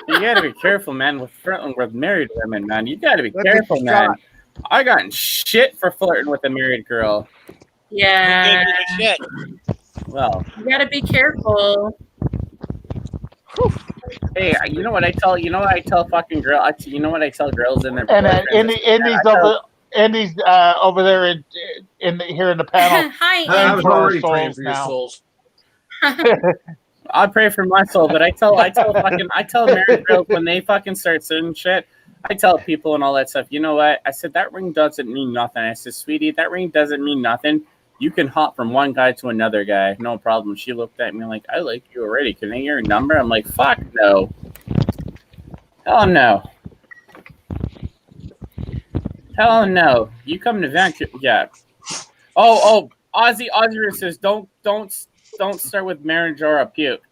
gotta be careful, man, with flirting with married women, man. You gotta be careful, man. I got shit for flirting with a married girl. Yeah. Well, you gotta be careful. Hey, you know what I tell fucking girl. You know what I tell girls in their And boyfriends? Andy's over there here in the panel. Hi, praying I was for our already praying souls for your now. souls. I pray for my soul, but I tell married girls when they fucking start saying shit. I tell people and all that stuff. You know what? I said that ring doesn't mean nothing. I said, sweetie, that ring doesn't mean nothing. You can hop from one guy to another guy, no problem. She looked at me like, I like you already. Can I get your number? I'm like, fuck no. Hell no. Hell no. You come to Vancouver? Yeah. Oh, Ozzy says don't start with marriage or a puke.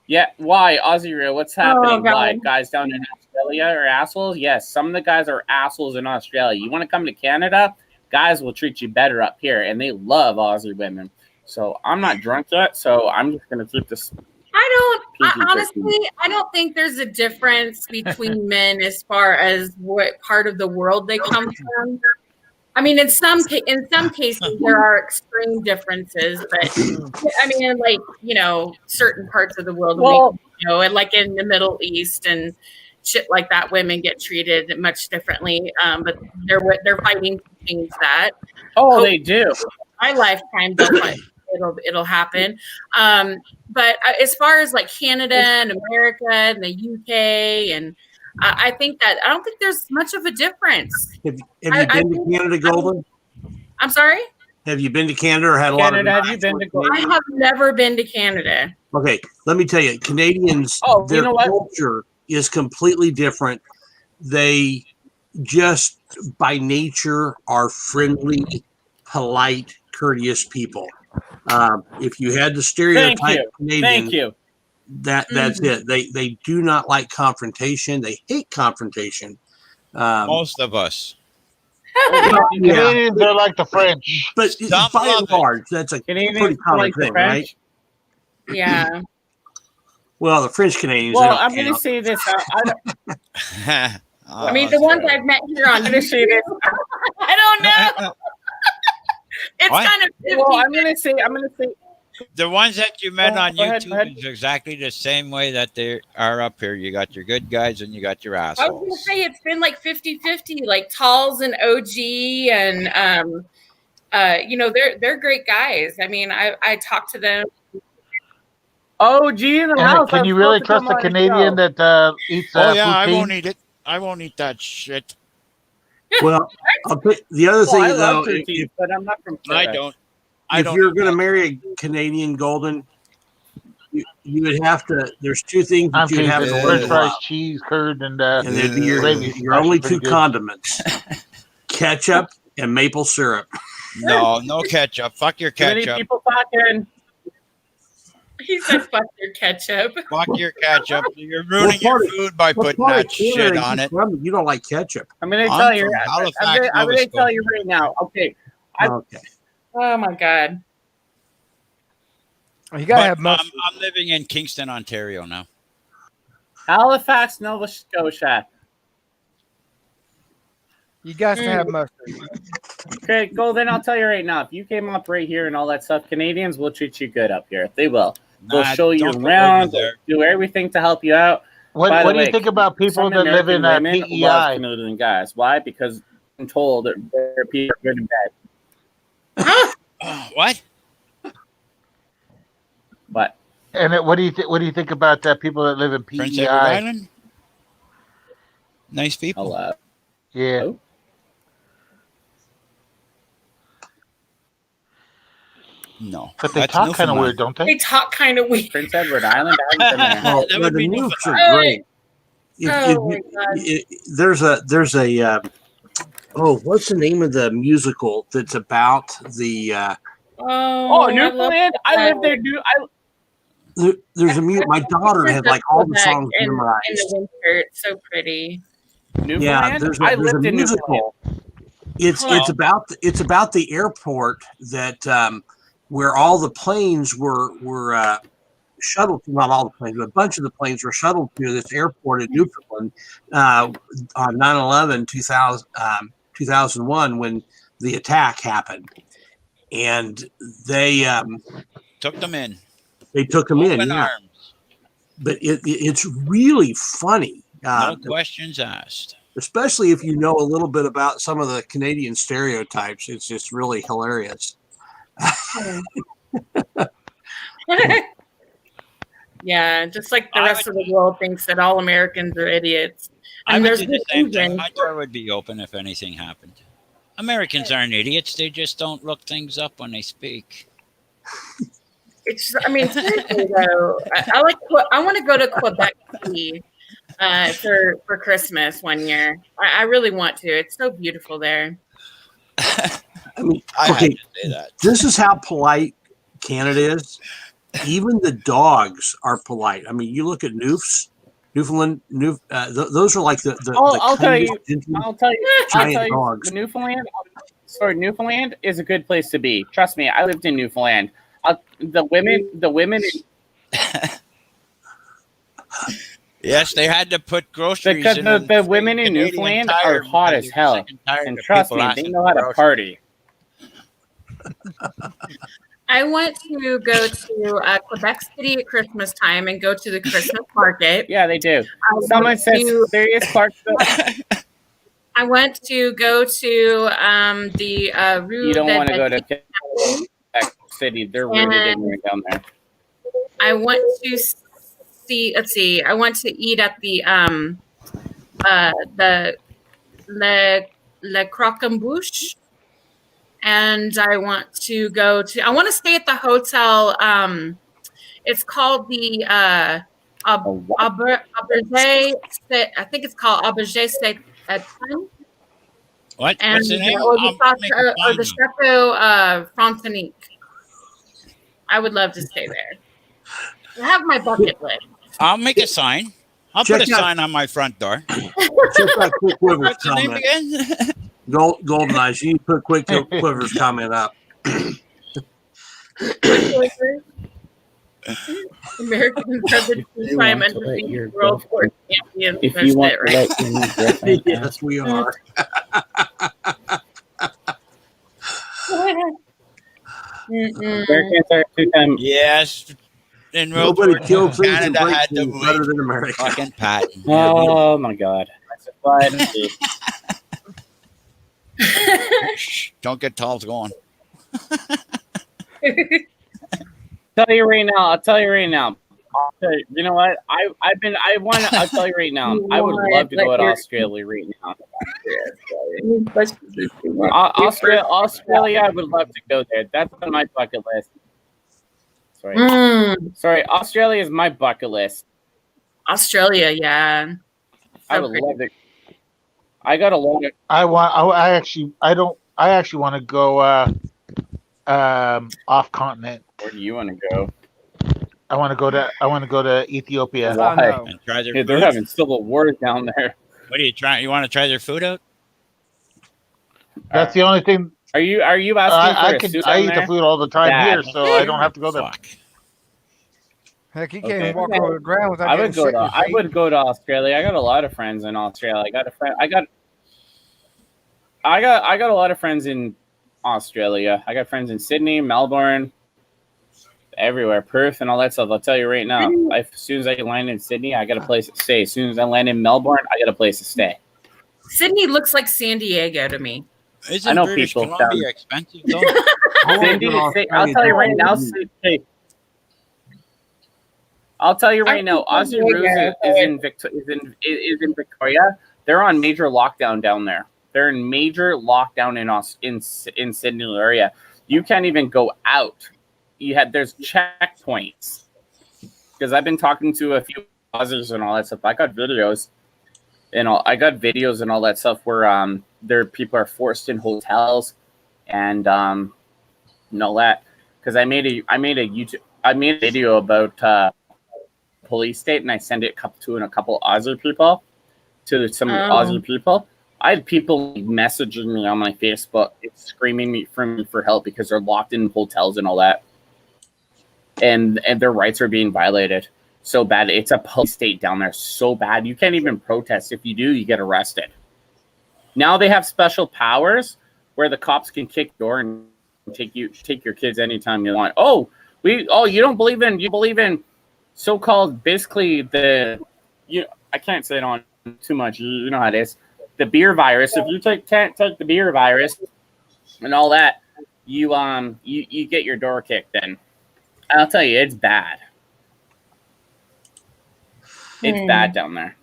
Yeah, why, Ozzy? What's happening? Why, guys down in Australia are assholes? Yes, some of the guys are assholes in Australia. You want to come to Canada? Guys will treat you better up here, and they love Aussie women. So I'm not drunk yet, so I'm just gonna keep this. Honestly, I don't think there's a difference between men as far as what part of the world they come from. I mean, in some cases there are extreme differences, but I mean, like, certain parts of the world, and like in the Middle East and shit like that, women get treated much differently. But they're fighting to change that. Oh, they do. My lifetime, it'll happen. But as far as like Canada and America and the UK, and I think that I don't think there's much of a difference. Have you been to Canada, Golden? I'm sorry? Have you been to Canada or had a lot of? Have you been to? I have never been to Canada. Okay, let me tell you, Canadians, their culture is completely different. They just by nature are friendly, polite, courteous people. If you had to stereotype Canadian, that's it. They do not like confrontation. They hate confrontation. Most of us. Canadians are like the French, but by and large, that's a pretty common thing, right? Yeah. Well, the French Canadians. Well, I'm going to say this. I mean, the ones I've met here on. I'm going to say this. I don't know. It's What? kind of. Well, I'm going to say. The ones that you met on YouTube is exactly the same way that they are up here. You got your good guys and you got your I was assholes. going to say it's been like 50-50, like Talls and OG, and they're great guys. I mean, I talk to them. OG in the house. Can you really trust a Canadian that eats? Oh yeah, I poutine? won't eat it. I won't eat that shit. Well, I'll put the other thing I though. love poutine, but I'm not from Canada. I don't. If you're going to marry a Canadian, Golden, you would have to. There's two things that you'd have to learn French to fries, love, cheese, curd, and there'd be your only two condiments: ketchup and maple syrup. No ketchup. Fuck your Too many ketchup. people talking. He said, "Fuck your ketchup." Fuck your ketchup. You're ruining your food by putting that shit on it. You don't like ketchup. I'm going to tell you. from Halifax, I'm Nova going to tell Scotia. you right now. Okay. Oh my God. You gotta have But, mustard. I'm living in Kingston, Ontario now. Halifax, Nova Scotia. You got to have mustard. Okay, Golden, I'll tell you right now. If you came up right here and all that stuff, Canadians will treat you good up here. They will. They'll show you don't go around. over there. They'll do everything to help you out. What By the do you way, think about people some that live in American women love PEI? Canadian guys. Why? Because I'm told that their people are good in bed. What? What? And what do you think about people that live in PEI? Prince Edward Island? Nice people. Yeah. Oh. No. But they talk kind of weird, don't they? They talk kind of weird. Prince Edward Island. I haven't been there. Well, That would be the moves are Newfoundland. great. There's a what's the name of the musical that's about the Oh, Newfoundland. I live there. there's a my daughter had like all the songs memorized. In the winter, it's so pretty. Yeah, there's a musical. It's about the airport that where all the planes were shuttled. Not all the planes, but a bunch of the planes were shuttled to this airport in Newfoundland on 9/11 2001 when the attack happened, and they took them in. They took them in. Open Yeah. arms. but it's really funny. No questions asked. Especially if you know a little bit about some of the Canadian stereotypes. It's just really hilarious. Yeah, just like the rest of the world thinks that all Americans are idiots. I And would there's do the same thing. My door would be open if anything happened. Americans aren't idiots. They just don't look things up when they speak. It's. I mean, seriously though, I want to go to Quebec City for Christmas one year. I really want to. It's so beautiful there. I mean, I okay, had to say that. this is how polite Canada is. Even the dogs are polite. I mean, you look at Newfoundland. Those are like the I'll tell you. kindest, I'll tell you. giant dogs. The Newfoundland is a good place to be. Trust me, I lived in Newfoundland. The women. Yes, they had to put groceries Because in the women in Newfoundland are hot as hell, and trust me, they know how to party. I want to go to Quebec City at Christmas time and go to the Christmas market. Yeah, they do. Someone says there is Clarksville. I want to go to the Rue. You don't want to go to Quebec City. They're really ignorant down there. I want to see. Let's see. I want to eat at the Le Croquembouche. And I want to go to. I want to stay at the hotel. It's called the Auberge. I think it's called Auberge State. What? And What's the name? or the Chateau Frontenac. I would love to stay there. I have my bucket list. I'll make a sign. I'll put a sign on my front door. Check out Quick Quiver's What's the name comment. again? Golden Eyes. You need to put Quick Quiver's comment up. Americans are the two-time undefeated World War champions. If you want right? Yes, we are. Americans are two-time. Yes. In World Nobody War II, killed things and Canada breaks had the things better than America. fucking patent. Oh my God! Shh, don't get Tall's going. I'll tell you right now. You know what? I'll tell you right now. I would love to go to Australia right now. Australia, I would love to go there. That's on my bucket list. Sorry. Australia is my bucket list. Australia, yeah. I would love it. I got a lot of. I actually want to go off continent. Where do you want to go? I want to go to Ethiopia. Why? And try their Hey, they're food. having civil wars down there. What are you trying? You want to try their food out? That's the only thing. Are you asking for a suit I down eat there? the food all the time here, so I don't have to go there. Fuck. Heck, he can't even walk over the ground without I getting sick. I would go to Australia. I got a lot of friends in Australia. I got a lot of friends in Australia. I got friends in Sydney, Melbourne, everywhere, Perth, and all that stuff. I'll tell you right now. As soon as I land in Sydney, I got a place to stay. As soon as I land in Melbourne, I got a place to stay. Sydney looks like San Diego to me. Isn't I know British people Columbia down- expensive though? I'll tell you right now. I'll tell you right now. Aussie Ruse is in Victoria. They're on major lockdown down there. They're in major lockdown in Sydney area. You can't even go out. There's checkpoints because I've been talking to a few Aussies and all that stuff. I got videos and all that stuff where their people are forced in hotels and all that. Because I made a video about police state and I sent it to a couple Aussie people, Aussie people. I had people messaging me on my Facebook, screaming for help because they're locked in hotels and all that, and their rights are being violated so bad. It's a police state down there, so bad you can't even protest. If you do, you get arrested. Now they have special powers where the cops can kick your door and take your kids anytime you want. You believe in so-called basically I can't say it on too much. You know how it is. The beer virus. If you can't take the beer virus and all that, you get your door kicked in. I'll tell you, it's bad. It's bad down there.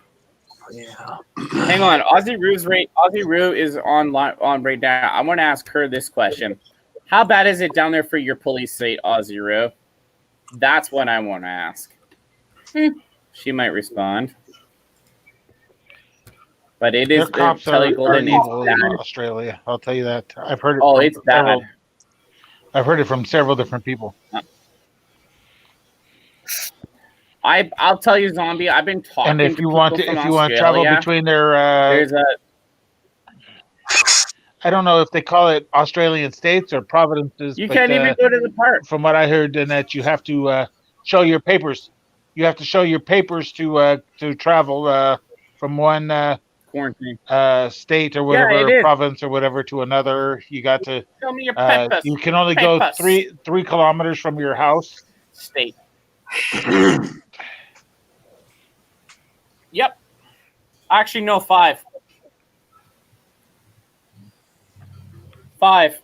Yeah. Hang on, Aussie Roo is on right now. I want to ask her this question: how bad is it down there for your police state, Aussie Roo? That's what I want to ask. She might respond, but it is. Their cops Kelly are Golden. evil It's in bad. Australia. I'll tell you that. I've heard it. Oh, from it's bad. I've heard it from several different people. I'll tell you, Zombie. I've been talking. And if you want to travel between their, there's a. I don't know if they call it Australian states or provinces. You can't even go to the park. From what I heard, and that you have to show your papers. You have to show your papers to travel from one quarantine state or whatever, it is. province or whatever to another. You got to. Show me your papers. You can only go 3 kilometers from your house. State. Yep. Actually, no, 5. 5.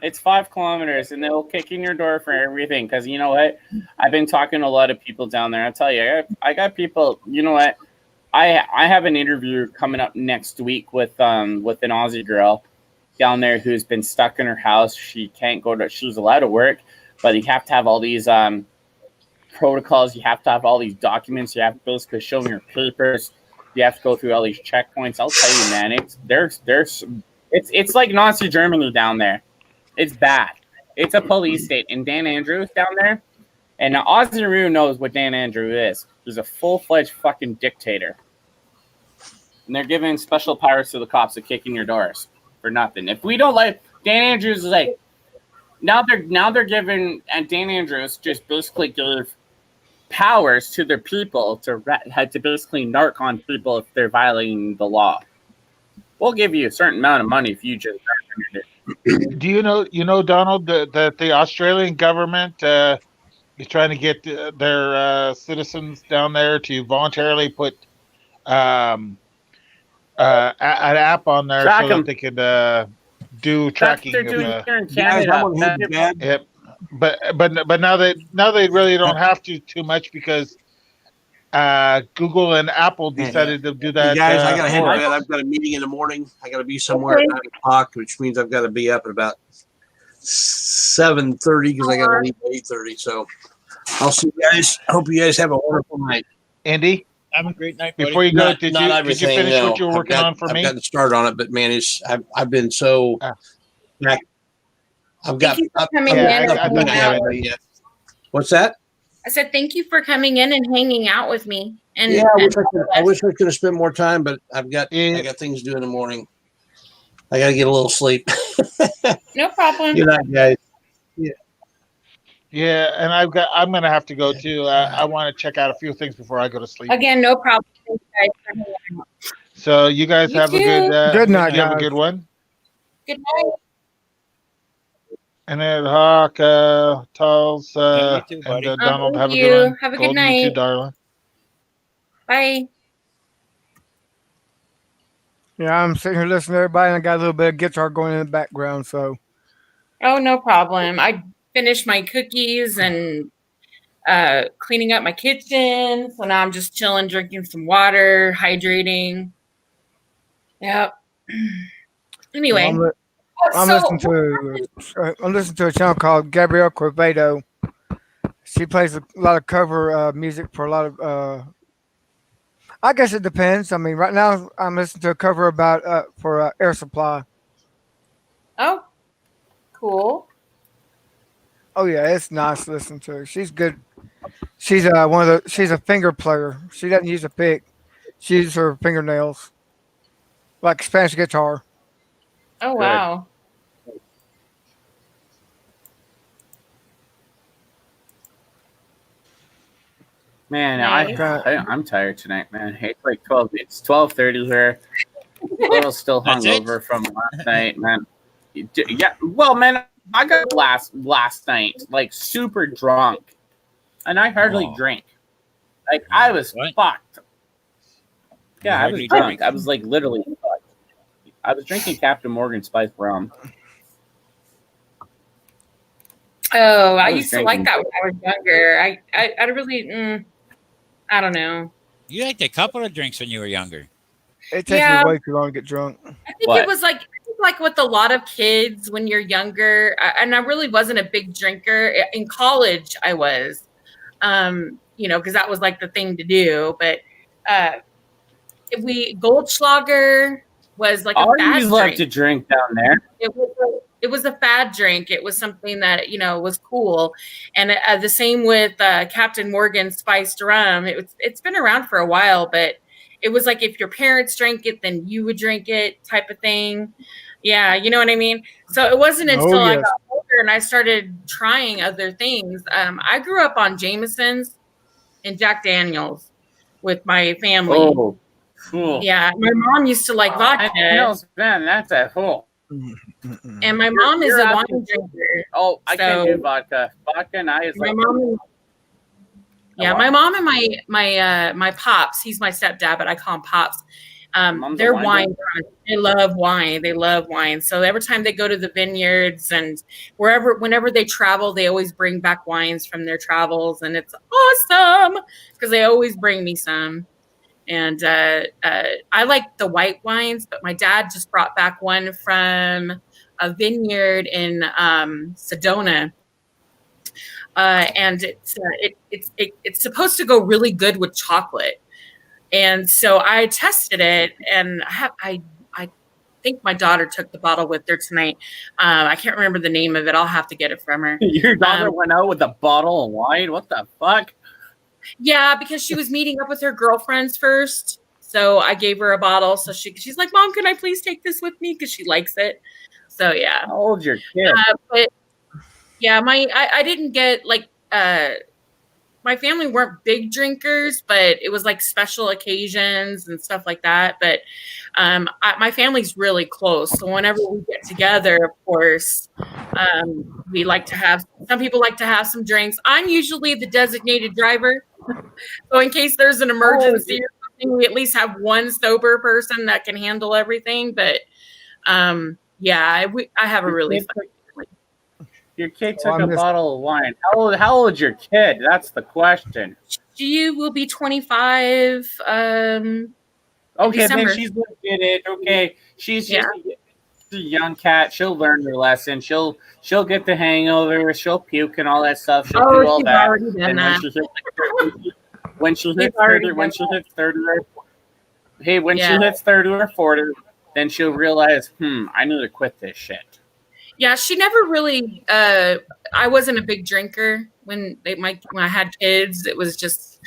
It's 5 kilometers, and they'll kick in your door for everything. Because you know what? I've been talking to a lot of people down there. I tell you, I got people. You know what? I have an interview coming up next week with an Aussie girl down there who's been stuck in her house. She can't go to. She's allowed to work, but you have to have all these protocols. You have to have all these documents. You have to basically show them your papers. You have to go through all these checkpoints. I'll tell you, man, it's like Nazi Germany down there. It's bad. It's a police state. And Dan Andrews down there, and now Aussie Roo knows what Dan Andrews is. He's a full-fledged fucking dictator. And they're giving special powers to the cops to kick in your doors for nothing. If we don't like Dan Andrews is like now they're giving, and Dan Andrews just basically gave powers to their people to basically narc on people if they're violating the law. We'll give you a certain amount of money if you just it. Do you know, Donald, that the Australian government is trying to get their citizens down there to voluntarily put an app on there so that they could do tracking. That's what they're doing here in Canada. Yep. But now they really don't have to too much because Google and Apple decided to do that. Hey guys, I got to handle that. I've got a meeting in the morning. I got to be somewhere at 9 o'clock, which means I've got to be up at about 7:30 because I got to leave at 8:30. So I'll see you guys. I hope you guys have a wonderful night. Andy, have a great night, buddy. Before you go, did you finish what you were working on for me? I've got to start on it, but man, I've been so. I've got. What's that? I said thank you for coming in and hanging out with me. And yeah, I wish I could have spent more time, but I got things to do in the morning. I got to get a little sleep. No problem. Good night, guys. Yeah. Yeah, and I'm gonna have to go too. I want to check out a few things before I go to sleep. Again, no problem. Thank you guys for hanging out. So you guys have a good night. Have a good one. Good night. And then Hawk, Tulls, and Donald, have a good one. Have a good Golden, night. you too, darling. Bye. Yeah, I'm sitting here listening to everybody, and I got a little bit of guitar going in the background. So, Oh, no problem. I finished my cookies and cleaning up my kitchen. So now I'm just chilling, drinking some water, hydrating. Yep. Anyway. I'm listening to a channel called Gabrielle Corvedo. She plays a lot of cover music for a lot of. I guess it depends. I mean, right now I'm listening to a cover about for Air Supply. Oh, cool. Oh yeah, it's nice to listen to her. She's good. She's she's a finger player. She doesn't use a pick. She uses her fingernails, like Spanish guitar. Oh wow. Man, Nice. I'm tired tonight, man. It's like 12. It's 12:30 here. A little still hungover from last night, man. Yeah, well, man, I got last night like super drunk, and I hardly drink. Like I was fucked. Yeah, I was hardly drunk. drink. I was like literally fucked. I was drinking Captain Morgan spiced rum. Oh, I I was used to like drinking. that when I was younger. I really, I don't know. You had a couple of drinks when you were younger. It takes Yeah. me way too long to get drunk. I think it was like with a lot of kids when you're younger, and I really wasn't a big drinker. In college, I was, because that was like the thing to do. But Goldschlager was like a All fad you love drink. to drink down there. It was a fad drink. It was something that was cool, and the same with Captain Morgan spiced rum. It's been around for a while, but it was like if your parents drank it, then you would drink it, type of thing. Yeah, you know what I mean. So it wasn't until I got older and I started trying other things. I grew up on Jameson's and Jack Daniels with my family. Oh, cool. Yeah, my mom used to like vodka. Man, that's a fool. And my mom is a wine drinker. Oh, I can't do vodka. Vodka and I is My like. mom. Yeah, my mom and my pops. He's my stepdad, but I call him pops. They're wine. They love wine. They love wine. So every time they go to the vineyards and whenever they travel, they always bring back wines from their travels, and it's awesome because they always bring me some. And I like the white wines, but my dad just brought back one from a vineyard in Sedona. And it's supposed to go really good with chocolate. And so I tested it, and I think my daughter took the bottle with her tonight. I can't remember the name of it. I'll have to get it from her. Your daughter went out with a bottle of wine? What the fuck? Yeah, because she was meeting up with her girlfriends first. So I gave her a bottle. So she's like, Mom, can I please take this with me? Because she likes it. So yeah. How old's your kid? But yeah, I didn't get like my family weren't big drinkers, but it was like special occasions and stuff like that. But my family's really close. So whenever we get together, of course, we like to have, some people like to have some drinks. I'm usually the designated driver. So in case there's an emergency or something, we at least have one sober person that can handle everything. But I have a really fun family. Your kid took a bottle of wine. How old is your kid? That's the question. She will be 25. Okay, December. then she's legit. Okay, she's just a young cat. She'll learn her lesson. She'll get the hangover. She'll puke and all that stuff. She'll do all that. Already done And that. when she hits 30 or 40, then she'll realize, I need to quit this shit. Yeah, she never really. I wasn't a big drinker when I had kids. It was just,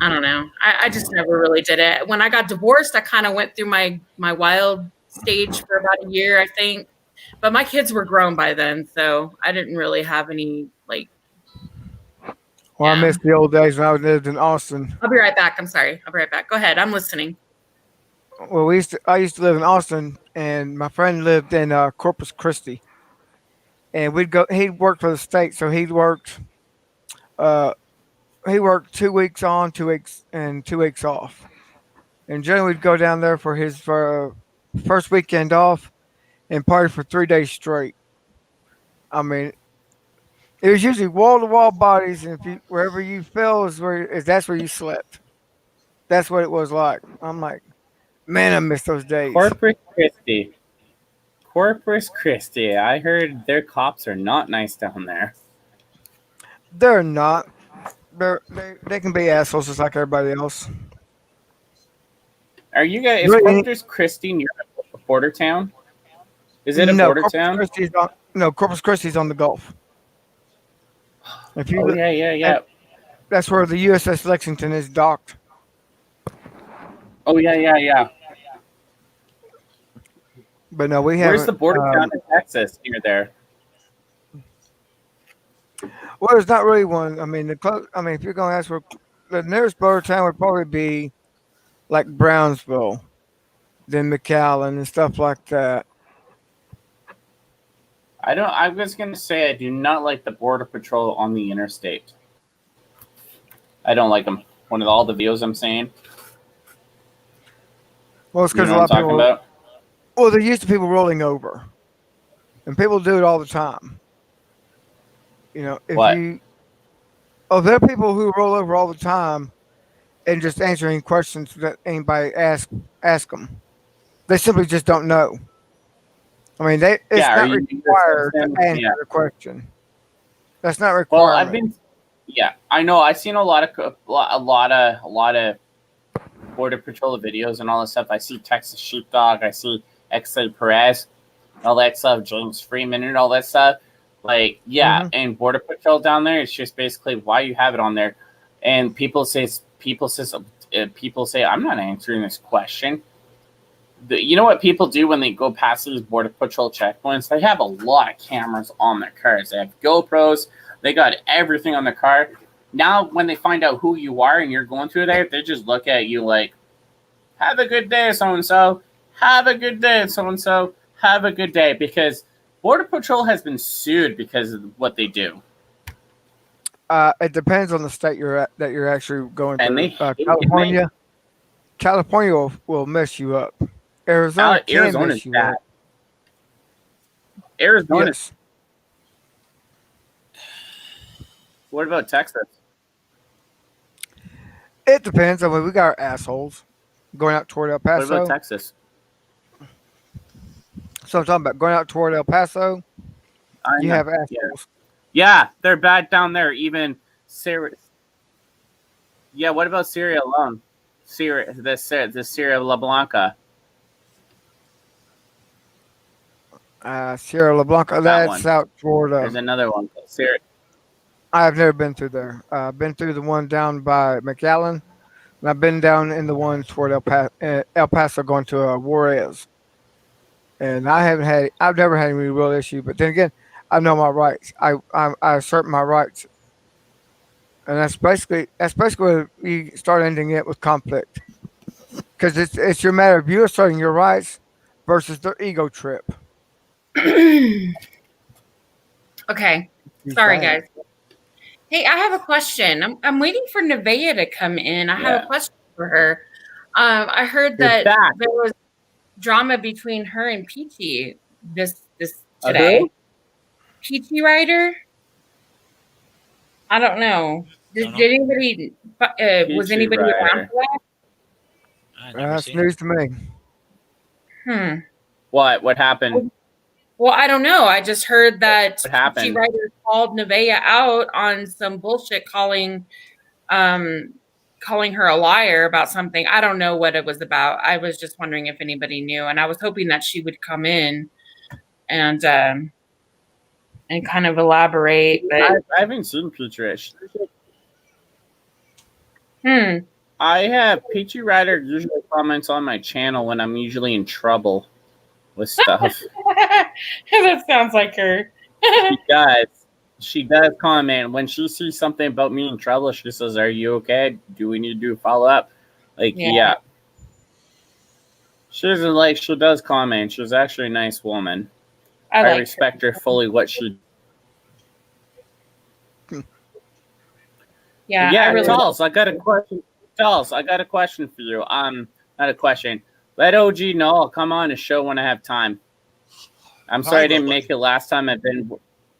I don't know. I just never really did it. When I got divorced, I kind of went through my wild stage for about a year, I think. But my kids were grown by then, so I didn't really have any like. Well, I miss the old days when I lived in Austin. I'll be right back. I'm sorry. I'll be right back. Go ahead. I'm listening. Well, I used to live in Austin, and my friend lived in Corpus Christi. And he'd worked for the state, so he worked 2 weeks on, 2 weeks, and 2 weeks off. And generally we'd go down there for his first weekend off and party for 3 days straight. I mean, it was usually wall-to-wall bodies, and wherever you fell that's where you slept. That's what it was like. I'm like, man, I miss those days. Corpus Christi. I heard their cops are not nice down there. They're not. They can be assholes just like everybody else. Are you guys? Is Corpus Christi near a border town? Is it a border town? Corpus Christi's on the Gulf. Yeah. That's where the USS Lexington is docked. Oh yeah. But no, we have. Where's the border town in Texas near there? Well, there's not really one. I mean, if you're going to ask for the nearest border town, would probably be like Brownsville, then McAllen and stuff like that. I was gonna say I do not like the border patrol on the interstate. I don't like them. One of all the videos I'm saying. Well, it's because You a know lot what of I'm people. talking about? Well, they're used to people rolling over, and people do it all the time. You know, if What? you, oh, there are people who roll over all the time and just answering questions that anybody ask them. They simply just don't know. I mean, it's Yeah, are not you required to answer yeah. the question. That's not a Well, I've requirement. been, yeah, I know. I've seen a lot of Border Patrol videos and all that stuff. I see Texas Sheepdog. I see X.A. Perez, all that stuff. James Freeman and all that stuff. Like, yeah, Mhm. and Border Patrol down there. It's just basically why you have it on there, and people say I'm not answering this question. You know what people do when they go past these Border Patrol checkpoints? They have a lot of cameras on their cars. They have GoPros. They got everything on their car. Now, when they find out who you are and you're going through there, they just look at you like, have a good day, so-and-so. Have a good day, so-and-so. Have a good day. Because Border Patrol has been sued because of what they do. It depends on the state that you're actually going And through. they hate it, California, California will mess you up. Arizona can Arizona's mess you bad. up. Arizona. Yes. What about Texas? It depends. I mean, we got our assholes going out toward El What about Paso. Texas? So I'm talking about going out toward El Paso. You have assholes. Yeah, they're bad down there. Even Syria. Yeah, what about Syria alone? The Syria La Blanca. Sierra La Blanca. That That's one. out toward. There's another one. Syria. I've never been through there. I've been through the one down by McAllen, and I've been down in the one toward El Paso going to Juarez. And I've never had any real issue. But then again, I know my rights. I assert my rights, and that's basically where you start ending it with conflict, because it's your matter of you asserting your rights versus their ego trip. Okay, sorry guys. Hey, I have a question. I'm waiting for Nevaeh to come in. I have a question for her. I heard that there was drama between her and Peachy this today. Who? Peachy Rider? I don't know. Did anybody was anybody around for that? That's news to me. What happened? Well, I don't know. I just heard that What happened? Peachy Rider called Nevaeh out on some bullshit, calling her a liar about something. I don't know what it was about. I was just wondering if anybody knew, and I was hoping that she would come in and kind of elaborate. But I haven't seen Peachy. I have Peachy Rider usually comments on my channel when I'm usually in trouble with stuff. That sounds like her. She does comment when she sees something about me in trouble. She says, "Are you okay? Do we need to do a follow up?" Like, yeah. She doesn't like. She does comment. She's actually a nice woman. I respect her fully. What she. Yeah. Charles, I got a question. Charles, I got a question for you. Not a question. Let OG know I'll come on the show when I have time. I'm sorry I didn't make it last time. I've been.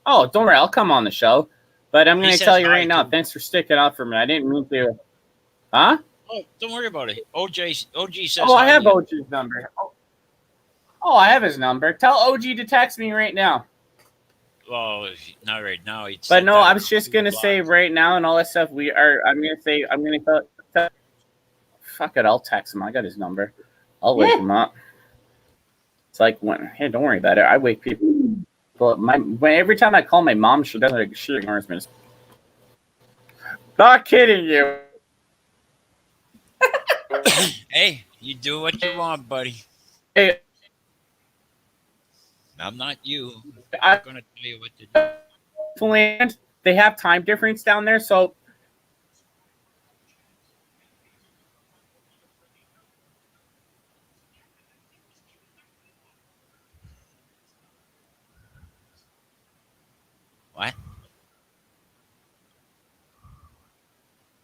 Oh, don't worry. I'll come on the show. But I'm going to tell you right now. Thanks for sticking up for me. I didn't mean to. Huh? Oh, don't worry about it. OG says. Oh, I have OG's number. Oh, I have his number. Tell OG to text me right now. Well, not right now. But no, I was just gonna say right now and all that stuff. I'm gonna tell. Fuck it, I'll text him. I got his number. I'll wake him up. It's like hey, don't worry about it. I wake people. Every time I call my mom, she ignores me. Not kidding you. Hey, you do what you want, buddy. Hey, I'm not you. I'm gonna tell you what to do. Land, they have time difference down there, so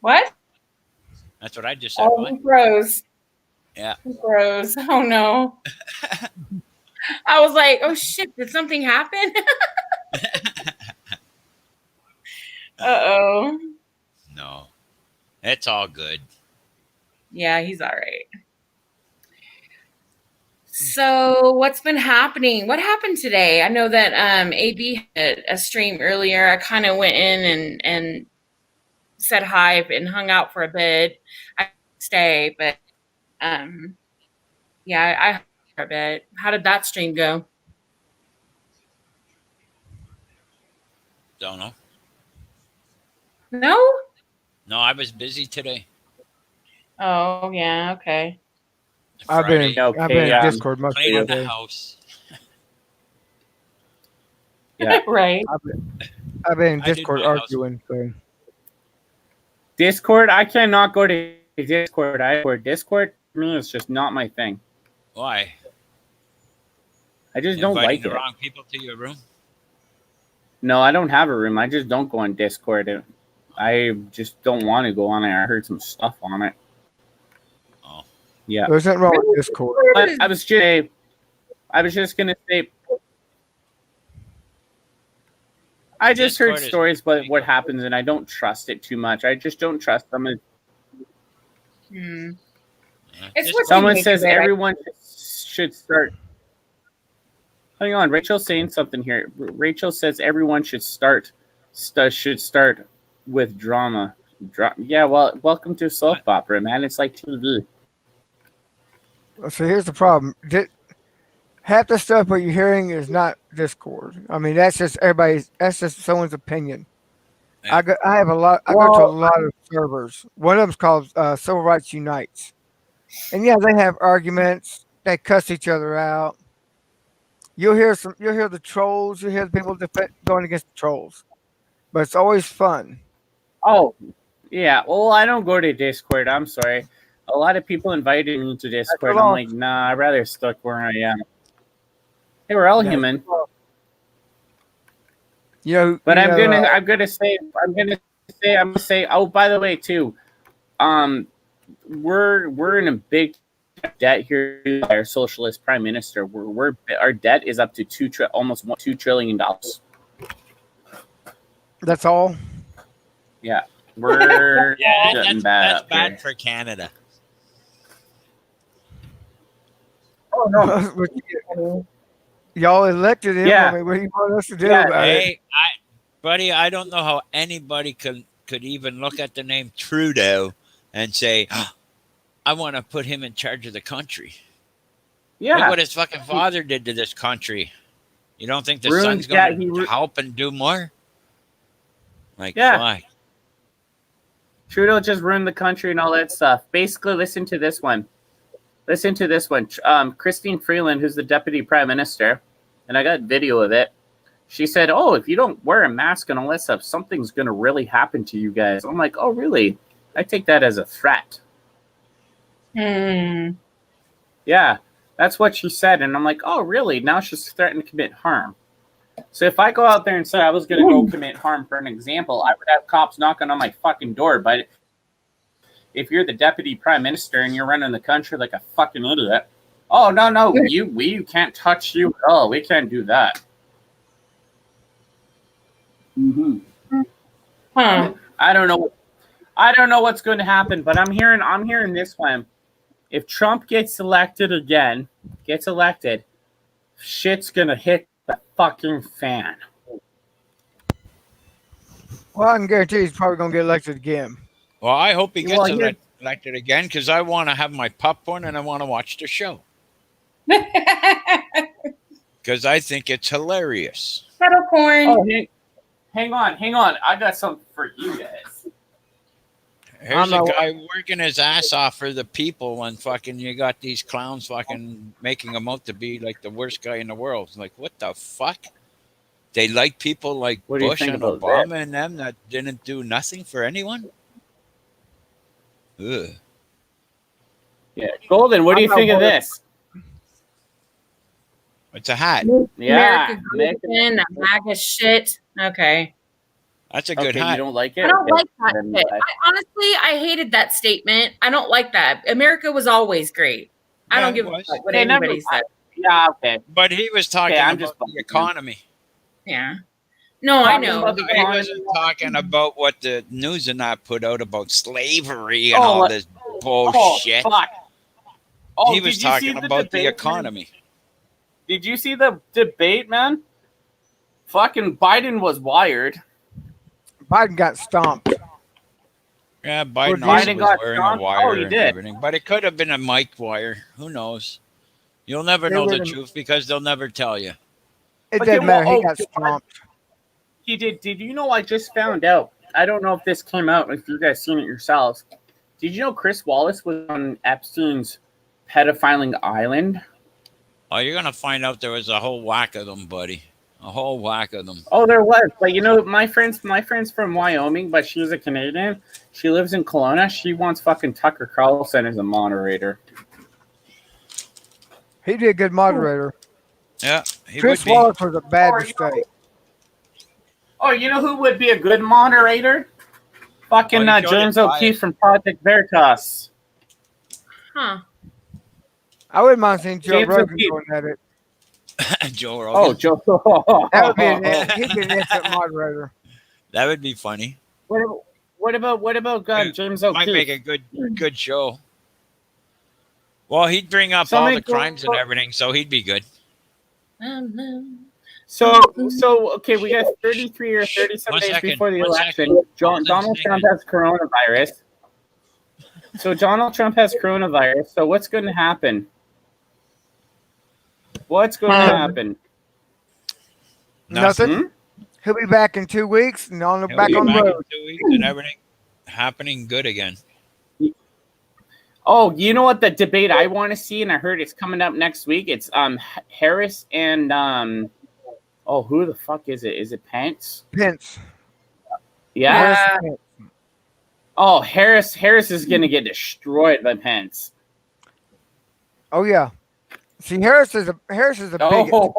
What? That's what I just said. Oh, he froze. Yeah. He froze. Oh no. I was like, oh shit, did something happen? Uh-oh. No. It's all good. Yeah, he's all right. So what's been happening? What happened today? I know that AB had a stream earlier. I kind of went in and said hi and hung out for a bit. I stay, but yeah, I hung out for a bit. How did that stream go? Don't know. No? No, I was busy today. Oh yeah, okay. I've been in Discord most of cleaning the the day. house. Yeah. Right. I've been in I did Discord my house. arguing. So. Discord, I cannot go to Discord. Discord for me is just not my thing. Why? I just don't Inviting like the it. wrong people to your room? No, I don't have a room. I just don't go on Discord. I just don't want to go on it. I heard some stuff on it. Oh. Yeah. There's nothing wrong with Discord. But I was just gonna say I just heard Discord is stories about what happens and I don't trust it too much. I just don't trust them. Hmm. It's what Someone you says make of it. everyone should start. Hang on, Rachel's saying something here. Rachel says everyone should start with drama. Yeah, well, welcome to soap opera, man. It's like TV. So here's the problem. Half the stuff what you're hearing is not Discord. I mean, that's just that's just someone's opinion. I go to a lot of servers. One of them's called Civil Rights Unites. And yeah, they have arguments. They cuss each other out. You'll hear the trolls, you'll hear the people going against the trolls. But it's always fun. Oh, yeah. Well, I don't go to Discord. I'm sorry. A lot of people invited me to Discord. I'm like, nah, I'd rather stuck where I am. They were all human. But I'm gonna say. Oh, by the way, too, we're in a big debt here by our socialist prime minister. Our debt is up to almost $2 trillion. That's all. Yeah, we're that's bad for Canada. Oh no. Y'all elected him. Yeah. I mean, what do you want us to do about it? Hey, buddy, I don't know how anybody could even look at the name Trudeau and say, oh, I want to put him in charge of the country. Yeah. Look what his fucking father did to this country. You don't think the Ruined- son's going to yeah, help and do more? Like, Yeah. why? Trudeau just ruined the country and all that stuff. Basically, listen to this one. Christine Freeland, who's the deputy prime minister, and I got video of it. She said, "Oh, if you don't wear a mask and all that stuff, something's going to really happen to you guys." I'm like, "Oh, really?" I take that as a threat. Hmm. Yeah, that's what she said, and I'm like, "Oh, really?" Now she's threatening to commit harm. So if I go out there and say I was going to go commit harm, for an example, I would have cops knocking on my fucking door. But if you're the deputy prime minister and you're running the country like a fucking idiot, oh no, we can't touch you at all. We can't do that. Mm-hmm. Huh. I don't know what's going to happen, but I'm hearing this one. If Trump gets elected, shit's gonna hit the fucking fan. Well, I can guarantee he's probably going to get elected again. Well, I hope he gets Well, elected again because I want to have my popcorn and I want to watch the show. Because I think it's hilarious. Kettle corn. Oh, hang on. I got something for you guys. Here's a guy working his ass off for the people, and fucking you got these clowns fucking making him out to be like the worst guy in the world. It's like, what the fuck? They like people like What do you Bush think and about Obama that? and them that didn't do nothing for anyone? Ugh. Yeah, Golden. What do you think of this? It's a hat. Yeah, American, MAGA shit. Okay. That's a good You hat. don't like it? I don't like that Then, shit. I hated that statement. I don't like that. America was always great. I Yeah, don't it give a was. fuck what Okay, never anybody said. Yeah, okay. But he was talking I'm about just the economy. Yeah. No, I Talking know. about the He wasn't talking about what the news and that put out about slavery and all this bullshit. fuck. Oh, He was did you see talking the about the debate, economy. Did you see the debate, man? Fucking Biden was wired. Biden got stomped. Yeah, Biden Biden also was got wearing stomped? a wire he and did. everything. But it could have been a mic wire. Who knows? You'll never They know the would've- truth because they'll never tell you. It Okay, doesn't matter. He well, got stomped. He did. Did you know? I just found out. I don't know if this came out. If you guys seen it yourselves. Did you know Chris Wallace was on Epstein's pedophiling island? Oh, you're gonna find out there was a whole whack of them, buddy. A whole whack of them. Oh, there was. But you know, my friend's from Wyoming, but she's a Canadian. She lives in Kelowna. She wants fucking Tucker Carlson as a moderator. He did a good moderator. Yeah, he Chris would be. Wallace was a bad mistake. Oh, you know who would be a good moderator? Fucking Oh, you showed James it O'Keefe from Project Veritas. Huh. I wouldn't mind seeing Joe James Rogan O'Keefe. going at it. Joe Rogan. Oh, Joe. That would be he'd be an excellent moderator. That would be funny. What about James O'Keefe? Might make a good show. Well, he'd bring up all the crimes and everything, so he'd be good. So okay, we got 33 or 37 days before the election. Donald Trump has coronavirus. So Donald Trump has coronavirus. So what's going to happen? What's going to happen? Nothing. He'll be back in 2 weeks and He'll back be on the back road. in 2 weeks and everything happening good again. Oh, you know what the debate I want to see, and I heard it's coming up next week. It's Harris and who the fuck is it? Is it Pence? Pence. Yeah. Oh, Harris is gonna get destroyed by Pence. Oh yeah. See, Harris is a bigot.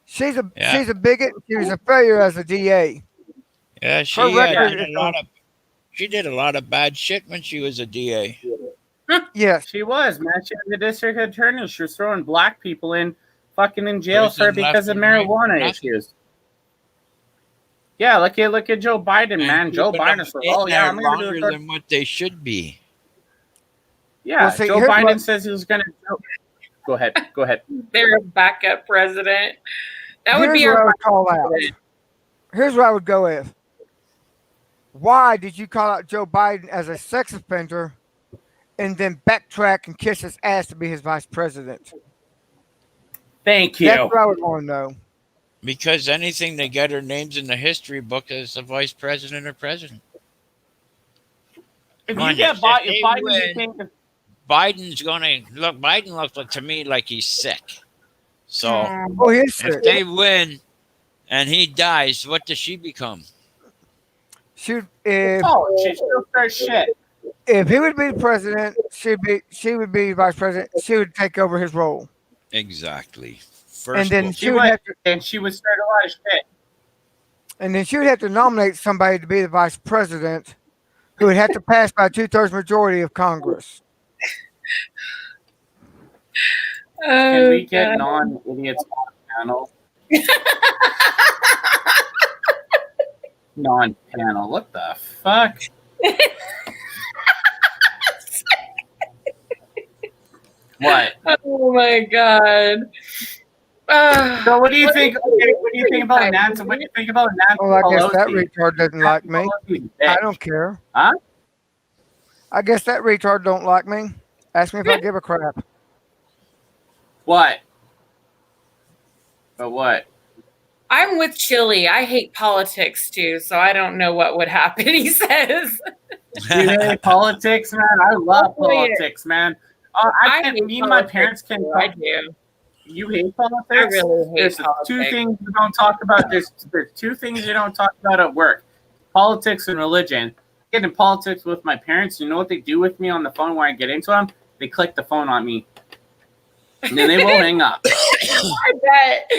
She's a bigot. She was a failure as a DA. Yeah, she did a lot of bad shit when she was a DA. Yes, she was, man. She was the district attorney. She was throwing black people in jail because of marijuana issues. Yeah, look at Joe Biden, man. Joe Biden's I'm longer than what they should be. Yeah, well, see, Joe Biden says he was going to. Go ahead. They're a backup president. That would be what I would call out. Here's what I would go with. Why did you call out Joe Biden as a sex offender and then backtrack and kiss his ass to be his vice president? Thank you. That's what I would want to know. Because anything they get her names in the history book as the vice president or president. If you get Biden, Biden's gonna look. Biden looks like, to me, like he's sick. So he's sick. If they win and he dies, what does she become? She'd still start shit. If he would be the president, she would be vice president. She would take over his role. Exactly. And then she would start a lot of shit. And then she would have to nominate somebody to be the vice president, who would have to pass by 2/3 majority of Congress. Can we get non-idiots on the panel? Non-panel. What the fuck? What? Oh my god. So what do you think? What do you think about Nancy? What do you think about Nancy Well, I guess Pelosi? that retard doesn't like me. I don't care. Huh? I guess that retard don't like me. Ask me if I give a crap. What? But what? I'm with Chili. I hate politics too, so I don't know what would happen. He says. You hate politics, man? I love politics, man. I can't. Me and my parents can. I do. You hate politics? I really hate There's politics. two things you don't talk about. There's two things you don't talk about at work: politics and religion. I get in politics with my parents. You know what they do with me on the phone when I get into them? They click the phone on me, and then they will hang up. I bet.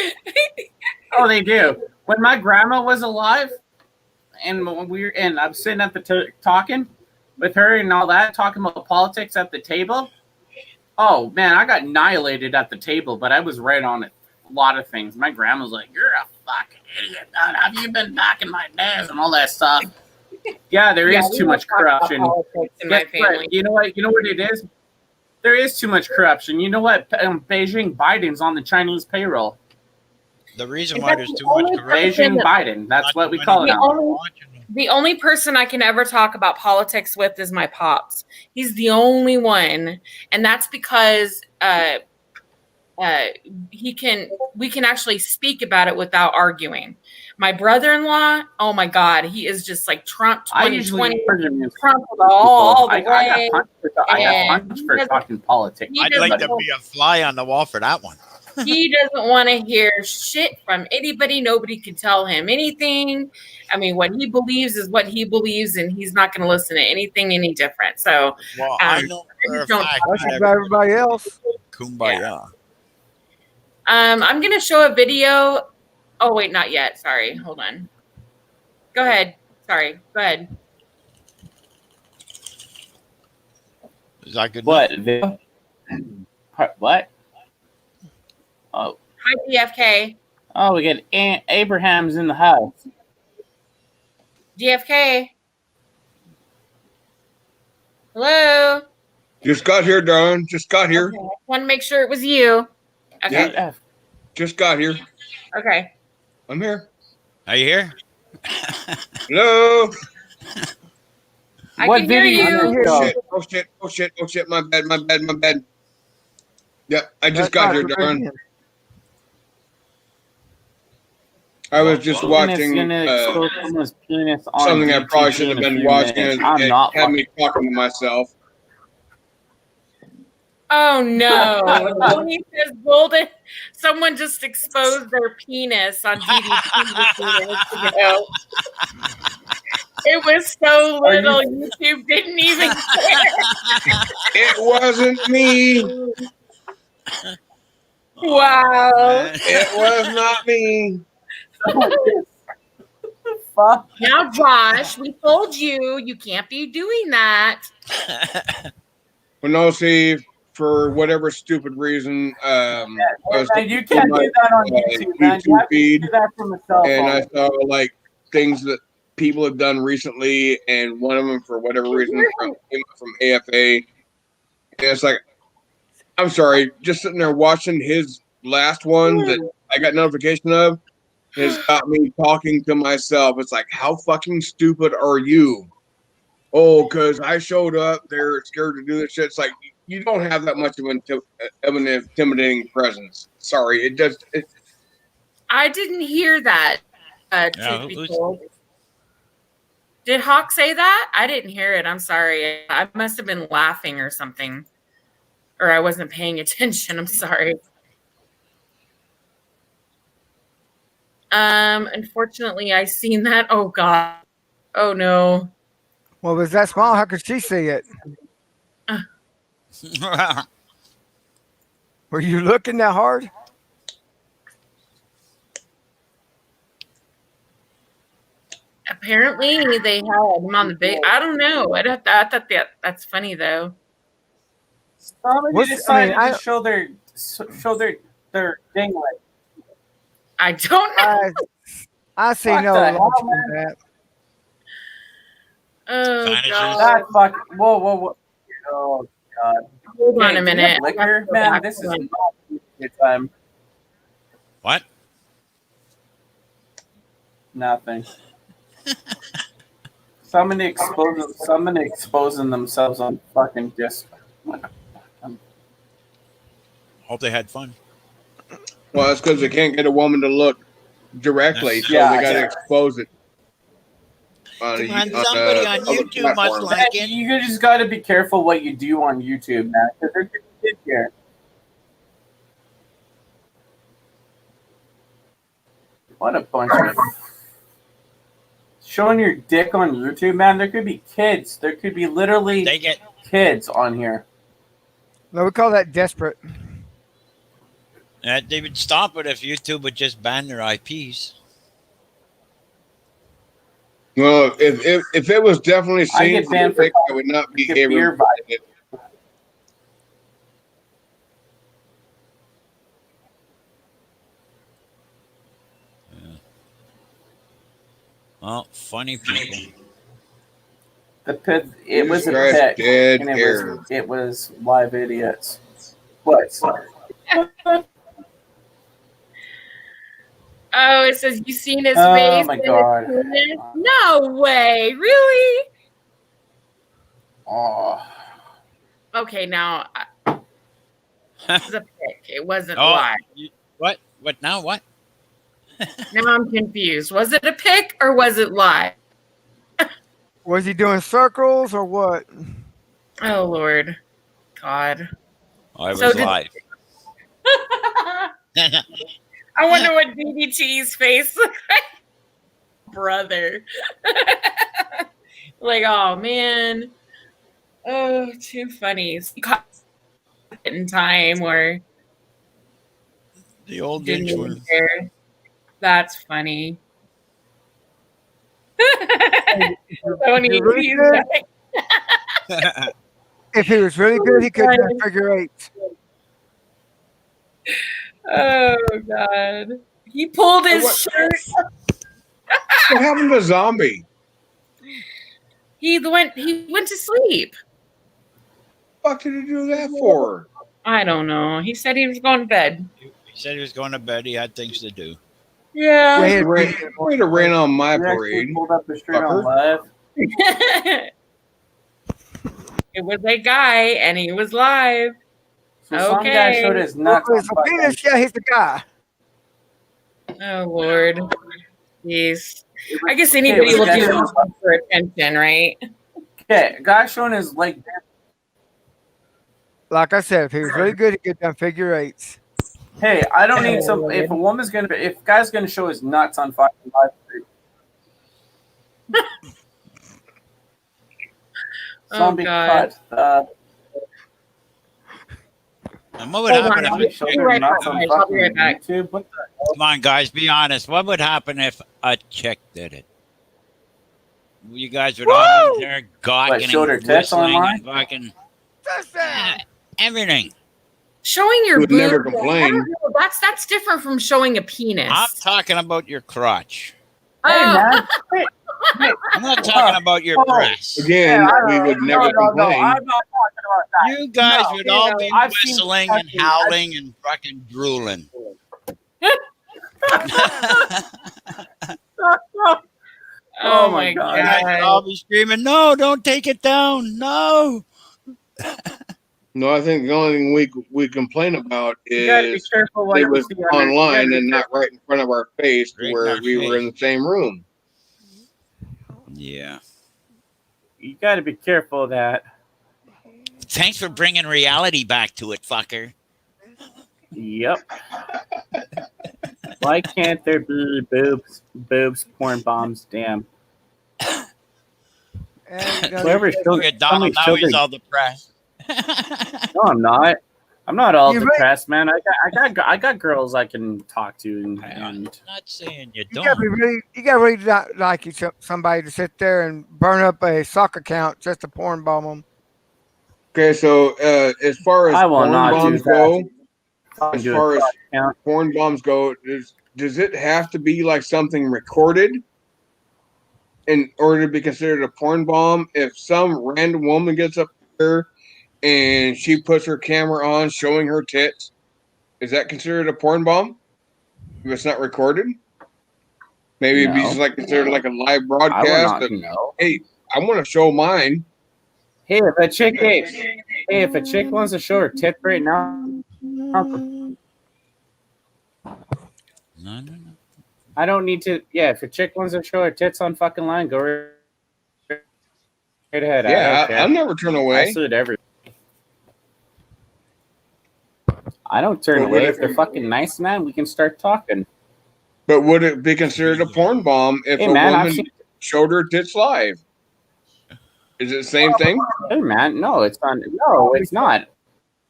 Oh, they do. When my grandma was alive, and I'm sitting at the talking with her and all that, talking about politics at the table. Oh man, I got annihilated at the table, but I was right on it. A lot of things. My grandma's like, "You're a fucking idiot. Have you been back in my days?" and all that stuff. Yeah, there is too much corruption. In my family. You know what? You know what it is? There is too much corruption. You know what? Beijing Biden's on the Chinese payroll. The reason why there's too much Beijing corruption. Biden. That's what we call it now. The only person I can ever talk about politics with is my pops. He's the only one, and that's because we can actually speak about it without arguing. My brother-in-law, oh my God, he is just like Trump 2020. Trump all the way. I got punched for talking politics. I'd like to be a fly on the wall for that one. He doesn't want to hear shit from anybody. Nobody can tell him anything. I mean, what he believes is what he believes, and he's not going to listen to anything any different. So, well, I know for a fact everybody else. Kumbaya. Yeah. I'm going to show a video. Oh, wait, not yet. Sorry. Hold on. Go ahead. Sorry. Go ahead. Is that good? What? What? Oh. Hi, DFK. Oh, we got Abraham's in the house. DFK. Hello. Just got here, darling. Just got here. Okay. Want to make sure it was you. Okay. Yeah. Just got here. Okay. I'm here. Are you here? Hello. I can hear you. Oh shit. My bad. Yep, I just got here, darling. I was just watching something I probably shouldn't have been watching, and it had me talking to myself. Oh no! When he says golden, someone just exposed their penis on DDT ago. It was so little, YouTube didn't even care. It wasn't me. Wow! It was not me. Now, Josh, we told you can't be doing that. Well, no, see, for whatever stupid reason, you can't do that on YouTube, man. You have to do that from a cell phone. And I saw like things that people have done recently, and one of them, for whatever reason, from AFA. And it's like, I'm sorry, just sitting there watching his last one that I got notification of has got me talking to myself. It's like, how fucking stupid are you? Oh, because I showed up, they're scared to do this shit. It's like, you don't have that much of an intimidating presence. Sorry, it does. I didn't hear that. Truth be told. Did Hawk say that? I didn't hear it. I'm sorry. I must have been laughing or something. Or I wasn't paying attention. I'm sorry. Unfortunately, I seen that. Oh God. Oh no. Well, was that small? How could she see it? Were you looking that hard? Apparently, they had him on the big. I don't know. I thought that's funny though. Somebody decided to show their dinglet. I don't know. I see no logic in that. Oh God! That fucking whoa! Oh God! Hold on a minute. Liquor, man, this is not good time. What? Nothing. Somebody exposing themselves on fucking disc. Hope they had fun. Well, that's because they can't get a woman to look directly, so they got to expose it. Somebody on YouTube must like it. You just got to be careful what you do on YouTube, man, because they're kids here. What a bunch of showing your dick on YouTube, man. There could be kids. There could be literally kids on here. No, we call that desperate. They would stop it if YouTube would just ban their IPs. Well, if it was definitely seen, I get banned for I would not be able beer to. It. Well, funny people. The pit. It was a Guy's pick, dead and air. it was live idiots. What? Oh, it says you seen his Oh face. my God. No way, really? Oh. Okay, now it was a pic. It wasn't Oh, live. What? What now? What? Now I'm confused. Was it a pic or was it live? Was he doing circles or what? Oh Lord, God. I was So did- live. I wonder what DDT's face looked like. Brother. Like, oh man. Oh, too funny. Is he caught it in time or The old didn't inch even one. care? That's funny. Tony, really he's good? back. If he was really good, he could have done figure eights. Oh God. He pulled his shirt. What happened to Zombie? He went to sleep. What did he do that for? I don't know. He said he was going to bed. He said he was going to bed. He had things to do. Yeah. Way to rain on my parade. Pulled up the street on fucker. live. It was a guy and he was live. So some guy showed his nuts. He's a penis. Yeah, he's the guy. Oh Lord. Jeez. I guess anybody will do something for attention, right? Okay, guy showing his leg. Like I said, if he was really good, he could have done figure eights. Hey, I don't need some. If guy's gonna show his nuts on fucking live stream. Zombie cut. And what would happen if a chick? I'll be right back. Come on, guys, be honest. What would happen if a chick did it? You guys would all be there gawking showed her and tits whistling online? and fucking everything. Showing your Would boob. never complain. I don't know, that's different from showing a penis. I'm talking about your crotch. Oh. I'm not talking about your breasts. Again, we would never complain. I'm not talking about that. You guys would all be I've seen whistling and howling and fucking drooling. Oh my God. You guys would all be screaming, "No, don't take it down. No." No, I think the only thing we complain about You gotta be is careful what it you was see on there. You gotta online be and not right in front of our face Right in where our we were in the same room. Yeah. You gotta be careful of that. Thanks for bringing reality back to it, fucker. Yep. Why can't there be boobs, porn bombs? Damn. Whoever showed Look at Donald, now he's all depressed. No, I'm not. I'm not all You depressed, man. I got girls I can talk to, and I'm not saying you You don't. gotta be really, not like somebody to sit there and burn up a sock account just to porn bomb them. Okay, so as far as I will porn not do bombs that. go, Fucking as do a far as sock account. porn bombs go, does it have to be like something recorded in order to be considered a porn bomb? If some random woman gets up there and she puts her camera on showing her tits, is that considered a porn bomb? If it's not recorded? Maybe it'd be just like considered like a live broadcast. I would not know. Hey, I want to show mine. Hey, if a chick wants to show her tit right now, No. I don't need to. Yeah, if a chick wants to show her tits on fucking line, go right ahead. Yeah, I'll never turn away. I salute everyone. I don't turn But away. would If they're fucking nice, man, we can start talking. But would it be considered a porn bomb if Hey, a man, I've woman seen- showed her tits live? Is it the same thing? Hey, man, no, it's not. No, it's not.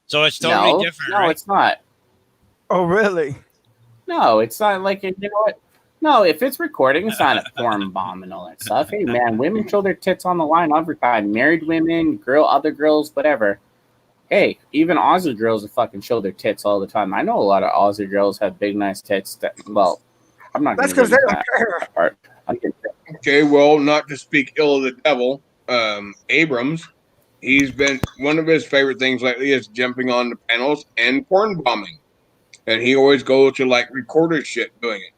So it's totally No, different, no, right? it's not. Oh, really? No, it's not like you know what? No, if it's recording, it's not a porn bomb and all that stuff. Hey, man, women show their tits on the line every time. Married women, other girls, whatever. Hey, even Aussie girls will fucking show their tits all the time. I know a lot of Aussie girls have big, nice tits. Well, I'm not going to get into that part. Okay, well, not to speak ill of the devil, Abrams, he's been one of his favorite things lately is jumping on the panels and porn bombing, and he always goes to like recorded shit doing it.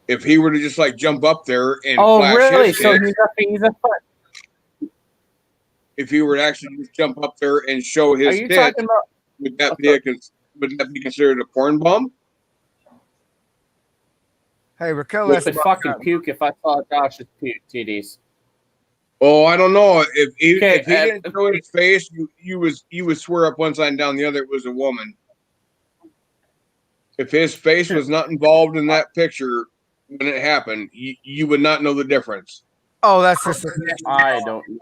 If he were to just like jump up there and flash really? his So tits, he's a fuck. if he were to actually just jump up there and show his Are you tits, talking about? would that be considered a porn bomb? Hey, Raquel, I would fucking puke if I saw Josh's titties. Oh, I don't know. If he didn't show his face, you would swear up one side and down the other it was a woman. If his face was not involved in that picture when it happened, you would not know the difference. Oh, that's just. I don't know.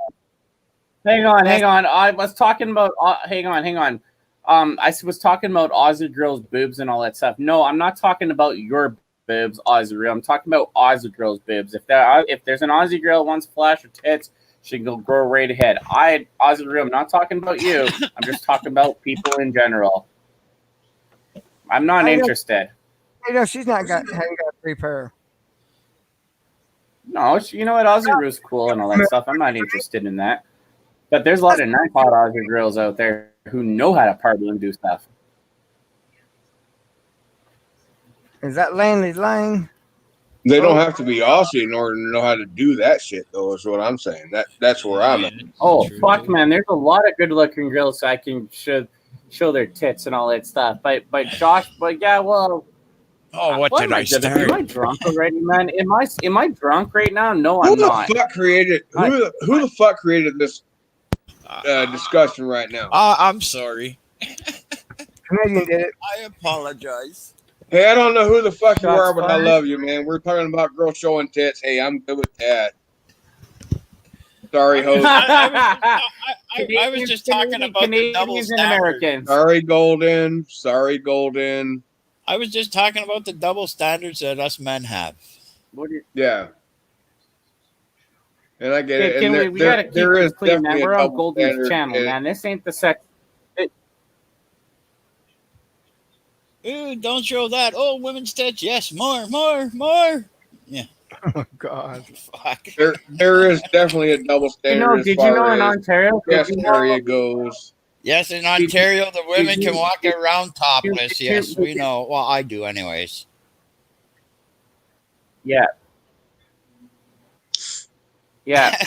Hang on. I was talking about. Hang on. I was talking about Aussie girls' boobs and all that stuff. No, I'm not talking about your boobs, Aussie girl. I'm talking about Aussie girls' boobs. If there's an Aussie girl who wants to flash her tits, she can go right ahead. Aussie girl, I'm not talking about you. I'm just talking about people in general. I'm not interested. You know, she's not got free pair. No, you know what? Aussie girl's cool and all that stuff. I'm not interested in that. But there's a lot of nice hot Aussie girls out there who know how to party and do stuff. Is that Lanley Lang? They don't have to be Aussie in order to know how to do that shit, though, is what I'm saying. That's where I'm at. Oh, fuck, man. There's a lot of good-looking girls I can show their tits and all that stuff. But Josh, yeah, well... Oh, what did I start? Am I drunk already, man? Am I drunk right now? No, I'm not. Who the fuck created this discussion right now? I'm sorry. Canadian did it. I apologize. Hey, I don't know who the fuck you are, but I love you, man. We're talking about girls showing tits. Hey, I'm good with that. Sorry, host. I was just talking about the double standards. Sorry, Golden. I was just talking about the double standards that us men have. Yeah. And I get it. We gotta keep this clean, man. We're on Golden's channel, man. This ain't the sex. Ooh, don't show that. Oh, women's tits. Yes, more. Yeah. Oh God. Fuck. There is definitely a double standard. Did you know in Ontario? Yes, area goes. Yes, in Ontario, the women can walk around topless. Yes, we know. Well, I do, anyways. Yeah.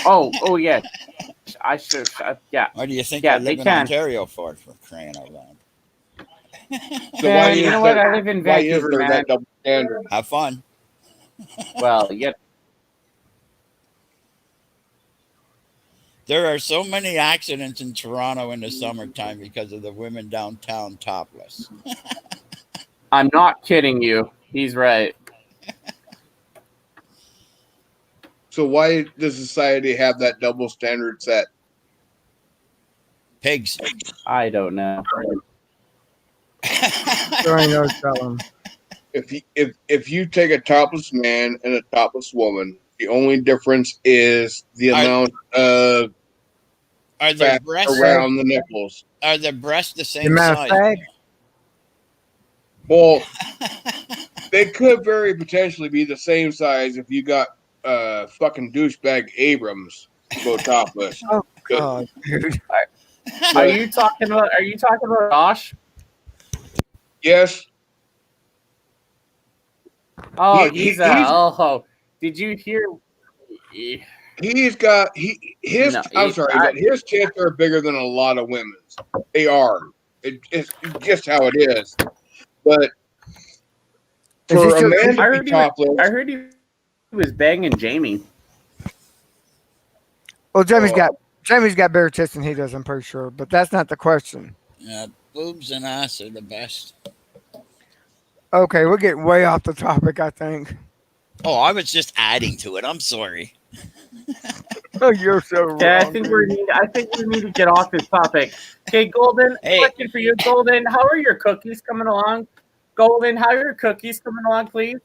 Oh, yeah. I should. Yeah. Why do you think I live in Ontario for crying out loud? So why you know what? I live in Vancouver, man. That double standard? Have fun. Well, yeah. There are so many accidents in Toronto in the summertime because of the women downtown topless. I'm not kidding you. He's right. So why does society have that double standard set? Pigs. I don't know. If you take a topless man and a topless woman, the only difference is the amount of fat around the nipples. Are the breasts the same size? Well, they could very potentially be the same size if you got fucking douchebag Abrams to go topless. Oh God, dude. Are you talking about Josh? Yes. Oh, did you hear? But his tits are bigger than a lot of women's. They are. It's just how it is. But for a man to be topless, I heard he was banging Jamie. Well, Jamie's got bigger tits than he does, I'm pretty sure. But that's not the question. Yeah, boobs and ass are the best. Okay, we're getting way off the topic, I think. Oh, I was just adding to it. I'm sorry. Oh, you're so wrong. Yeah, I think we need to get off this topic. Okay, Golden, question for you, Golden. How are your cookies coming along? Golden, how are your cookies coming along, please?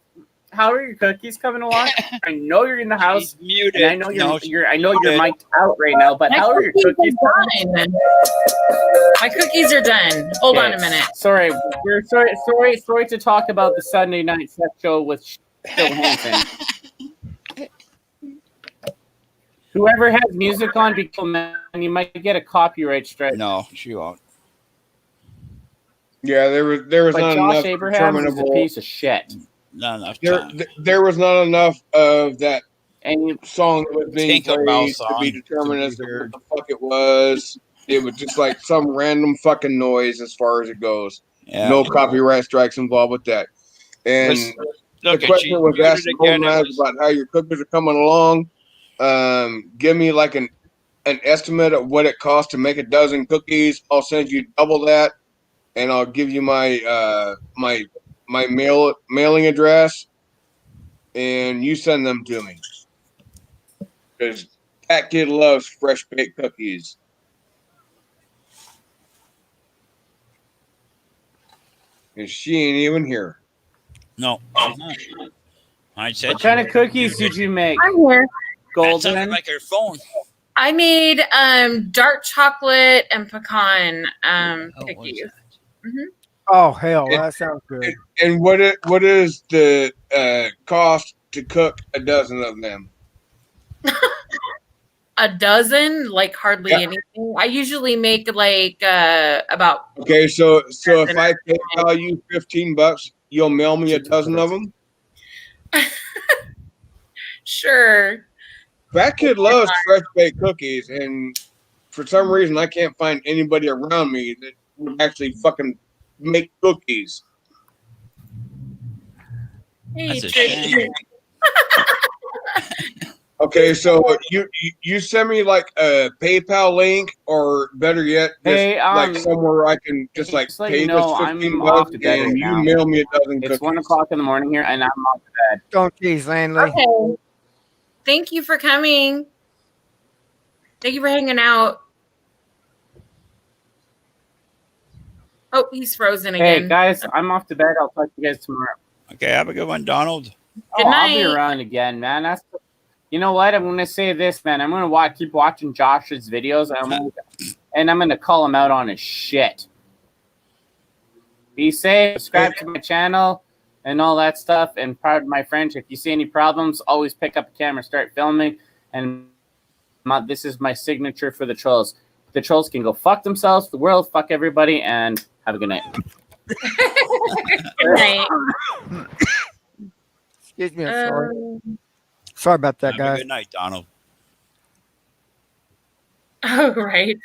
how are your cookies coming along? I know you're in the house, muted. and I know No, you're muted. mic'd out right now. But My how are your cookies cookies are coming? done. My cookies are done. Hold on a minute. Sorry, we're sorry to talk about the Sunday night sex show with Phil Hansen. Whoever has music on, be cool, man. You might get a copyright strike. No, she won't. Yeah, there was But not Josh enough Abrahams is a determinable. piece of shit. Not enough There, time. there was not enough of that and song that was being Tinkerbell played song to be to determined be as to what heard. the fuck it was. It was just like some random fucking noise as far as it goes. Yeah. No copyright strikes involved with that. And Look, the question she was muted asked again. It Golden was- about how your cookies are coming along. Give me like an estimate of what it costs to make a dozen cookies. I'll send you double that, and I'll give you my my mailing address, and you send them to me. Because that kid loves fresh baked cookies. And she ain't even here. No, she's not. I said What kind of cookies did you make? I'm here. That sounded Golden. like her phone. I made dark chocolate and pecan cookies. Mm-hmm. Oh hell, that sounds good. And what is the cost to cook a dozen of them? A dozen, like hardly anything. I usually make like about. Okay, so if I PayPal you $15, you'll mail me a dozen of them. Sure. That kid loves fresh baked cookies, and for some reason, I can't find anybody around me that would actually fucking make cookies. Hey, That's a shame. Okay, so you send me like a PayPal link, or better yet, just like somewhere I can just like Just let pay you know, this I'm $15 off to bed and right you now. mail me a dozen It's cookies. 1 o'clock in the morning here, and I'm off to bed. Don't tease, Landley. Okay. Thank you for coming. Thank you for hanging out. Oh, he's frozen Hey again. guys, I'm off to bed. I'll talk to you guys tomorrow. Okay, have a good one, Donald. Good I'll be night. around again, man. You know what? I'm gonna say this, man. I'm gonna keep watching Josh's videos, and I'm gonna call him out on his shit. Be safe. Subscribe to my channel and all that stuff. And pardon my French. If you see any problems, always pick up a camera, start filming. And this is my signature for the trolls. The trolls can go fuck themselves, the world, fuck everybody, and have a good night. Good night. Excuse me, I'm sorry. Sorry about that, Have a guys. good night, Donald. Oh, right.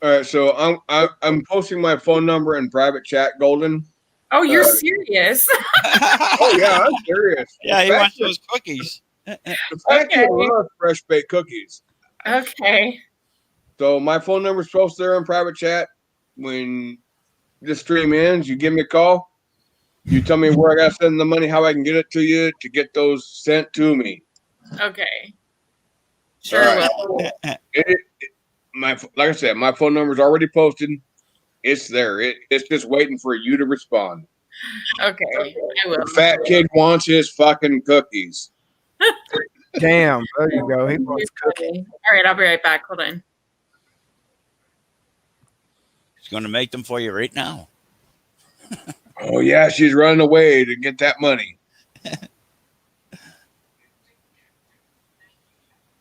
All right, so I'm posting my phone number in private chat, Golden. Oh, you're serious? Oh yeah, I'm serious. Yeah, he The fact wants that- those cookies. The fact that I love fresh baked cookies. Okay. So my phone number is posted there in private chat. When this stream ends, you give me a call. You tell me where I got to send the money, how I can get it to you to get those sent to me. Okay. Sure will. Like I said, my phone number is already posted. It's there. It's just waiting for you to respond. Okay, I will. The fat kid wants his fucking cookies. Damn, there you go. He wants cookies. All right, I'll be right back. Hold on. He's going to make them for you right now. Oh yeah, she's running away to get that money.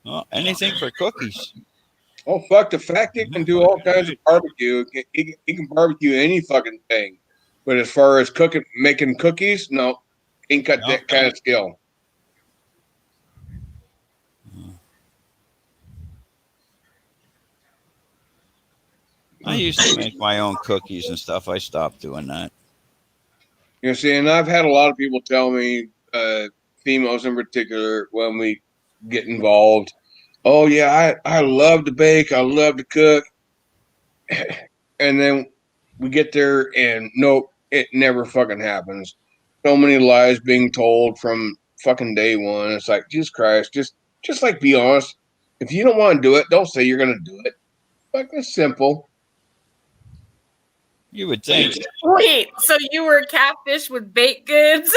Well, anything for cookies. Oh fuck! The fat kid can do all kinds of barbecue. He can barbecue any fucking thing. But as far as making cookies, no, ain't got that kind of skill. I used to make my own cookies and stuff. I stopped doing that. You see, and I've had a lot of people tell me, females in particular, when we get involved, oh yeah, I love to bake, I love to cook, and then we get there and nope, it never fucking happens. So many lies being told from fucking day one. It's like, Jesus Christ, just like be honest. If you don't want to do it, don't say you're gonna do it. Like it's simple. You would think. Wait, so you were catfish with baked goods?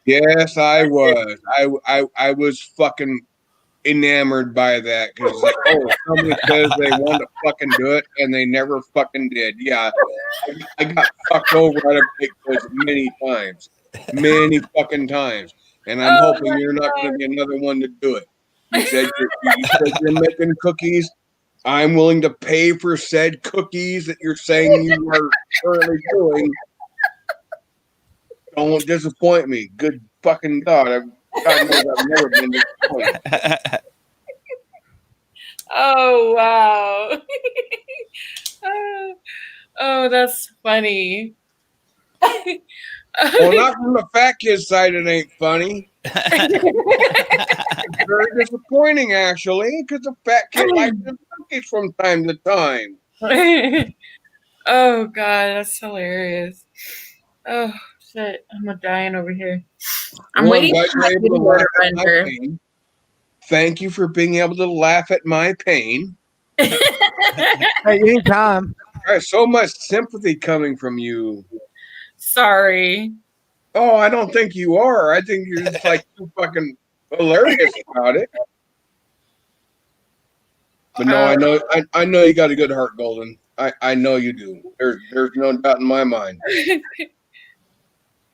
Yes, I was. I was fucking enamored by that because it's like, oh, somebody says they want to fucking do it and they never fucking did. Yeah, I got fucked over out of baked goods many fucking times, and I'm hoping you're not going to be another one to do it. You said you're making cookies. I'm willing to pay for said cookies that you're saying you are currently doing. Don't disappoint me. Good fucking God. God knows I've never been disappointed. Oh, wow. Oh, that's funny. Well, not from the fat kid side, it ain't funny. It's very disappointing, actually, because the fat kid likes the cookies from time to time. Oh, God, that's hilarious. Oh, shit. I'm dying over here. I'm waiting for my video to render. Thank you for being able to laugh at my pain. Hey, anytime. There's so much sympathy coming from you. Sorry. Oh, I don't think you are. I think you're just like too fucking hilarious about it. But no, I know you got a good heart, Golden. I know you do. There's no doubt in my mind.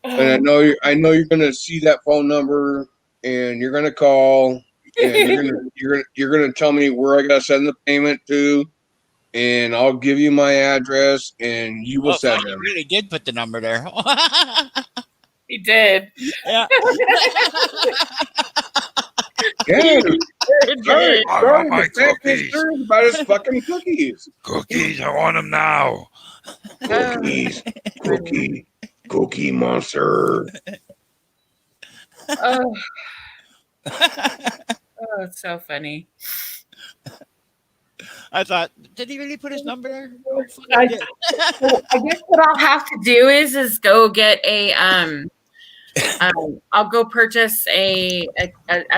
And I know you're gonna see that phone number and you're gonna call and you're gonna tell me where I gotta send the payment to, and I'll give you my address and you will send them. You really did put the number there. He did. Yeah. Yeah. I want my cookies. About his fucking cookies. Cookies, I want them now. Cookies. Cookie monster. Oh, it's so funny. I thought, did he really put his number there? Oh, I guess what I'll have to do is go get a I'll go purchase a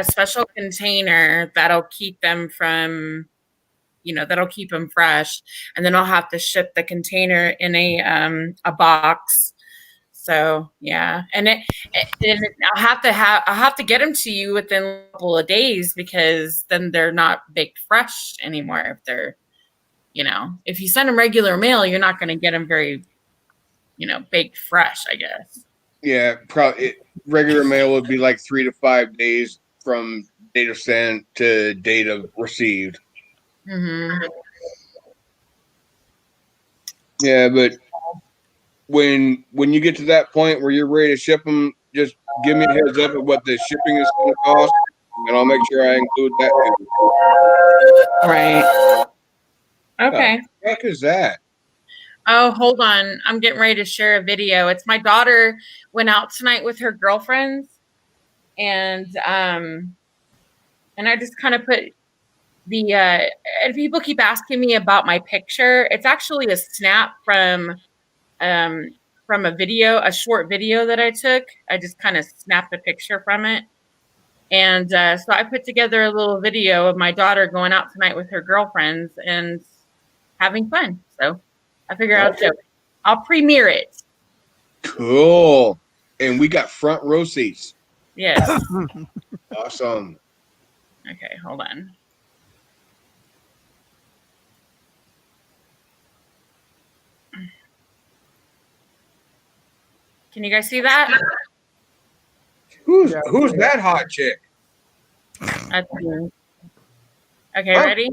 special container that'll keep them from, that'll keep them fresh, and then I'll have to ship the container in a box. So yeah, and I'll have to get them to you within a couple of days, because then they're not baked fresh anymore. If they're, if you send them regular mail, you're not going to get them very, baked fresh, I guess. Yeah, probably regular mail would be like 3 to 5 days from date of sent to date of received. Mm-hmm. Yeah, but when you get to that point where you're ready to ship them, just give me a heads up of what the shipping is going to cost, and I'll make sure I include that too. Right. Okay. What the heck is that? Oh, hold on. I'm getting ready to share a video. It's my daughter went out tonight with her girlfriends, and I just kind of put the and people keep asking me about my picture. It's actually a snap from a video, a short video that I took. I just kind of snapped a picture from it. And so I put together a little video of my daughter going out tonight with her girlfriends and having fun. So I figured I'll premiere it. Cool. And we got front row seats. Yes. Awesome. Okay, hold on. Can you guys see that? Who's that hot chick? That's me. Okay, ready?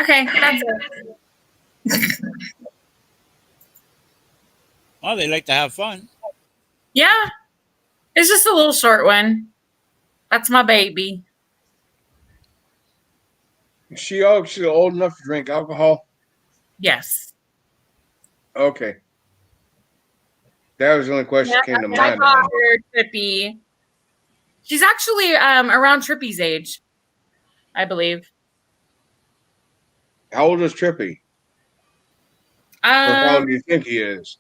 Okay, that's it. Oh, they like to have fun. Yeah, it's just a little short one. That's my baby. She's old enough to drink alcohol? Yes. Okay. That was the only question that came to My mind. daughter, Trippy. She's actually around Trippy's age, I believe. How old is Trippy? Or how old do you think he is?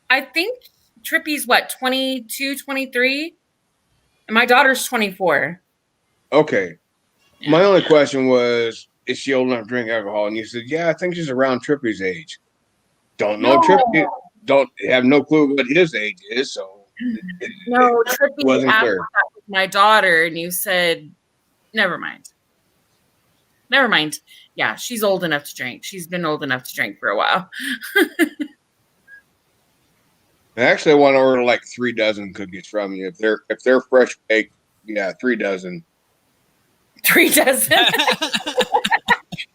I think Trippy's what, 22, 23? And my daughter's 24. Okay. Yeah. My only question was, is she old enough to drink alcohol? And you said, yeah, I think she's around Trippy's age. Don't know Trippy. Don't have no clue what his age is. So no, Trippy wasn't clear. With my daughter, and you said, never mind. Never mind. Yeah, she's old enough to drink. She's been old enough to drink for a while. Actually, I want to order like 3 dozen cookies from you. If they're fresh baked, yeah, 3 dozen. 3 dozen.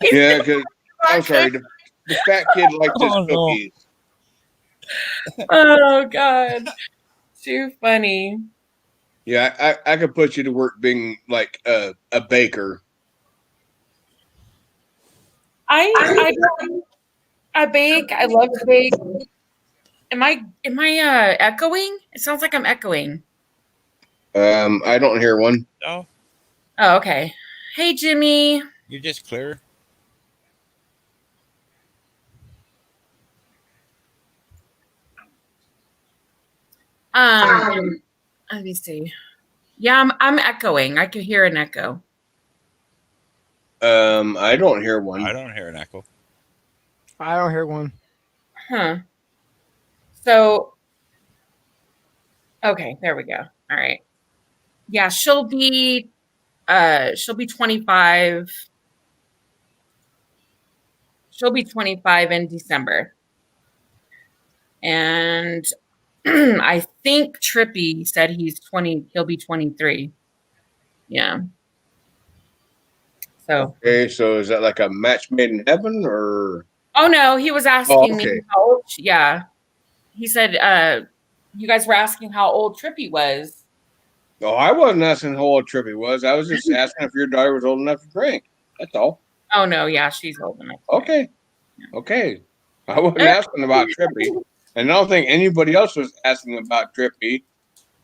Yeah, because I'm sorry, the fat kid likes his cookies. Oh God, too funny. Yeah, I could put you to work being like a baker. I bake. I love to bake. Am I echoing? It sounds like I'm echoing. I don't hear one. No. Oh, okay. Hey, Jimmy. You're just clear. Let me see. Yeah, I'm echoing. I can hear an echo. I don't hear one. I don't hear an echo. I don't hear one. Huh. So, okay, there we go. All right. Yeah, she'll be 25. She'll be 25 in December. And I think Trippy said he'll be 23. Yeah. So. Okay, so is that like a match made in heaven or? Oh no, he was asking me how old. Yeah. He said you guys were asking how old Trippy was. No, I wasn't asking how old Trippy was. I was just asking if your daughter was old enough to drink. That's all. Oh no, yeah, she's old enough. Okay. Okay. I wasn't asking about Trippy. And I don't think anybody else was asking about Trippy.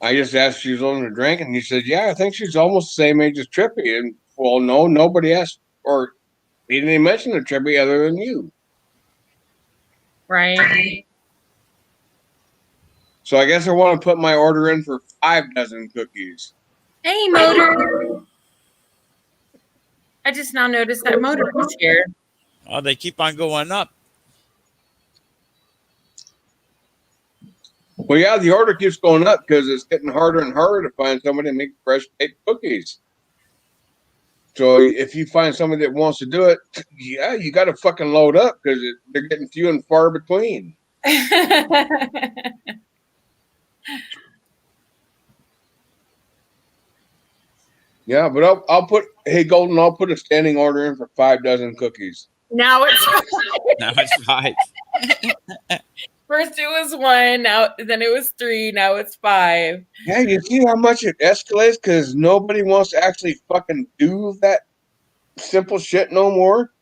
I just asked if she was old enough to drink, and you said, yeah, I think she's almost the same age as Trippy. And well, no, nobody asked, or he didn't even mention the Trippy other than you. Right. So I guess I want to put my order in for 5 dozen cookies. Hey, Motor. I just now noticed that Motor was here. Oh, they keep on going up. Well, yeah, the order keeps going up because it's getting harder and harder to find somebody to make fresh baked cookies. So if you find somebody that wants to do it, yeah, you got to fucking load up because they're getting few and far between. Yeah, but I'll put, hey, Golden, I'll put a standing order in for 5 dozen cookies. Now it's 5. Now it's 5. First it was 1, then it was 3, now it's 5. Yeah, you see how much it escalates because nobody wants to actually fucking do that simple shit no more.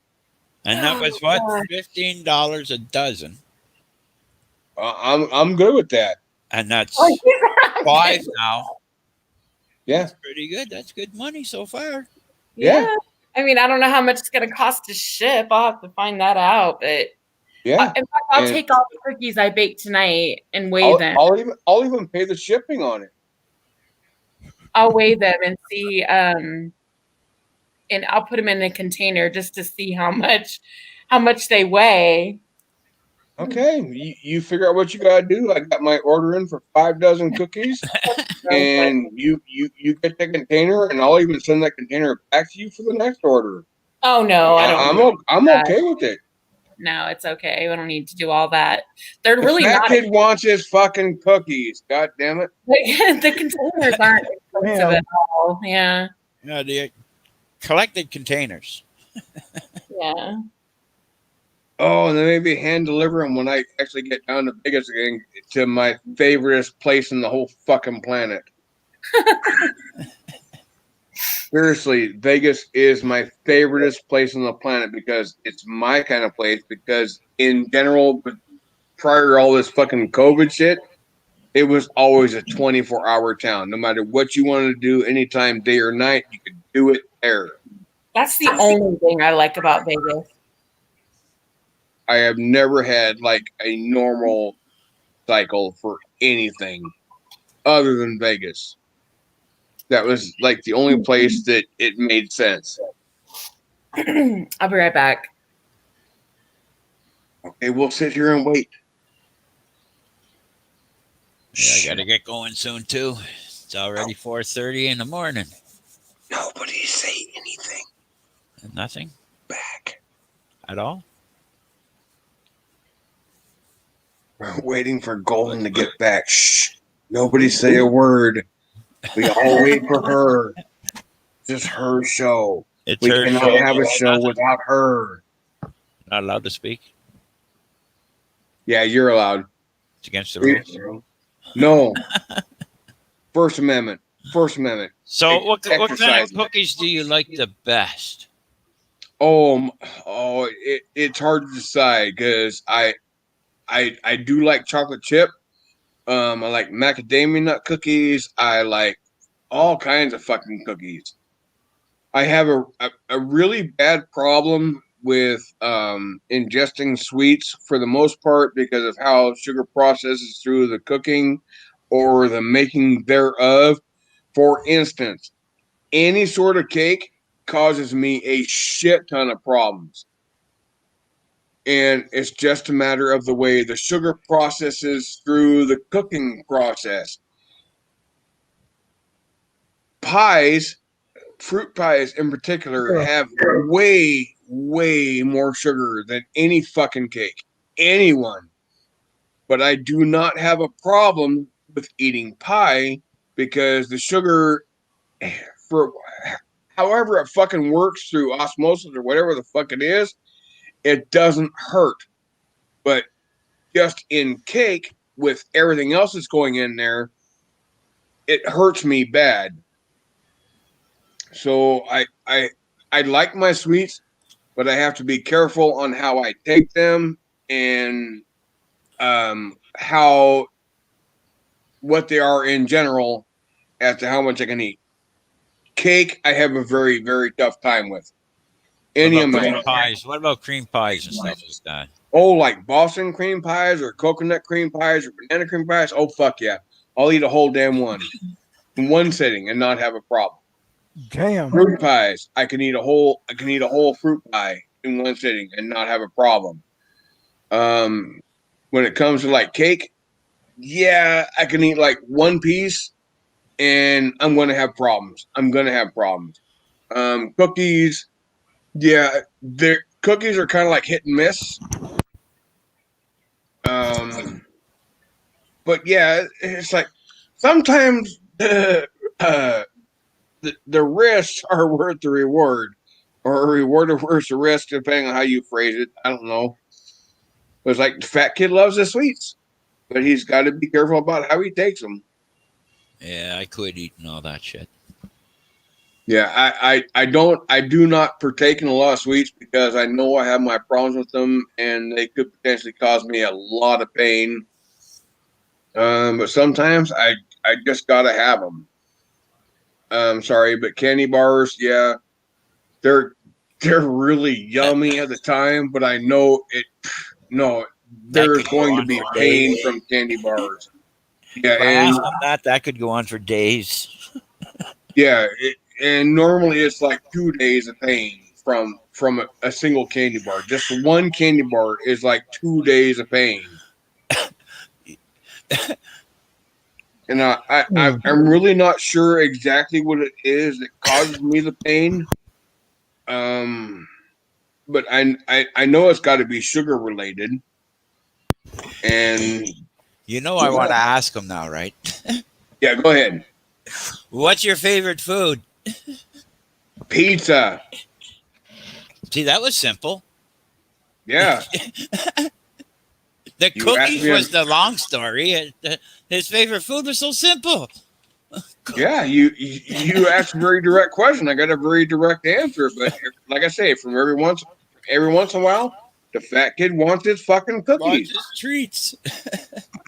And that was what? $15 a dozen. I'm good with that. And that's 5 now. Yeah. That's pretty good. That's good money so far. Yeah. I mean, I don't know how much it's going to cost to ship. I'll have to find that out. But yeah, in fact, I'll take all the cookies I baked tonight and weigh them. I'll even pay the shipping on it. I'll weigh them and see, and I'll put them in a container just to see how much they weigh. Okay, you figure out what you gotta do. I got my order in for 5 dozen cookies, and you get the container, and I'll even send that container back to you for the next order. Oh no, I don't. I'm okay with it. No, it's okay. I don't need to do all that. They're really that not. Kid wants his fucking cookies. God damn it! The containers aren't expensive at all. Yeah. Yeah, the collected containers. Yeah. Oh, and then maybe hand deliver them when I actually get down to Vegas again to my favorite place in the whole fucking planet. Seriously, Vegas is my favoriteest place on the planet because it's my kind of place. Because in general, prior to all this fucking COVID shit, it was always a 24-hour town. No matter what you wanted to do, anytime, day or night, you could do it there. That's the only thing I like about Vegas. I have never had like a normal cycle for anything other than Vegas. That was like the only place that it made sense. I'll be right back. Okay, we'll sit here and wait. Yeah, I gotta get going soon too. It's already 4:30 in the morning. Nobody say anything. Nothing back at all. We're waiting for Golden to get back. Shh. Nobody say a word. We all wait for her. Just her show. We cannot have a show without her. Not allowed to speak. Yeah, you're allowed. It's against the rules. No. First Amendment. First Amendment. So, what kind of cookies do you like the best? It's hard to decide because I do like chocolate chip. I like macadamia nut cookies. I like all kinds of fucking cookies. I have a really bad problem with ingesting sweets for the most part because of how sugar processes through the cooking or the making thereof. For instance, any sort of cake causes me a shit ton of problems. And it's just a matter of the way the sugar processes through the cooking process. Pies, fruit pies in particular, have way, way more sugar than any fucking cake. Anyone. But I do not have a problem with eating pie because the sugar, for however it fucking works through osmosis or whatever the fuck it is, it doesn't hurt. But just in cake, with everything else that's going in there, it hurts me bad. So I like my sweets, but I have to be careful on how I take them and what they are in general as to how much I can eat. Cake, I have a very, very tough time with. Any amount. Cream pies? What about cream pies and stuff like that? Oh, like Boston cream pies or coconut cream pies or banana cream pies? Oh, fuck yeah. I'll eat a whole damn one in one sitting and not have a problem. Damn. Fruit pies. I can eat a whole fruit pie in one sitting and not have a problem. When it comes to like cake, yeah, I can eat like one piece and I'm going to have problems. Cookies, yeah, cookies are kind of like hit and miss. But yeah, it's like sometimes the risks are worth the reward, or a reward is worth the risk, depending on how you phrase it. I don't know. It's like the fat kid loves the sweets, but he's got to be careful about how he takes them. Yeah, I quit eating all that shit. Yeah, I do not partake in a lot of sweets because I know I have my problems with them and they could potentially cause me a lot of pain. But sometimes I just gotta have them. Sorry, but candy bars, yeah, they're really yummy at the time, but I know there's going to be pain from candy bars. Yeah, if I ask them that could go on for days. Yeah, and normally it's like 2 days of pain from a single candy bar. Just one candy bar is like 2 days of pain. And I'm really not sure exactly what it is that causes me the pain. But I know it's got to be sugar related. And I want to ask them now, right? Yeah, go ahead. What's your favorite food? Pizza. See, that was simple. Yeah. The You asked cookies me was the long story. His favorite food was so simple. Yeah, you asked a very direct question. I got a very direct answer, but like I say, from every once in a while, the fat kid wants his fucking Wants cookies. his treats.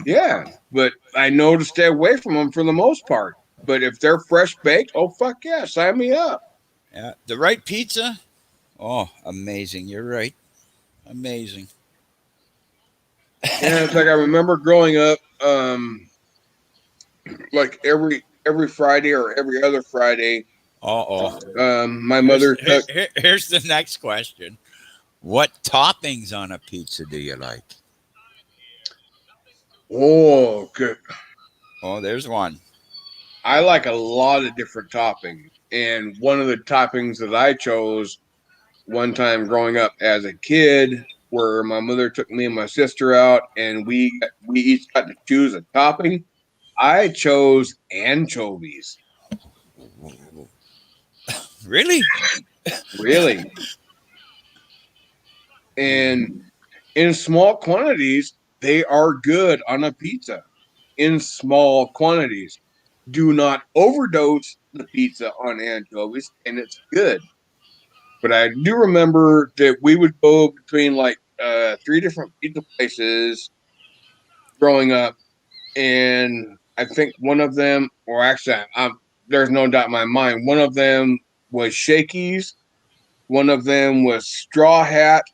Yeah, but I know to stay away from them for the most part. But if they're fresh baked, oh fuck yeah, sign me up. Yeah, the right pizza. Oh, amazing! You're right. Amazing. Yeah, it's like I remember growing up, like every Friday or every other Friday. My mother took. Here's the next question. What toppings on a pizza do you like? Oh, good. Oh, there's one. I like a lot of different toppings, and one of the toppings that I chose one time growing up as a kid, where my mother took me and my sister out, and we each got to choose a topping. I chose anchovies. Really? Really. And in small quantities, they are good on a pizza. In small quantities. Do not overdose the pizza on anchovies, and it's good. But I do remember that we would go between like 3 different pizza places growing up, and I think one of them, or actually, there's no doubt in my mind, one of them was Shakey's, one of them was Straw Hat,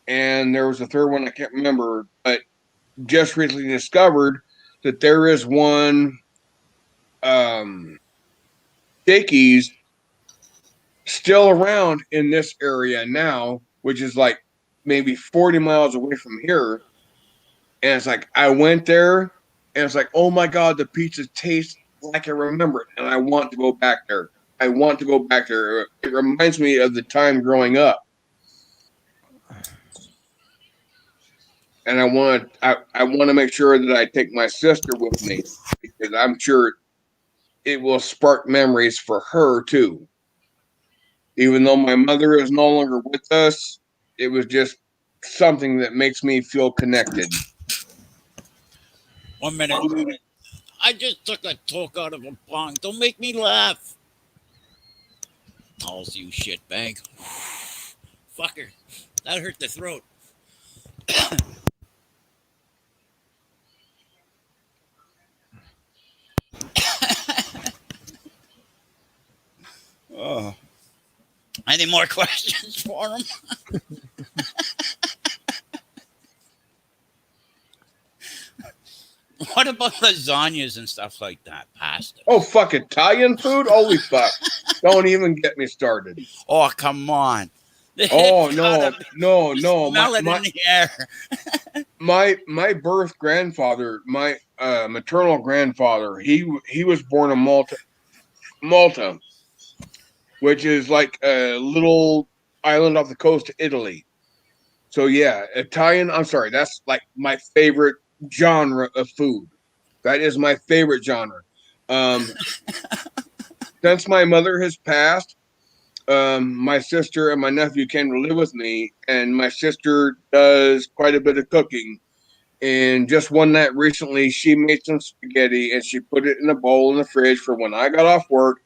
and there was a third one I can't remember, but just recently discovered that there is one Shakey's still around in this area now, which is like maybe 40 miles away from here. And it's like I went there and it's like, oh my God, the pizza tastes like I remember it. And I want to go back there. I want to go back there. It reminds me of the time growing up. And I want to make sure that I take my sister with me, because I'm sure it will spark memories for her too. Even though my mother is no longer with us, it was just something that makes me feel connected. 1 minute. I just took a toke out of a bong. Don't make me laugh. Calls you shitbag. Fucker. That hurt the throat. Oh. Any more questions for him? What about lasagnas and stuff like that? Pasta. Oh, fuck, Italian food? Holy fuck. Don't even get me started. Oh, come on. Oh, no. Smell it in the air. my birth grandfather, my maternal grandfather, he was born in Malta, which is like a little island off the coast of Italy. So yeah, Italian, I'm sorry, that's like my favorite genre of food. That is my favorite genre. Since my mother has passed, my sister and my nephew came to live with me, and my sister does quite a bit of cooking. And just one night recently, she made some spaghetti and she put it in a bowl in the fridge for when I got off work.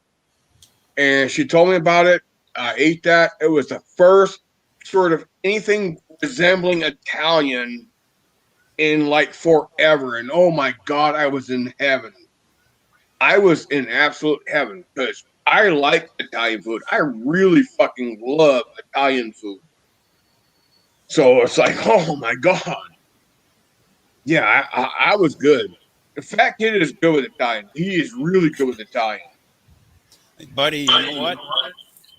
And she told me about it. I ate that. It was the first sort of anything resembling Italian in like forever. And oh my God, I was in heaven. I was in absolute heaven because I like Italian food. I really fucking love Italian food. So it's like, oh my God. Yeah, I was good. The fat kid is good with Italian. He is really good with Italian. Buddy, you know what?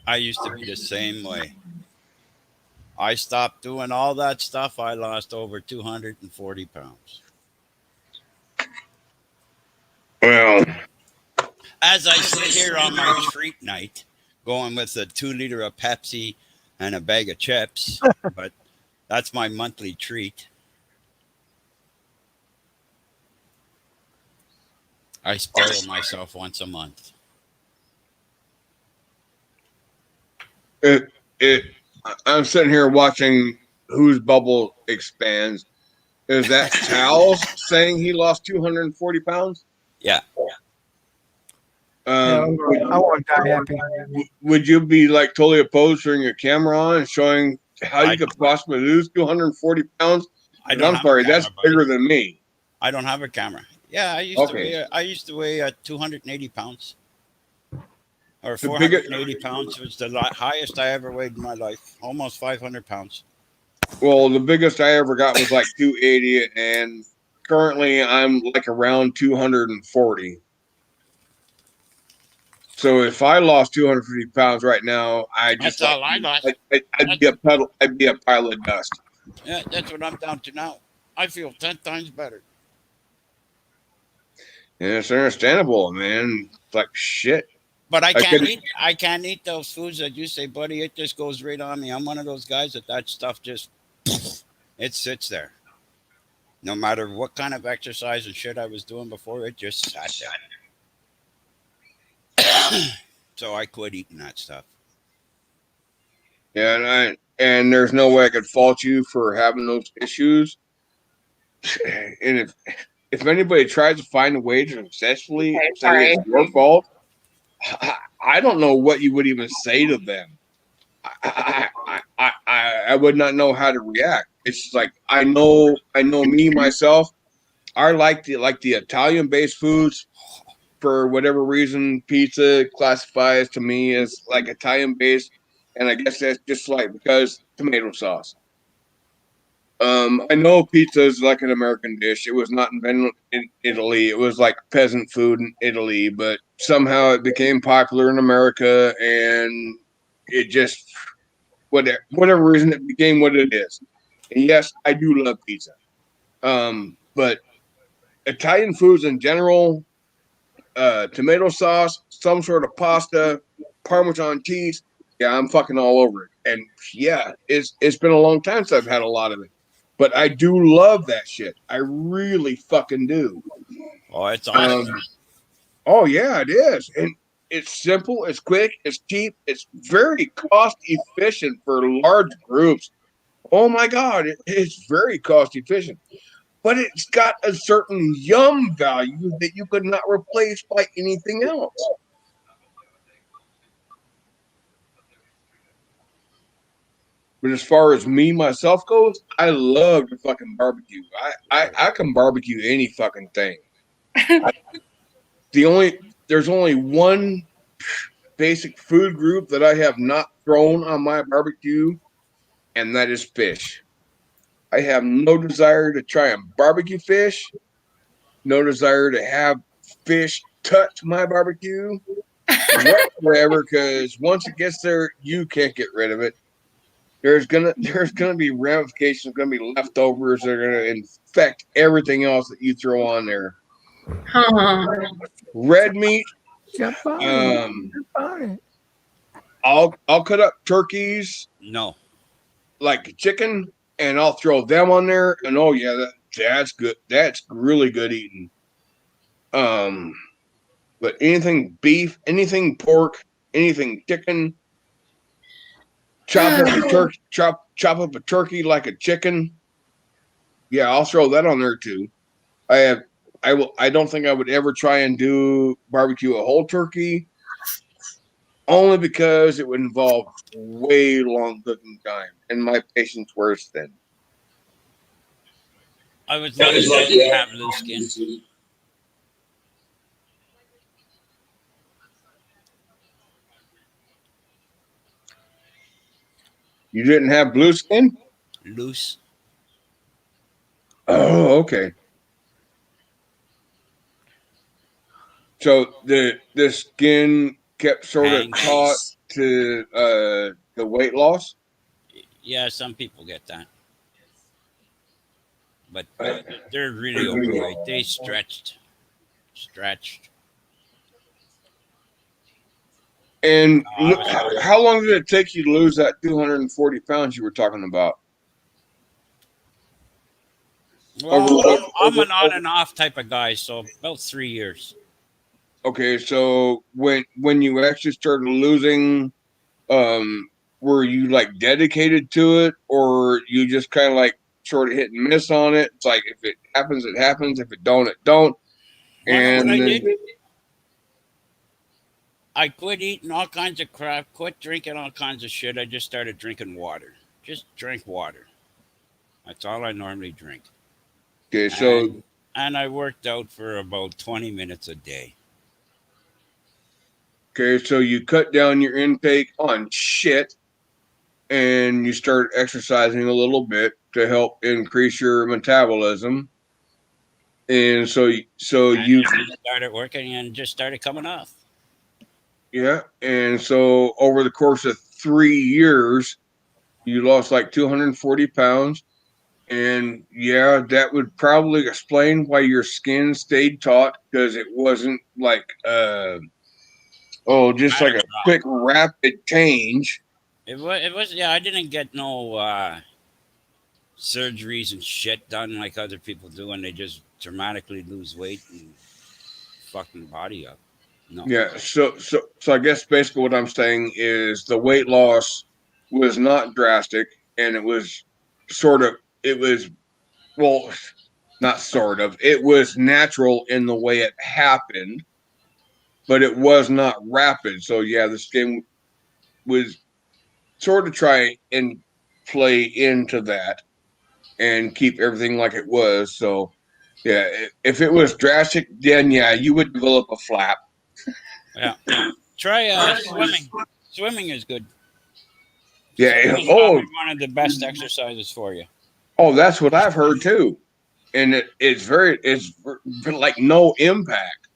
I used to be the same way. I stopped doing all that stuff. I lost over 240 pounds. Well, as I sit here on my treat night, going with a 2 liter of Pepsi and a bag of chips, but that's my monthly treat. I spoil myself once a month. I'm sitting here watching whose bubble expands. Is that Tal's saying he lost 240 pounds? Yeah. I want to die happy. Would you be like totally opposed to turning your camera on and showing how you could possibly lose 240 pounds? I don't I'm have sorry, a camera, that's bigger than me. I don't have a camera. Yeah, I used to weigh 280 pounds. Or 480 pounds was the highest I ever weighed in my life. Almost 500 pounds. Well, the biggest I ever got was like 280, and currently I'm like around 240. So if I lost 250 pounds right now, That's all I lost. I'd be a pile of dust. Yeah, that's what I'm down to now. I feel 10 times better. And it's understandable, man. It's like shit. But I can't eat those foods that you say, buddy. It just goes right on me. I'm one of those guys that stuff just it sits there. No matter what kind of exercise and shit I was doing before, it just sat there. So I quit eating that stuff. Yeah, and there's no way I could fault you for having those issues. And if anybody tries to find a way to successfully say it's your fault, I don't know what you would even say to them. I would not know how to react. It's just like I know me myself. I like the Italian based foods for whatever reason. Pizza classifies to me as like Italian based, and I guess that's just like because tomato sauce. I know pizza is like an American dish. It was not invented in Italy. It was like peasant food in Italy, but somehow it became popular in America, and it just whatever reason it became what it is. And yes, I do love pizza. But Italian foods in general, tomato sauce, some sort of pasta, Parmesan cheese, yeah, I'm fucking all over it. And yeah, it's been a long time since I've had a lot of it. But I do love that shit. I really fucking do. Oh, it's awesome. Oh yeah, it is. And it's simple, it's quick, it's cheap, it's very cost efficient for large groups. Oh my God, it's very cost efficient. But it's got a certain yum value that you could not replace by anything else. But as far as me myself goes, I love to fucking barbecue. I can barbecue any fucking thing. There's only one basic food group that I have not thrown on my barbecue, and that is fish. I have no desire to try and barbecue fish, no desire to have fish touch my barbecue whatsoever, because once it gets there, you can't get rid of it. There's gonna be ramifications, gonna be leftovers that are gonna infect everything else that you throw on there. Red meat. I'll cut up turkeys. No. Like chicken, and I'll throw them on there, and oh yeah, that's good. That's really good eating. But anything beef, anything pork, anything chicken, chop up a turkey like a chicken. Yeah, I'll throw that on there too. I don't think I would ever try and do barbecue a whole turkey, only because it would involve way long cooking time, and my patience wears thin. I was lucky to have loose skin. You didn't have blue skin? Loose. Oh, okay. So the skin kept sort of taut to the weight loss? Yeah, some people get that. But they're really overweight. They stretched. And how long did it take you to lose that 240 pounds you were talking about? Well, I'm an on and off type of guy, so about 3 years. Okay, so when you actually started losing, were you like dedicated to it, or you just kind of like sort of hit and miss on it? It's like if it happens, it happens. If it don't, it don't. And what I then, did, I quit eating all kinds of crap, quit drinking all kinds of shit. I just started drinking water. Just drink water. That's all I normally drink. Okay, so and I worked out for about 20 minutes a day. Okay, so you cut down your intake on shit, and you start exercising a little bit to help increase your metabolism. And so you started working and just started coming off. Yeah, and so over the course of 3 years, you lost like 240 pounds. And yeah, that would probably explain why your skin stayed taut, because it wasn't like just like a quick rapid change. It was yeah, I didn't get no surgeries and shit done like other people do, and they just dramatically lose weight and fucking body up. No. Yeah, so I guess basically what I'm saying is the weight loss was not drastic, and it was not sort of, it was natural in the way it happened, but it was not rapid. So yeah, the skin was sort of try and play into that and keep everything like it was. So yeah, if it was drastic, then yeah, you would develop a flap. Yeah. Try swimming. Swimming is good. Yeah. Swimming is probably one of the best exercises for you. Oh, that's what I've heard too. And it's like no impact.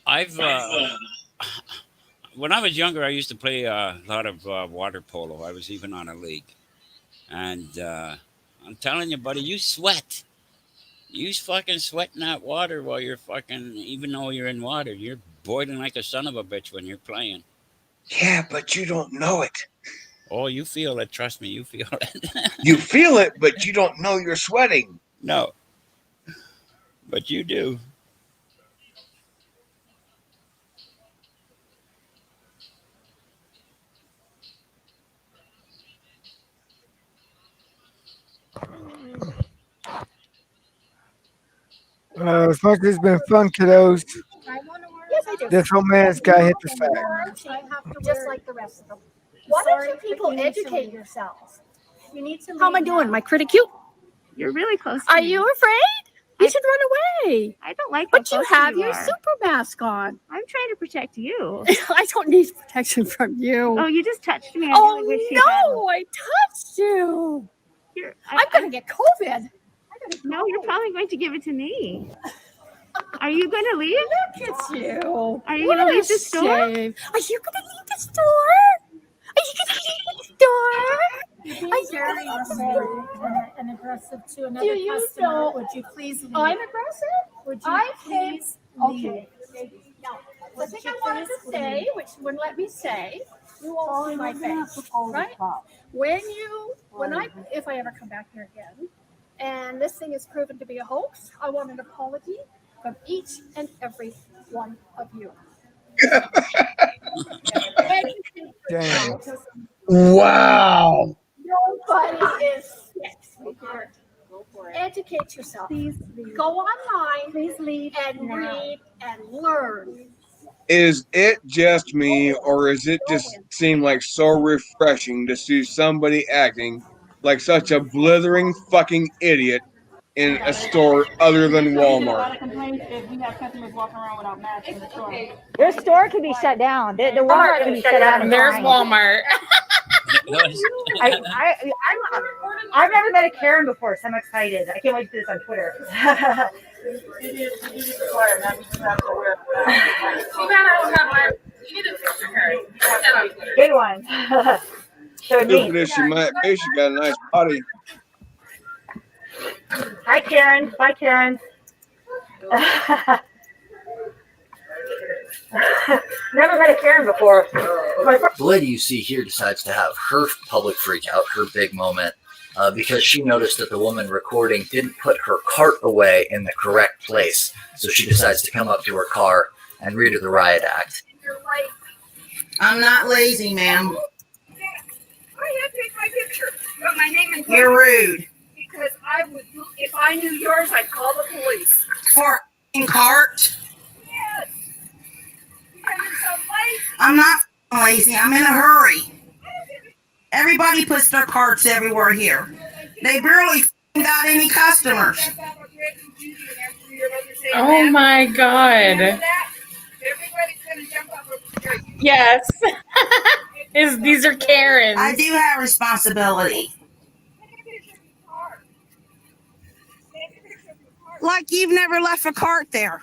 I've when I was younger, I used to play a lot of water polo. I was even on a league, and I'm telling you, buddy, you sweat. You fucking sweat in that water while you're fucking, even though you're in water, you're boiling like a son of a bitch when you're playing. Yeah, but you don't know it. Oh, you feel it. Trust me, you feel it. You feel it, but you don't know you're sweating. No, but you do. As much as it's been fun, kiddos, Yes, I do. this old man's got to hit the fact. Just like the rest of them. Why don't you people educate yourselves? You need to. How am I doing? Am I pretty cute? You're really close. Are you afraid? You should run away. I don't like. But you have your are. super mask on. I'm trying to protect you. I don't need protection from you. Oh, you just touched me. Oh no! I touched you. I'm gonna get COVID. No, you're probably going to give it to me. Are you going to leave? Look at you. Are you going to leave the store? Are you going to leave the store? Are you going to leave the store? You're being very rude and aggressive to another customer. Would you please leave? I'm aggressive? Would you I please leave? leave? Okay. No. The thing I wanted to say, which wouldn't let me say, you won't see my face, right? If I ever come back here again, and this thing is proven to be a hoax, I want an apology from each and every one of you. Wow. Nobody is sick. Educate yourself. Please leave. Go online. Please leave and read and learn. Is it just me, or is it just seem like so refreshing to see somebody acting like such a blithering fucking idiot in a store other than Walmart? Your store could be shut down. The Walmart can be shut down. There's Walmart. I've never met a Karen before, so I'm excited. I can't wait to do this on Twitter. Good one. Stupid as she might be, she got a nice body. Hi, Karen. Bye, Karen. Never met a Karen before. The lady you see here decides to have her public freak out, her big moment, because she noticed that the woman recording didn't put her cart away in the correct place. So she decides to come up to her car and read her the riot act. I'm not lazy, ma'am. I have to take my picture, but my name is. You're rude. Because I would, if I knew yours, I'd call the police. For a cart? Yes. Because you're so lazy. I'm not lazy. I'm in a hurry. Everybody puts their carts everywhere here. They barely got any customers. Oh my God. Yes. These are Karens. I do have responsibility. Like you've never left a cart there.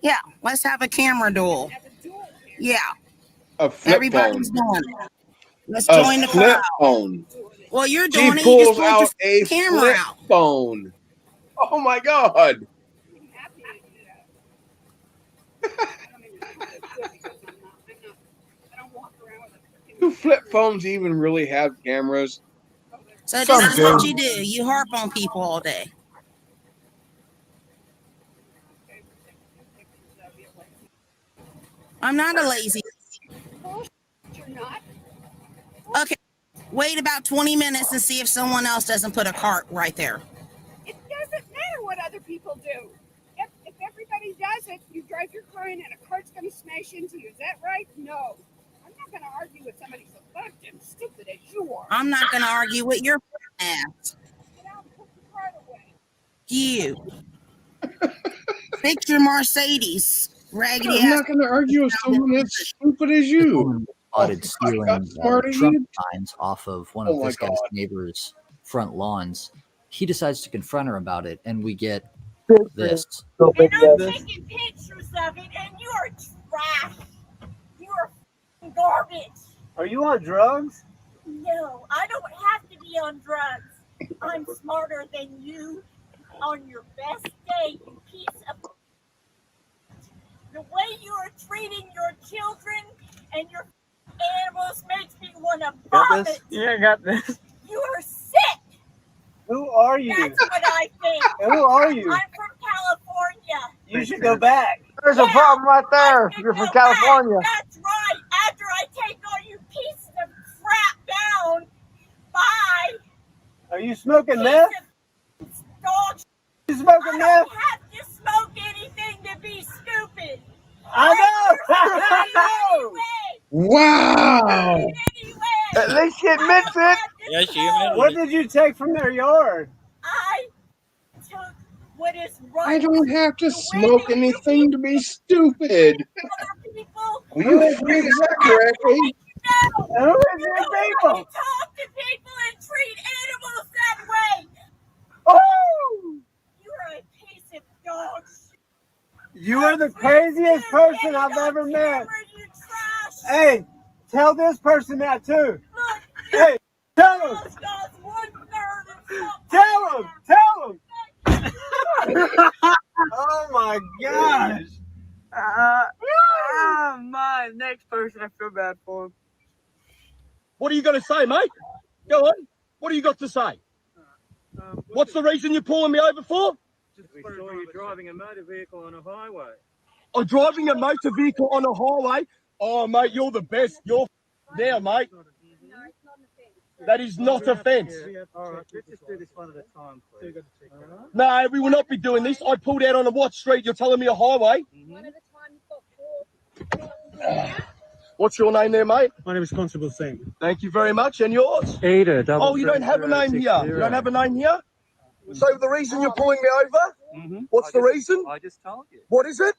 Yeah, let's have a camera duel. Yeah. A flip Everybody's phone. doing it. Let's A join the flip crowd. phone. Well, you're She doing it. You just pulls pulled out your a camera flip out. phone. Oh my God. Do flip phones even really have cameras? So this Some is what do. you do. You harp on people all day. I'm not a lazy. You're not. Okay, wait about 20 minutes and see if someone else doesn't put a cart right there. It doesn't matter what other people do. If everybody does it, you drive your car in and a cart's going to smash into you. Is that right? No. I'm not going to argue with somebody so fucked and stupid as you are. I'm not going to argue with your ass. Get out and put the cart away. You. Fix your Mercedes. Raggedy I'm ass. not going to argue with someone as stupid as you. Spotted stealing smart Trump idiot. signs off of one Oh of my this guy's God. neighbor's front lawns. He decides to confront her about it, and we get this. And I'm taking pictures of it, and you are trash. You are f***ing garbage. Are you on drugs? No, I don't have to be on drugs. I'm smarter than you on your best day, you piece of. The way you are treating your children and your animals makes me want to vomit. Yeah, I got this. You are sick. Who are you? That's what I think. Who are you? I'm from California. You should go back. There's a problem right there. You're from California. That's right. After I take all you pieces of crap down, bye. Are you smoking meth? Dog. You smoking meth? I don't have to smoke anything to be stupid. I know. Wow. At least she admits it. Yes, you admitted What it. did you take from their yard? I took what is right. I don't have to smoke anything to be stupid. Will you phrase that correctly? No. Who is your people? You talk to people and treat animals that way. Oh! You are a piece of dog shit. You are the craziest person I've ever met. Hey, tell this person that too. Hey, tell him. Tell him. Tell him. Oh my gosh. My next person, I feel bad for him. What are you going to say, mate? Go on. What do you got to say? What's the reason you're pulling me over for? We saw you driving a motor vehicle on a highway. I'm driving a motor vehicle on a highway. Oh, mate, you're the best. You're now, mate. That is not offence. All right, let's just do this one at a time, please. No, we will not be doing this. I pulled out on a what street? You're telling me a highway? What's your name there, mate? My name is Constable Singh. Thank you very much. And yours? Ada. Oh, you don't have a name here. You don't have a name here? So the reason you're pulling me over? What's the reason? I just told you. What is it?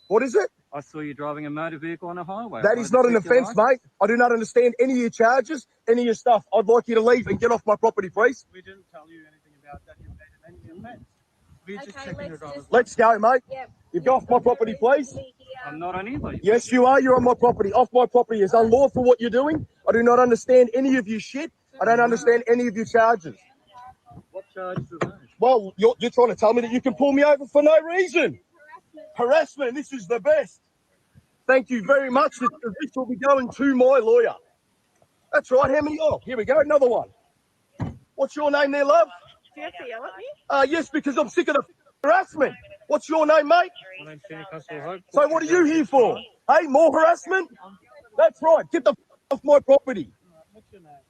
What is it? I saw you driving a motor vehicle on a highway. That is not an offence, mate. I do not understand any of your charges, any of your stuff. I'd like you to leave and get off my property, please. We didn't tell you anything about that. You made any offence. We're just checking your driver's Let's go, mate. You go off my property, please. I'm not on either. Yes, you are. You're on my property. Off my property. It's unlawful what you're doing. I do not understand any of your shit. I don't understand any of your charges. What charges are those? Well, you're trying to tell me that you can pull me over for no reason. Harassment. This is the best. Thank you very much. This will be going to my lawyer. That's right. How many? Oh, here we go. Another one. What's your name there, love? Do you have to yell at me? Yes, because I'm sick of the harassment. What's your name, mate? So what are you here for? Hey, more harassment? That's right. Get the off my property.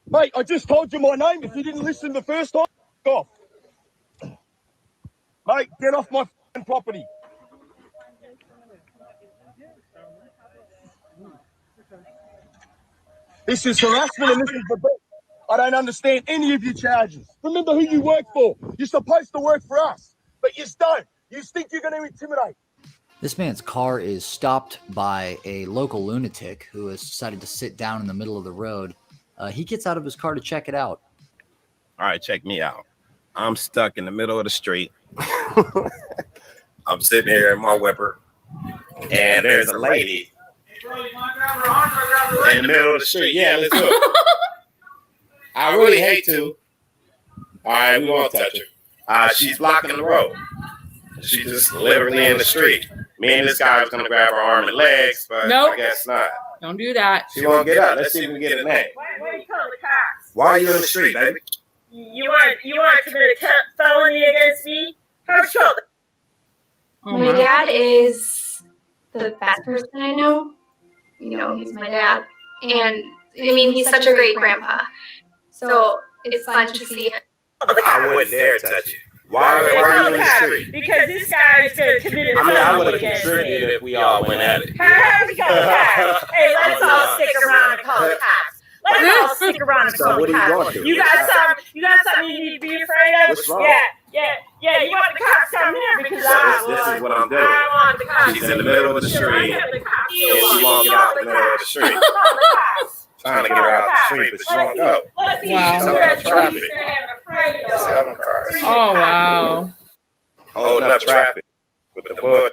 Mate, I just told you my name. If you didn't listen the first time, off. Mate, get off my property. This is harassment and this is the best. I don't understand any of your charges. Remember who you work for. You're supposed to work for us, but you don't. You think you're going to intimidate. This man's car is stopped by a local lunatic who has decided to sit down in the middle of the road. He gets out of his car to check it out. All right, check me out. I'm stuck in the middle of the street. I'm sitting here in my whipper, and there's a lady in the middle of the street. Yeah, let's do it. I really hate to. All right, we won't touch her. She's blocking the road. She's just literally in the street. Me and this guy was going to grab her arm and legs, but Nope. I guess not. Don't do that. She won't get up. Let's see if we can get a name. Why are you calling the cops? Why are you in the street, baby? You want to commit a felony against me? How's your shoulder? My dad is the best person I know. You know, he's my dad. And, I mean, he's such a great grandpa. So it's fun to see him. I wouldn't dare touch you. Why are you in the street? Because this guy is going to commit a I mean, I would felony have against me. contributed if we all went at it. How's we call the cops? Hey, let's all stick around and call the cops. Let's all stick around and So call what the do you cops. want to? You got something you need to be afraid of? What's wrong? Yeah. You want the cops coming here because This is what I'm doing. I want the cops. She's in the middle of the street, and she won't get out the middle of the street. Trying to get her out the street, but she won't go. Wow. Oh, wow. Holding up traffic with the foot.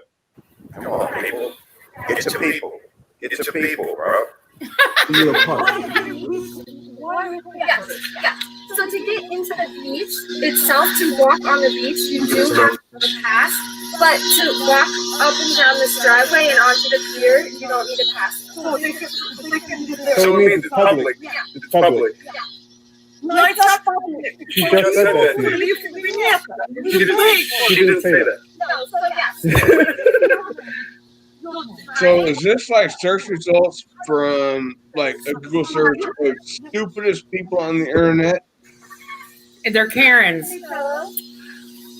Come on, people. Get your people. Get your people, bro. Yeah. So to get into the beach itself, to walk on the beach, you do have to pass. But to walk up and down this driveway and onto the pier, you don't need a pass. So it means it's public. Yeah. It's public. No, it's not public. She just said that to you. She didn't say that. No, so yes. So is this like search results from like a Google search of stupidest people on the internet? They're Karens.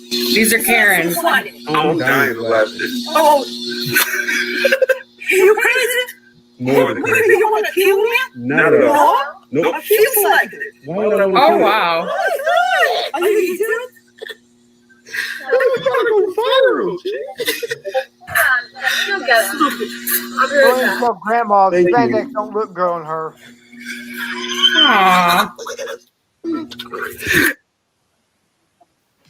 These are Karens. I'm dying to laugh this. Oh. You crazy? More than crazy. You want to kill me? Not at all. Nope. I feel like it. Why would I want to Oh, do it? wow. Are you serious? You'll get it. I'll be right back. So grandma, the Thank you. spandex don't look good on her. Aww.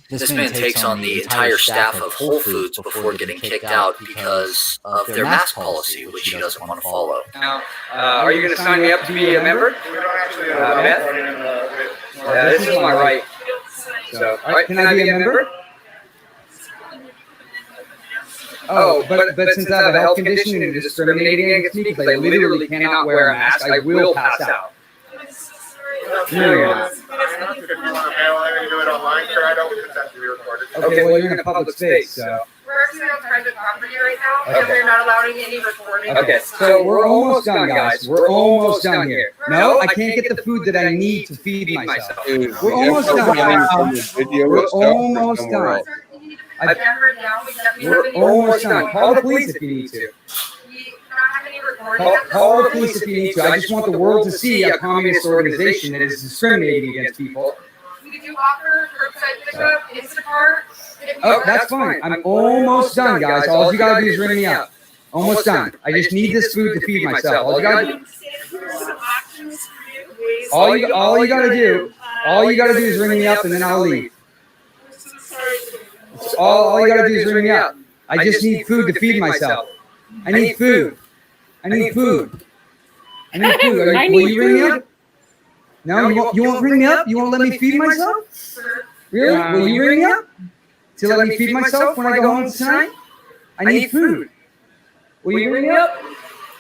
This man takes on the entire staff of Whole Foods before getting kicked out because of their mask policy, which he doesn't want to follow. Now, are you going to sign me up to be a member? Beth? This is my right. So, can I be a member? Oh, but since I have a health condition and you're discriminating against me because I literally cannot wear a mask, I will pass out. No, you're not. Okay, well, you're in a public space, so. We're actually on private property right now, and we're not allowing any recording. Okay, so we're almost done, guys. We're almost done here. No, I can't get the food that I need to feed myself. We're almost done, guys. We're almost done. We're almost done. Call the police if you need to. Call the police if you need to. I just want the world to see a communist organization that is discriminating against people. We do offer curbside pickup, Instacart. Oh, that's fine. I'm almost done, guys. All you gotta do is ring me up. Almost done. I just need this food to feed myself. All you gotta do. All you gotta do is ring me up, and then I'll leave. All you gotta do is ring me up. I just need food to feed myself. I need food. I need food. Will you ring me up? No, you won't ring me up? You won't let me feed myself? Really? Will you ring me up? To let me feed myself when I go home tonight? I need food. Will you ring me up?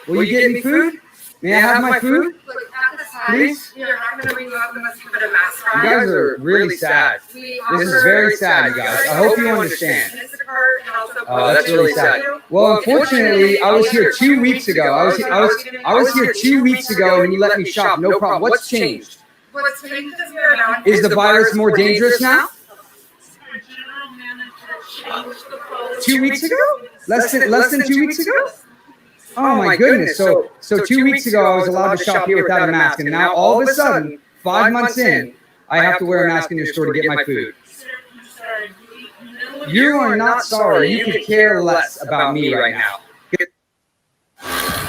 Will you get me food? May I have my food? Look, at this Please? You're not going to bring you up unless you put a mask You on. guys are really sad. This is very sad, you guys. I hope you understand. Oh, that's really sad. Well, unfortunately, I was here 2 weeks ago. I was here 2 weeks ago, and you let me shop. No problem. What's changed? What's changed is you're not. Is the virus more dangerous now? 2 weeks ago? Less than 2 weeks ago? Oh my goodness! So 2 weeks ago, I was allowed to shop here without a mask, and now all of a sudden, 5 months in, I have to wear a mask in your store to get my food. You are not sorry. You could care less about me right now.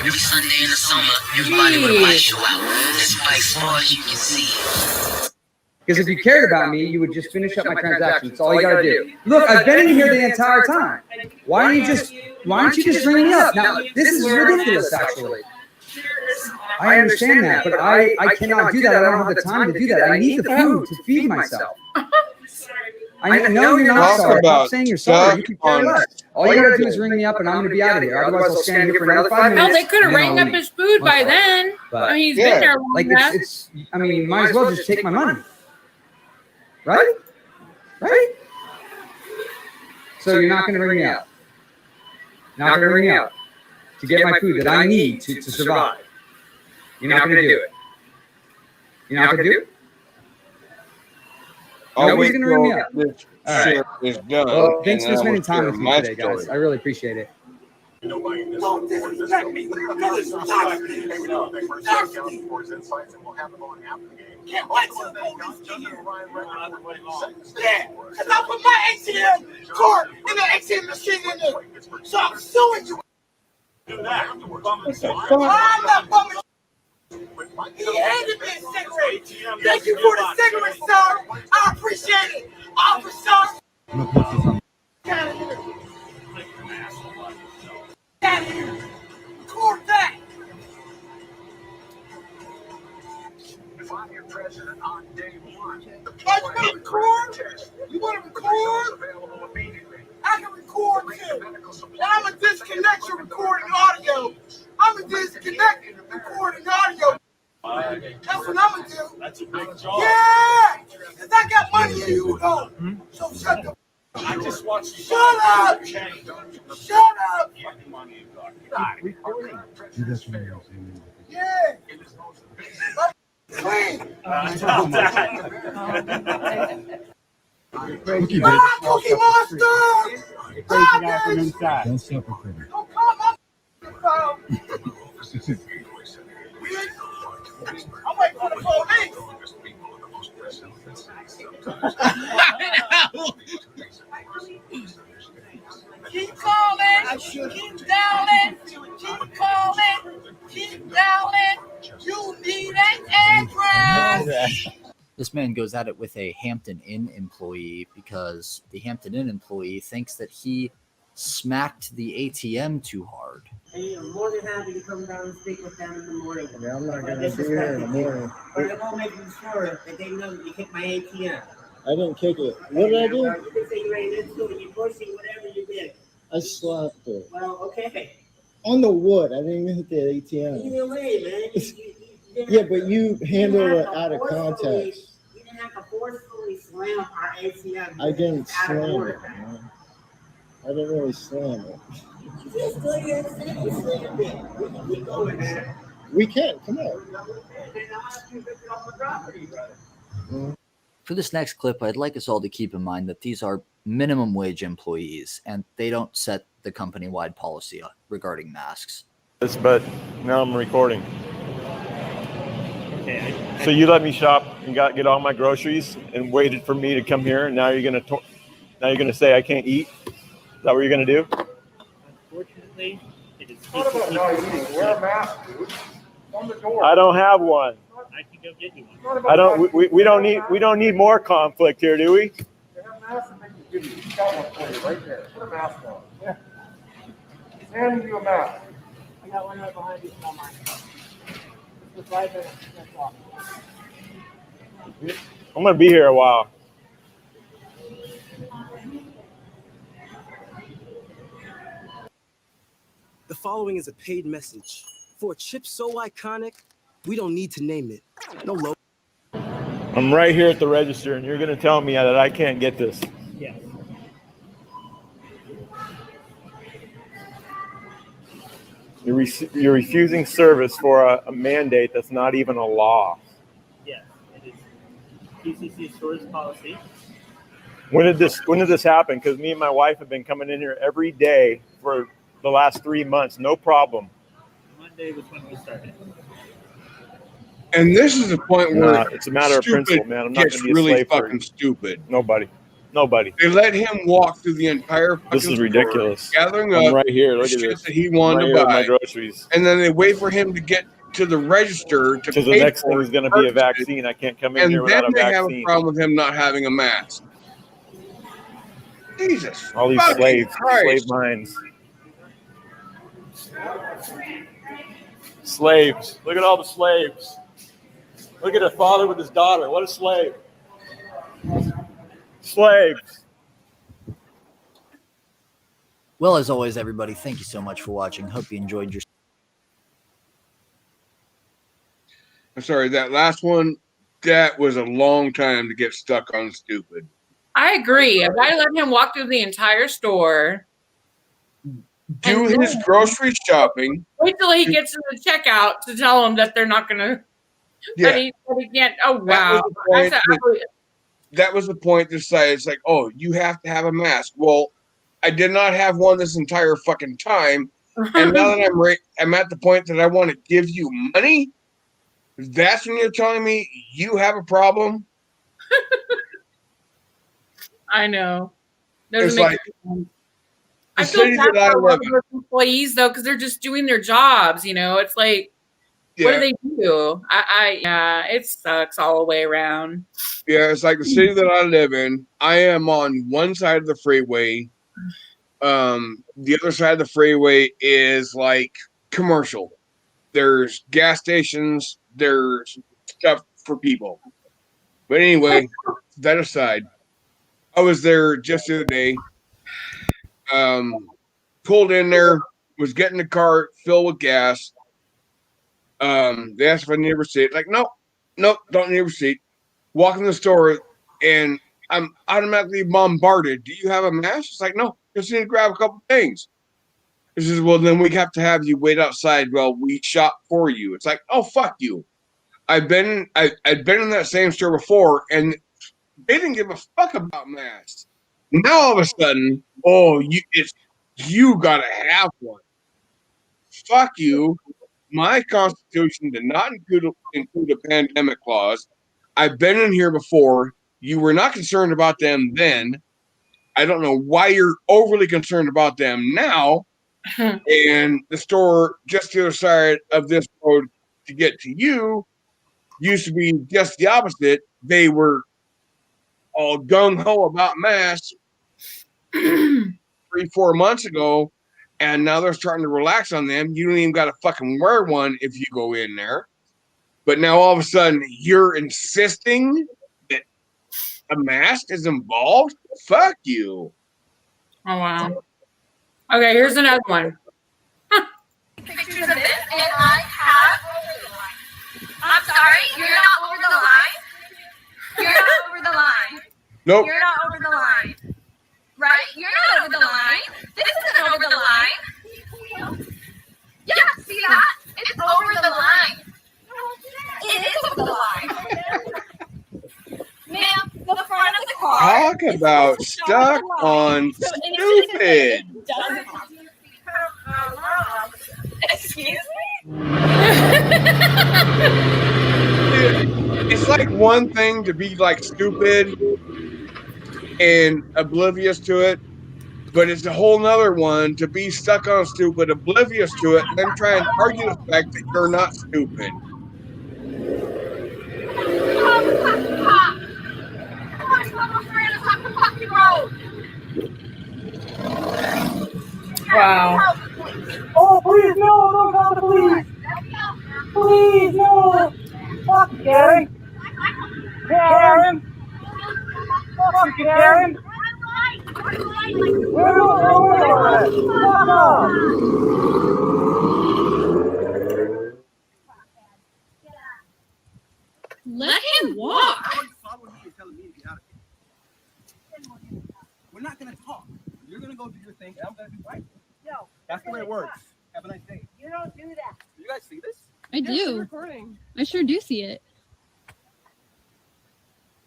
Every Sunday in the summer, everybody with a bike show out. As far as you can see. Because if you cared about me, you would just finish up my transaction. That's all you gotta do. Look, I've been in here the entire time. Why don't you just ring me up? Now, this is ridiculous, actually. I understand that, but I cannot do that. I don't have the time to do that. I need the food to feed myself. I know you're not sorry. I'm not saying you're sorry. You can care less. All you gotta do is ring me up, and I'm gonna be out of here. Otherwise, I'll stand here for another 5 minutes. Well, they could have rang up his food by then. I mean, he's been there long enough. I mean, you might as well just take my money. Right? Right? So you're not going to ring me out. Not going to ring me out to get my food that I need to survive. You're not going to do it. You're not going to do it? Nobody's going to ring me out. All right. Well, thanks for spending time with me today, guys. I really appreciate it. Don't disrespect me. Can't wait till the police get here. Yeah, because I put my ATM card in the ATM machine in there. So I'm suing you. I'm not bumming. He handed me a cigarette. Thank you for the cigarette, sir. I appreciate it. Officer. Get out of here. Get out of here. Record that. If I'm your president on day one, you want to record? You want to record? I can record too. And I'm going to disconnect your recording audio. I'm going to disconnect recording audio. That's what I'm going to do. That's a big job. Yeah! Because I got money and you don't. So shut the I just watched you. Shut up! Shut up! Yeah! Clean! Cookie Monster! Crazy guy from inside. Don't suffocate him. Don't call my phone! I'm waiting for the police! Keep calling, keep dialing, keep calling, keep dialing. You need an address. This man goes at it with a Hampton Inn employee because the Hampton Inn employee thinks that he smacked the ATM too hard. Hey, I'm more than happy to come down and speak with them in the morning. Yeah, I'm not going to be here in the morning. But I'm going to make sure that they know that you kicked my ATM. I didn't kick it. What did I do? You can say you ran into it, you pushed it, whatever you did. I slapped it. Well, okay. On the wood. I didn't even hit the ATM. Either way, man. Yeah, but you handled it out of context. You didn't have to forcefully slam our ATM. I didn't slam it, man. I didn't really slam it. Just go ahead and say you slammed it. We can keep going, man. We can. Come on. For this next clip, I'd like us all to keep in mind that these are minimum wage employees and they don't set the company-wide policy regarding masks. But now I'm recording. So you let me shop and get all my groceries and waited for me to come here, and now you're gonna say I can't eat? Is that what you're gonna do? Unfortunately, it is. What about not eating? Wear a mask, dude. On the door. I don't have one. I can go get you one. I don't. We don't need more conflict here, do we? They have masks and they can give you. He's got one for you right there. Put a mask on. Yeah. He's handing you a mask. I got one right behind you. Come on. For 5 minutes. That's all. I'm gonna be here a while. The following is a paid message. For a chip so iconic, We don't need to name it. No low. I'm right here at the register, and you're going to tell me that I can't get this. Yes. You're refusing service for a mandate that's not even a law. Yes, it is PCC stores policy. When did this happen? Because me and my wife have been coming in here every day for the last 3 months, no problem. Monday was when we started. And this is the point where it's a matter of principle, man. I'm not gets going to be a really slave fucking for stupid. Nobody. They let him walk through the entire fucking This is store, ridiculous. gathering I'm up right here. Look the at shit this. that he I'm wanted right to here with buy, my groceries. and then they wait for him to get to the register to Because the pay next for thing it, is going to be a purchase it, vaccine. I can't come in and here then without a they have a vaccine. problem with him not having a mask. Jesus, All these fucking slave Christ. minds. Slaves. Look at all the slaves. Look at a father with his daughter. What a slave. Slaves. Well, as always, everybody, thank you so much for watching. Hope you enjoyed your. I'm sorry, that last one, that was a long time to get stuck on stupid. I agree. If I let him walk through the entire store, Do his grocery shopping. wait till he gets to the checkout to tell him that they're not going to. Yeah. That he can't. Oh That wow! was the point That's that was the point to say, it's like, oh, you have to have a mask. Well, I did not have one this entire fucking time. And now that I'm at the point that I want to give you money, that's when you're telling me you have a problem? I know. Doesn't It's make like, sense. the I feel city bad that I for a lot live of in. those employees though, because they're just doing their jobs. You know, it's like, what do they do? Yeah, it sucks all the way around. Yeah, it's like the city that I live in. I am on one side of the freeway. The other side of the freeway is like commercial. There's gas stations. There's stuff for people. But anyway, that aside, I was there just the other day. Pulled in there, was getting the car filled with gas. They asked if I need a receipt. Like, nope, don't need a receipt. Walk in the store, and I'm automatically bombarded. Do you have a mask? It's like, no, just need to grab a couple things. He says, well, then we have to have you wait outside while we shop for you. It's like, oh, fuck you. I'd been in that same store before, and they didn't give a fuck about masks. Now all of a sudden, oh, you gotta have one. Fuck you. My Constitution did not include a pandemic clause. I've been in here before. You were not concerned about them then. I don't know why you're overly concerned about them now. And the store just the other side of this road to get to you used to be just the opposite. They were all gung-ho about masks 3-4 months ago, and now they're starting to relax on them. You don't even got to fucking wear one if you go in there. But now all of a sudden you're insisting that a mask is involved? Fuck you. Oh wow. Okay, here's another one. Pictures of this, and I have over the line. I'm sorry, you're not over the line. You're not over the line. Nope. You're not over the line. Right? You're not over the line. This isn't over the line. Yeah, see that? It's over the line. It is over the line. Ma'am, the front of the car. Talk about stuck on stupid. Excuse me? It's like one thing to be like stupid and oblivious to it, but it's a whole nother one to be stuck on stupid, oblivious to it, and then try and argue the fact that you're not stupid. Wow. Oh, please, no, don't call the police. Please, no. Fuck you, Karen. Karen. Fuck you, Karen. We're not over it. Fuck off. I do. Recording. I sure do see it.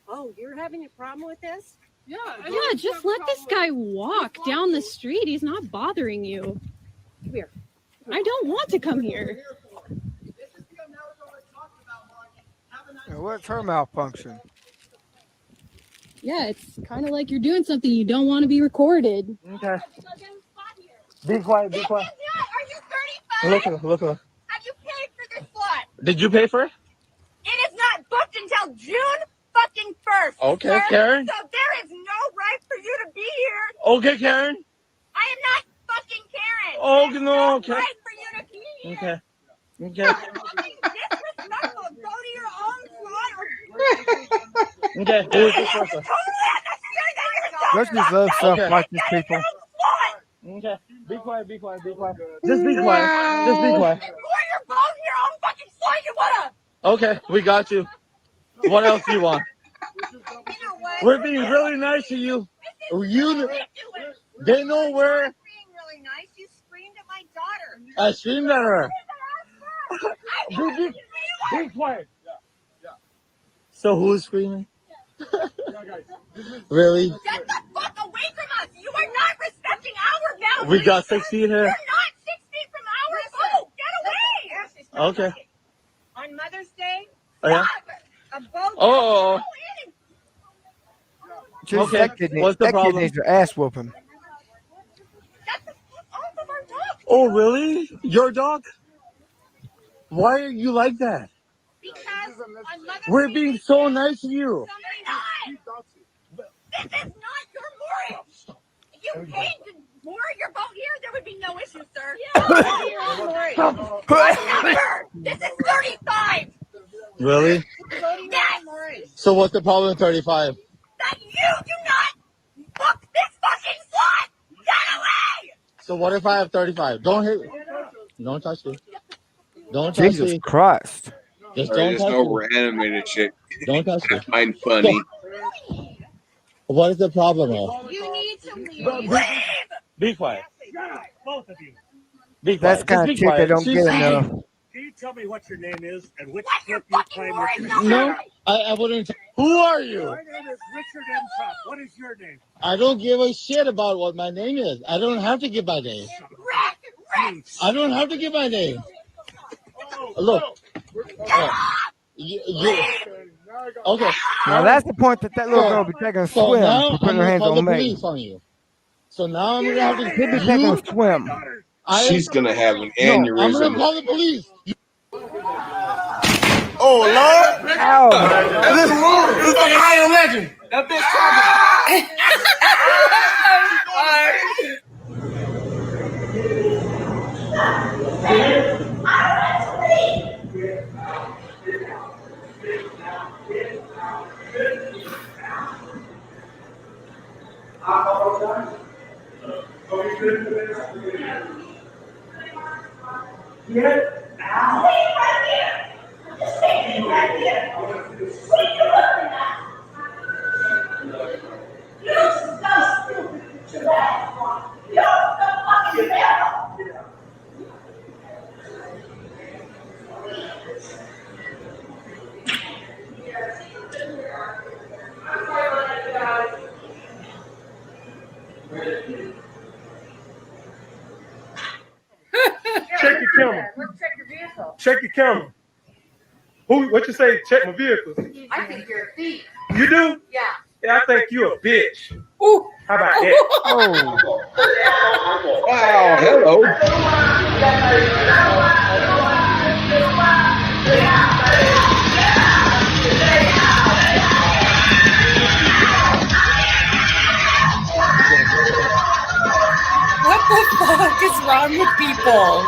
Oh, you're having a problem with this? Yeah. Yeah, just let this guy walk down the street. He's not bothering you. Come here. I don't want to come here. What's her malfunction? Yeah, it's kind of like you're doing something you don't want to be recorded. Okay. Be quiet, be quiet. Are you 35? Look. Have you paid for this slot? Did you pay for it? It is not booked until June fucking 1st. Okay, sir. Karen. So there is no right for you to be here. Okay, Karen. I am not fucking Karen. Oh, There's no, okay. right for you to be here. Okay. You're fucking disrespectful. Go to your own slot or... Okay, who is this person? Totally unnecessary that you're Let's just love stuff Okay. like these people. Okay. Be quiet. Just be quiet. Just be quiet. Or you're both your own fucking slot. You wanna... Okay, we got you. What else do you want? We're being really nice to you. They know where. Being really nice. You screamed at my daughter. I screamed at her. Be quiet. So who's screaming? Really? Get the fuck away from us! You are not respecting our boundaries! We got 6 feet here. You're not 6 feet from our boat! Get away! Okay. On Mother's Day, Oh, yeah? a boat. Oh. Jeez, Okay, that kid what's the that kid problem? needs your ass whooping. Oh, really? Your dog? Why are you like that? Because on Mother's We're Day, being so nice to you. this is not your mooring! If you paid to moor your boat here, there would be no issue, sir. Whatever! This is 35! Really? Yes! So what's the problem with 35? That you do not book this fucking slot! Get away! So what if I have 35? Don't hit me. Don't touch me. Don't touch Jesus me. Christ. Just Sorry, don't there's touch no me. more animated shit. Don't touch me. I find funny. What is the problem, Al? You need to leave. Be quiet. Both of you. Be That's quiet. kind of Just be chick I quiet. don't She's get speaking. enough. Can you tell me what your name is and which trip you claim with your No, I wouldn't. Who are you? My name is Richard M. Trump. What is your name? I don't give a shit about what my name is. I don't have to give my name. I don't have to give my name. Look. Okay. Now that's the point that little girl be taking a So swim now for putting I'm her gonna hands call the on me. police on you. So now I'm gonna have to. She'd be taking a swim. She's gonna have an No, I'm gonna aneurysm. call the police. Oh Lord! Ow! This is like I Am Legend. That bitch Check your camera. Let's check your vehicle. Check your camera. What you say? Check my vehicle. I think you're a thief. You do? Yeah. Yeah, I think you a bitch. Ooh. How about that? Oh. Wow, hello. What the fuck is wrong with people?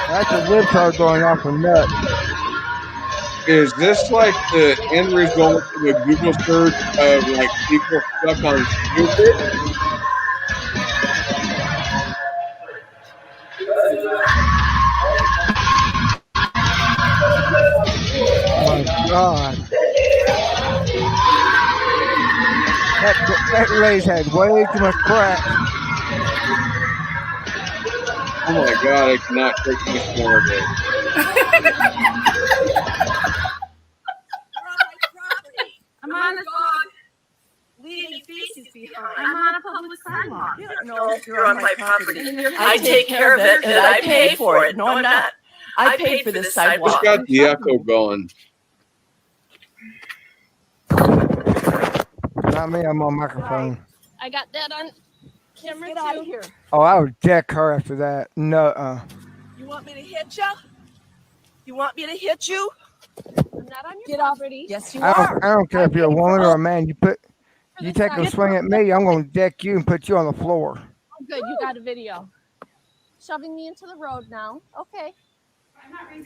That's a libtard going off her nut. Is this like the end result of a Google search of like people stuck on stupid? Oh my God. That lady's had way too much crack. Oh my God, I cannot take this more of it. I'm on the dog, leaving feces behind. I'm on a public sidewalk. You don't know if you're on my property. I take care of it and I pay for it. No, I'm not. I paid for this sidewalk. Who's got the echo going? Not me, I'm on microphone. I got that on camera Get out of too. here. Oh, I would deck her after that. No, You want me to hit you? You want me to hit you? I'm not on your property. Yes, you I are. don't care if you're a woman or a man. You take a swing at me, I'm gonna deck you and put you on the floor. Oh, good, you got a video. Shoving me into the road now. Okay.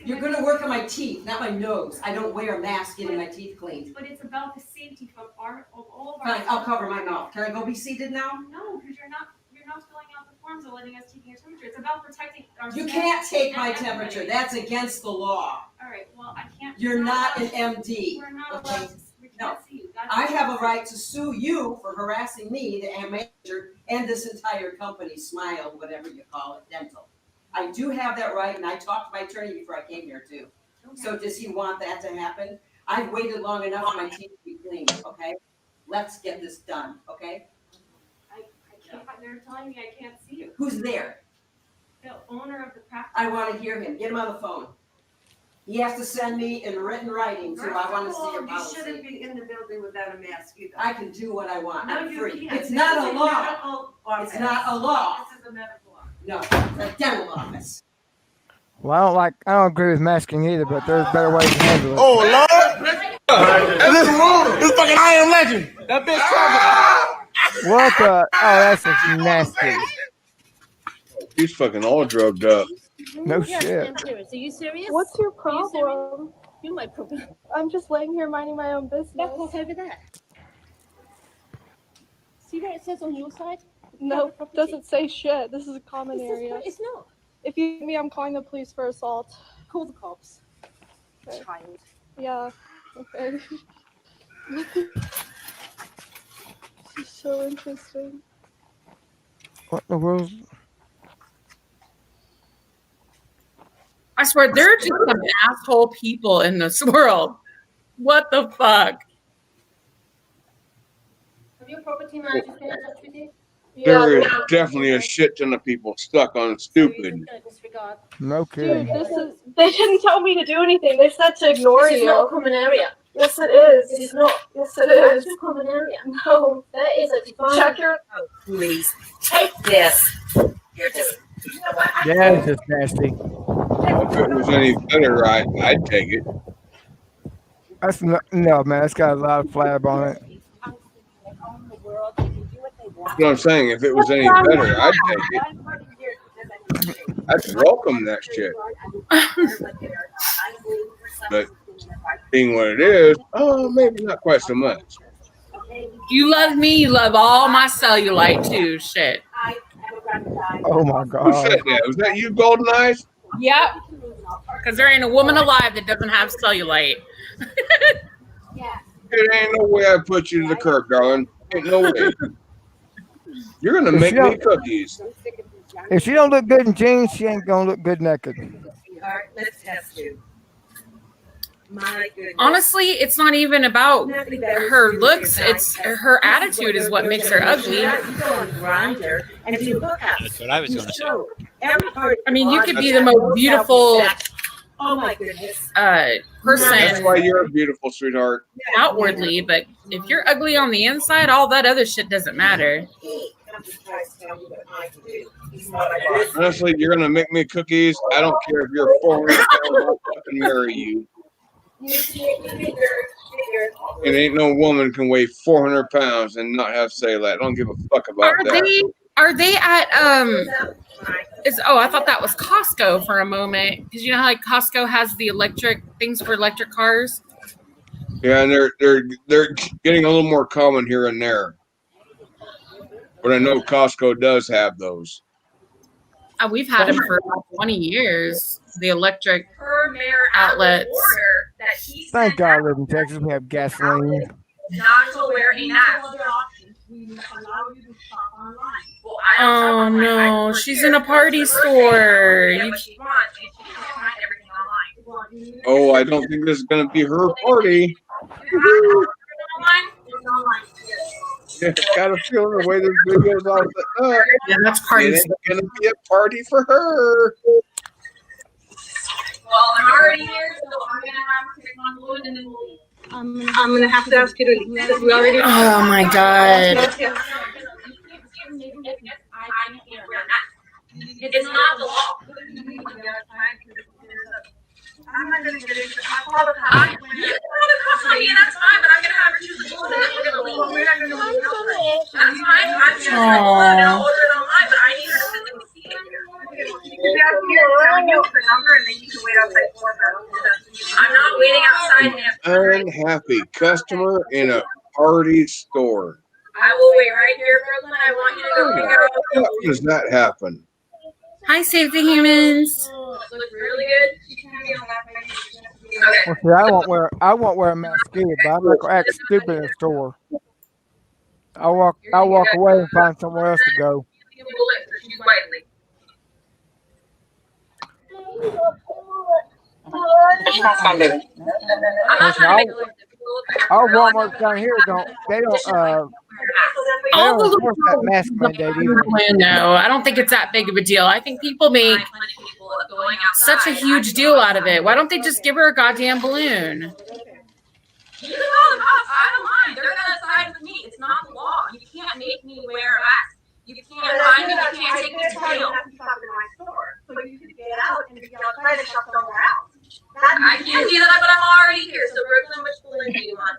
You're going to work on my teeth, not my nose. I don't wear a mask getting my teeth cleaned. But it's about the safety of all of our. Fine, I'll cover my mouth. Can I go be seated now? No, because you're not filling out the forms or letting us take your temperature. It's about protecting our. You staff can't take my and temperature. everybody. That's against the law. All right. Well, I can't. You're not an MD. We're not okay? allowed to. We can't see you. That's I have a right to sue you for harassing me, the manager, and this entire company, Smile, whatever you call it, dental. I do have that right, and I talked to my attorney before I came here too. Okay. So does he want that to happen? I've waited long enough for my teeth to be cleaned, okay? Let's get this done, okay? I can't. They're telling me I can't see you. Who's there? The owner of the practice. I want to hear him. Get him on the phone. He has to send me in written writing too. I want to see your policy. You shouldn't be in the building without a mask either. I can do what I want. No, I'm you free. can't. It's This not is a law. office. It's not a law. This is a medical office. No, it's a dental office. Well, I don't agree with masking either, but there's better ways to handle it. Oh, Lord. This fucking I Am Legend. That bitch talking. What the? Oh, that's just nasty. He's fucking all drugged up. No Yes, shit. I'm serious. Are you serious? What's your Are you serious? problem? You my problem. I'm just laying here minding my own business. Walk over there. See where it says on your side? No, it doesn't say shit. This is a common area. It's not. If you hit me, I'm calling the police for assault. Call the cops. Okay. Child. Yeah. Okay. This is so interesting. What the world? I swear, there are just some asshole people in this world. What the fuck? Have your property manager been in touch with you? There is definitely a shit ton of people stuck on stupid. No Dude, kidding. this is. They didn't tell me to do anything. They said to ignore This is you. not a common area. Yes, it is. It is not. Yes, it is. That's a common area. No. That is a defined. Check your. Oh, please. Take this. You're just. You know what? Yeah, it's just nasty. If it was any better, I'd take it. That's no, man. It's got a lot of flab on it. That's what I'm saying. If it was any better, I'd take it. I'd welcome that shit. But being what it is, oh, maybe not quite so much. You love me, you love all my cellulite too. Shit. Oh my Who god. said that? Was that you, Golden Eyes? Yep. Because there ain't a woman alive that doesn't have cellulite. It ain't no way I put you to the curb, darling. Ain't no way. You're gonna If make you me don't- cookies. If she don't look good in jeans, she ain't gonna look good naked. Sweetheart, let's test you. My goodness. Honestly, it's not even about her looks. It's her attitude is what makes her ugly. That's what I was going to say. I mean, you could be the most beautiful Oh my goodness. person That's why you're a beautiful sweetheart. outwardly, but if you're ugly on the inside, all that other shit doesn't matter. I'm just trying to tell you what I can do. Honestly, you're gonna make me cookies. I don't care if you're 400 pounds. I'll fucking marry you. And ain't no woman can weigh 400 pounds and not have cellulite. I don't give a fuck about that. Are they at I thought that was Costco for a moment, because you know how like Costco has the electric things for electric cars. Yeah, and they're getting a little more common here and there. But I know Costco does have those. We've had them for about 20 years. The electric outlets. Thank God I live in Texas. We have gasoline. Not to wear a mask. Oh no, she's in a party store. You Oh, I don't think this is going to be her party. Yeah, got a feeling the way this video's all set up. Yeah, that's party. It ain't going to be a party for her. Well, I'm already here, so I'm gonna have to take my balloon and then we'll leave. I'm gonna have to ask you to leave because we already. Oh my god. It's not the law. I'm not gonna get into it. I'll call the cops. You can call the cops on me, and that's fine, but I'm gonna have her choose the balloon and then we're gonna leave. We're not gonna leave outright. That's fine. I'm choosing the balloon and I'll order it online, but I need her to physically see it here. You can ask me the number and then you can wait outside for her. I'm not waiting outside. Unhappy customer in a party store. I will wait right here, Brooklyn. I want you to go figure out. How does that happen? Hi, Save the Humans. Looks really good. Well, see, I won't wear a mask either, but I'm not gonna act stupid in the store. I'll walk away and find somewhere else to go. Our Walmart down here don't enforce that mask mandate either. No, I don't think it's that big of a deal. I think people make such a huge deal out of it. Why don't they just give her a goddamn balloon? You can call the cops. I don't mind. They're gonna side with me. It's not the law. You can't make me wear a mask. You can't find me. You can't take me to jail. So you can get out and be outside and shop somewhere else. I can't do that, but I'm already here. So Brooklyn, which balloon do you want?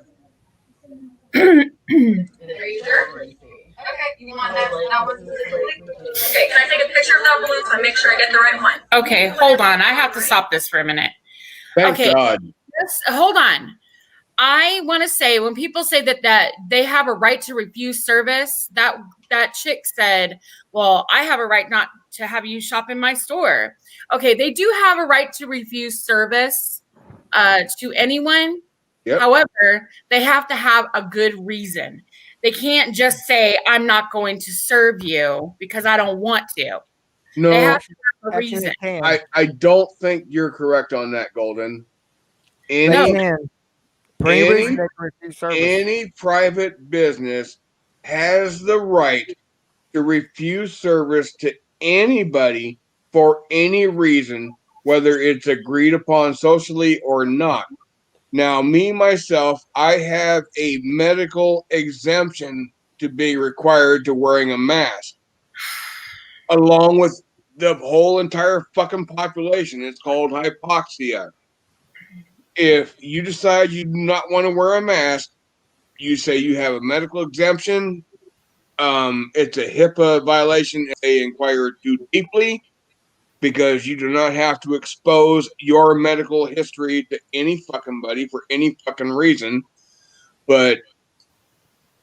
Are you sure? Okay, you want that one specifically? Okay, can I take a picture of that balloon so I make sure I get the right one? Okay, hold on. I have to stop this for a minute. Thank Okay, God. hold on. I want to say when people say that they have a right to refuse service, that chick said, well, I have a right not to have you shop in my store. Okay, they do have a right to refuse service to anyone. Yep. However, they have to have a good reason. They can't just say, I'm not going to serve you because I don't want to. No, they have to have a reason. I don't think you're correct on that, Golden. Any private business has the right to refuse service to anybody for any reason, whether it's agreed upon socially or not. Now, myself, I have a medical exemption to be required to wearing a mask, along with the whole entire fucking population. It's called hypoxia. If you decide you do not want to wear a mask, you say you have a medical exemption. It's a HIPAA violation if they inquire too deeply, because you do not have to expose your medical history to any fucking buddy for any fucking reason. But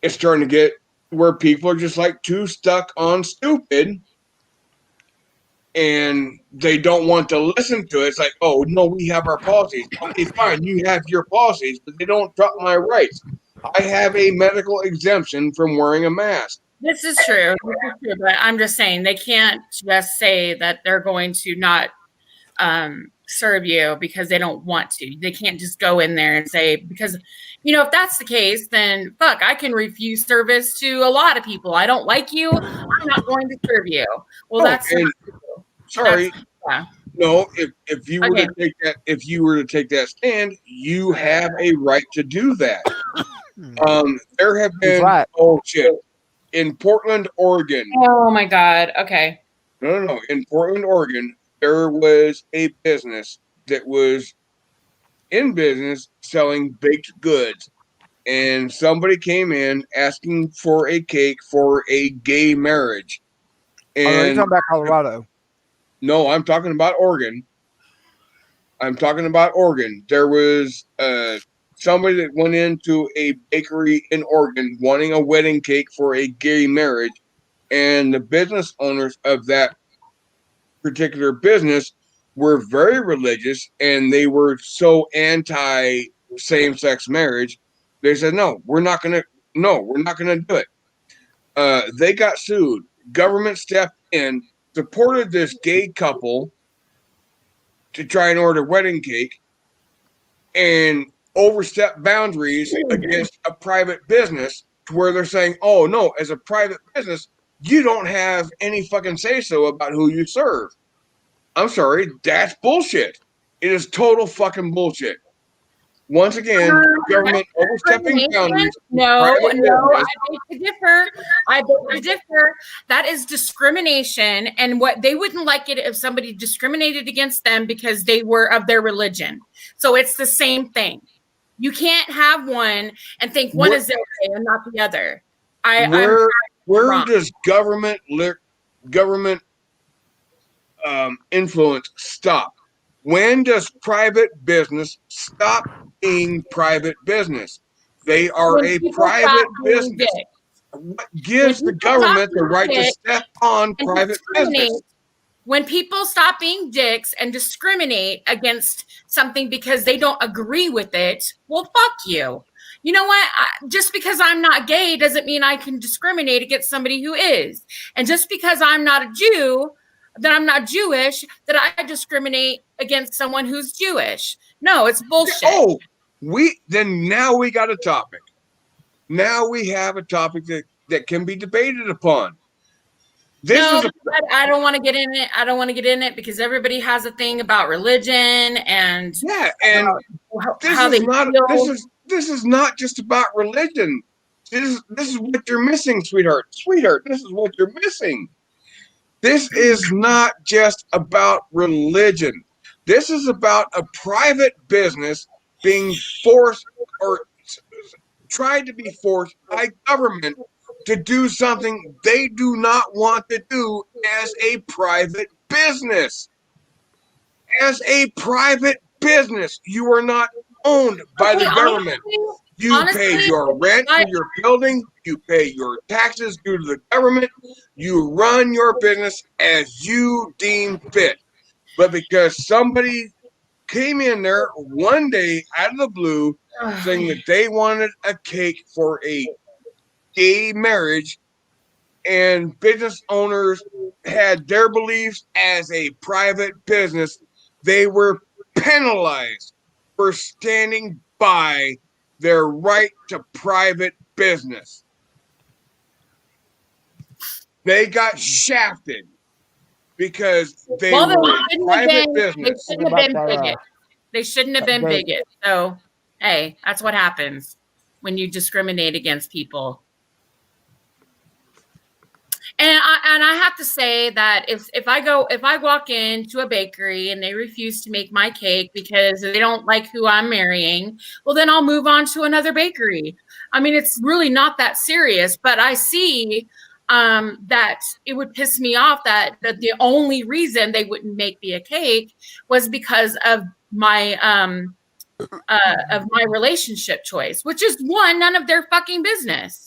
it's starting to get where people are just like too stuck on stupid, and they don't want to listen to it. It's like, oh no, we have our policies. Okay, fine, you have your policies, but they don't drop my rights. I have a medical exemption from wearing a mask. This is true. But I'm just saying they can't just say that they're going to not serve you because they don't want to. They can't just go in there and say, because, if that's the case, then fuck, I can refuse service to a lot of people. I don't like you. I'm not going to serve you. Well, that's not true. Sorry. Yeah. No, if you were to take that stand, you have a right to do that. There have been in Portland, Oregon. Oh my God. Okay. No. In Portland, Oregon, there was a business that was in business selling baked goods, and somebody came in asking for a cake for a gay marriage. And you're talking about Colorado. No, I'm talking about Oregon. There was somebody that went into a bakery in Oregon wanting a wedding cake for a gay marriage, and the business owners of that particular business were very religious, and they were so anti same-sex marriage. They said, no, we're not gonna do it. they got sued. Government stepped in, supported this gay couple to try and order wedding cake, and overstepped boundaries against a private business to where they're saying, oh no, as a private business, you don't have any fucking say-so about who you serve. I'm sorry, that's bullshit. It is total fucking bullshit. Once again, government overstepping boundaries. No, private no, I business. beg to differ. I beg to differ. That is discrimination, and what they wouldn't like it if somebody discriminated against them because they were of their religion. So it's the same thing. You can't have one and think one is okay and not the other. Where does government influence stop? When does private business stop being private business? They are a private business. What gives the government the right to step on private business? When people stop being dicks and discriminate against something because they don't agree with it, well, fuck you. You know what? Just because I'm not gay doesn't mean I can discriminate against somebody who is. And just because I'm not a Jew, that I'm not Jewish, that I discriminate against someone who's Jewish. No, it's bullshit. Oh, now we got a topic. Now we have a topic that can be debated upon. I don't want to get in it. I don't want to get in it because everybody has a thing about religion and this is not just about religion. This is what you're missing, sweetheart. Sweetheart, this is what you're missing. This is not just about religion. This is about a private business being forced or tried to be forced by government to do something they do not want to do as a private business. As a private business, you are not owned by the government. You pay your rent for your building. You pay your taxes due to the government. You run your business as you deem fit. But because somebody came in there one day out of the blue saying that they wanted a cake for a gay marriage, and business owners had their beliefs as a private business, they were penalized for standing by their right to private business. They got shafted because they were a private business. They shouldn't have been bigots. They shouldn't have been bigots. So, hey, that's what happens when you discriminate against people. And I have to say that if I walk into a bakery and they refuse to make my cake because they don't like who I'm marrying, well, then I'll move on to another bakery. I mean, it's really not that serious, but I see that it would piss me off that the only reason they wouldn't make me a cake was because of my relationship choice, which is none of their fucking business.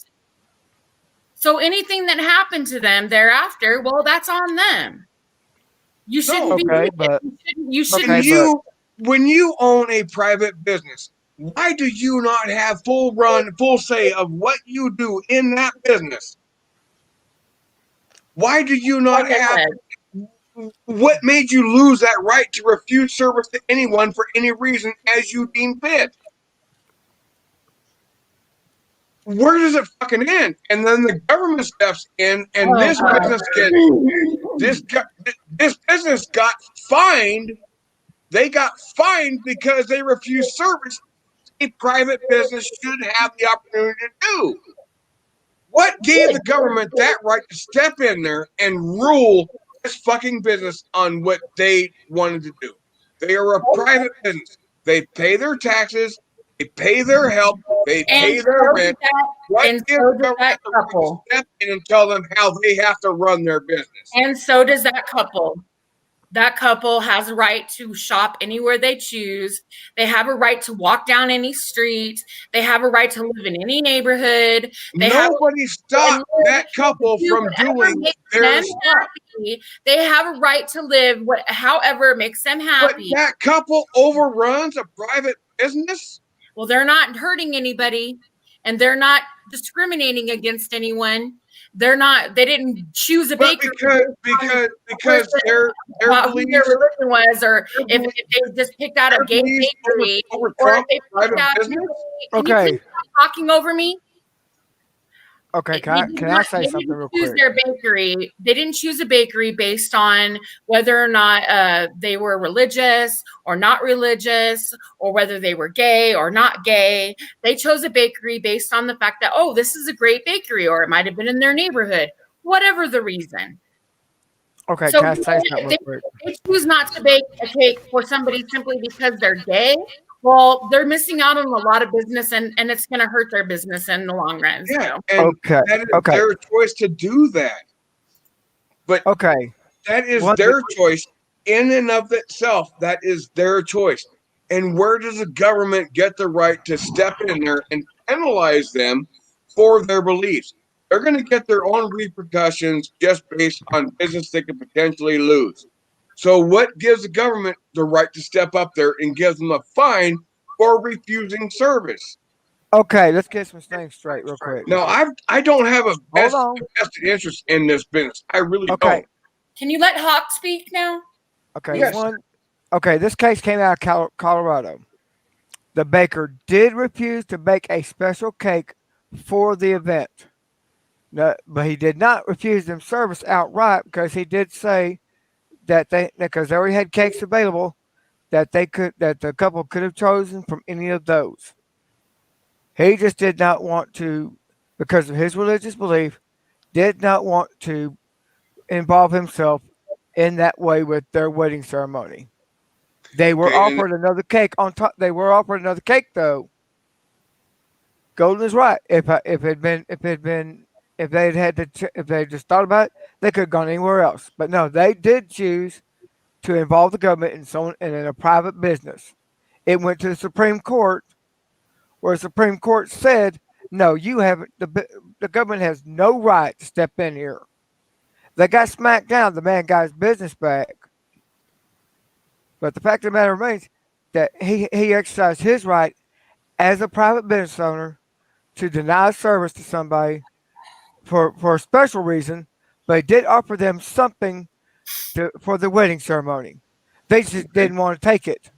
So anything that happened to them thereafter, well, that's on them. You shouldn't when you own a private business, why do you not have full say of what you do in that business? Why do you not have? What made you lose that right to refuse service to anyone for any reason as you deem fit? Where does it fucking end? And then the government steps in, and this business got fined. They got fined because they refused service a private business should have the opportunity to do. What gave the government that right to step in there and rule this fucking business on what they wanted to do? They are a private business. They pay their taxes. They pay their help. They pay their rent. What gives the government the right to step in and tell them how they have to run their business? And so does that couple. That couple has a right to shop anywhere they choose. They have a right to walk down any street. They have a right to live in any neighborhood. Nobody stopped that couple from doing their stuff. They have a right to live however makes them happy. But that couple overruns a private business? Well, they're not hurting anybody, and they're not discriminating against anyone. They're not. They didn't choose a But bakery because their about who their beliefs, religion was, or if they just picked out a gay beliefs bakery, over or if Trump they picked private out. business. Can you Okay. please stop talking over me? Okay, They did can I not, say they something didn't real choose quick? their bakery. They didn't choose a bakery based on whether or not they were religious or not religious, or whether they were gay or not gay. They chose a bakery based on the fact that, oh, this is a great bakery, or it might have been in their neighborhood, whatever the reason. Okay, So can I say if something real they, quick? if they choose not to bake a cake for somebody simply because they're gay, well, they're missing out on a lot of business, and it's going to hurt their business in the long run. Yeah, So. and Okay, that is okay. their choice to do that. But Okay. that is One their choice in and of itself. That is their choice. And where does the government get the right to step in there and penalize them for their beliefs? They're going to get their own repercussions just based on business they could potentially lose. So what gives the government the right to step up there and give them a fine for refusing service? Okay, let's get some things straight real quick. No, I don't have a Hold vested interest in this business. I really Okay. don't. Can you let Hawk speak now? Okay, Yes. Okay, this case came out of Colorado. The baker did refuse to bake a special cake for the event. No, but he did not refuse them service outright, because he did say that because they already had cakes available, that the couple could have chosen from any of those. He just did not want to, because of his religious belief, did not want to involve himself in that way with their wedding ceremony. They were Okay, and offered another cake on top. They were offered another cake though. Golden is right. If they just thought about it, they could have gone anywhere else. But no, they did choose to involve the government in a private business. It went to the Supreme Court, where the Supreme Court said, "No, you haven't. The government has no right to step in here." They got smacked down. The man got his business back. But the fact of the matter remains that he exercised his right as a private business owner to deny service to somebody for a special reason, but he did offer them something for the wedding ceremony. They just didn't want to take it.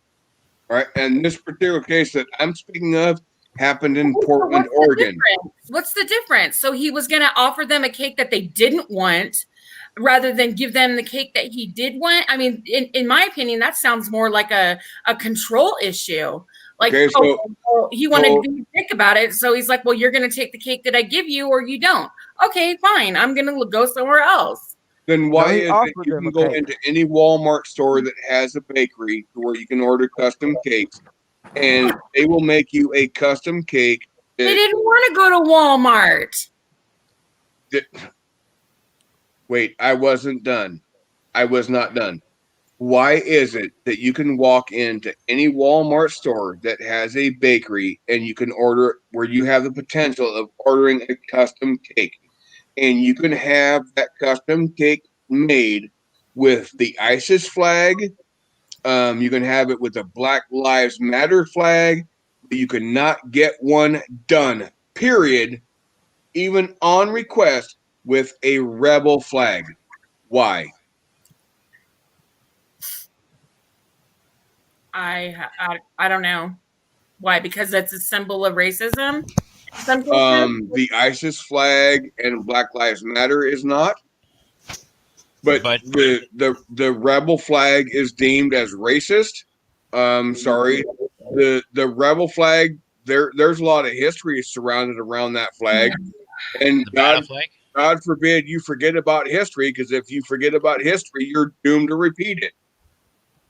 right, and this particular case that I'm speaking of happened in So Portland, Oregon. What's the difference? So he was going to offer them a cake that they didn't want, rather than give them the cake that he did want. I mean, in my opinion, that sounds more like a control issue. Like, Okay, so- he wanted to be a dick about it. So he's like, well, you're going to take the cake that I give you, or you don't. Okay, fine. I'm going to go somewhere else. Then why is it offered you them can a go cake. into any Walmart store that has a bakery where you can order custom cakes, and they will make you a custom cake. They didn't want to go to Walmart. Wait, I wasn't done. I was not done. Why is it that you can walk into any Walmart store that has a bakery and you can order where you have the potential of ordering a custom cake, and you can have that custom cake made with the ISIS flag? You can have it with the Black Lives Matter flag. But you cannot get one done, period, even on request, with a rebel flag. Why? I don't know why, because that's a symbol of racism. The ISIS flag and Black Lives Matter is not, but the rebel flag is deemed as racist. Sorry, the rebel flag. There's a lot of history surrounded around that flag, and God forbid you forget about history, because if you forget about history, you're doomed to repeat it.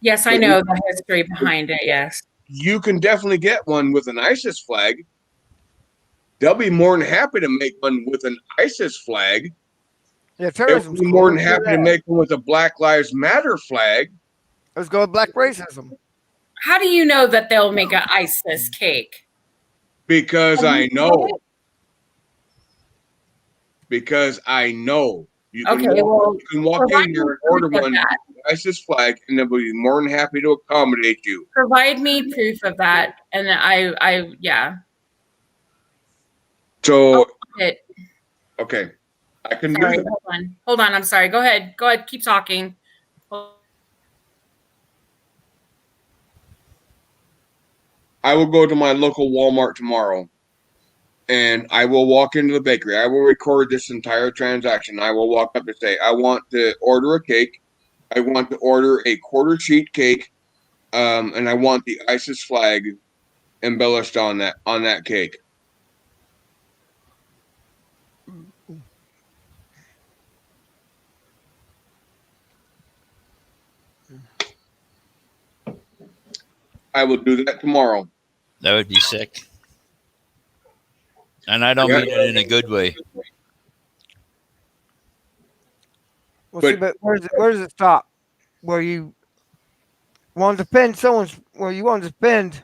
Yes, I know the history behind it. Yes. You can definitely get one with an ISIS flag. They'll be more than happy to make one with an ISIS flag. Yeah, They'll terrorism's be cool. more than Let's do happy to that. make one with a Black Lives Matter flag. Let's go with black racism. How do you know that they'll make an ISIS cake? Because I know. Because I know. You can walk in here and order one with the ISIS flag, and they'll be more than happy to accommodate you. Provide me proof of that, and yeah. So, Okay. okay. I can Sorry, do that. hold on. I'm sorry. Go ahead. Keep talking. I will go to my local Walmart tomorrow, and I will walk into the bakery. I will record this entire transaction. I will walk up and say, I want to order a cake. I want to order a quarter sheet cake, and I want the ISIS flag embellished on that cake. I will do that tomorrow. That would be sick. And I don't mean it in a good way. Well, see, but where does it stop? Where you want to defend you want to defend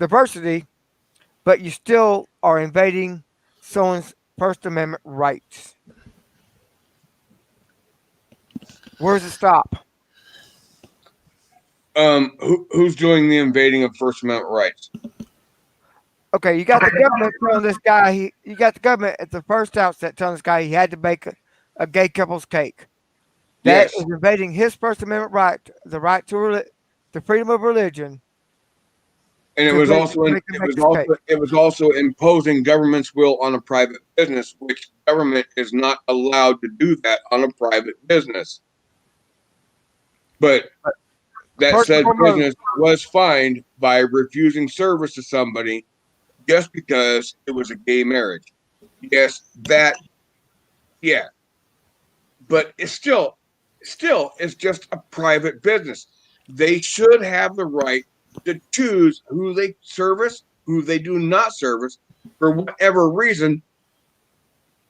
diversity, but you still are invading someone's First Amendment rights. Where does it stop? Who's doing the invading of First Amendment rights? Okay, you got the government telling this guy you got the government at the first outset telling this guy he had to bake a gay couple's cake. That is invading his First Amendment right, the right to the freedom of religion. And it was also imposing government's will on a private business, which government is not allowed to do that on a private business. But that said business was fined by refusing service to somebody just because it was a gay marriage. Yes, yeah. But it's still it's just a private business. They should have the right to choose who they service, who they do not service, for whatever reason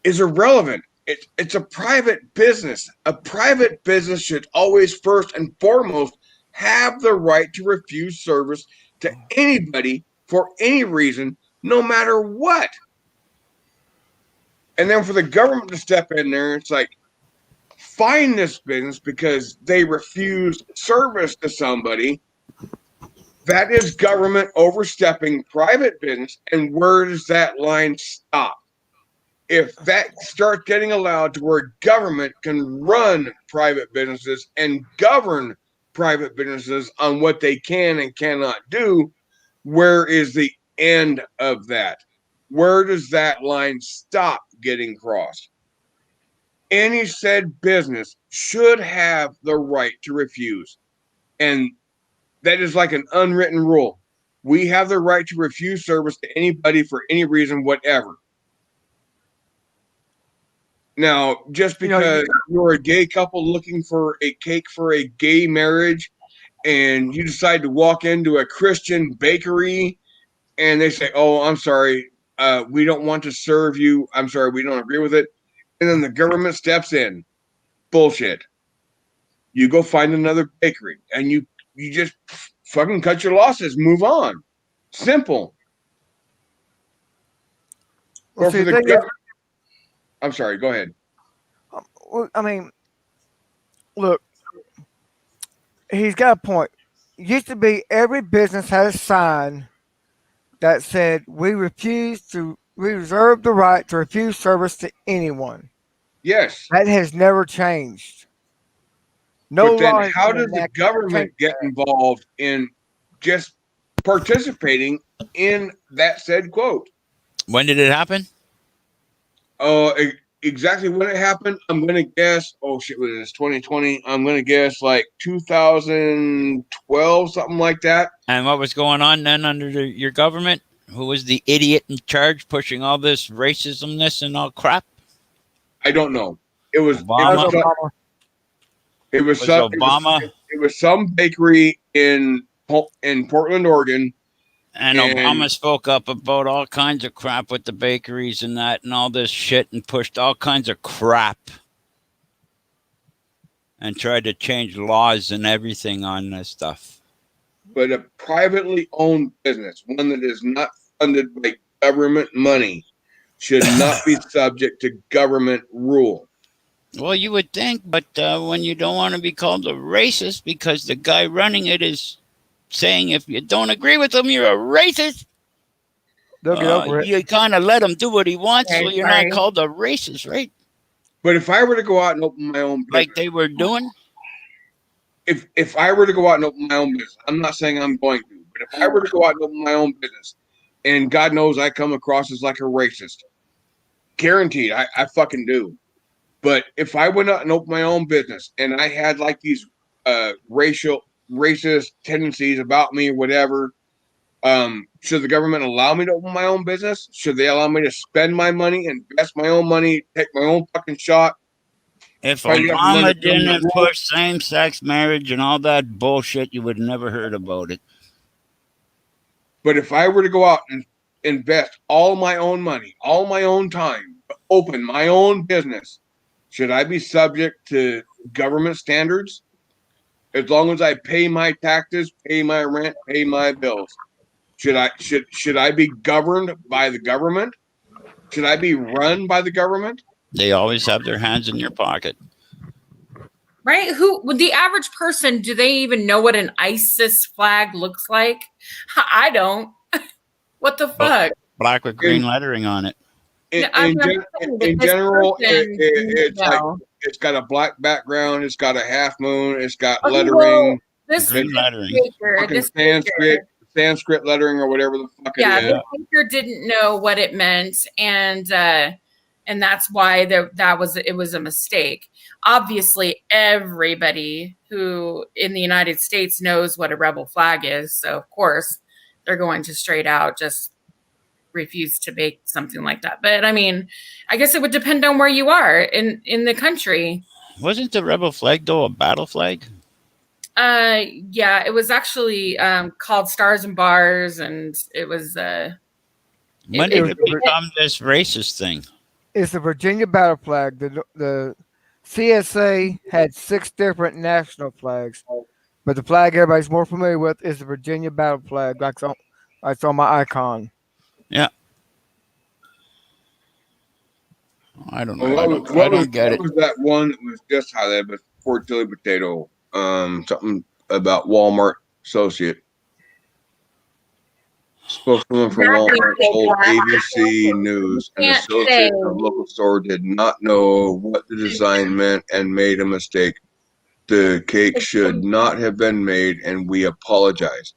is irrelevant. It's a private business. A private business should always first and foremost have the right to refuse service to anybody for any reason, no matter what. And then for the government to step in there, it's like, fine this business because they refused service to somebody. That is government overstepping private business. And where does that line stop? If that starts getting allowed to where government can run private businesses and govern private businesses on what they can and cannot do, where is the end of that? Where does that line stop getting crossed? Any said business should have the right to refuse. And that is like an unwritten rule. We have the right to refuse service to anybody for any reason, whatever. Now, just because you're a gay couple looking for a cake for a gay marriage and you decide to walk into a Christian bakery and they say, oh, I'm sorry, we don't want to serve you. I'm sorry, we don't agree with it. And then the government steps in. Bullshit. You go find another bakery and you just fucking cut your losses, move on. Simple. Well, Or for the government. I'm sorry, go ahead. Well, I mean, look, he's got a point. It used to be every business had a sign that said, we reserve the right to refuse service to anyone. Yes. That has never changed. But then how does the government get involved in just participating in that said quote? When did it happen? Exactly when it happened, I'm going to guess, oh shit, what is this, 2020? I'm going to guess like 2012, something like that. And what was going on then under your government? Who was the idiot in charge pushing all this racism, and all crap? I don't know. It was Obama. It was Obama. It was some bakery in Portland, Oregon. And Obama spoke up about all kinds of crap with the bakeries and that and all this shit and pushed all kinds of crap and tried to change laws and everything on this stuff. But a privately owned business, one that is not funded by government money, should not be subject to government rule. Well, you would think, but when you don't want to be called a racist because the guy running it is saying if you don't agree with him, you're a racist. They'll get over it. You kind of let him do what he wants, so you're not called a racist, right? But if I were to go out and open my own business, like they were doing. If I were to go out and open my own business, I'm not saying I'm going to, but if I were to go out and open my own business, and God knows I come across as like a racist, guaranteed, I fucking do. But if I went out and opened my own business and I had like these racist tendencies about me or whatever, should the government allow me to open my own business? Should they allow me to spend my money, invest my own money, take my own fucking shot? If Obama didn't push same-sex marriage and all that bullshit, you would never heard about it. But if I were to go out and invest all my own money, all my own time, open my own business, should I be subject to government standards? As long as I pay my taxes, pay my rent, pay my bills, should I be governed by the government? Should I be run by the government? They always have their hands in your pocket. Right? The average person, do they even know what an ISIS flag looks like? I don't. What the fuck? Black with green lettering on it. In general, it's like it's got a black background, it's got a half moon, it's got lettering. Green lettering. Sanskrit lettering or whatever the fuck it is. The speaker didn't know what it meant, and that's why it was a mistake. Obviously, everybody who in the United States knows what a rebel flag is, so of course they're going to straight out just refuse to make something like that. But I mean, I guess it would depend on where you are in the country. Wasn't the rebel flag though a battle flag? Yeah, it was actually called Stars and Bars, and it was when did it become this racist thing? It's the Virginia battle flag. The CSA had 6 different national flags, but the flag everybody's more familiar with is the Virginia battle flag. That's on my icon. Yeah. I don't know. I don't get it. What was that one that was just highlighted, but for chili potato? Something about Walmart associate. Spokeswoman for Walmart told ABC News an associate of local store did not know what the design meant and made a mistake. The cake should not have been made, and we apologize.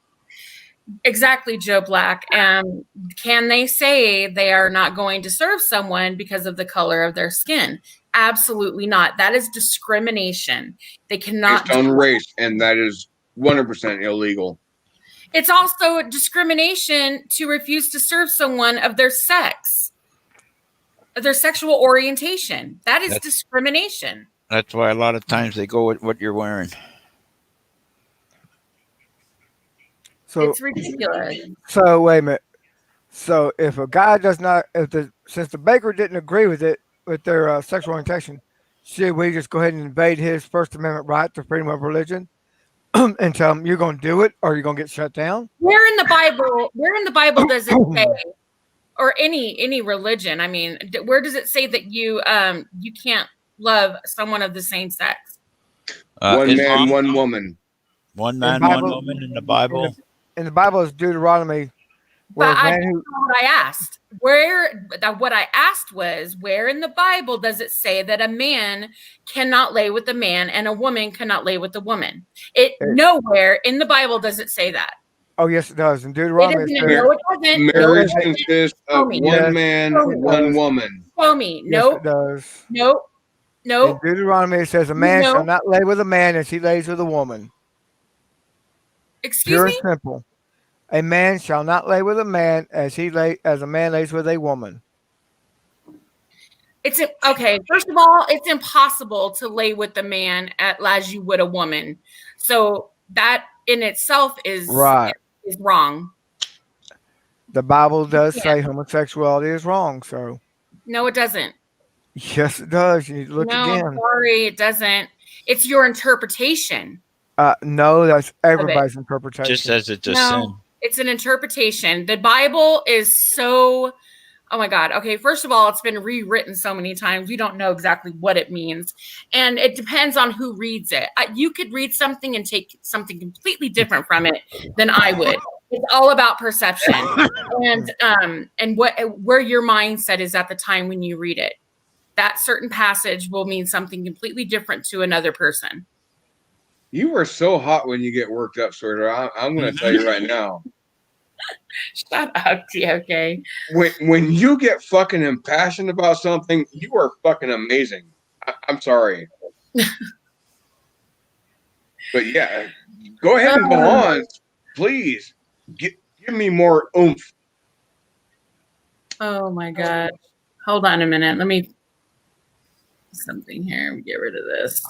Exactly, Joe Black. Can they say they are not going to serve someone because of the color of their skin? Absolutely not. That is discrimination. They cannot. Based on race, and that is 100% illegal. It's also discrimination to refuse to serve someone of their sex, of their sexual orientation. That's discrimination. That's why a lot of times they go with what you're wearing. So it's ridiculous. So wait a minute. So if a guy does not, since the baker didn't agree with it, with their sexual orientation, should we just go ahead and invade his First Amendment right to freedom of religion and tell him you're going to do it or you're going to get shut down? Where in the Bible does it say, or any religion? I mean, where does it say that you can't love someone of the same sex? One man, one woman. One man, one woman in the Bible. In the Bible is Deuteronomy. But I don't know what I asked. What I asked was, where in the Bible does it say that a man cannot lay with a man and a woman cannot lay with a woman? Nowhere in the Bible does it say that. Oh, yes, it does. In Deuteronomy, it doesn't. Marriage consists of one man, one woman. Show me. Nope. Yes, it does. Nope. In Deuteronomy, it says a man shall not lay with a man as he lays with a woman. Excuse me? Pure and simple. A man shall not lay with a man as a man lays with a woman. Okay. First of all, it's impossible to lay with a man as you would a woman. So that in itself is wrong. The Bible does say homosexuality is wrong. So no, it doesn't. Yes, it does. You need to look again. Sorry, it doesn't. It's your interpretation. No, that's everybody's interpretation. Just says it's a sin. It's an interpretation. The Bible is so, oh my God. Okay, first of all, it's been rewritten so many times. We don't know exactly what it means. And it depends on who reads it. You could read something and take something completely different from it than I would. It's all about perception and where your mindset is at the time when you read it. that certain passage will mean something completely different to another person. You are so hot when you get worked up, sweetheart. I'm going to tell you right now. Shut up, TOK. When you get fucking impassioned about something, you are fucking amazing. I'm sorry. But yeah, go ahead and go on. Please. Give me more oomph. Oh my God. Hold on a minute. Let me something here. Get rid of this.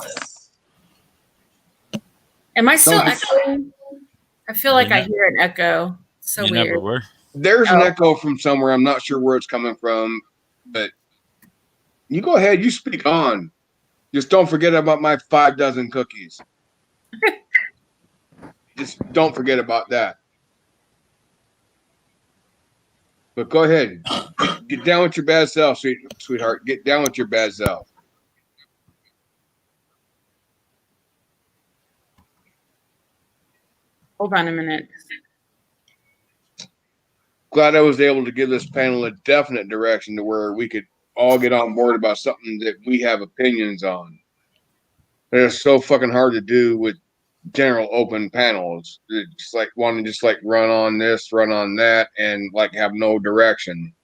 Am I still echoing? I feel like I hear an echo. So You weird. never were. There's an echo from somewhere. I'm not sure where it's coming from, but you go ahead. You speak on. Just don't forget about my 5 dozen cookies. Just don't forget about that. But go ahead. Get down with your bad self, sweetheart. Get down with your bad self. Hold on a minute. Glad I was able to give this panel a definite direction to where we could all get on board about something that we have opinions on. It's so fucking hard to do with general open panels. It's like wanting to just like run on this, run on that, and like have no direction.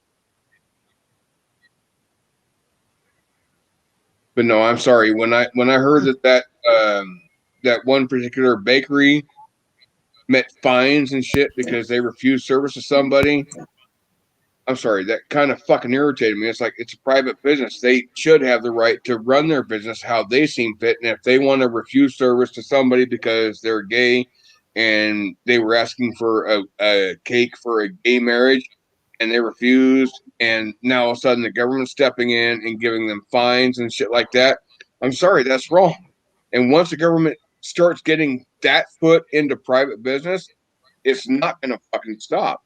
But no, I'm sorry. When I heard that one particular bakery met fines and shit because they refused service to somebody, I'm sorry, that kind of fucking irritated me. It's like, it's a private business. They should have the right to run their business how they seem fit. And if they want to refuse service to somebody because they're gay and they were asking for a cake for a gay marriage and they refused, and now all of a sudden the government's stepping in and giving them fines and shit like that, I'm sorry, that's wrong. And once the government starts getting that foot into private business, it's not going to fucking stop.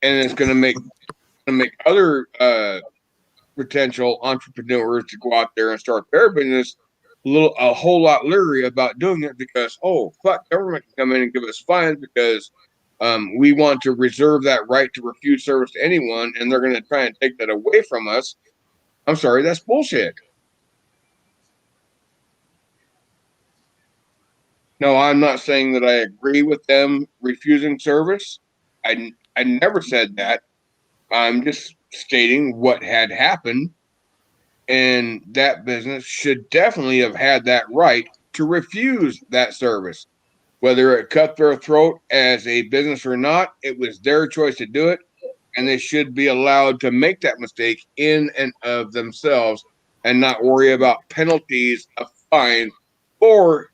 And it's going to make other potential entrepreneurs to go out there and start their business a whole lot leery about doing it because, oh, fuck, government can come in and give us fines because we want to reserve that right to refuse service to anyone, and they're going to try and take that away from us. I'm sorry, that's bullshit. No, I'm not saying that I agree with them refusing service. I never said that. I'm just stating what had happened, and that business should definitely have had that right to refuse that service. Whether it cut their throat as a business or not, it was their choice to do it, and they should be allowed to make that mistake in and of themselves and not worry about penalties, a fine, or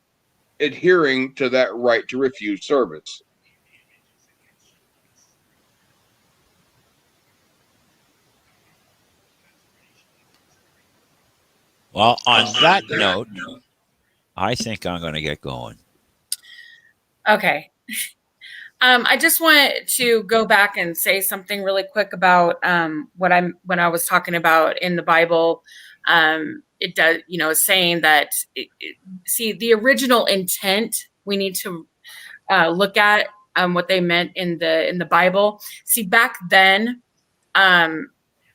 adhering to that right to refuse service. Well, on that note, I think I'm going to get going. Okay. I just want to go back and say something really quick about when I was talking about in the Bible. It does, saying that see the original intent. We need to look at what they meant in the Bible. See, back then,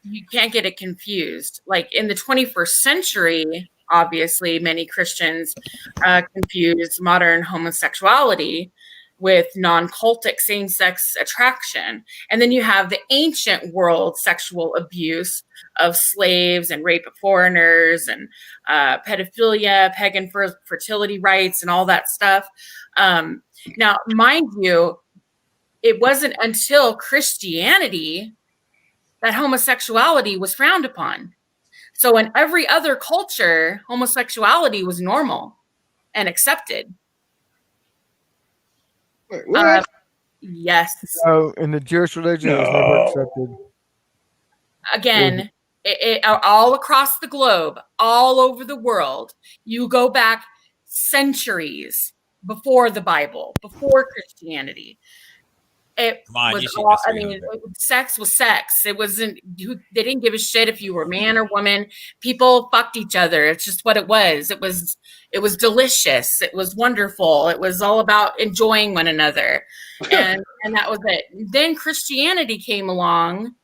you can't get it confused. Like in the 21st century, obviously, many Christians confuse modern homosexuality with non-cultic same-sex attraction. And then you have the ancient world sexual abuse of slaves and rape of foreigners and pedophilia, pagan fertility rites, and all that stuff. Now, mind you, it wasn't until Christianity that homosexuality was frowned upon. So in every other culture, homosexuality was normal and accepted. What? Yes. So in the Jewish religion, it was never accepted. Again, all across the globe, all over the world, you go back centuries before the Bible, before Christianity. It was all, I mean, sex was sex. It wasn't, they didn't give a shit if you were man or woman. People fucked each other. It's just what it was. It was delicious. It was wonderful. It was all about enjoying one another. And that was it. Then Christianity came along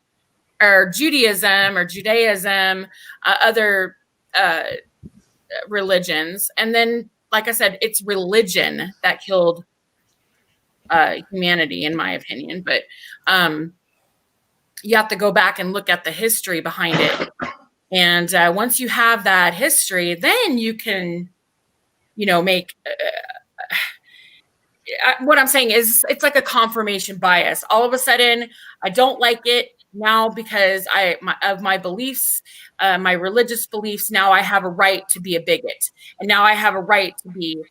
or Judaism or Judaism, other religions. And then, like I said, it's religion that killed humanity, in my opinion. But you have to go back and look at the history behind it. And once you have that history, then you can, make what I'm saying is it's like a confirmation bias. All of a sudden, I don't like it now because of my beliefs, my religious beliefs. Now I have a right to be a bigot, and now I have a right to be,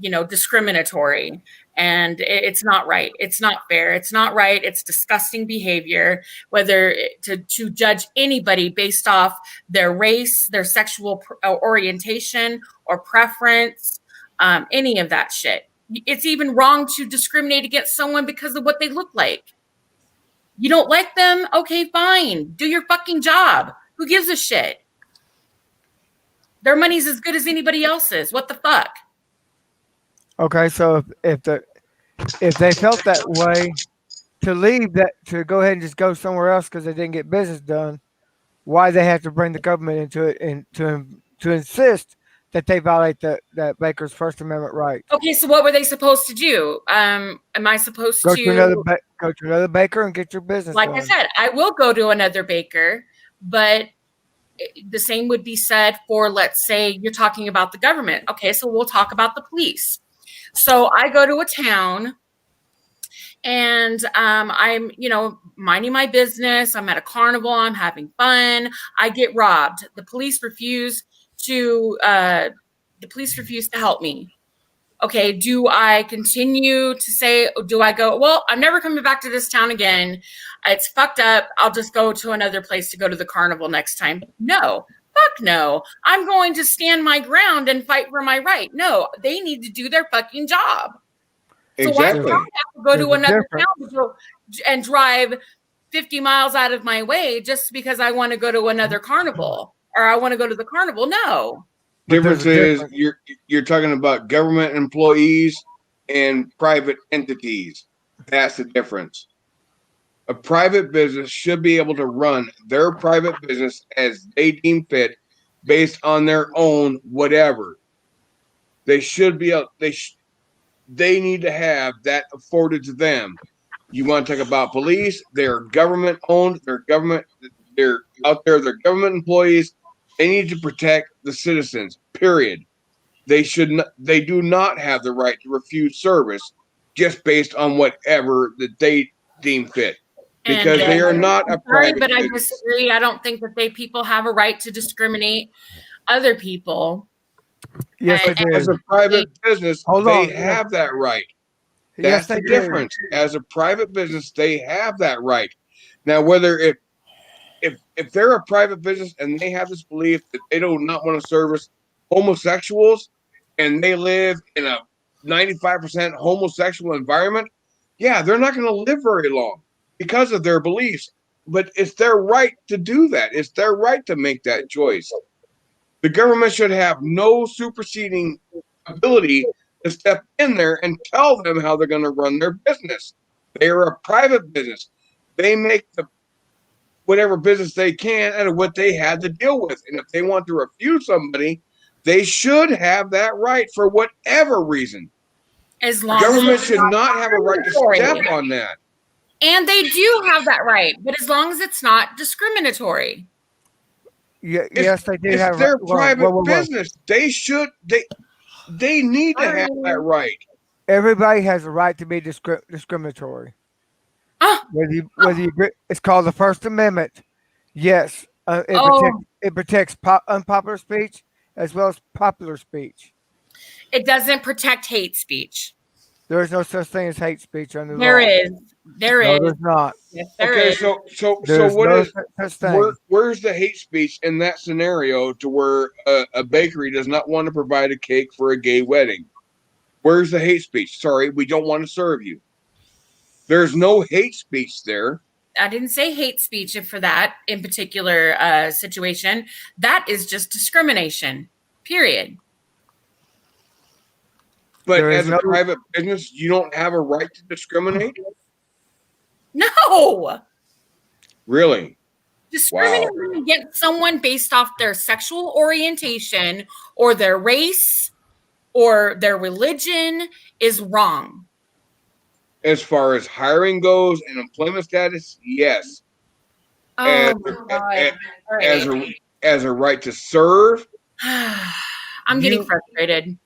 discriminatory. And it's not right. It's not fair. It's not right. It's disgusting behavior, whether to judge anybody based off their race, their sexual orientation or preference, any of that shit. It's even wrong to discriminate against someone because of what they look like. You don't like them? Okay, fine. Do your fucking job. Who gives a shit? Their money's as good as anybody else's. What the fuck? Okay, so if they felt that way, to leave that, to go ahead and just go somewhere else because they didn't get business done, why they have to bring the government into it and to insist that they violate that baker's First Amendment right? Okay, so what were they supposed to do? Am I supposed Go to go to another baker and get your business like done? I said, I will go to another baker, but the same would be said for, let's say you're talking about the government. Okay, so we'll talk about the police. So I go to a town and I'm, minding my business. I'm at a carnival. I'm having fun. I get robbed. The police refuse to help me. Okay, do I continue to say, do I go, well, I'm never coming back to this town again. It's fucked up. I'll just go to another place to go to the carnival next time. No, fuck no. I'm going to stand my ground and fight for my right. No, they need to do their fucking job. So Exactly. why do I have to go to another town and drive 50 miles out of my way just because I want to go to another carnival or I want to go to the carnival? No. Difference is you're talking about government employees and private entities. That's the difference. A private business should be able to run their private business as they deem fit, based on their own whatever. They should be they need to have that afforded to them. You want to talk about police? They're government owned. They're out there. They're government employees. They need to protect the citizens, period. They do not have the right to refuse service just based on whatever that they deem fit. Because they are not a private but I business. disagree. I don't think that people have a right to discriminate other people. Yes, they do. As a private business, they have that right. That's the difference. As a private business, they have that right. Now, whether if they're a private business and they have this belief that they do not want to service homosexuals and they live in a 95% homosexual environment, yeah, they're not going to live very long because of their beliefs. But it's their right to do that. It's their right to make that choice. The government should have no superseding ability to step in there and tell them how they're going to run their business. They are a private business. They make whatever business they can out of what they had to deal with. And if they want to refuse somebody, they should have that right for whatever reason. As long government as should not have a right to step on that. And they do have that right, but as long as it's not discriminatory. Yeah, yes, they do It's have their private business. They should. They need to have that right. Everybody has a right to be discriminatory. Whether you agree, it's called the First Amendment. Yes, it protects unpopular speech as well as popular speech. It doesn't protect hate speech. There is no such thing as hate speech under the law. There is. There is. There's not. Yes, there Okay, is. so where's the hate speech in that scenario to where a bakery does not want to provide a cake for a gay wedding? Where's the hate speech? Sorry, we don't want to serve you. There's no hate speech there. I didn't say hate speech for that in particular situation. That is just discrimination, period. But as a private business, you don't have a right to discriminate? No. Really? Discriminating against someone based off their sexual orientation or their race or their religion is wrong. As far as hiring goes and employment status, yes. Oh my God. All right. As a right to serve. I'm getting frustrated.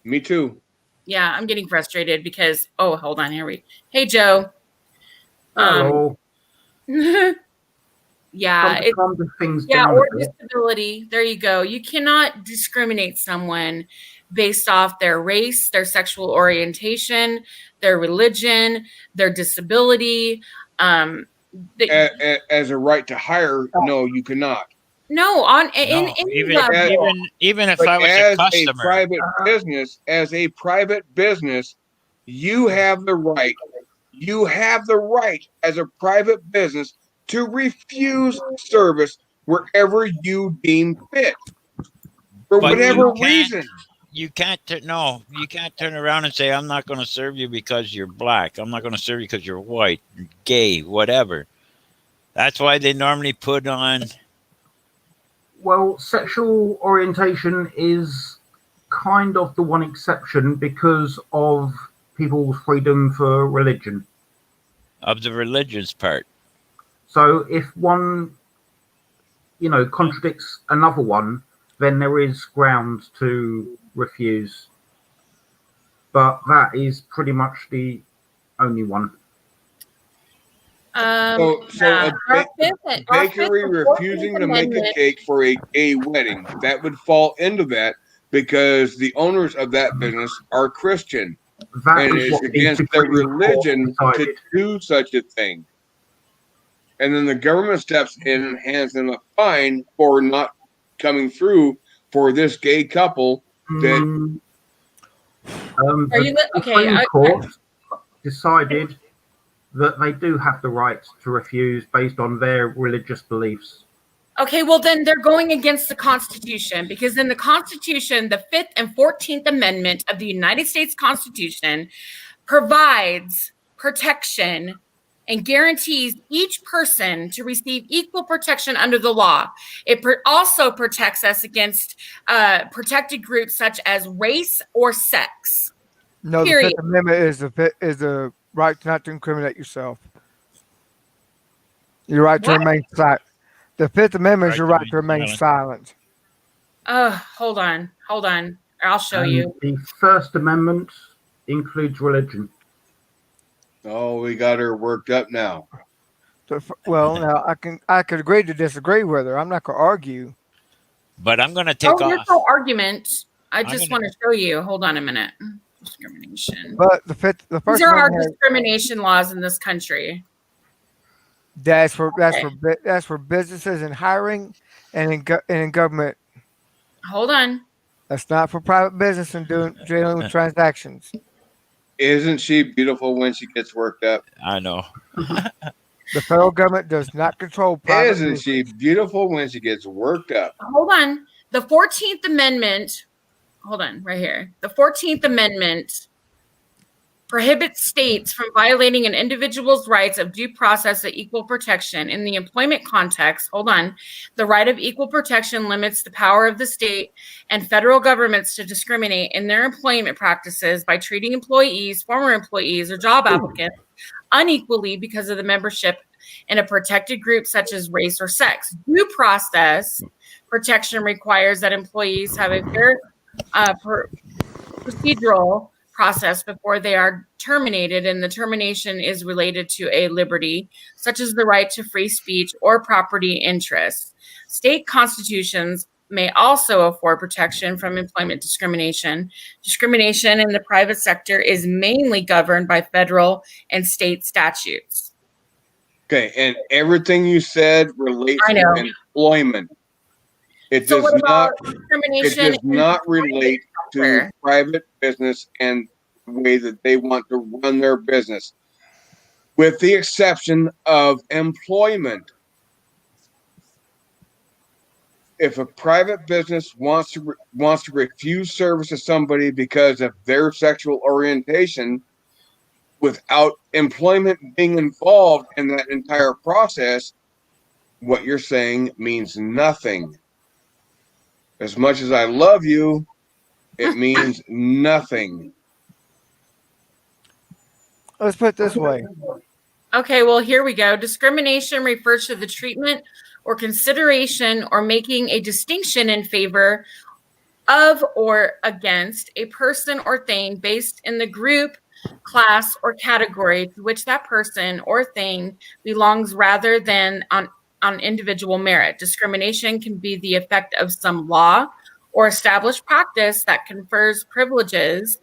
Me too. Yeah, I'm getting frustrated because hold on, hey Joe. Hello. Yeah, Calm the things yeah, down or a bit. disability. There you go. You cannot discriminate someone based off their race, their sexual orientation, their religion, their disability. As a right to hire, no, you cannot. No, even if But I was a as customer, as a private business, you have the right. You have the right as a private business to refuse service wherever you deem fit, for but whatever reason. you can't turn around and say, I'm not going to serve you because you're black. I'm not going to serve you because you're white, gay, whatever. That's why they normally put on. Well, sexual orientation is kind of the one exception because of people's freedom for religion. Of the religious part. So if one, contradicts another one, then there is grounds to refuse. But that is pretty much the only one. So a bakery refusing to make a cake for a wedding, that would fall into that because the owners of that business are Christian. And it's against their religion to do such a thing. And then the government steps in and hands them a fine for not coming through for this gay couple that the Supreme Court decided that they do have the right to refuse based on their religious beliefs. Okay, well then they're going against the Constitution because in the Constitution, the 5th and 14th Amendment of the United States Constitution provides protection and guarantees each person to receive equal protection under the law. It also protects us against protected groups such as race or sex. No, Period. the Fifth Amendment is the right not to incriminate yourself. Your right to remain silent. The Fifth Amendment is your right to remain silent. Hold on. I'll show you. The First Amendment includes religion. Oh, we got her worked up now. Well, now I could agree to disagree with her. I'm not going to argue. But I'm going to take off. There's no argument. I just want to show you. Hold on a minute. Discrimination. But the first These are our discrimination laws in this country. That's for businesses and hiring and in government. Hold on. That's not for private business and dealing with transactions. Isn't she beautiful when she gets worked up? I know. The federal government does not control private Isn't she beautiful when she gets worked up? Hold on. The 14th Amendment, hold on, right here. The 14th Amendment prohibits states from violating an individual's rights of due process of equal protection. In the employment context, hold on, the right of equal protection limits the power of the state and federal governments to discriminate in their employment practices by treating employees, former employees, or job applicants unequally because of the membership in a protected group such as race or sex. Due process protection requires that employees have a fair procedural process before they are terminated, and the termination is related to a liberty, such as the right to free speech or property interests. State constitutions may also afford protection from employment discrimination. Discrimination in the private sector is mainly governed by federal and state statutes. Okay, and everything you said relates to employment. It So does what not. about discrimination It does not relate to private business and the way that they want to run their business, with the exception of employment. If a private business wants to refuse service to somebody because of their sexual orientation, without employment being involved in that entire process, what you're saying means nothing. As much as I love you, it means nothing. Let's put it this way. Okay, well, here we go. Discrimination refers to the treatment or consideration or making a distinction in favor of or against a person or thing based in the group, class, or category to which that person or thing belongs rather than on individual merit. Discrimination can be the effect of some law or established practice that confers privileges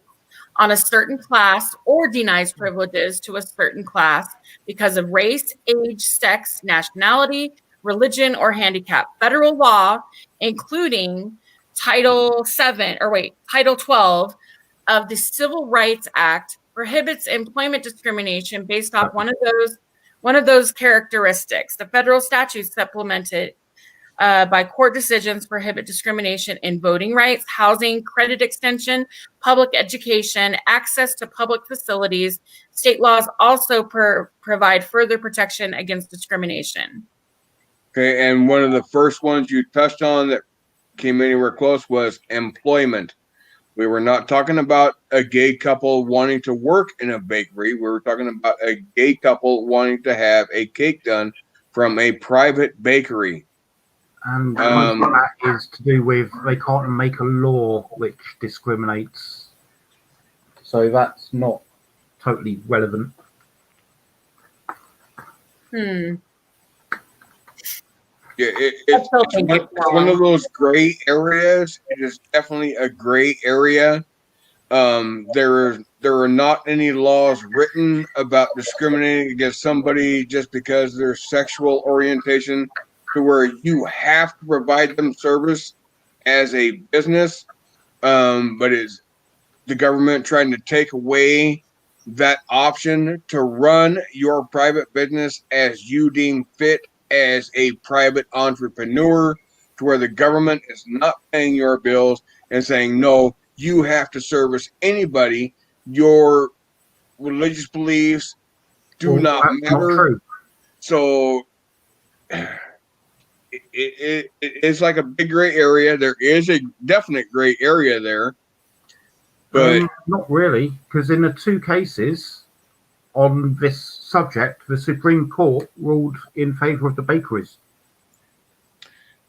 on a certain class or denies privileges to a certain class because of race, age, sex, nationality, religion, or handicap. Federal law, including Title 12 of the Civil Rights Act, prohibits employment discrimination based off one of those characteristics. The federal statutes supplemented by court decisions prohibit discrimination in voting rights, housing, credit extension, public education, access to public facilities. State laws also provide further protection against discrimination. Okay, and one of the first ones you touched on that came anywhere close was employment. We were not talking about a gay couple wanting to work in a bakery. We were talking about a gay couple wanting to have a cake done from a private bakery. And most of that is to do with they can't make a law which discriminates. So that's not totally relevant. Yeah, it's one of those gray areas. It is definitely a gray area. There are not any laws written about discriminating against somebody just because of their sexual orientation, to where you have to provide them service as a business. But is the government trying to take away that option to run your private business as you deem fit as a private entrepreneur, to where the government is not paying your bills and saying, no, you have to service anybody. Your religious beliefs do not matter. Not so it's like a big gray area. There is a definite gray area there. But not really, because in the two cases on this subject, the Supreme Court ruled in favor of the bakeries.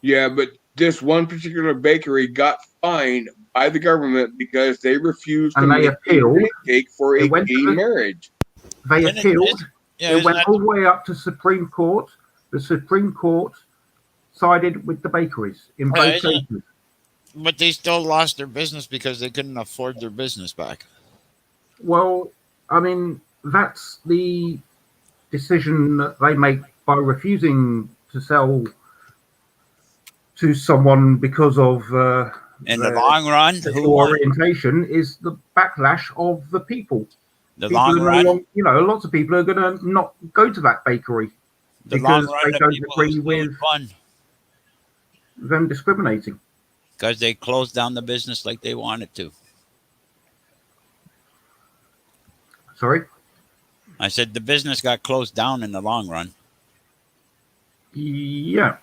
Yeah, but this one particular bakery got fined by the government because they refused to make a cake for a gay marriage. They appealed. It went all the way up to Supreme Court. The Supreme Court sided with the bakeries in both cases. But they still lost their business because they couldn't afford their business back. Well, I mean, that's the decision that they make by refusing to sell to someone because of in the long run, who orientation is the backlash of the people. The long run, lots of people are going to not go to that bakery because they don't agree with them discriminating. Because they closed down the business like they wanted to. Sorry? I said the business got closed down in the long run. Yeah.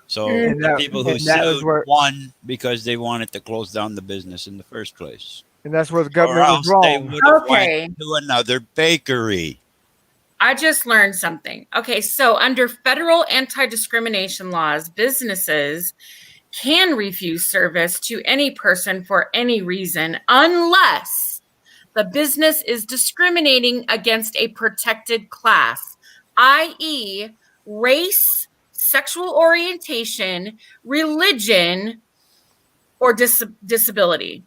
So the people who sued won because they wanted to close down the business in the first place. And that's where the government was wrong. They would have went to another bakery. I just learned something. Okay, so under federal anti-discrimination laws, businesses can refuse service to any person for any reason unless the business is discriminating against a protected class, i.e., race, sexual orientation, religion, or disability.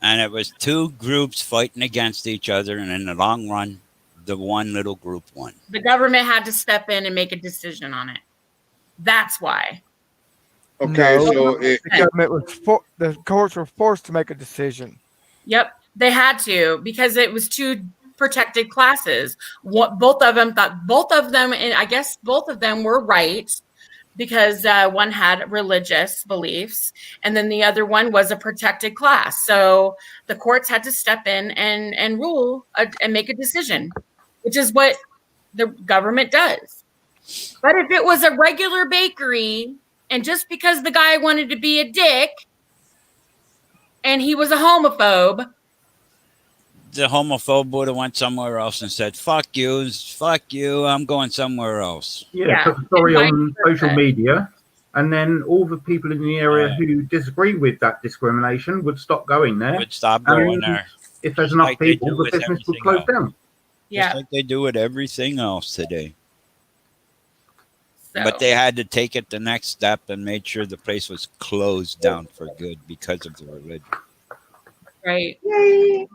And it was two groups fighting against each other, and in the long run, the one little group won. The government had to step in and make a decision on it. That's why. Okay, no, so the government was the courts were forced to make a decision. Yep, they had to because it was two protected classes. Both of them, and I guess both of them were right, because one had religious beliefs, and then the other one was a protected class. So the courts had to step in and rule and make a decision, which is what the government does. But if it was a regular bakery, and just because the guy wanted to be a dick and he was a homophobe, the homophobe would have went somewhere else and said, fuck you, I'm going somewhere else. Yeah, put the story on social media, and then all the people in the area who disagree with that discrimination would stop going there. Would stop going there. If there's Just enough like they people, do the with business would everything close else. down. Just like they do with everything else today. So. But they had to take it the next step and made sure the place was closed down for good because of the religion. Right. Yay.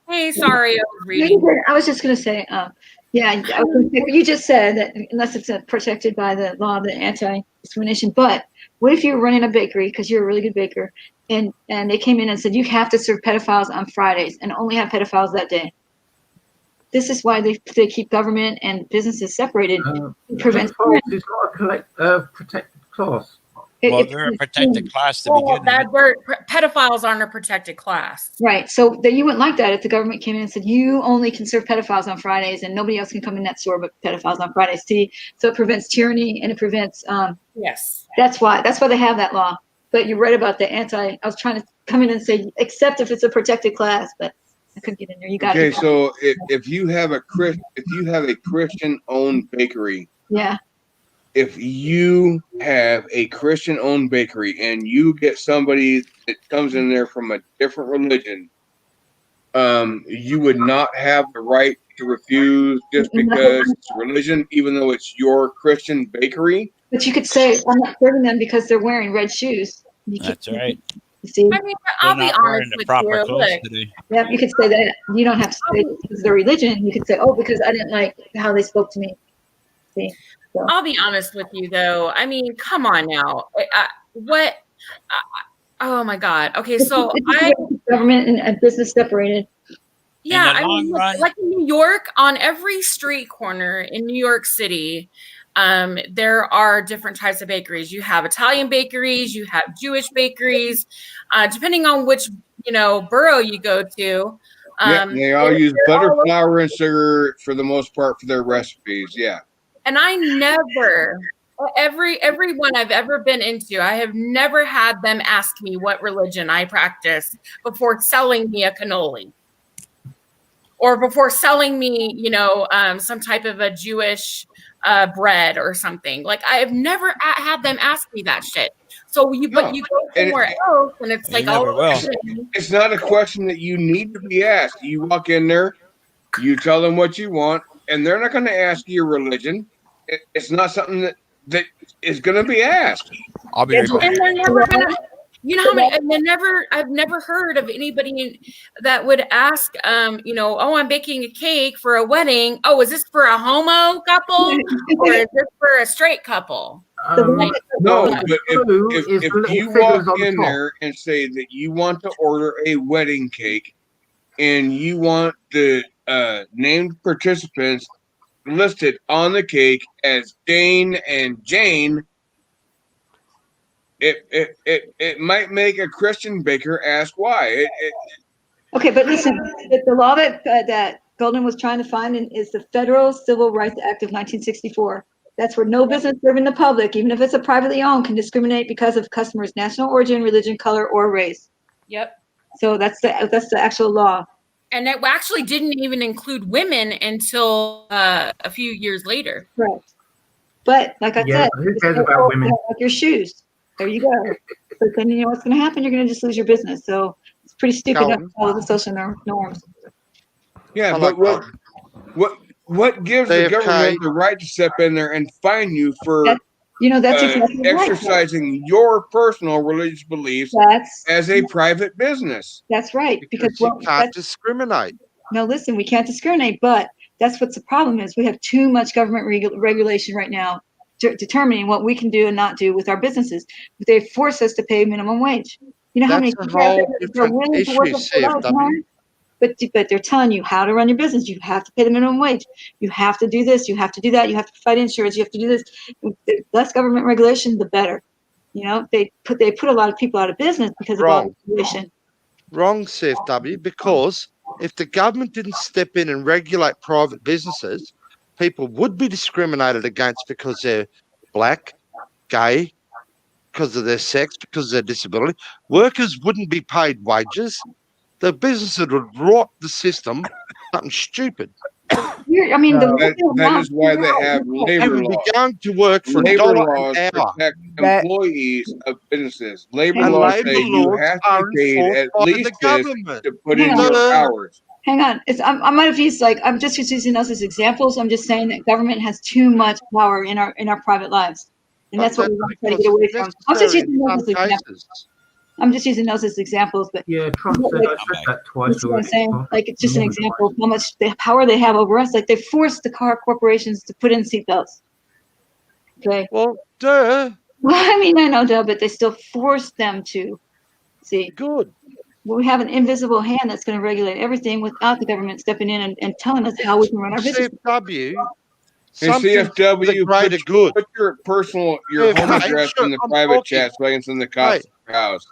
Hey, sorry, I was Yeah, reading. you did. I was just going to say, I was gonna say, you just said that unless it's protected by the law of the anti-discrimination. But what if you're running a bakery because you're a really good baker, and they came in and said you have to serve pedophiles on Fridays and only have pedophiles that day? This is why they keep government and businesses separated. It prevents. It's not a protected class. Well, they're a protected class to begin with. Pedophiles aren't a protected class. Right. So that you wouldn't like that if the government came in and said you only can serve pedophiles on Fridays and nobody else can come in that store but pedophiles on Fridays. See, so it prevents tyranny and it prevents. Yes. That's why they have that law. But you read about the I was trying to come in and say except if it's a protected class, but I couldn't get in there. You got Okay, so if you have a Christian-owned bakery, yeah. If you have a Christian-owned bakery and you get somebody that comes in there from a different religion, you would not have the right to refuse just because it's religion, even though it's your Christian bakery. But you could say I'm not serving them because they're wearing red shoes. That's right. You see? I mean, I'll be honest with you. Look, yeah, you could say that. You don't have to say it's their religion. You could say, oh, because I didn't like how they spoke to me. See? So. I'll be honest with you, though. I mean, come on now. Oh my God. Okay, so government and business separated. Yeah, I mean, like in New York, on every street corner in New York City, there are different types of bakeries. You have Italian bakeries, you have Jewish bakeries, depending on which borough you go to. Yeah, they all use butter, flour, and sugar for the most part for their recipes. Yeah. And I never, everyone I've ever been into, I have never had them ask me what religion I practice before selling me a cannoli. Or before selling me, some type of a Jewish bread or something. Like I have never had them ask me that shit. So but you go somewhere else, and it's like, it's not a question that you need to be asked. You walk in there, you tell them what you want, and they're not going to ask you your religion. It's not something that is going to be asked. I'll be right back. And they're never going to. You know how many? I've never heard of anybody that would ask, oh, I'm baking a cake for a wedding. Oh, is this for a homo couple or is this for a straight couple? No, but if you walk in there and say that you want to order a wedding cake and you want the named participants listed on the cake as Dane and Jane, it might make a Christian baker ask why. Okay, but listen, the law that Golden was trying to find is the Federal Civil Rights Act of 1964. That's where no business serving the public, even if it's a privately owned, can discriminate because of customers' national origin, religion, color, or race. Yep. So that's the actual law. And it actually didn't even include women until a few years later. Right. But like I said, who cares about women? Like your shoes. There you go. But then you know what's going to happen? You're going to just lose your business. So it's pretty stupid to follow the social norms. Yeah, but what gives the government the right to step in there and fine you for that's exactly exercising your personal religious beliefs as a private business? That's right. Because you can't discriminate. No, listen, we can't discriminate, but that's what the problem is. We have too much government regulation right now determining what we can do and not do with our businesses. They force us to pay minimum wage. You know how many people are willing to work for that? but they're telling you how to run your business. You have to pay the minimum wage. You have to do this. You have to do that. You have to provide insurance. You have to do this. The less government regulation, the better. They put a lot of people out of business because of all regulation. Wrong, CFW, because if the government didn't step in and regulate private businesses, people would be discriminated against because they're black, gay, because of their sex, because of their disability. Workers wouldn't be paid wages. The businesses would rot the system, something stupid. That is why they have labor laws. Going to work for labor $1 laws an hour. protect employees of businesses. Labor And laws labor say you laws have are to be paid enforced at by the least this government. to put in your hours. Hang on. I might have used I'm just using us as examples. I'm just saying that government has too much power in our private lives, and that's what we want to try to get away from. I'm just using those as examples. I'm just using those as examples, but yeah, Trump said that twice that's what I'm already. saying. Like, it's just an example of how much power they have over us. Like, they forced the car corporations to put in seatbelts. Okay. Well, duh. Well, I mean, I know, duh, but they still forced them to. See. Good. Well, we have an invisible hand that's going to regulate everything without the government stepping in and telling us how we can run our business. Hey, CFW, put your home address in the private chat so I can send the cops to your house.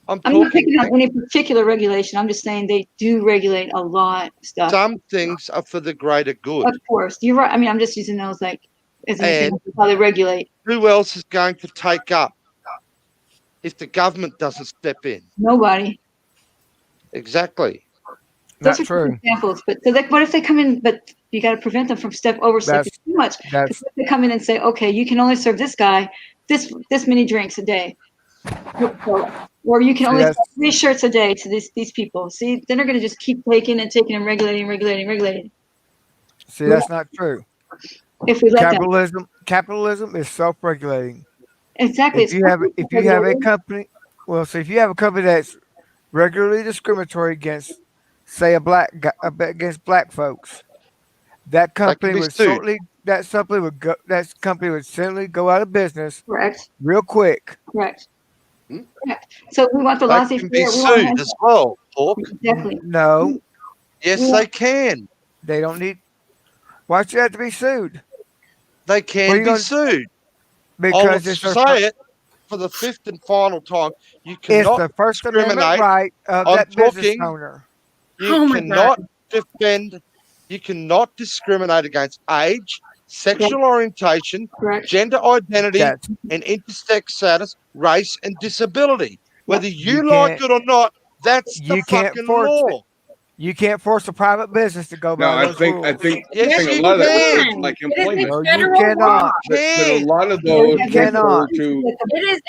I'm not picking out any particular regulation. I'm just saying they do regulate a lot of stuff. Some things are for the greater good. Of course, you're right. I mean, I'm just using those as an example of how they regulate. Who else is going to take up if the government doesn't step in? Nobody. Exactly. Those are true examples. But what if they come in? But you got to prevent them from overstepping too much. If they come in and say, "Okay, you can only serve this guy this many drinks a day," or you can only sell 3 shirts a day to these people. See, then they're going to just keep taking and regulating. See, that's not true. If we let capitalism is self-regulating. Exactly. If you have a company, if you have a company that's regularly discriminatory against, say, against black folks, that company would certainly go out of business. Correct. Real quick. Correct. So we want the laissez faire. Be sued as well, Hawk. Definitely. No. Yes, they can. They don't need. Why should you have to be sued? They can be sued. Because it's it for the 5th and final time. You cannot it's the First Amendment right of that business owner. You cannot defend. You cannot discriminate against age, sexual orientation, gender identity, and intersex status, race, and disability. Whether you like it or not, that's the fucking law. You can't force a private business to go by those rules. I think a lot of that is like employment. No, you cannot. But a lot of those refer to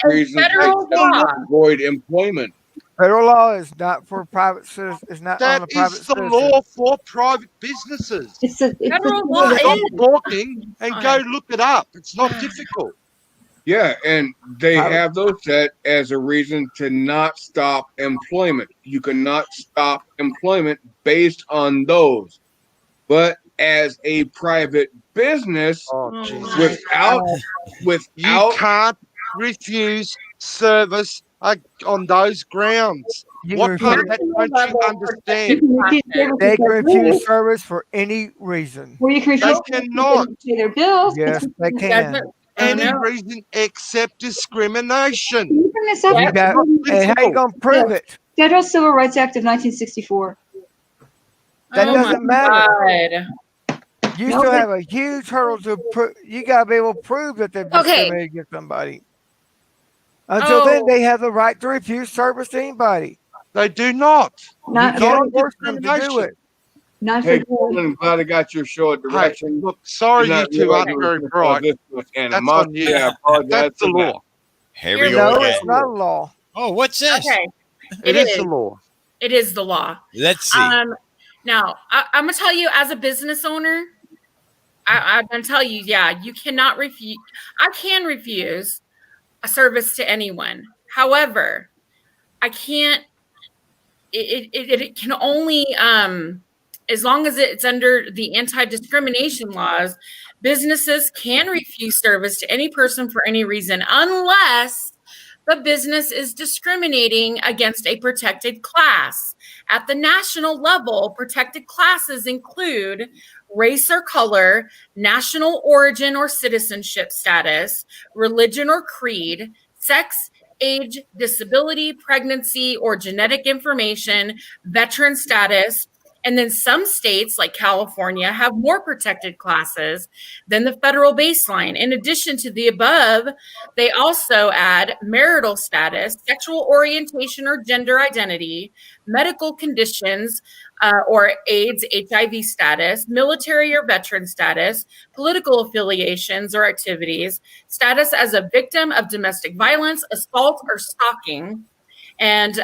reasons like avoid employment. Federal law is not for private citizens. It's not on the private citizen. That is the law for private businesses. Federal law Stop talking and go look it up. It's not difficult. Yeah, and they have those set as a reason to not stop employment. You cannot stop employment based on those. But as a private business, without you can't refuse service on those grounds. What part of that don't you understand? They can refuse service for any reason. Or you can refuse they cannot pay their bills. Yes, they can. Any reason except discrimination. Hey, how you gonna prove it? Federal Civil Rights Act of 1964. That doesn't matter. You still have a huge hurdle to put. You gotta be able to prove that they've discriminated against somebody. Until then, they have the right to refuse service to anybody. They do not. You can't force them to do it. Hey, Colin, glad I got your show of direction. Look, sorry you two aren't very bright. That's on you. That's the law. Here we No, go again. it's not a law. Oh, what's this? Okay. It is the law. It is the law. Let's see. Now, I'm going to tell you as a business owner, I'm going to tell you, you cannot refuse. I can refuse a service to anyone. However, I can't, it can only, as long as it's under the anti-discrimination laws, businesses can refuse service to any person for any reason, unless the business is discriminating against a protected class. At the national level, protected classes include race or color, national origin or citizenship status, religion or creed, sex, age, disability, pregnancy, or genetic information, veteran status. And then some states, like California, have more protected classes than the federal baseline. In addition to the above, they also add marital status, sexual orientation or gender identity, medical conditions or AIDS, HIV status, military or veteran status, political affiliations or activities, status as a victim of domestic violence, assault, or stalking. And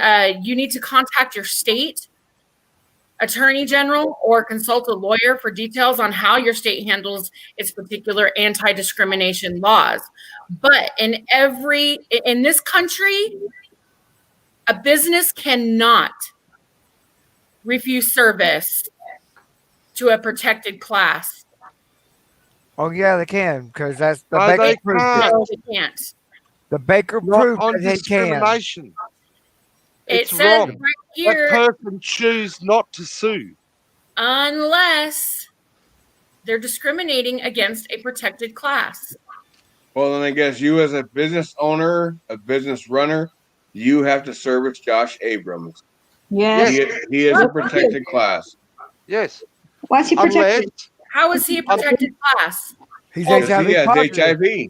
you need to contact your state attorney general or consult a lawyer for details on how your state handles its particular anti-discrimination laws. But in this country, a business cannot refuse service to a protected class. Oh yeah, they can, because that's the No, Baker they proved can't. it. No, they can't. The Baker Not proved on that they can. discrimination. It It's says wrong. right That here, person choose not to sue. unless they're discriminating against a protected class. Well, then I guess you as a business owner, a business runner, you have to service Josh Abrams. Yes. He is a protected class. Yes. Why is he protected? How is he a protected class? He's Because HIV he has positive. HIV.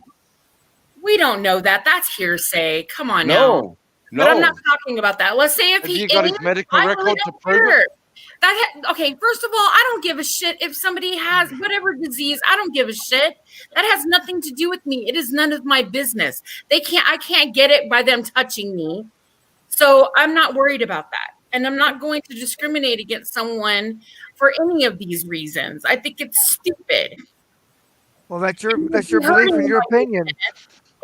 We don't know that. That's hearsay. Come on now. No. But I'm not talking about that. Let's say if Have he you got his is, medical I record really to don't prove it? care. Okay, first of all, I don't give a shit if somebody has whatever disease. I don't give a shit. That has nothing to do with me. It is none of my business. I can't get it by them touching me. So I'm not worried about that. And I'm not going to discriminate against someone for any of these reasons. I think it's stupid. Well, that's your belief and your opinion.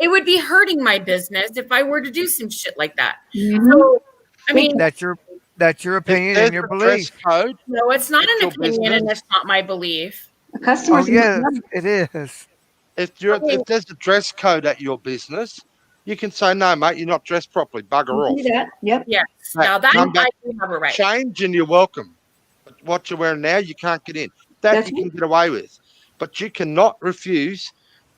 It would be hurting my business if I were to do some shit like that. Mm-hmm. So, I mean, that's your opinion and your belief. Code, no, it's not an your opinion, and business. it's not my belief. The customers. Oh yes, it is. If there's a dress code at your business, you can say, no, mate, you're not dressed properly. Bugger off. Do that. Yep. Yes. Mate, Now that come back, I do have a right. change, and you're welcome. But what you're wearing now, you can't get in. That That's you can get away with. But you cannot refuse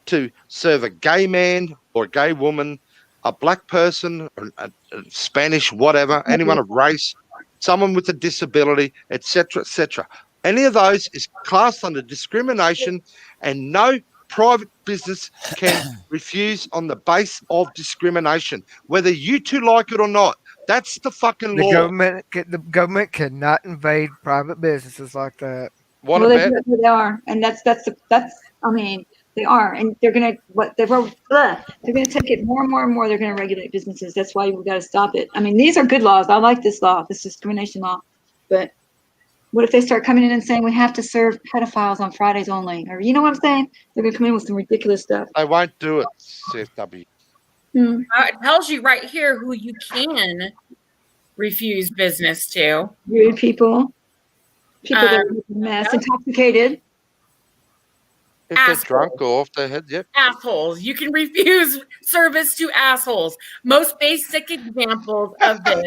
to serve a gay man or a gay woman, a black person, or a Spanish, whatever, anyone of race, someone with a disability, etc., etc. Any of those is classed under discrimination, and no private business can refuse on the base of discrimination, whether you two like it or not. That's the fucking law. The government cannot invade private businesses like that. What Well, about? they are, and that's. I mean, they are, and they're gonna they're gonna take it more and more and more. They're gonna regulate businesses. That's why we've got to stop it. I mean, these are good laws. I like this law, this discrimination law, but what if they start coming in and saying we have to serve pedophiles on Fridays only, or you know what I'm saying? They're gonna come in with some ridiculous stuff. They won't do it, CFW. It tells you right here who you can refuse business to. Rude people that are a mess, intoxicated. If they're drunk or off their head, yep. Assholes. You can refuse service to assholes. Most basic examples of this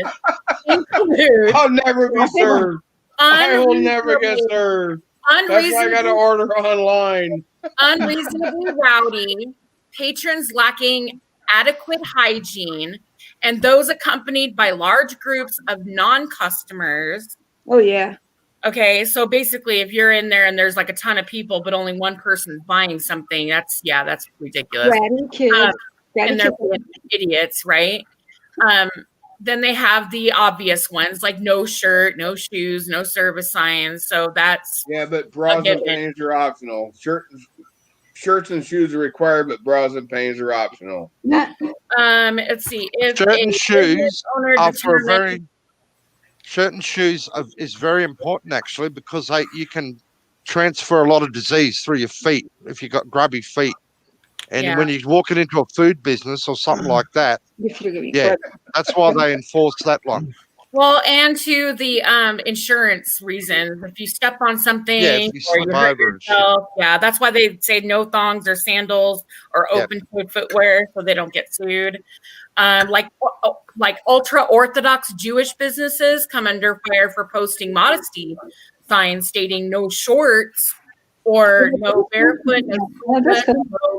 include I'll never be served. I will never get served. That's why I got to order online. Unreasonably rowdy, patrons lacking adequate hygiene, and those accompanied by large groups of non-customers. Oh yeah. Okay, so basically, if you're in there and there's like a ton of people, but only one person's buying something, that's ridiculous. Bratty kids. And they're being idiots, right? Then they have the obvious ones like no shirt, no shoes, no service signs. So that's but bras and panties are optional. Shirts and shoes are required, but bras and panties are optional. Let's see. If Certain shoes are for a determined- certain shoes is very important actually, because you can transfer a lot of disease through your feet if you've got grubby feet. And when you're walking into a food business or something like that, that's why they enforce that one. Well, and to the insurance reasons, if you step on something Yeah, if you or you slip hurt over and shit. yourself, that's why they say no thongs or sandals or open-toed footwear so they don't get sued. Like ultra orthodox Jewish businesses come under fire for posting modesty signs stating no shorts or no barefoot, no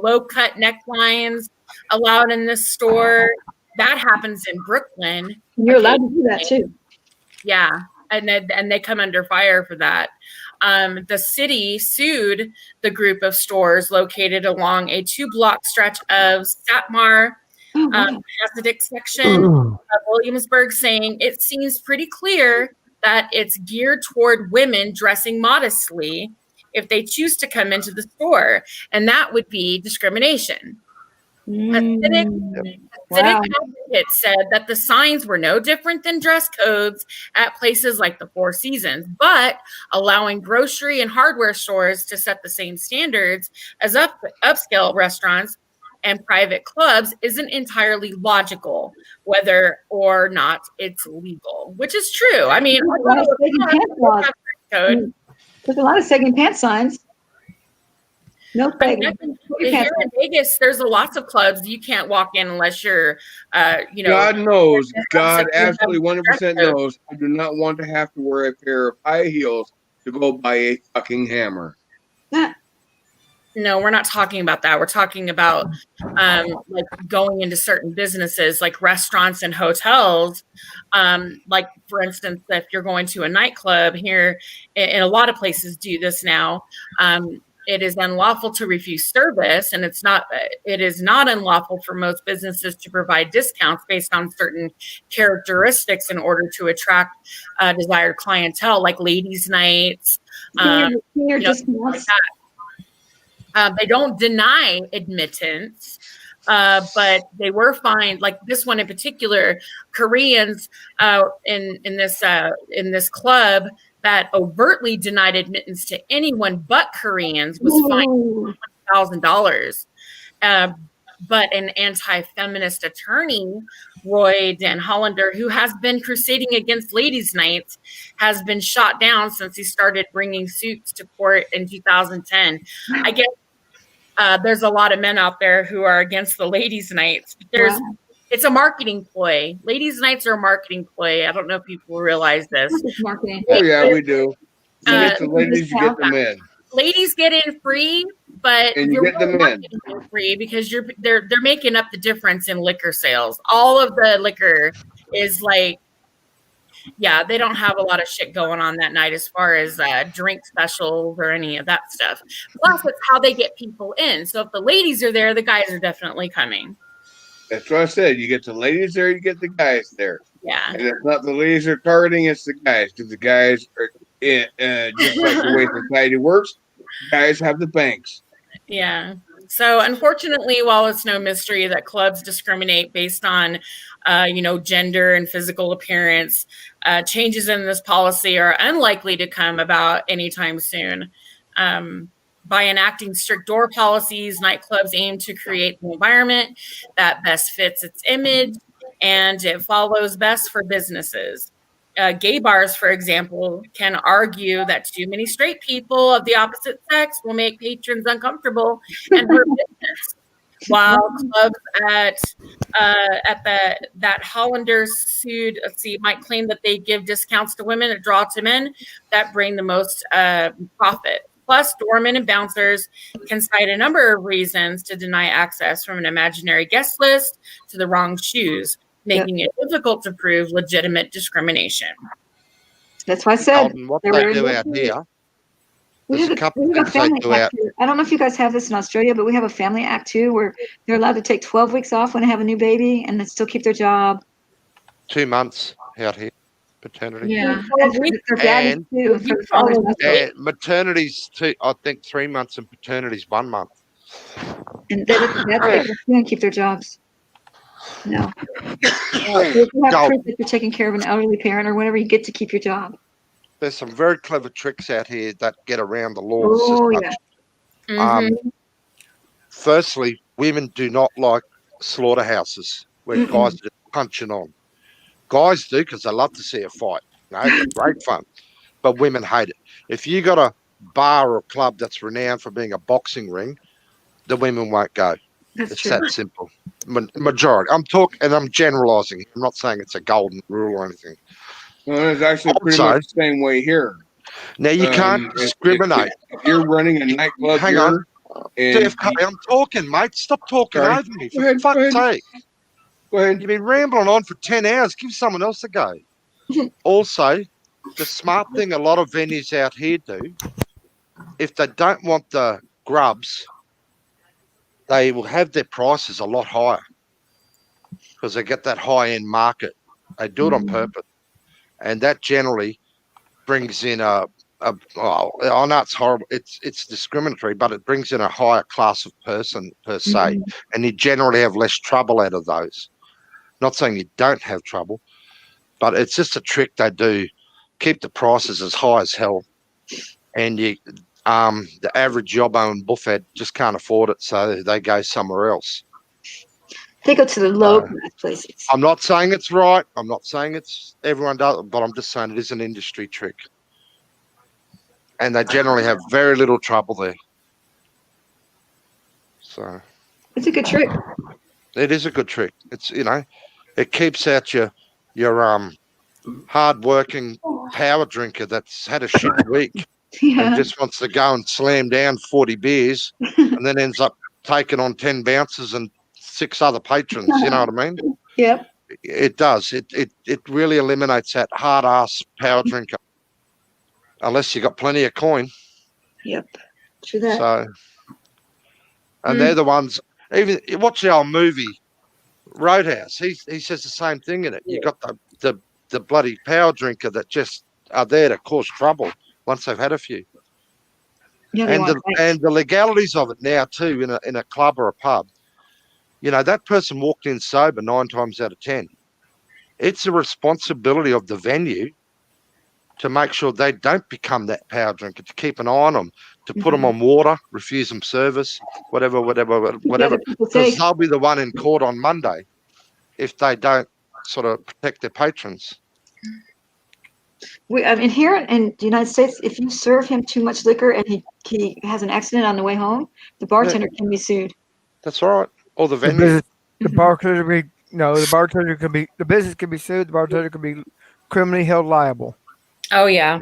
low cut necklines allowed in this store. That happens in Brooklyn. You're allowed to do that too. Yeah, and they come under fire for that. The city sued the group of stores located along a 2-block stretch of Satmar Hasidic section of Williamsburg, saying it seems pretty clear that it's geared toward women dressing modestly if they choose to come into the store, and that would be discrimination. Hasidic advocate said that the signs were no different than dress codes at places like the Four Seasons, but allowing grocery and hardware stores to set the same standards as upscale restaurants and private clubs isn't entirely logical, whether or not it's legal, which is true. I mean, there's a lot of sagging pants signs. No, here in Vegas, there's lots of clubs you can't walk in unless you're, God knows, God absolutely 100% knows. I do not want to have to wear a pair of high heels to go buy a fucking hammer. No, we're not talking about that. We're talking about like going into certain businesses like restaurants and hotels. Like, for instance, if you're going to a nightclub here, and a lot of places do this now, it is unlawful to refuse service, and it is not unlawful for most businesses to provide discounts based on certain characteristics in order to attract desired clientele, like ladies' nights. Discounts. They don't deny admittance, but they were fined. Like this one in particular, Koreans in this club that overtly denied admittance to anyone but Koreans was fined $1,000. But an anti-feminist attorney, Roy Dan Hollander, who has been crusading against ladies' nights, has been shot down since he started bringing suits to court in 2010. I guess there's a lot of men out there who are against the ladies' nights. It's a marketing ploy. Ladies' nights are a marketing ploy. I don't know if people realize this. Marketing. Oh yeah, we do. You get the ladies, you get the men. Ladies get in free, but and you get the men free because they're making up the difference in liquor sales. All of the liquor is like, yeah, they don't have a lot of shit going on that night as far as drink specials or any of that stuff. Plus, it's how they get people in. So if the ladies are there, the guys are definitely coming. That's what I said. You get the ladies there, you get the guys there. Yeah. And it's not the ladies are targeting, it's the guys. Because the guys are, just like the way society works, guys have the banks. Yeah. So unfortunately, while it's no mystery that clubs discriminate based on, gender and physical appearance, changes in this policy are unlikely to come about anytime soon. By enacting strict door policies, nightclubs aim to create an environment that best fits its image and it follows best for businesses. Gay bars, for example, can argue that too many straight people of the opposite sex will make patrons uncomfortable and hurt business. While clubs that Hollander sued, might claim that they give discounts to women that draw to men that bring the most profit. Plus, doormen and bouncers can cite a number of reasons to deny access, from an imaginary guest list to the wrong shoes, making it difficult to prove legitimate discrimination. That's why I said what they do out here. There's a couple of things they do out. I don't know if you guys have this in Australia, but we have a family act too, where they're allowed to take 12 weeks off when they have a new baby and then still keep their job. 2 months out here, paternity. Yeah, and maternity's I think 3 months, and paternity's 1 month. And that's it. They keep their jobs. No. If you have proof that you're taking care of an elderly parent or whatever, you get to keep your job. There's some very clever tricks out here that get around the laws. Oh, yeah. Firstly, women do not like slaughterhouses where guys are just punching on. Guys do because they love to see a fight. It's great fun. But women hate it. If you got a bar or club that's renowned for being a boxing ring, the women won't go. It's that simple. Majority. I'm talking, and I'm generalising. I'm not saying it's a golden rule or anything. Well, it's actually pretty much the same way here. Now you can't discriminate. If you're running a nightclub Hang here, on, and DFK, I'm talking, mate. Stop talking Sorry. over me. Go For ahead, fuck's go ahead. sake. Go ahead. You've been rambling on for 10 hours. Give someone else a go. Also, the smart thing a lot of venues out here do, if they don't want the grubs, they will have their prices a lot higher because they get that high-end market. They do it on purpose. And that generally brings in well, I know it's horrible, it's discriminatory, but it brings in a higher class of person per se, and you generally have less trouble out of those. Not saying you don't have trouble, but it's just a trick they do. Keep the prices as high as hell, and the average yobbo and buffhead just can't afford it, so they go somewhere else. They go to the low class places. I'm not saying it's right. I'm not saying it's everyone does, but I'm just saying it is an industry trick. And they generally have very little trouble there. So it's a good trick. It is a good trick. It's, you know, it keeps out your hard-working power drinker that's had a shit week and just wants to go and slam down 40 beers and then ends up taking on 10 bouncers and 6 other patrons. You know what I mean? Yep. It does. It really eliminates that hard-ass power drinker. Unless you got plenty of coin. Yep. True that. So, and they're the ones. Even watch the old movie Roadhouse. He says the same thing in it. You got the bloody power drinker that just are there to cause trouble once they've had a few. Yeah, and the legalities of it now too in a club or a pub. You know, that person walked in sober 9 times out of 10. It's a responsibility of the venue to make sure they don't become that power drinker, to keep an eye on them, to put them on water, refuse them service, whatever. Because they'll be the one in court on Monday if they don't sort of protect their patrons. I mean, here in the United States, if you serve him too much liquor and he has an accident on the way home, the bartender can be sued. That's right. Or the venue. The bartender the business can be sued. The bartender can be criminally held liable. Oh yeah.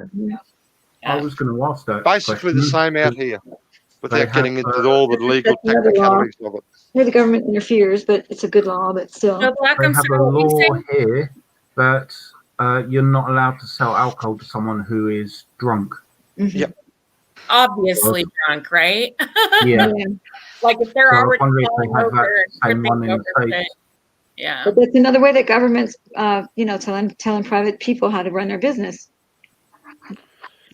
I was going to ask that. Basically the same out here, without getting into all the legal That's another law technicalities of it. where the government interferes, but it's a good law, but still. They have a law here that you're not allowed to sell alcohol to someone who is drunk. Yep. Obviously drunk, right? Yeah. Like if they're So I was already wondering if falling they have over that and same one tripping in the over States. shit. Yeah. But that's another way that governments, telling private people how to run their business.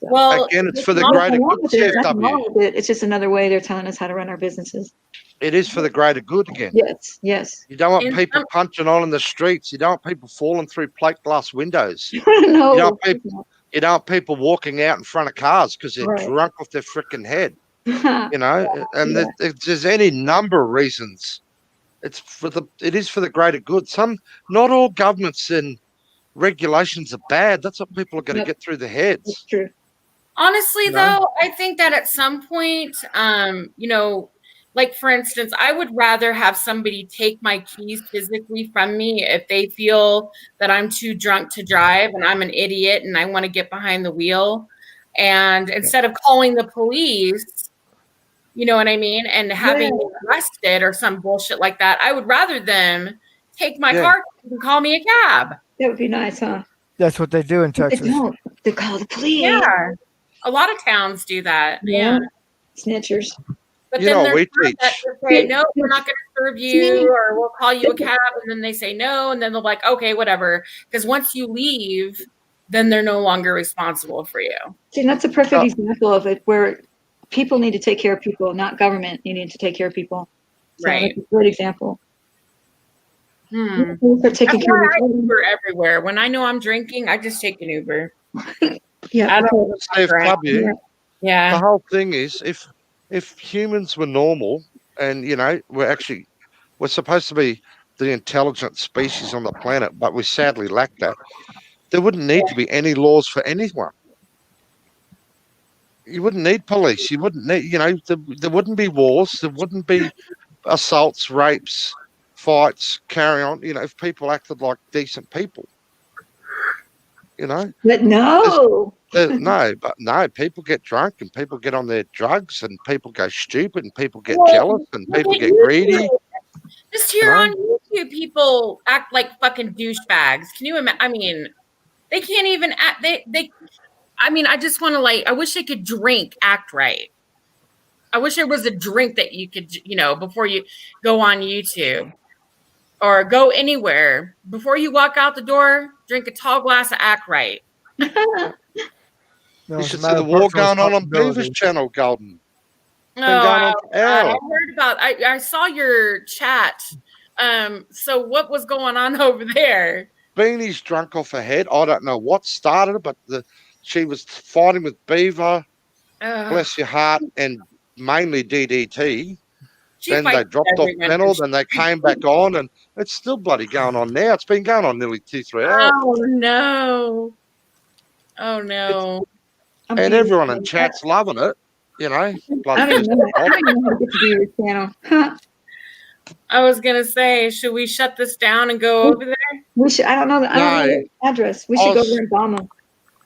Well, again, it's for the greater good. There's nothing wrong CFW. with it. It's just another way they're telling us how to run our businesses. It is for the greater good again. Yes, yes. You don't want people punching on in the streets. You don't want people falling through plate glass windows. No. You don't want people walking out in front of cars because they're Right. drunk off their freaking head. You know, and there's any number of reasons. It is for the greater good. Not all governments and regulations are bad. That's what people are going to get through their heads. That's true. Honestly, though, I think that at some point, like for instance, I would rather have somebody take my keys physically from me if they feel that I'm too drunk to drive and I'm an idiot and I want to get behind the wheel. And instead of calling the police, you know what I mean, and having me arrested or some bullshit like that, I would rather them take my car and call me a cab. That would be nice, huh? That's what they do in But Texas. they don't. They call the police. Yeah. A lot of towns do that. Yeah. Snitchers. But You then know, there's we some that teach. just say, no, we're not going to serve you, or we'll call you a cab. And then they say no. And then they're like, okay, whatever. Because once you leave, then they're no longer responsible for you. See, that's a perfect example of it where people need to take care of people, not government. You need to take care of people. So Right. That's a good example. That's Taking care why of I each other. Uber everywhere. When I know I'm drinking, I just take an Uber. Yeah. I don't CFW. Yeah. The whole thing is if humans were normal and, you know, we're supposed to be the intelligent species on the planet, but we sadly lack that, there wouldn't need to be any laws for anyone. You wouldn't need police. You wouldn't need, there wouldn't be wars. There wouldn't be assaults, rapes, fights, carry on. If people acted like decent people, But no. No, people get drunk and people get on their drugs and people go stupid and people get Well, jealous and look people at get greedy. Just here on YouTube, people act like fucking douchebags. Can you imagine? I mean, they can't even act. I mean, I just want to I wish they could act right. I wish there was a drink that you could, before you go on YouTube or go anywhere, before you walk out the door, drink a tall glass of Act Right. You should see the war going on Beaver's channel, Golden. Oh, Been going on for I hours. heard about. I saw your chat. So what was going on over there? Beanie's drunk off her head. I don't know what started it, but she was fighting with Beaver. Bless your heart, and mainly DDT. Then they dropped off panel, then they came back on, and it's still bloody going on now. It's been going on nearly 2-3 hours. Oh no! Oh no! And everyone in chat's loving it, Bloody I don't even know how to get to do your channel. I was gonna say, should we shut this down and go over there? We should. I don't know the address. We should go over and bomb them.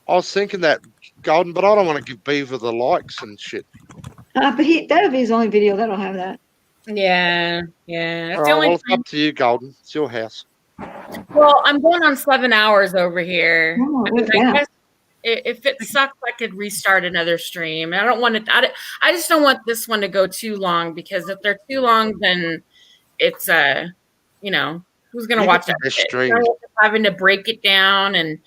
I was thinking that, Golden, but I don't want to give Beaver the likes and shit. But that'll be his only video that'll have that. Yeah. All right, well, it's up to you, Golden. It's your house. Well, I'm going on 7 hours over here. Oh, I guess if it sucks, I could restart another stream. I don't want it. I just don't want this one to go too long, because if they're too long, then it's who's gonna watch that shit? Having to break it down and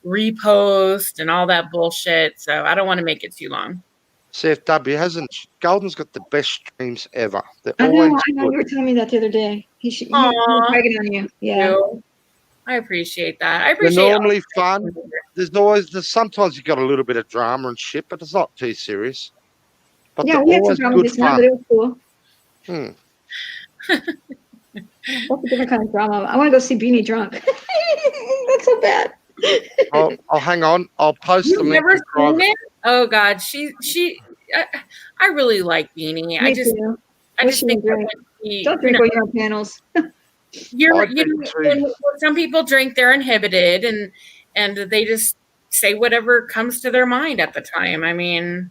repost and all that bullshit. So I don't want to make it too long. CFW Golden's got the best streams ever. I know. You were telling me that the other day. He's bragging on you. Yeah. I appreciate that. They're normally fun. There's sometimes you got a little bit of drama and shit, but it's not too serious. But yeah, we had some drama this time, but it was cool. That's a different kind of drama. I want to go see Beanie drunk. That's so bad. I'll hang on. I'll post the link. Never seen it? Oh God, I really like Beanie. I just think don't drink while you're on panels. When some people drink, they're inhibited and they just say whatever comes to their mind at the time. I mean,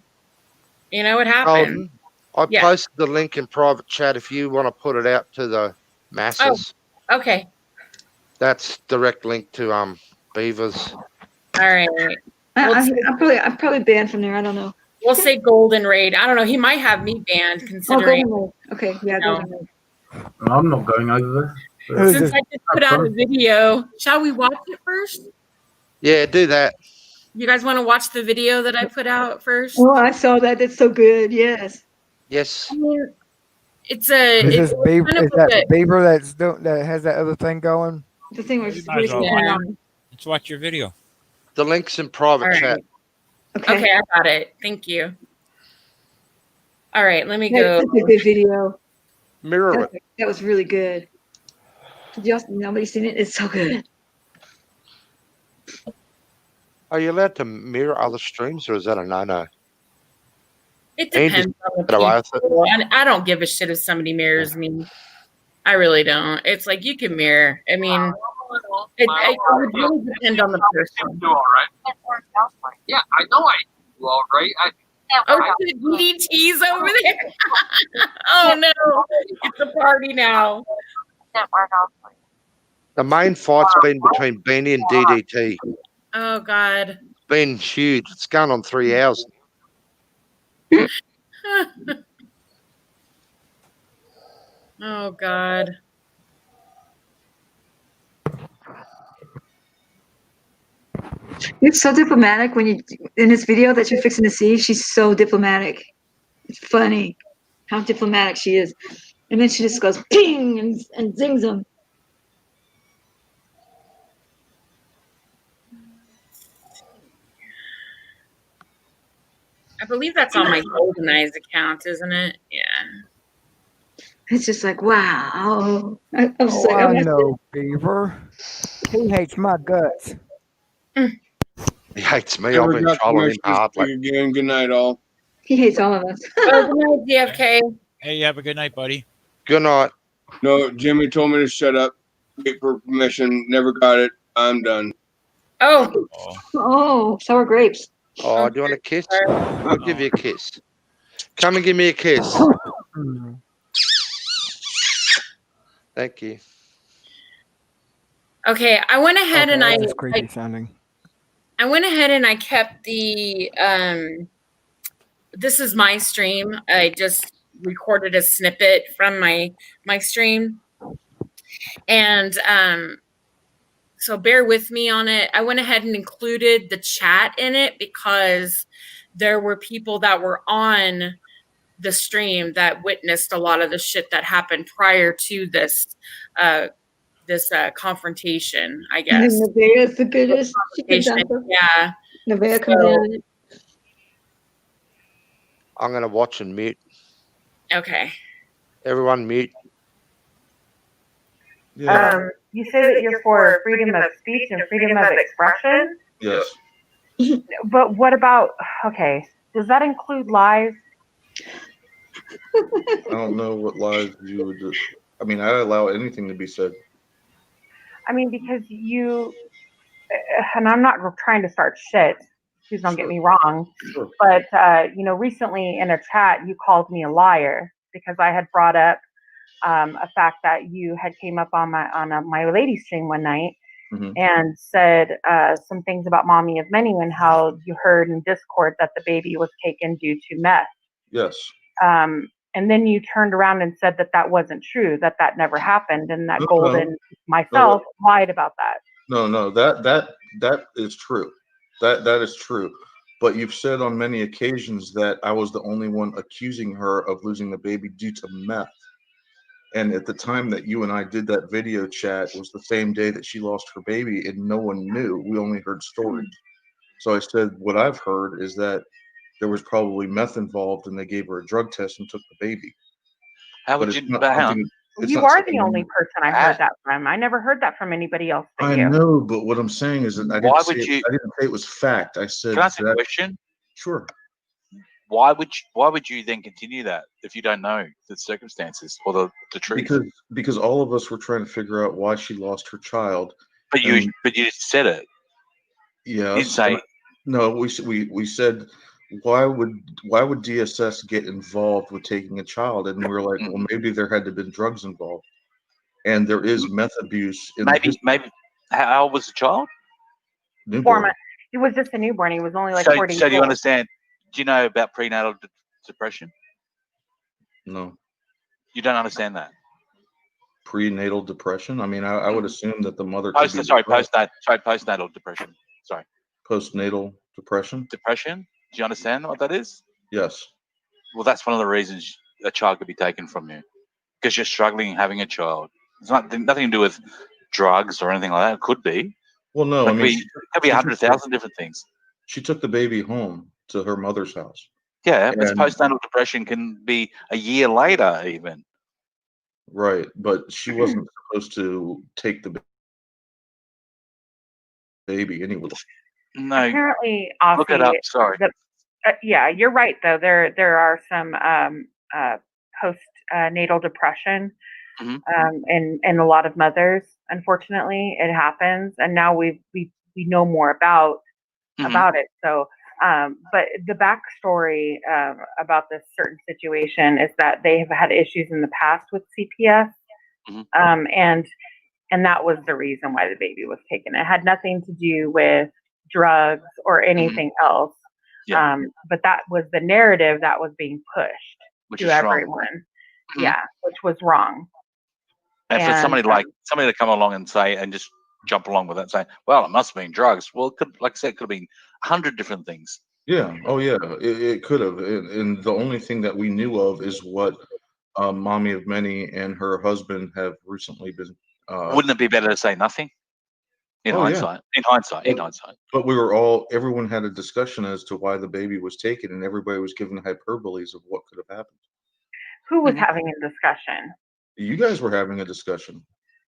it happens. I posted the link in private chat if you want to put it out to the masses. Oh, okay. That's direct link to Beaver's. All right. I'm probably banned from there. I don't know. We'll say Golden Raid. I don't know. He might have me banned considering. Golden Raid. Okay, yeah, Golden Raid. I'm not going over there. Since I just put out a video, shall we watch it first? Yeah, do that. You guys want to watch the video that I put out first? Oh, I saw that. That's so good. Yes. Yes. It's a. Is that Beaver that has that other thing going? The thing was. Let's watch your video. The link's in private chat. Okay, I got it. Thank you. All right, let me go. That's a good video. Mirror it. That was really good. Nobody seen it? It's so good. Are you allowed to mirror other streams, or is that a no-no? It depends on the people. I don't give a shit if somebody mirrors me. I really don't. It's like you can mirror. I mean, it would really depend on the person. Do all right. Yeah, I know I do all right. The DDT's over there. Oh no, it's a party now. The main fight's been between Beanie and DDT. Oh God. It's been huge. It's gone on 3 hours. Oh God. It's so diplomatic when you in this video that you're fixing to see. She's so diplomatic. It's funny how diplomatic she is, and then she just goes ping and zings them. I believe that's on my Golden Eyes account, isn't it? Yeah. It's just like wow. I know, Beaver. He hates my guts. He hates me. I've been following him hard. Good night, all. He hates all of us. Good night, DFK. Hey, you have a good night, buddy. Good night. No, Jimmy told me to shut up. Wait for permission. Never got it. I'm done. Oh. Oh, sour grapes. Oh, do you want a kiss? I'll give you a kiss. Come and give me a kiss. Thank you. Okay, I went ahead and that is creepy sounding. I went ahead and I kept the this is my stream. I just recorded a snippet from my stream. And so bear with me on it. I went ahead and included the chat in it because there were people that were on the stream that witnessed a lot of the shit that happened prior to this confrontation, I guess. And Nevaeh's the goodest. She comes out. Yeah. Nevaeh comes in. I'm going to watch and mute. Okay. Everyone mute. You say that you're for freedom of speech and freedom of expression? Yes. But what about, okay, does that include lies? I don't know what lies you would do. I mean, I allow anything to be said. I mean, because you, and I'm not trying to start shit, please don't get me wrong, but, recently in a chat, you called me a liar because I had brought up a fact that you had came up on my lady stream one night and said some things about Mommy of Many and how you heard in Discord that the baby was taken due to meth. Yes. And then you turned around and said that wasn't true, that never happened, and that Golden myself lied about that. No, that is true. That is true. But you've said on many occasions that I was the only one accusing her of losing the baby due to meth. And at the time that you and I did that video chat was the same day that she lost her baby, and no one knew. We only heard stories. So I said, what I've heard is that there was probably meth involved, and they gave her a drug test and took the baby. How would you? But hang on. You are the only person I heard that from. I never heard that from anybody else but you. I know, but what I'm saying is that I didn't say it was fact. I said. Can I ask a question? Sure. Why would you then continue that if you don't know the circumstances or the truth? Because all of us were trying to figure out why she lost her child. But you said it. Yeah. You say no. We said why would DSS get involved with taking a child? And we're like, well, maybe there had to have been drugs involved, and there is meth abuse. Maybe. How old was the child? Newborn. 4 months. He was just a newborn. He was only like 40. So do you understand? Do you know about prenatal depression? No. You don't understand that? Prenatal depression? I mean, I would assume that the mother postnatal depression. Sorry. Postnatal depression? Depression? Do you understand what that is? Yes. Well, that's one of the reasons a child could be taken from you. Because you're struggling having a child. It's nothing to do with drugs or anything like that. It could be. Well, no. It could be 100,000 different things. She took the baby home to her mother's house. Yeah, but postnatal depression can be a year later even. Right, but she wasn't supposed to take the baby anyway. No. Apparently, look it up. Sorry. Yeah, you're right though. There are some postnatal depression, and a lot of mothers. Unfortunately, it happens, and now we know more about it. So. But the backstory about this certain situation is that they have had issues in the past with CPS, and that was the reason why the baby was taken. It had nothing to do with drugs or anything else. Yeah. But that was the narrative that was being pushed to everyone. Yeah, which was wrong. And for somebody to come along and say and just jump along with that, saying, "Well, it must have been drugs." Well, it could, like I said, it could have been 100 different things. Yeah. Oh, yeah. It could have. And the only thing that we knew of is what Mommy of Many and her husband have recently been. Wouldn't it be better to say nothing? In hindsight. But everyone had a discussion as to why the baby was taken, and everybody was given hyperboles of what could have happened. Who was having a discussion? You guys were having a discussion.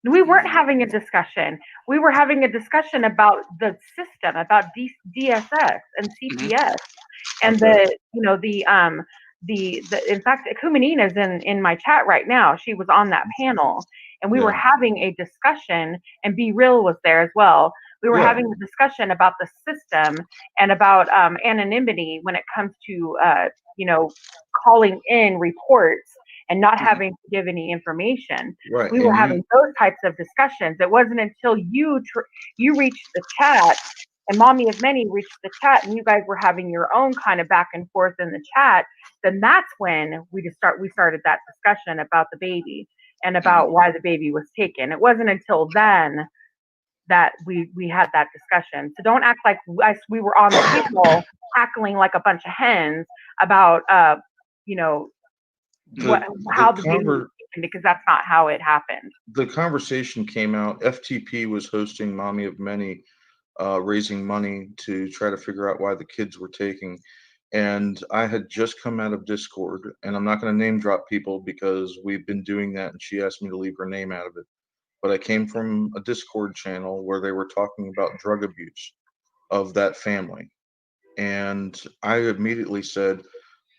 We weren't having a discussion. We were having a discussion about the system, about DSS and CPS, and in fact, Kumanina is in my chat right now. She was on that panel, and we were having a discussion, and Be Real was there as well. We were having a discussion about the system and about anonymity when it comes to calling in reports and not having to give any information. Right. We were having those types of discussions. It wasn't until you reached the chat and Mommy of Many reached the chat and you guys were having your own kind of back and forth in the chat, then that's when we started that discussion about the baby and about why the baby was taken. It wasn't until then that we had that discussion. So don't act like we were on the panel cackling like a bunch of hens about how the baby was taken, because that's not how it happened. The conversation came out. FTP was hosting Mommy of Many, raising money to try to figure out why the kids were taking. And I had just come out of Discord, and I'm not going to name drop people because we've been doing that, and she asked me to leave her name out of it. But I came from a Discord channel where they were talking about drug abuse of that family. And I immediately said,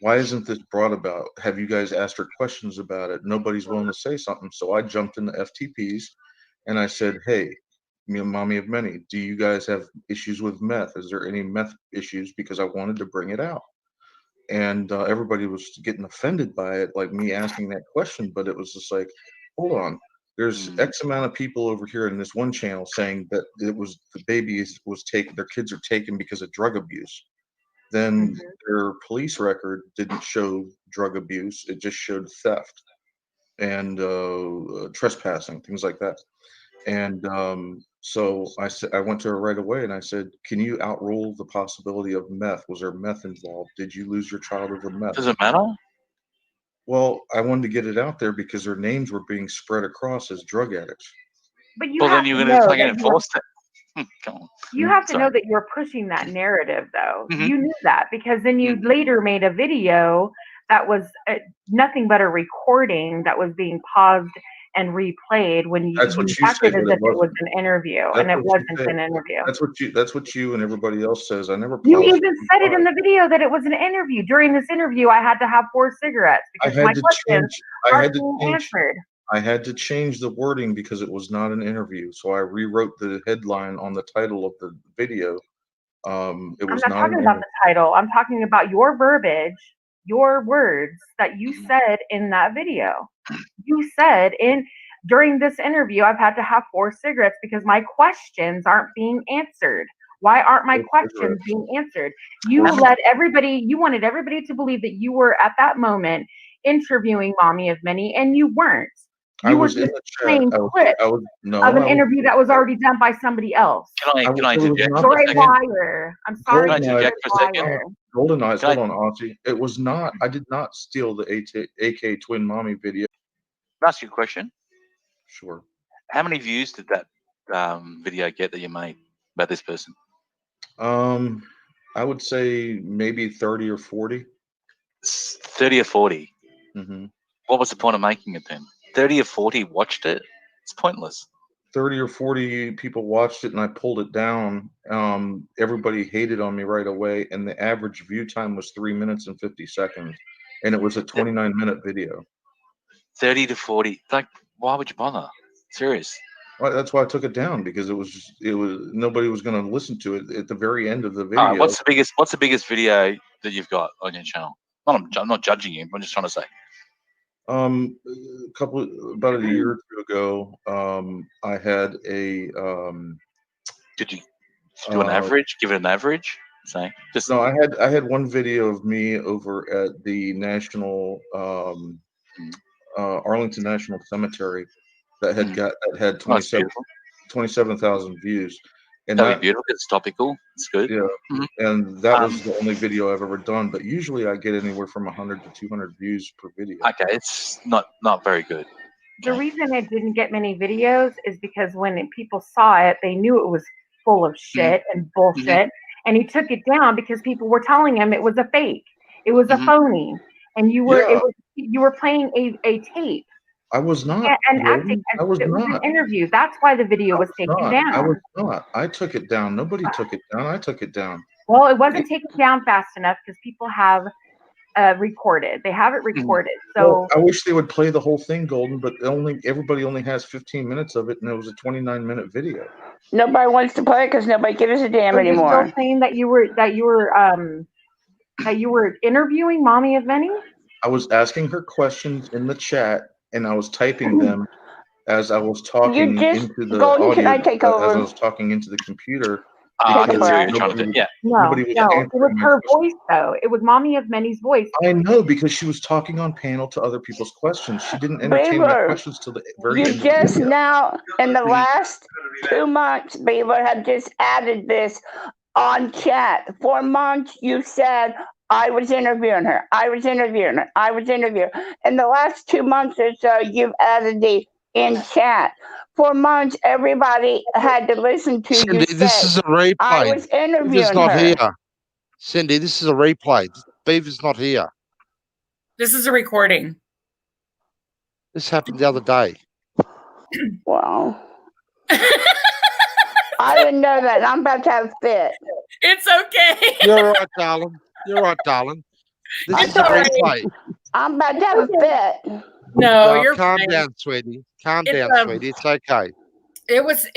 why isn't this brought about? Have you guys asked her questions about it? Nobody's willing to say something. So I jumped into FTPs and I said, hey, Mommy of Many, do you guys have issues with meth? Is there any meth issues? Because I wanted to bring it out. And everybody was getting offended by it, like me asking that question. But it was just like, hold on. There's X amount of people over here in this one channel saying that it was the baby was taken, their kids are taken because of drug abuse. Then their police record didn't show drug abuse; it just showed theft and trespassing, things like that. And so I went to her right away and I said, "Can you outrule the possibility of meth? Was there meth involved? Did you lose your child over meth?" Does it matter? Well, I wanted to get it out there because their names were being spread across as drug addicts. But you Well, have then you're to going to know try and that enforce it. Come on. you have to Sorry. know that you're pushing that narrative, though. Mhm. You knew that because then you later made a video that was nothing but a recording that was being paused and replayed when you That's what you acted said, as but if it it was wasn't. an interview, That's and it what you wasn't said. an interview. That's what you and everybody else says. I never You paused. even said it in the video that it was an interview. During this interview, I had to have 4 cigarettes I because my had to questions change. I aren't had to being change. answered. I had to change the wording because it was not an interview. So I rewrote the headline on the title of the video. It I'm was not not talking an about interview. the title. I'm talking about your verbiage, your words that you said in that video. You said during this interview, I've had to have 4 cigarettes because my questions aren't being answered. Why aren't my questions being answered? You wanted everybody to believe that you were at that moment interviewing Mommy of Many, and you weren't. I You were was in just the chat. playing clips I was no. of an I was, interview that was already done by somebody else. Can I it was interject not for a You're a second? liar. I'm sorry. Can I You're a interject for a second? liar. Golden Eyes. Can Hold on, Ozzy. It was not. I did not steal the AK Twin Mommy video. Can I ask you a question? Sure. How many views did that video get that you made about this person? I would say maybe 30 or 40. 30 or 40. Mm-hmm. What was the point of making it then? 30 or 40 watched it? It's pointless. 30 or 40 people watched it and I pulled it down. Everybody hated on me right away, and the average view time was 3 minutes and 50 seconds, and it was a 29-minute video. 30 to 40. Like, why would you bother? Serious. Well, that's why I took it down, because it was nobody was going to listen to it at the very end of the video. All right, what's the biggest video that you've got on your channel? I'm not judging you. I'm just trying to say. About a year or two ago, I had a. Did you do an average? Give it an average. Say just. No, I had one video of me over at the National Arlington National Cemetery that had 27,000 views, and That'd be beautiful. It's topical. It's good. Yeah, and that was the only video I've ever done. But usually I get anywhere from 100 to 200 views per video. Okay, it's not very good. The reason it didn't get many videos is because when people saw it, they knew it was full of shit and bullshit, and he took it down because people were telling him it was a fake, it was a phony, and you were playing a tape. I was not. And acting as if it was an interview. That's why the video was taken down. I was not. I took it down. Nobody took it down. I took it down. Well, it wasn't taken down fast enough because people have recorded. They have it recorded. Well, So I wish they would play the whole thing, Golden, but everybody only has 15 minutes of it, and it was a 29-minute video. Nobody wants to play it because nobody gives a damn so you're anymore. still saying that you were interviewing Mommy of Many? I was asking her questions in the chat, and I was typing them as I was talking into the Golden, can audio, I take as I over? was talking into the computer. Take a because breath. nobody was No, answering it was my her questions. voice though. It was Mommy of Many's voice. I know, because she was talking on panel to other people's questions. She didn't entertain my Beaver, questions till the very you end of the just video. now, in the last 2 months, Beaver, have just added this on chat. For months, you said, I was interviewing her. I was interviewing her. I was interviewing her. In the last 2 months or so, you've added the in chat. For months, everybody had to listen to Cindy, you this say, is a replay. I was Beaver's interviewing not her. here. Cindy, this is a replay. Beaver's not here. This is a recording. This happened the other day. Wow. I didn't know that. I'm about to have a fit. It's okay. You're all right, darling. You're all right, darling. This I'm is a sorry. replay. I'm about to have a fit. No, you're calm fine. down, sweetie. Calm It's, down, sweetie. It's okay. It was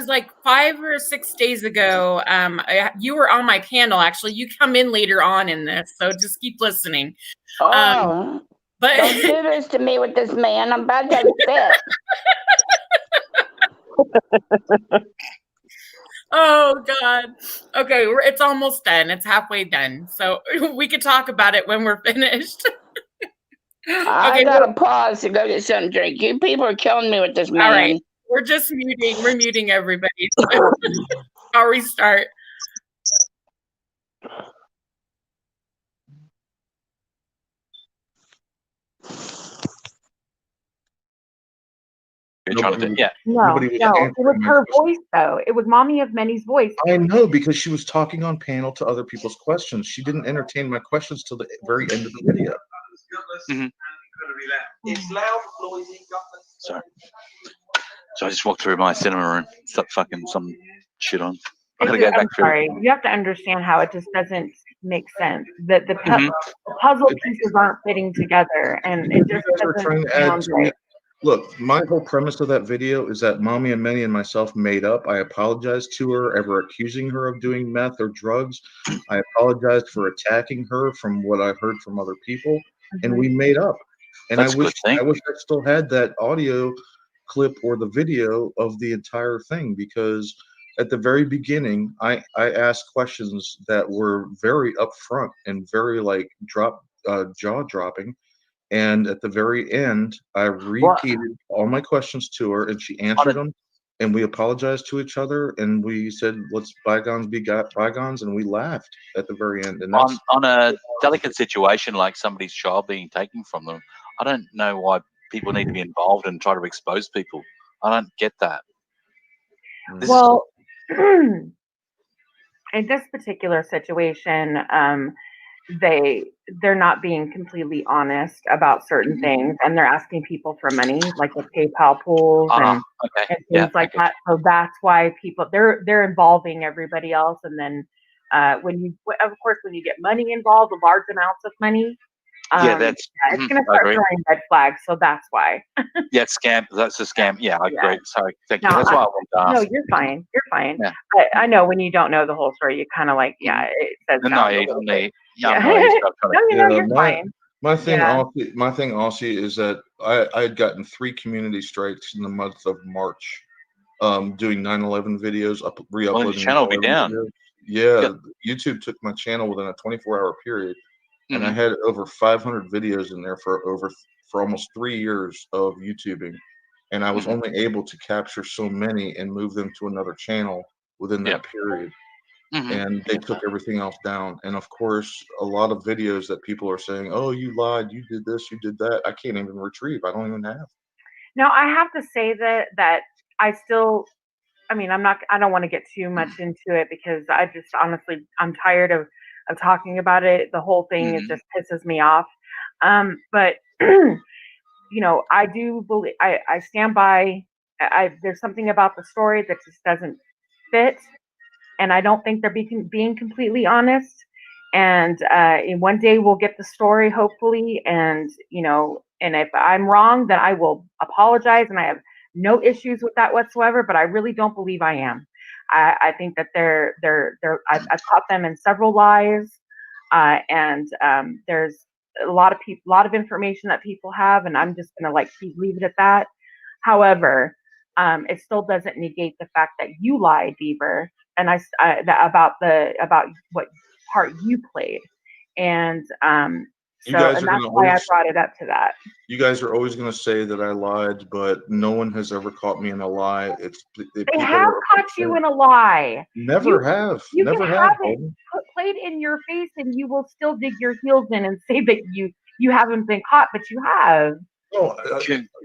like 5 or 6 days ago. You were on my panel, actually. You come in later on in this, so just keep listening. Oh, but don't do this to me with this man. I'm about to have a fit. Oh God. Okay, it's almost done. It's halfway done. So we can talk about it when we're finished. I gotta pause to go get something to drink. You people are killing me with this man. All right. We're muting everybody. I'll restart. No, it was her voice though. It was Mommy of Many's voice. I know, because she was talking on panel to other people's questions. She didn't entertain my questions till the very end of the video. It's loud, noisy. Sorry. So I just walked through my cinema room, stuck fucking some shit on. I gotta go back through. Sorry, you have to understand how it just doesn't make sense. That the puzzle pieces aren't fitting together, and it just doesn't sound right. Look, my whole premise of that video is that Mommy and Manny and myself made up. I apologized to her ever accusing her of doing meth or drugs. I apologized for attacking her from what I heard from other people, and we made up. And I wish I still had that audio clip or the video of the entire thing, because at the very beginning, I asked questions that were very upfront and very jaw dropping. And at the very end, I repeated all my questions to her, and she answered them. And we apologized to each other, and we said, "Let's bygones be bygones," and we laughed at the very end. And that's on a delicate situation like somebody's child being taken from them, I don't know why people need to be involved and try to expose people. I don't get that. Well, in this particular situation, they're not being completely honest about certain things, and they're asking people for money, like with PayPal pools and things like that. So that's why people they're involving everybody else, and then when you get money involved, large amounts of money, it's going to start throwing red flags. So that's why. Yeah, scam. That's a scam. Yeah, I agree. Sorry, thank you. No, That's why I wanted to ask. No, you're fine. You're fine. Yeah. But I know when you don't know the whole story, you kind of like, it says you're fine. My thing also is that I had gotten 3 community strikes in the month of March, doing 9/11 videos, re-uploading. Well, your channel will be down. Videos. Yeah, YouTube took my channel within a 24-hour period, and I had over 500 videos in there for almost 3 years of YouTubing, and I was only able to capture so many and move them to another channel within that period. And they took everything else down. And of course, a lot of videos that people are saying, "Oh, you lied, you did this, you did that," I can't even retrieve. I don't even have. Now, I have to say that I still, I don't want to get too much into it, because I just honestly, I'm tired of talking about it. The whole thing, it just pisses me off. But I do believe, I stand by, there's something about the story that just doesn't fit. And I don't think they're being completely honest. And one day we'll get the story, hopefully. And, and if I'm wrong, then I will apologize. And I have no issues with that whatsoever, but I really don't believe I am. I think that I've caught them in several lies. And there's a lot of information that people have, and I'm just going to leave it at that. However, it still doesn't negate the fact that you lied, Beaver, and about what part you played. And and that's why I brought it up to that. You guys are always going to say that I lied, but no one has ever caught me in a lie. They have caught you in a lie. Never have. You Never can have. it played in your face, and you will still dig your heels in and say that you haven't been caught, but you have.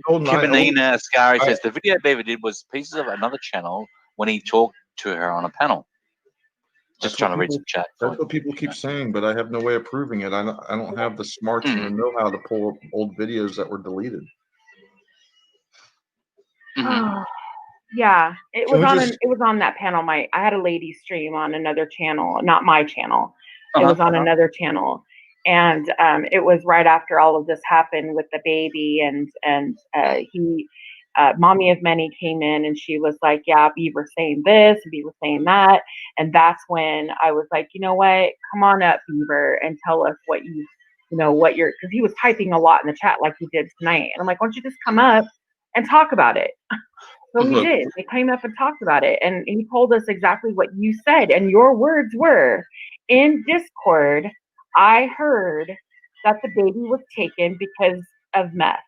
Kimanina Ascari says the video Beaver did was pieces of another channel when he talked to her on a panel. Just trying to read some chat. That's what people keep saying, but I have no way of proving it. I don't have the smarts and the know-how to pull up old videos that were deleted. Oh, yeah, it was on that panel. I had a lady stream on another channel, not my channel. It was on another channel, and it was right after all of this happened with the baby, and Mommy of Many came in, and she was like, yeah, Beaver saying this, and Beaver saying that. And that's when I was like, you know what, come on up, Beaver, and tell us what because he was typing a lot in the chat like he did tonight. And I'm like, why don't you just come up and talk about it? So he did. He came up and talked about it. And he told us exactly what you said. And your words were, in Discord, I heard that the baby was taken because of meth.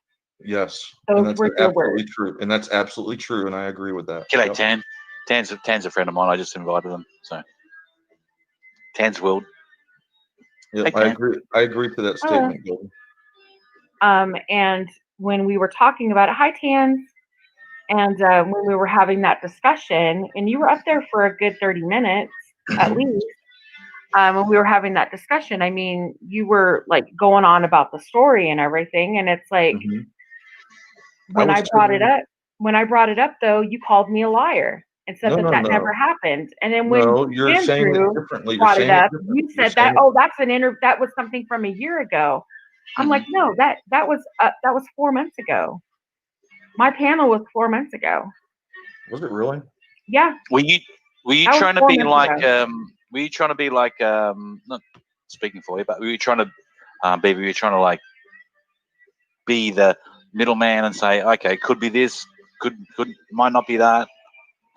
Yes, Those and that's were your absolutely words. true. And that's absolutely true, and I agree with that. G'day, Tan. Tan's a friend of mine. I just invited him. So Tan's willed. Yeah, Hey, I Tan. agree. I agree to that statement, Golden. And when we were talking about it, hi Tans, and when we were having that discussion, and you were up there for a good 30 minutes at least. When we were having that discussion, I mean, you were like going on about the story and everything, and it's like when I brought it up, though, you called me a liar and said that never happened. And then when you're saying it differently. You're brought it saying up, it you said that that was something from a year ago. I'm like, no, that was 4 months ago. My panel was 4 months ago. Was it really? Yeah. Were you trying to be like were you trying to be like not speaking for you, but were you trying to like be the middleman and say, okay, could be this, could might not be that,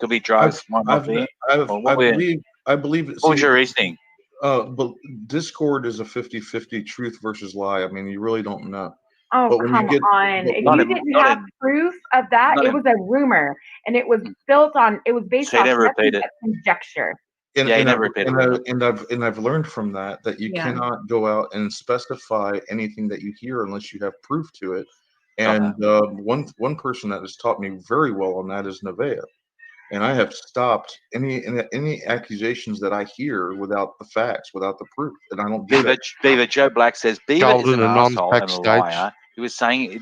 could be drugs, might not be. I believe it. What was your reasoning? But Discord is a 50-50 truth versus lie. I mean, you really don't know. Oh, but when come on. If you didn't have proof of that, it was a rumor. And it was based on conjecture. And I've learned from that you cannot go out and specify anything that you hear unless you have proof to it. And one person that has taught me very well on that is Nevaeh. And I have stopped any accusations that I hear without the facts, without the proof, and I don't do that. Beaver Joe Black says Beaver is an asshole and a backstage. liar. He was saying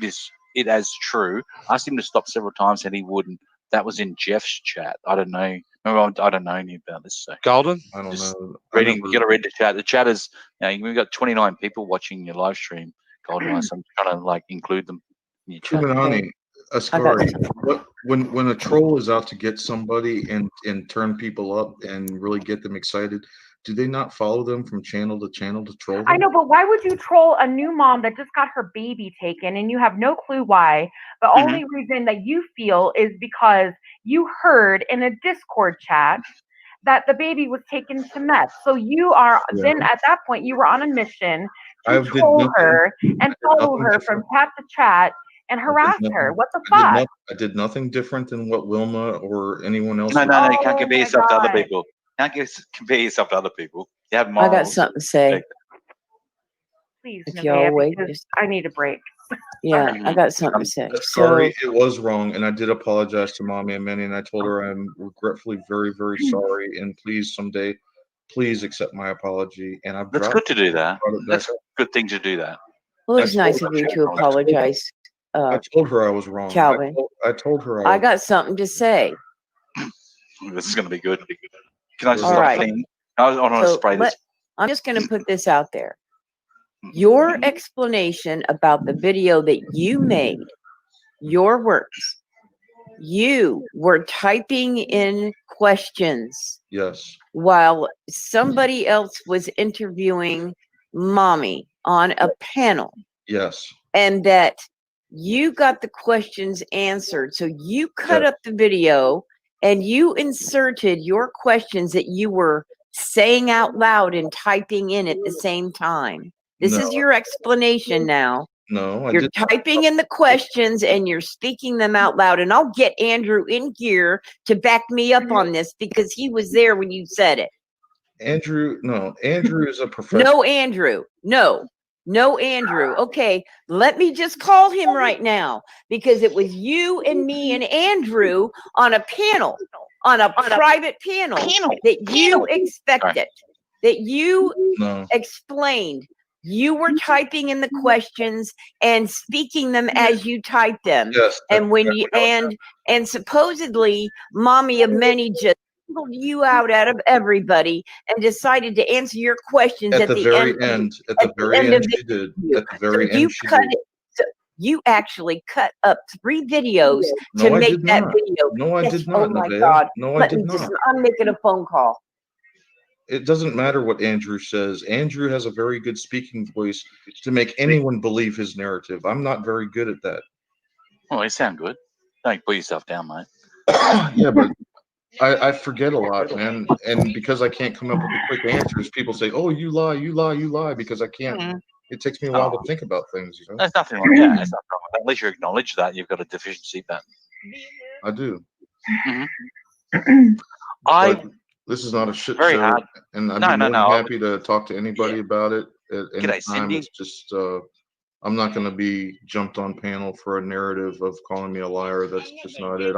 it as true. I asked him to stop several times and he wouldn't. That was in Jeff's chat. I don't know. Remember, I don't know any about this. So. Golden? I don't know. You got to read the chat. The chat is, we've got 29 people watching your live stream, Golden. So I'm trying to like include them in your chat. Ascari, when a troll is out to get somebody and turn people up and really get them excited, do they not follow them from channel to channel to troll them? I know, but why would you troll a new mom that just got her baby taken and you have no clue why? The only reason that you feel is because you heard in a Discord chat that the baby was taken to meth. So you are then at that point you were on a mission to troll her and follow her from chat to chat and harass her. What the fuck? I did nothing different than what Wilma or anyone else. No, you can't compare yourself to other people. Compare yourself to other people. You have morals. I got something to say. Please, if y'all wait, I need a break. Yeah, I got something to say. Sorry, it was wrong, and I did apologize to Mommy and Minnie, and I told her I'm regretfully very, very sorry, and please someday, please accept my apology. And That's good to do that. That's a good thing to do that. Well, it's nice of you to apologize. I told her I was wrong, Calvin. I told her I got something to say. This is going to be good. Can I just stop thing? I want to spray this. I'm just going to put this out there. Your explanation about the video that you made, your words, you were typing in questions. Yes. While somebody else was interviewing mommy on a panel. Yes. And that you got the questions answered. So you cut up the video and you inserted your questions that you were saying out loud and typing in at the same time. This is your explanation now. No, You're typing in the questions and you're speaking them out loud. And I'll get Andrew in here to back me up on this because he was there when you said it. Andrew is a professional. No, Andrew. No, Andrew. Okay, let me just call him right now because it was you and me and Andrew on a panel, on a private panel that you expected, that you explained. You were typing in the questions and speaking them as you typed them. Yes, and when you and supposedly mommy of many just singled you out of everybody and decided to answer your questions At the very end. At the very end, she did. At the very end, she did. You actually cut up 3 videos No, to I make did that not. video. No, I did not, Oh my Nevaeh. God. No, I did not. I'm making a phone call. It doesn't matter what Andrew says. Andrew has a very good speaking voice to make anyone believe his narrative. I'm not very good at that. Oh, you sound good. Don't put yourself down, mate. Yeah, but I forget a lot, man. And because I can't come up with the quick answers, people say, "Oh, you lie, you lie, you lie," because I can't. It takes me a while to think about things. You know? There's nothing wrong. Yeah, there's nothing wrong with that. At least you acknowledge that you've got a deficiency. That I do. I. This is not a shit Very show, hard. and I'd No, be no, more than no. happy to talk to anybody about it at any G'day, time. Cindy. It's just I'm not going to be jumped on panel for a narrative of calling me a liar. That's just not it.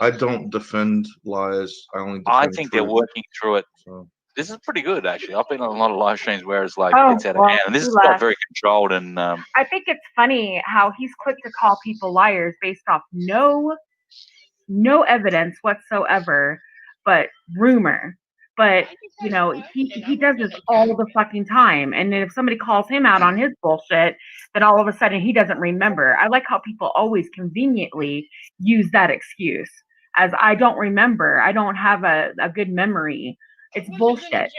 I don't defend lies. I only defend I think they're truth. working through it. So. This is pretty good, actually. I've been on a lot of live streams where it's like Oh, it's out of well, hand, and this you is got laugh. very controlled and. I think it's funny how he's quick to call people liars based off no evidence whatsoever, but rumor. But you know, he does this all the fucking time. And then if somebody calls him out on his bullshit, then all of a sudden he doesn't remember. I like how people always conveniently use that excuse as I don't remember. I don't have a good memory. It's bullshit.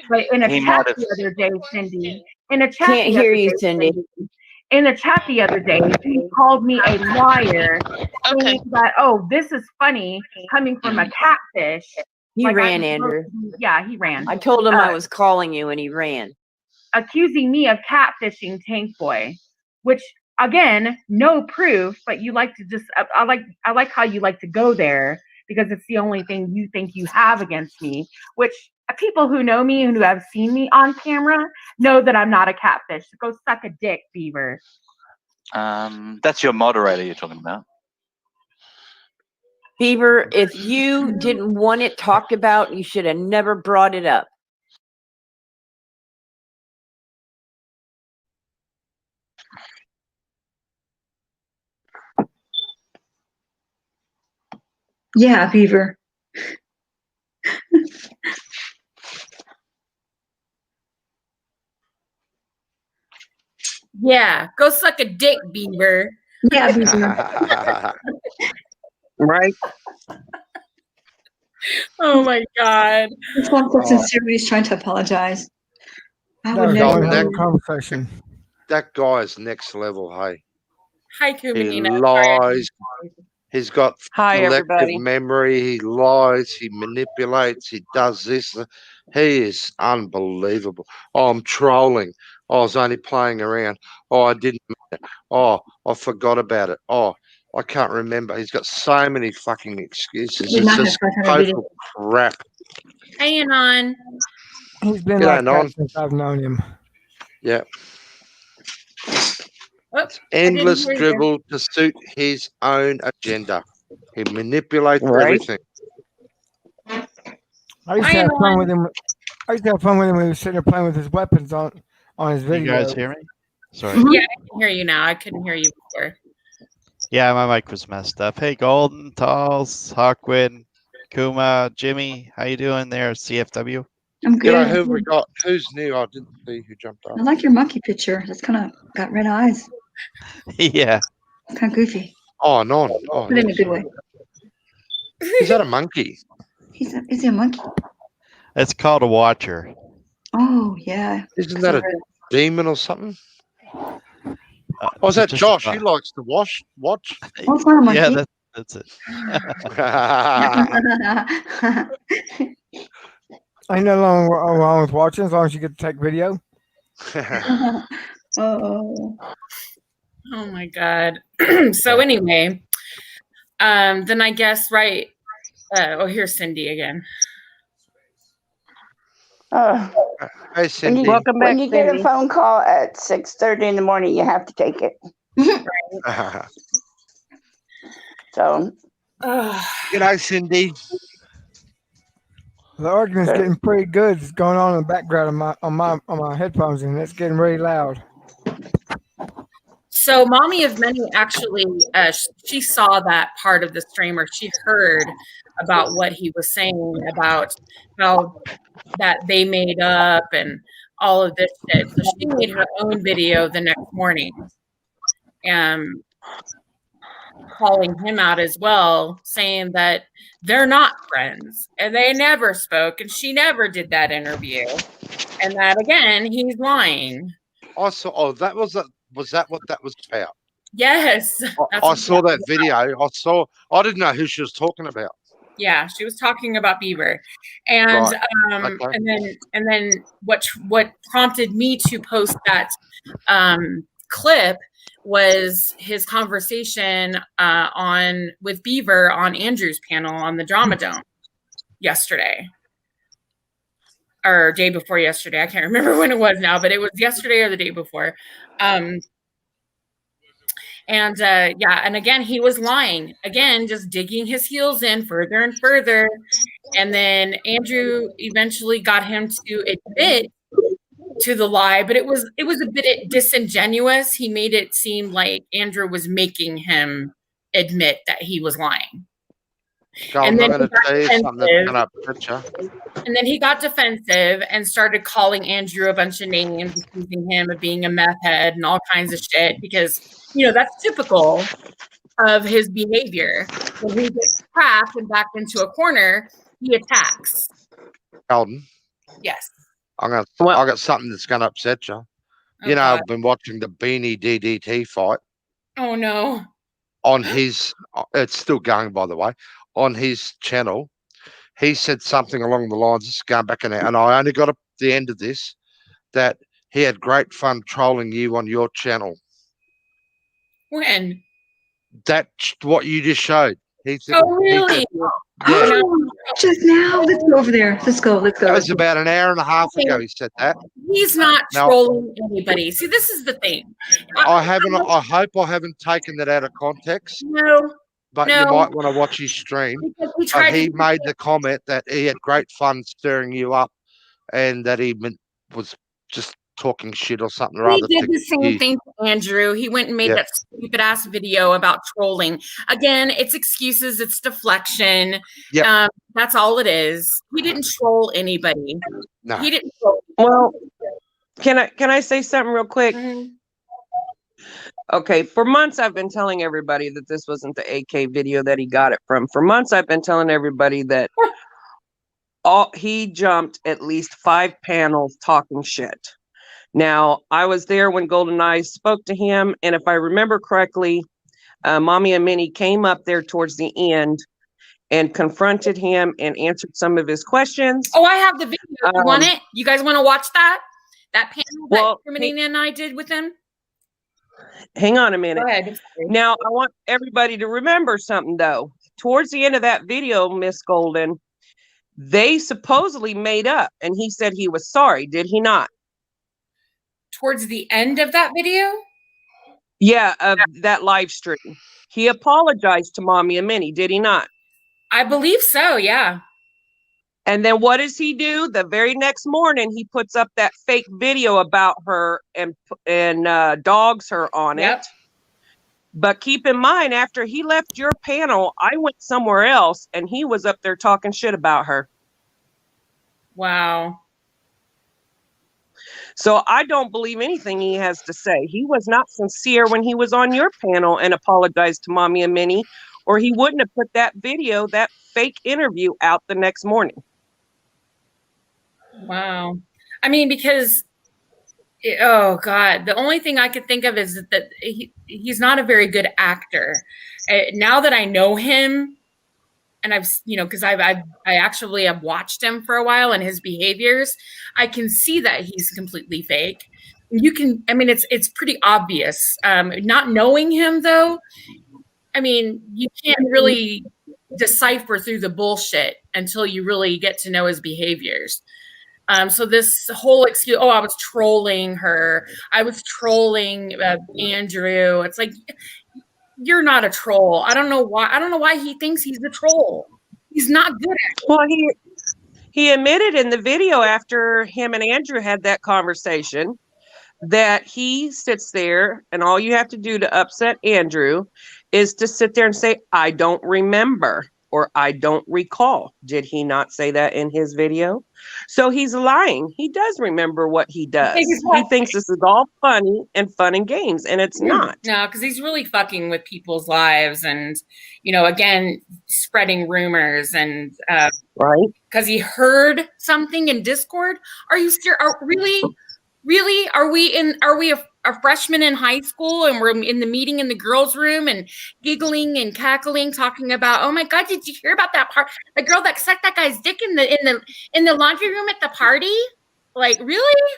But in a He chat might have- the other day, Cindy, in a chat Can't the hear other you, day, Cindy. in a chat the other day, he called me a liar, saying that, oh, this is funny coming from a catfish. He Like, ran, I'm Andrew. Yeah, he ran. I told him I was calling you and he ran. Accusing me of catfishing Tank Boy, which again, no proof, but you like to just I like how you like to go there because it's the only thing you think you have against me, which people who know me and who have seen me on camera know that I'm not a catfish. So go suck a dick, Beaver. That's your moderator you're talking about. Beaver, if you didn't want it talked about, you should have never brought it up. Yeah, Beaver. Yeah, go suck a dick, Beaver. Yeah, Beaver. Right? Oh my God. This one person sincerely is trying to apologize. I That would was never. going to have a conversation. That guy's next level, hey. Hi, He Kubanina. lies. He's got Hi, selective everybody. memory. He lies. He manipulates. He does this. He is unbelievable. Oh, I'm trolling. Oh, I was only playing around. Oh, I didn't. Oh, I forgot about it. Oh, I can't remember. He's got so many fucking excuses. Did It's not have just fun on the video. total crap. Hey, Anon. He's been G'day, like that Non. since I've known him. Yeah. Oops, Endless I didn't hear you. dribble to suit his own agenda. He manipulates Right. everything. I used to have fun with him. I used to have fun with him when he was sitting there playing with his weapons on his video. You guys hear me? Sorry. Yeah, I can hear you now. I couldn't hear you before. Yeah, my mic was messed up. Hey, Golden, Talls, Hawkwin, Kuma, Jimmy, how you doing there, CFW? I'm You know good. who we got? Who's new? I didn't see who jumped up. I like your monkey picture. It's kind of got red eyes. Yeah. Kind of goofy, Oh, non. Oh, but in a yes. good way. Is that a monkey? Is he a monkey? It's called a watcher. Oh yeah. Isn't that a demon or something? Oh, is it's that just Josh? a- He likes to watch. Oh, it's not a monkey. Yeah, that's it. Ain't nothing wrong with watching as long as you get to take video. Oh. Oh my God. So anyway, then I guess, right. Here's Cindy again. Hey, Cindy. When you get a phone call at 6:30 in the morning, you have to take it. So, G'day, Cindy. The argument's getting pretty good. It's going on in the background on my headphones, and it's getting really loud. So Mommy of Many actually, she saw that part of the stream, or she heard about what he was saying about how that they made up and all of this shit. So she made her own video the next morning, calling him out as well, saying that they're not friends and they never spoke and she never did that interview, and that again he's lying. I saw. Oh, that was that. Was that what that was about? Yes, I saw that video. I didn't know who she was talking about. Yeah, she was talking about Bieber, and Right. Okay. and then what prompted me to post that clip was his conversation with Bieber on Andrew's panel on the Drama Dome yesterday, or day before yesterday. I can't remember when it was now, but it was yesterday or the day before. And again, he was lying. Again, just digging his heels in further and further. And then Andrew eventually got him to admit to the lie, but it was a bit disingenuous. He made it seem like Andrew was making him admit that he was lying. I'm going to tell you something that's going to upset you. And then he got defensive and started calling Andrew a bunch of names, accusing him of being a meth head and all kinds of shit, because that's typical of his behavior. When he gets trapped and backed into a corner, he attacks. Alden. Yes. I got something that's going to upset you. God. I've been watching the Beanie DDT fight. Oh no. On his, it's still going, by the way, on his channel. He said something along the lines, just going back in there, and I only got up the end of this, that he had great fun trolling you on your channel. When? That's what you just showed. He said, oh, really? Yeah. Just now. Let's go over there. Let's go. That was about an hour and a half ago. He said that. He's not trolling anybody. See, this is the thing. I hope I haven't taken that out of context. No. But you might want to watch his stream. He made the comment that he had great fun stirring you up, and that he was just talking shit or something or other. He did the same thing to Andrew. He went and made that stupid ass video about trolling. Again, it's excuses, it's deflection. Yeah. That's all it is. He didn't troll anybody. No. He didn't troll. Well, can I say something real quick? Mm-hmm. Okay, for months I've been telling everybody that this wasn't the AK video that he got it from. For months I've been telling everybody that he jumped at least 5 panels talking shit. Now, I was there when Golden Eyes spoke to him, and if I remember correctly, Mommy and Minnie came up there towards the end and confronted him and answered some of his questions. Oh, I have the video. You want it? You guys want to watch that? That panel that Hermione and I did with him? Hang on a minute. Go ahead. Now, I want everybody to remember something, though. Towards the end of that video, Miss Golden, they supposedly made up, and he said he was sorry. Did he not? Towards the end of that video? Yeah, of that live stream. He apologized to Mommy and Minnie, did he not? I believe so, yeah. And then what does he do? The very next morning, he puts up that fake video about her and dogs her on it. But keep in mind, after he left your panel, I went somewhere else, and he was up there talking shit about her. Wow. So I don't believe anything he has to say. He was not sincere when he was on your panel and apologized to Mommy and Minnie, or he wouldn't have put that video, that fake interview out the next morning. Wow. I mean, because oh God, the only thing I could think of is that he's not a very good actor. Now that I know him, and I've, because I actually have watched him for a while and his behaviors, I can see that he's completely fake. You can, I mean, it's pretty obvious. Not knowing him though, I mean, you can't really decipher through the bullshit until you really get to know his behaviors. So this whole excuse, I was trolling her. I was trolling Andrew. It's like, you're not a troll. I don't know why he thinks he's a troll. He's not good at it. Well, he admitted in the video after him and Andrew had that conversation that he sits there and all you have to do to upset Andrew is to sit there and say, I don't remember or I don't recall. Did he not say that in his video? So he's lying. He does remember what he does. He thinks this is all funny and fun and games, and it's not. No, because he's really fucking with people's lives and, again, spreading rumors and right. Because he heard something in Discord. Are you serious? Really? Are we a freshman in high school and we're in the meeting in the girls' room and giggling and cackling, talking about, oh my God, did you hear about that part? The girl that sucked that guy's dick in the laundry room at the party? Like, really?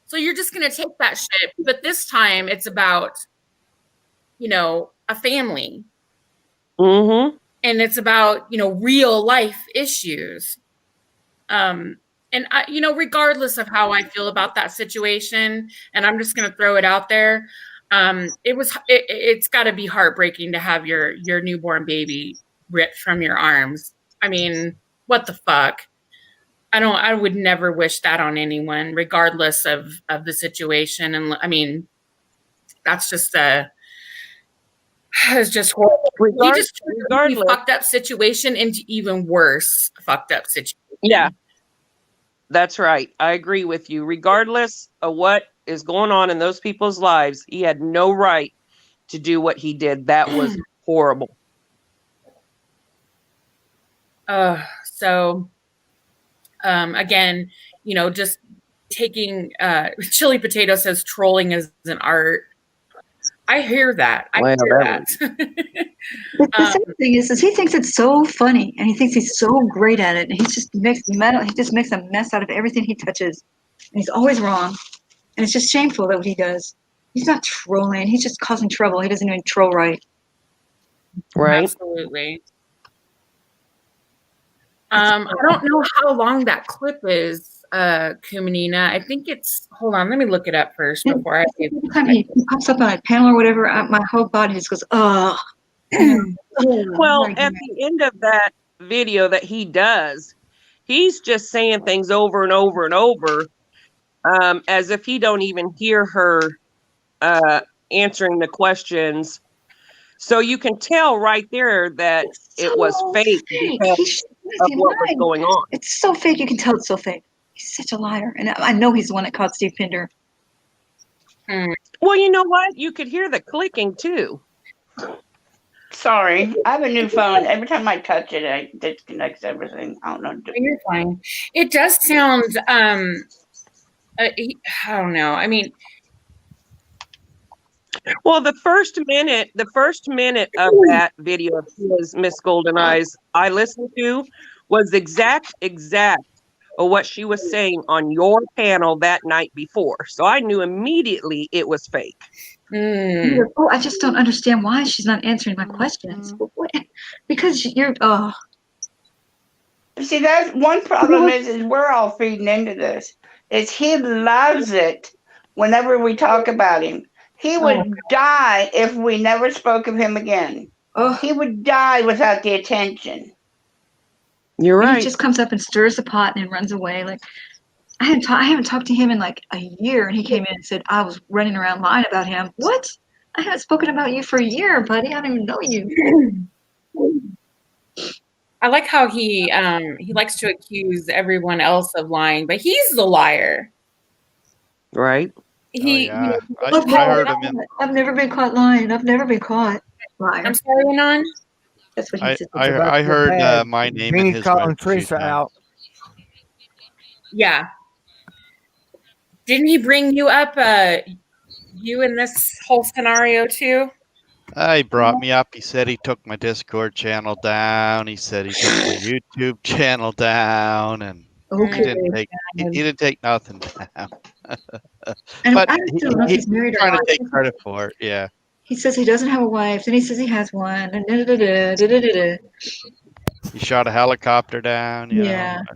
So you're just gonna take that shit, but this time it's about, a family. Mm-hmm. And it's about, real life issues. And I, regardless of how I feel about that situation, and I'm just going to throw it out there, it's got to be heartbreaking to have your newborn baby ripped from your arms. I mean, what the fuck? I would never wish that on anyone, regardless of the situation. And I mean, that's just it's just horrible. He just turned a fucked up situation into even worse fucked up situation. Yeah. That's right. I agree with you. Regardless of what is going on in those people's lives, he had no right to do what he did. That was horrible. So, again, just taking Chili Potato says trolling is an art. I hear that. I hear that. But the same thing is he thinks it's so funny and he thinks he's so great at it. And he just makes a mess out of everything he touches. And he's always wrong. And it's just shameful that what he does. He's not trolling. He's just causing trouble. He doesn't even troll right. Right. Absolutely. I don't know how long that clip is, Kumanina. I think it's, hold on, let me look it up first before I do. Every time he pops up on a panel or whatever, my whole body just goes, ugh. Well, at the end of that video that he does, he's just saying things over and over and over, as if he don't even hear her answering the questions. So you can tell right there that it was fake because of what was going on. It's so fake. You can tell it's so fake. He's such a liar. And I know he's the one that caught Steve Pinder. Well, you know what? You could hear the clicking too. Sorry, I have a new phone. Every time I touch it, it disconnects everything. I don't know. You're fine. It does sound, I don't know. I mean, well, the first minute of that video of his Miss Golden Eyes I listened to was exact of what she was saying on your panel that night before. So I knew immediately it was fake. Oh, I just don't understand why she's not answering my questions. Because you're, See, that's one problem is we're all feeding into this. Is he loves it whenever we talk about him. He would die if we never spoke of him again. He would die without the attention. You're right. He just comes up and stirs the pot and then runs away. Like I haven't talked to him in like a year, and he came in and said I was running around lying about him. What? I haven't spoken about you for a year, buddy. I don't even know you. I like how he likes to accuse everyone else of lying, but he's the liar. Right? He, Oh, yeah. I've I never, heard him in. I've never been caught lying. I've never been caught. Liar. I'm sorry, Anon. That's what he I said. I heard my name in Jeannie his calling room a few Teresa times. out. Yeah. Didn't he bring you up, you in this whole scenario too? He brought me up. He said he took my Discord channel down. He said he took my YouTube channel down, and Okay. he didn't take nothing down. And But I don't know if he's married or trying to not. take credit for it. Yeah. He says he doesn't have a wife, then he says he has one, and da-da-da-da. He shot a helicopter down. You Yeah. know.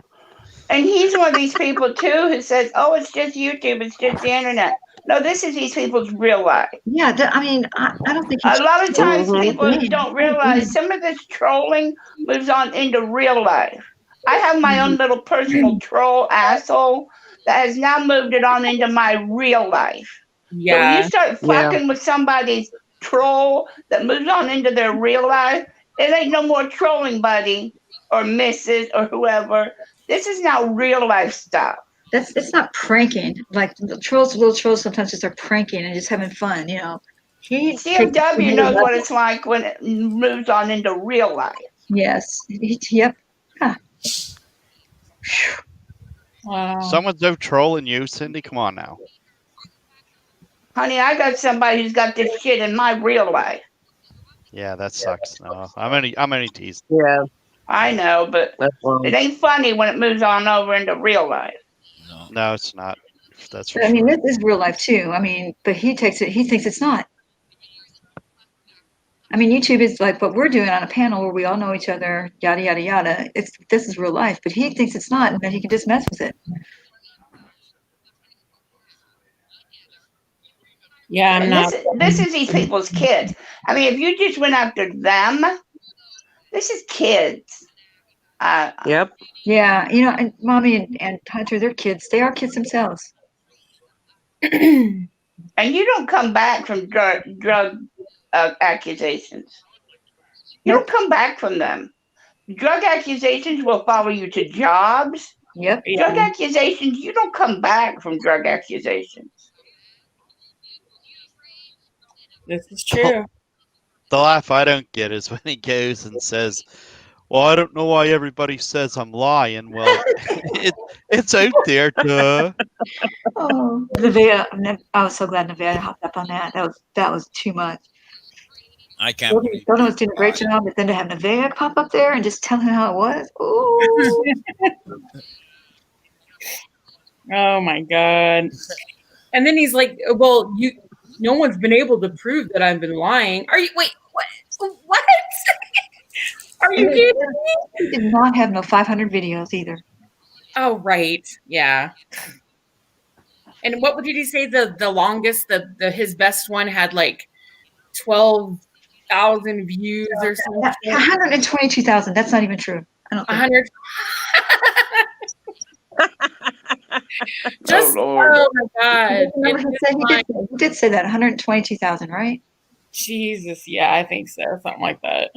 And he's one of these people too who says, "Oh, it's just YouTube, it's just the internet." No, this is these people's real life. Yeah, I mean, I don't think A lot of times Mhm. people don't realize some of this trolling moves on into real life. I have my own little personal troll asshole that has now moved it on into my real life. So when you start fucking with somebody's troll that moves on into their real life, it ain't no more trolling, buddy, or missus, or whoever. This is now real life stuff. It's not pranking. Like the little trolls sometimes just are pranking and just having fun, you know. CMW knows what it's like when it moves on into real life. Yes. Yep. Huh. Wow. Someone's out trolling you, Cindy. Come on now. Honey, I got somebody who's got this shit in my real life. Yeah, that sucks. No, I'm only teasing. Yeah. I know, but it ain't funny when it moves on over into real life. No, it's not. That's for But, I mean, sure. this is real life too. I mean, but he thinks it's not. I mean, YouTube is like what we're doing on a panel where we all know each other, yada yada yada. This is real life, but he thinks it's not, and that he can just mess with it. Yeah, I'm And not. this is these people's kids. I mean, if you just went after them, this is kids. Yep. Yeah, you know, and Mommy and Hunter, they're kids. They are kids themselves. And you don't come back from drug accusations. You don't come back from them. Drug accusations will follow you to jobs. Yep. Drug accusations, you don't come back from drug accusations. This is true. The laugh I don't get is when he goes and says, "Well, I don't know why everybody says I'm lying." Well, it's out there, duh. Oh, Nevaeh, I was so glad Nevaeh hopped up on that. That was too much. I can't believe Donna was doing a great job, but then to have Nevaeh pop up there and just tell him how it was. Ooh. Oh my god. And then he's like, "Well, no one's been able to prove that I've been lying." Are you wait, what? Are you kidding me? He did not have no 500 videos either. Oh, right. Yeah. And what did he say the longest, his best one had like 12,000 views or something? 122,000. That's not even true. I don't think. 100. Just oh my god. He did say that 122,000, right? Jesus, yeah, I think so. Something like that.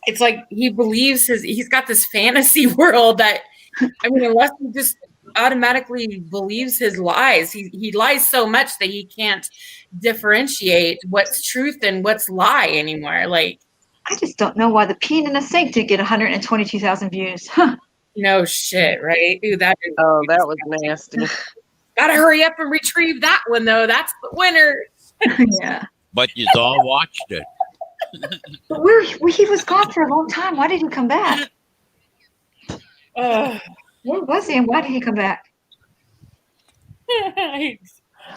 It's like he believes he's got this fantasy world that, I mean, unless he just automatically believes his lies, he lies so much that he can't differentiate what's truth and what's lie anymore. Like, I just don't know why the peeing in the sink did get 122,000 views. Huh. No shit, right? Ooh, that was nasty. Gotta hurry up and retrieve that one though. That's the winner. Yeah. But you all watched it. But he was gone for a long time. Why did he come back? Where was he and why did he come back?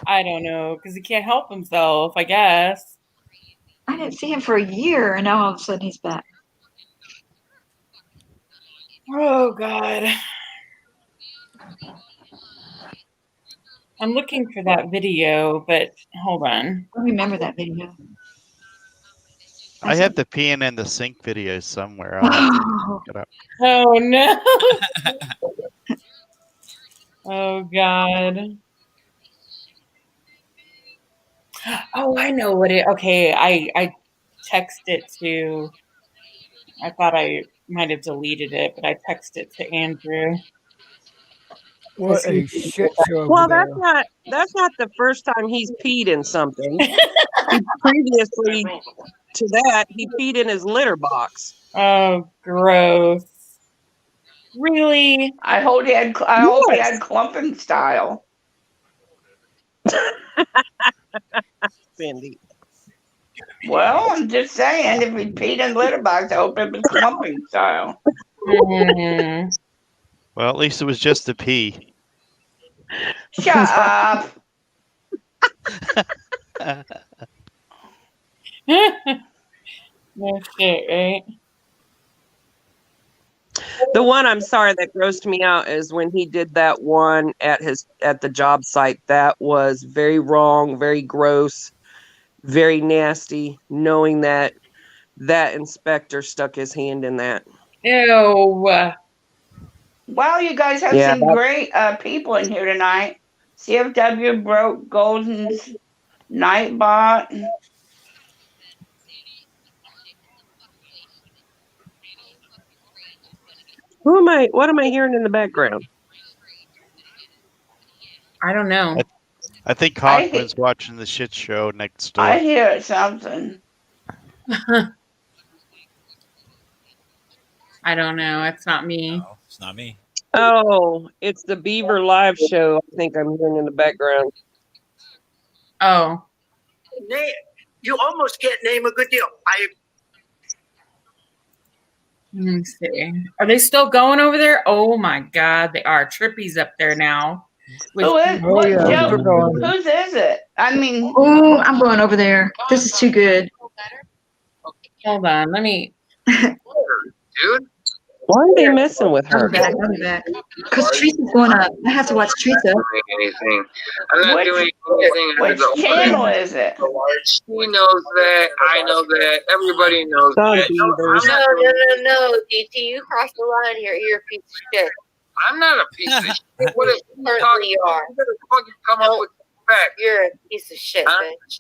I don't know, because he can't help himself, I guess. I didn't see him for a year, and now all of a sudden he's back. Oh God. I'm looking for that video, but hold on. I remember that video. I have the peeing in the sink video somewhere. I'll have to look it up. Oh no. Oh God. Oh, I know what it. Okay, I texted it to. I thought I might have deleted it, but I texted it to Andrew. What a shit show Well, over there. that's not the first time he's peed in something. He previously to that, he peed in his litter box. Oh, gross. Really? I hope he had clumping style. Cindy. Well, I'm just saying, if he peed in litter box, I hope it was clumping style. Mm. Well, at least it was just a pee. Shut up. No shit, right? The one I'm sorry that grossed me out is when he did that one at the job site. That was very wrong, very gross, very nasty, knowing that inspector stuck his hand in that. Ew. Wow, you guys have Yeah, some great people in here tonight. CFW broke Golden's Nightbot. What am I hearing in the background? I don't know. I think Hockman's watching the shit show next door. I hear something. I don't know. It's not me. No, it's not me. Oh, it's the Beaver live show. I think I'm hearing in the background. Oh. You almost can't name a good deal. Let me see. Are they still going over there? Oh my God, they are. Trippy's up there now. Who is? What show? Whose is it? I mean, Oh, I'm going over there. This is too good. Hold on, let me. Dude. Why are they messing with her? I'll be back. Because Teresa's going up. I have to watch Teresa. Anything. I'm not doing anything. Which channel is it? She knows that. I know that. Everybody knows that. No, DT, you crossed the line here. You're a piece of shit. I'm not a piece of shit. What is Certainly you are. You better fucking come up with facts. You're a piece of shit, bitch.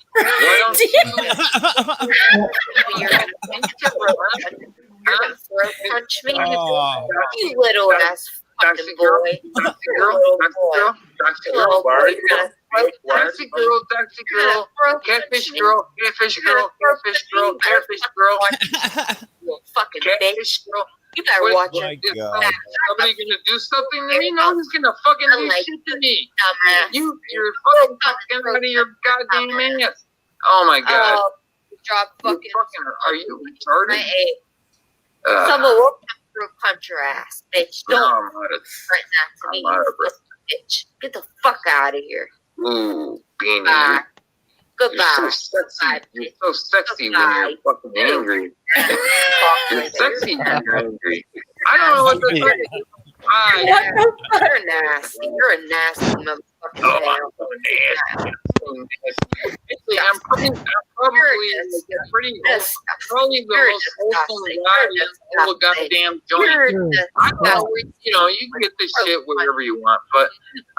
You're gonna throat punch me? Oh. You little ass fucking boy. Taxi girl, catfish girl, You fucking bitch. girl. You better watch it. it. Somebody gonna do something to me? No one's gonna fucking do shit to me. You're fucking out of your goddamn ass. Oh my god. Drop fucking. Are you retarded? Someone will come through punch your ass, bitch. Don't I'm threaten that to me, you bitch. Get the fuck out of here. Ooh, Beanie. Goodbye. You're so sexy. You're so sexy when you're fucking angry. You're sexy when you're angry. I don't know what to say. You're nasty. You're a nasty motherfucker. I'm probably the most wholesome guy in the whole goddamn joint. I know, you can get this shit wherever you want, but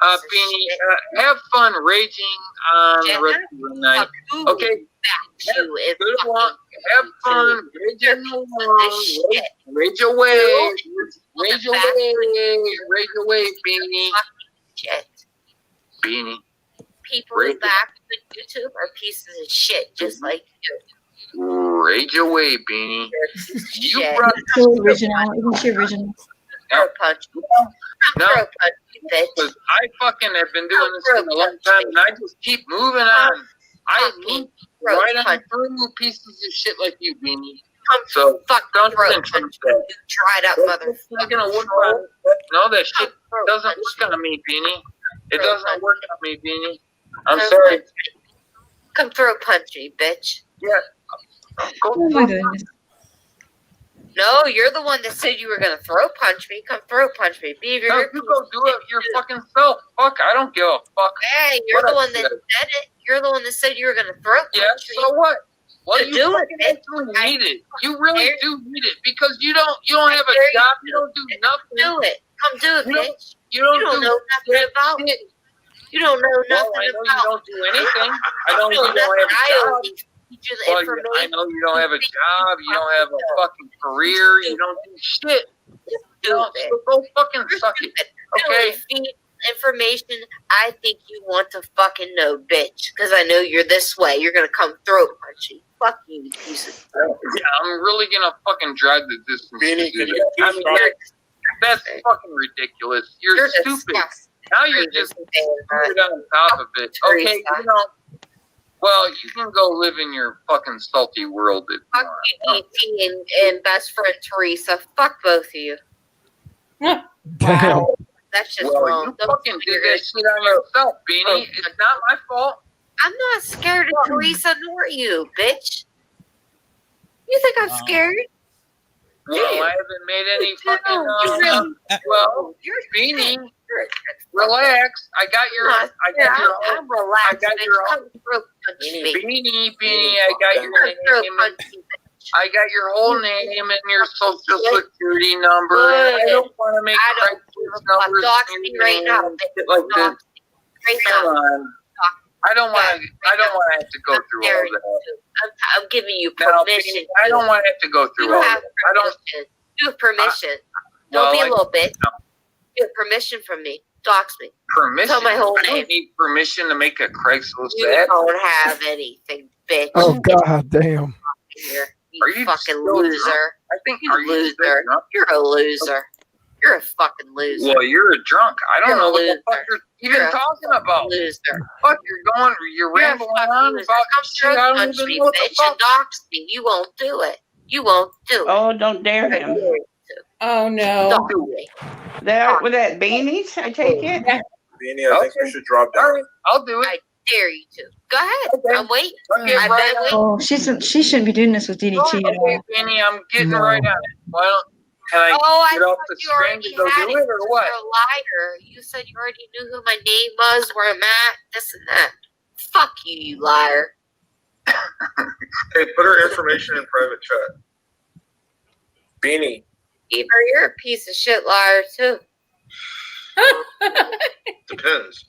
Beanie, have fun raging on the rest of the night. Okay, have fun raging along. Rage away, Beanie. Beanie. People who back to YouTube are pieces of shit, just like you. Rage away, Beanie. You brought So original. Isn't she original? Throw punch. No, Throw punch, bitch. because I fucking have been doing this for a long time, and I just keep moving on. I move right on through pieces of shit like you, Beanie. So don't think that. Dried up motherfucker. Not gonna work on. No, that shit doesn't work on me, Beanie. It doesn't work on me, Beanie. I'm sorry. Come throw punch me, bitch. Yeah. Oh my goodness. No, you're the one that said you were gonna throw punch me. Come throw punch me, Beaver. No, you go do it your fucking self. Fuck, I don't give a fuck. Hey, you're the one that said it. You're the one that said you were gonna throw punch me. So what? Well, So you do it, fucking need it. You really do need it because you don't have a job. You don't do nothing. Do it. Come do it, bitch. You don't know nothing about it. You don't know nothing I know about you don't do anything. I know you don't have a job. You the information. I know you don't have a job. You don't have a fucking career. You don't do shit. So go fucking suck it. Okay? information I think you want to fucking know, bitch. Because I know you're this way. You're gonna come throat punchy. Fuck you, piece of shit. Yeah, I'm really gonna fucking drive the distance. I mean, that's fucking ridiculous. You're stupid. Disgusting. Now you're just stupid on top of it. Okay, you know. Well, you can go live in your fucking salty world. Fuck you, DT, and best friend Teresa. Fuck both of you. Damn. That's just Well, wrong. you Don't fucking did that shit on yourself, Beanie. It's not my fault. I'm not scared of Teresa nor you, bitch. You think I'm scared? Well, I haven't made any fucking. Well, Beanie, relax. I got your. I'm relaxed. I got your. Beanie. I got your name. I got your whole name and your social security number. I don't want to make numbers dox me right now. like this. Come on. I don't want to. I don't want to have to go through all that. I'm giving you permission. I don't want to have to go through You all have that. I don't. permission. You have permission. well, Don't be a I- little bitch. You have permission from me. Dox me. Permission. Tell my whole I name. don't need permission to make a Craigslist You ad. don't have anything, bitch. Oh god damn. Here, Are you you fucking still drunk? loser. I think. You Are you loser. still drunk? You're a loser. You're a fucking loser. Well, you're a drunk. I don't You're a know what the loser. fuck you're even You're a talking about. Loser. Fuck, you're You're a rambling fucking on loser. about Come shit I throat don't punch even me, know what the bitch, fuck. and dox me. You won't do it. You won't do it. Oh, don't dare him. Oh no. Dox me. There with that beanies, I take it. Beanie, I think you should drop All down. right, I'll do it. I dare you to. Go ahead. Okay. I'm waiting. Okay, I've right been on. waiting. Oh, she shouldn't be doing this with DDT at Okay, all. Benny, I'm getting No. right on it. Well, can I Oh, I get off thought the you screen already to go had do it. it or what? You're a liar. You said you already knew who my name was, where I'm at, this and that. Fuck you, you liar. Hey, put her information in private chat. Beanie, Beaver, you're a piece of shit liar too. depends.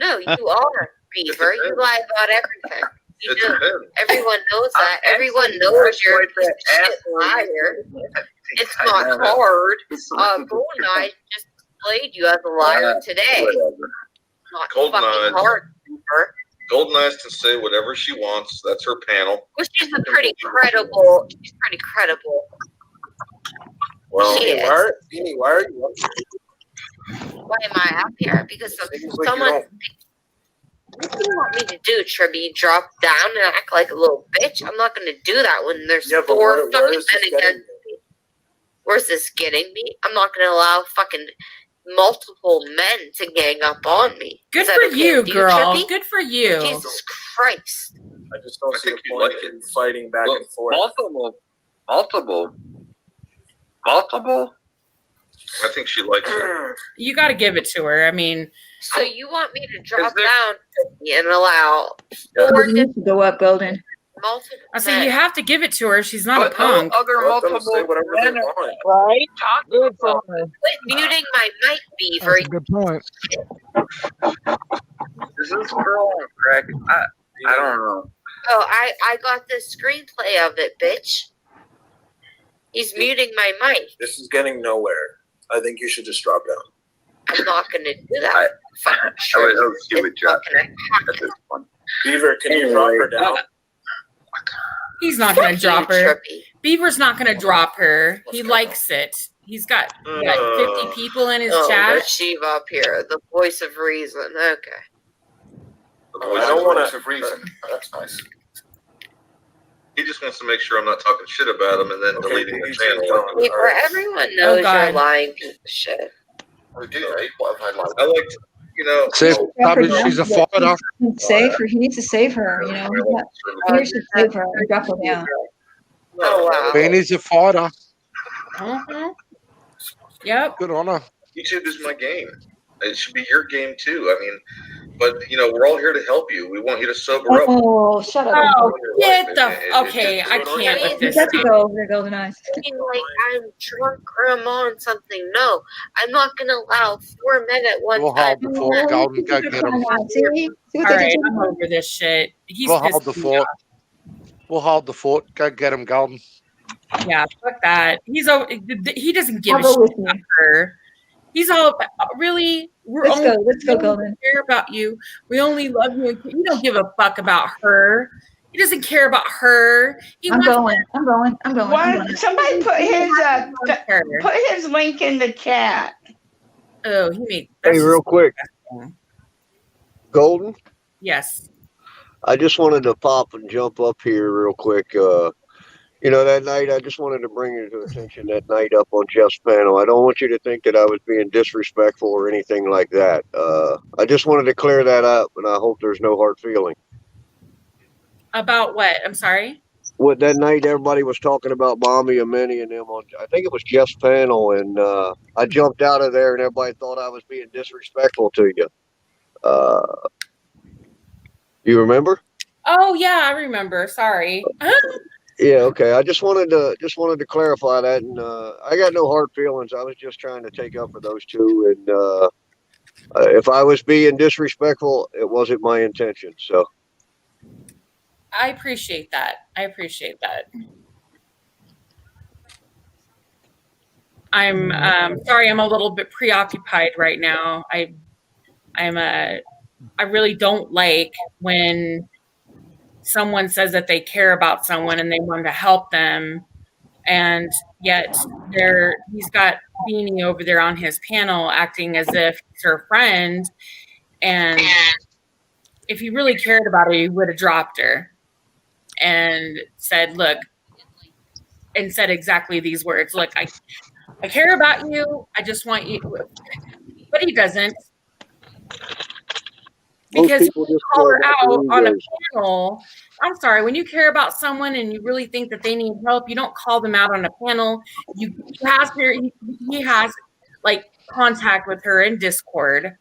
No, you are, Beaver. You lie about everything. You It do. depends. Everyone knows that. I'm Everyone actually knows you're a quite piece that of shit asshole. liar. It's I not know. hard. Goldeneye just displayed you as a liar today. Whatever. Not Goldeneye. fucking hard, Beaver. Goldeneye can say whatever she wants. That's her panel. Well, she's a pretty credible. She's pretty credible. Well, She is. Beanie, why are you up here? Why am I up here? Because Seems like someone. you What do you want me to do, Tribby? Drop down and act like a little bitch? I'm not going to do that when there's Yeah, but four where fucking is this men getting against me. Where's this getting me? I'm not going to allow fucking multiple men to gang up on me. Good Is that for okay you, with girl. Tribby? Good for you. Jesus Christ. I just don't see think the you point like in fighting back and forth. Multiple. I think she likes it. You got to give it to her. I mean, So you want me to drop there- down and allow four You need to go up, Golden. multiple I say you men? have to give it to her. She's not a But punk. other Let them multiple say whatever they men are want. right? Talking about Quit muting my mic, Beaver. That's a good point. is this girl on crack? I don't know. Oh, I got the screenplay of it, bitch. He's muting my mic. This is getting nowhere. I think you should just drop down. I'm not gonna do that. Fucking I sure. would give it It's to not gonna happen. at this point. Beaver, can you drop her down? He's not Fuck going to drop you, her. Trippy. Beaver's not going to drop her. He Let's go. likes it. He's got what, 50 people in his Oh, chat. there's Shiva up here, the voice of reason. Okay. I don't want to. reason. That's nice. He just wants to make sure I'm not talking shit about him and then Okay, deleting the he's channel. going. Beaver, everyone knows you're God. a lying piece of shit. I like, to, you know. See, Bobby, she's a fighter. Save her. He needs to save her. You know, he should save her and drop her down. Oh, wow. Beanie's a fighter. Uh-huh. Yep. Good on her. YouTube is my game. It should be your game too. I mean, but you know, we're all here to help you. We want you to sober up. Oh, shut up. Oh, get the. It- Okay, I can't with You this. got to go over there, Golden Eyes. Like I'm drunk or I'm on something. No, I'm not gonna allow 4 men at one We'll time. hold the fort, Golden. Go get him. See All what they right, did I'm over this shit. He's We'll hold pissed the me fort. off. We'll hold the fort. Go get him, Golden. Yeah, fuck that. He doesn't give I'll a go shit with you. about her. He's all really. Let's go, we only Golden. care about you. We only love you. You don't give a fuck about her. He doesn't care about her. I'm going. What? Somebody put his link in the chat. Oh, he made. Hey, real quick, Golden. Yes. I just wanted to pop and jump up here real quick. That night, I just wanted to bring you to attention that night up on Jeff's panel. I don't want you to think that I was being disrespectful or anything like that. I just wanted to clear that up, and I hope there's no hard feeling. About what? I'm sorry. What that night everybody was talking about Mommy and Minnie and them on, I think it was Jeff's panel, and I jumped out of there and everybody thought I was being disrespectful to you. You remember? Oh yeah, I remember. Sorry. Yeah, okay. I just wanted to clarify that, and I got no hard feelings. I was just trying to take up for those two, and if I was being disrespectful, it wasn't my intention. So I appreciate that. I'm sorry. I'm a little bit preoccupied right now. I really don't like when someone says that they care about someone and they want to help them, and yet he's got Beanie over there on his panel acting as if he's her friend, and if he really cared about her, he would have dropped her and said, look, and said exactly these words. Look, I care about you. I just want you. But he doesn't. Because you call her out on a panel. I'm sorry, when you care about someone and you really think that they need help, you don't call them out on a panel. He has like contact with her in Discord.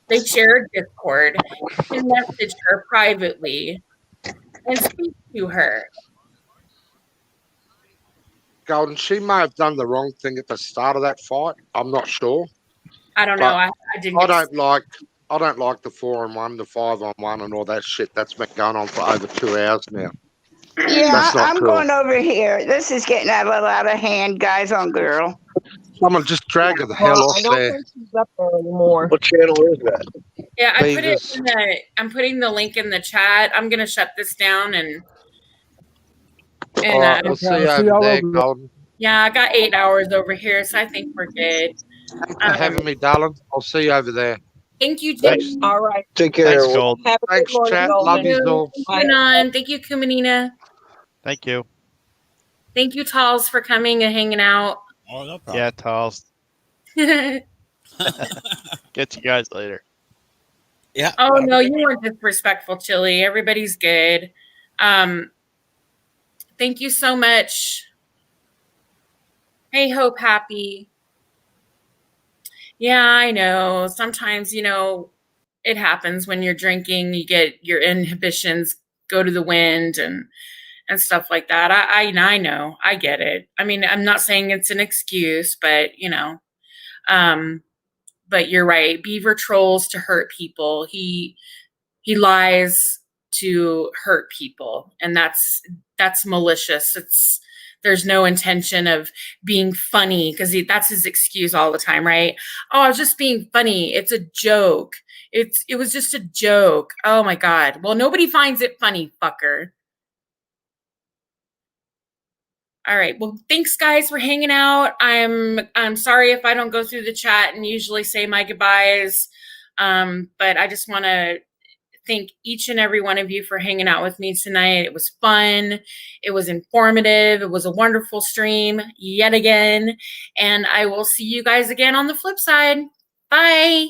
They share Discord. You can message her privately and speak to her. Golden, she may have done the wrong thing at the start of that fight. I'm not sure. I don't know. I didn't. I don't like the 4-on-1, the 5-on-1, and all that shit. That's been going on for over 2 hours now. Yeah, I'm cool. going over here. This is getting a little out of hand, guys on girl. Someone just drag her the hell off I don't there. think she's up there anymore. What channel is that? Yeah, I'm putting the link in the chat. I'm gonna shut this down and All right, we'll see you over there, Golden. yeah, I got 8 hours over here, so I think we're good. Thanks for having me, darling. I'll see you over there. Thank you, Thanks. Jimmy. All right. Take care. Thanks, Golden. Have a good Thanks, morning, chat. Golden. Love you all. Thank you, Kumanina. Thank you. Thank you, Talls, for coming and hanging out. Oh, no problem. Yeah, Talls. Get to you guys later. Yeah. Oh no, you weren't disrespectful, Chili. Everybody's good. Thank you so much. Hey, Hope Happy. Yeah, I know. Sometimes, it happens when you're drinking, you get your inhibitions go to the wind and stuff like that. I know. I get it. I mean, I'm not saying it's an excuse, but but you're right. Beaver trolls to hurt people. He lies to hurt people, and that's malicious. There's no intention of being funny because that's his excuse all the time, right? Oh, I was just being funny. It's a joke. It was just a joke. Oh my God. Well, nobody finds it funny, fucker. All right. Well, thanks guys for hanging out. I'm sorry if I don't go through the chat and usually say my goodbyes. But I just want to thank each and every one of you for hanging out with me tonight. It was fun. It was informative. It was a wonderful stream yet again. And I will see you guys again on the flip side. Bye.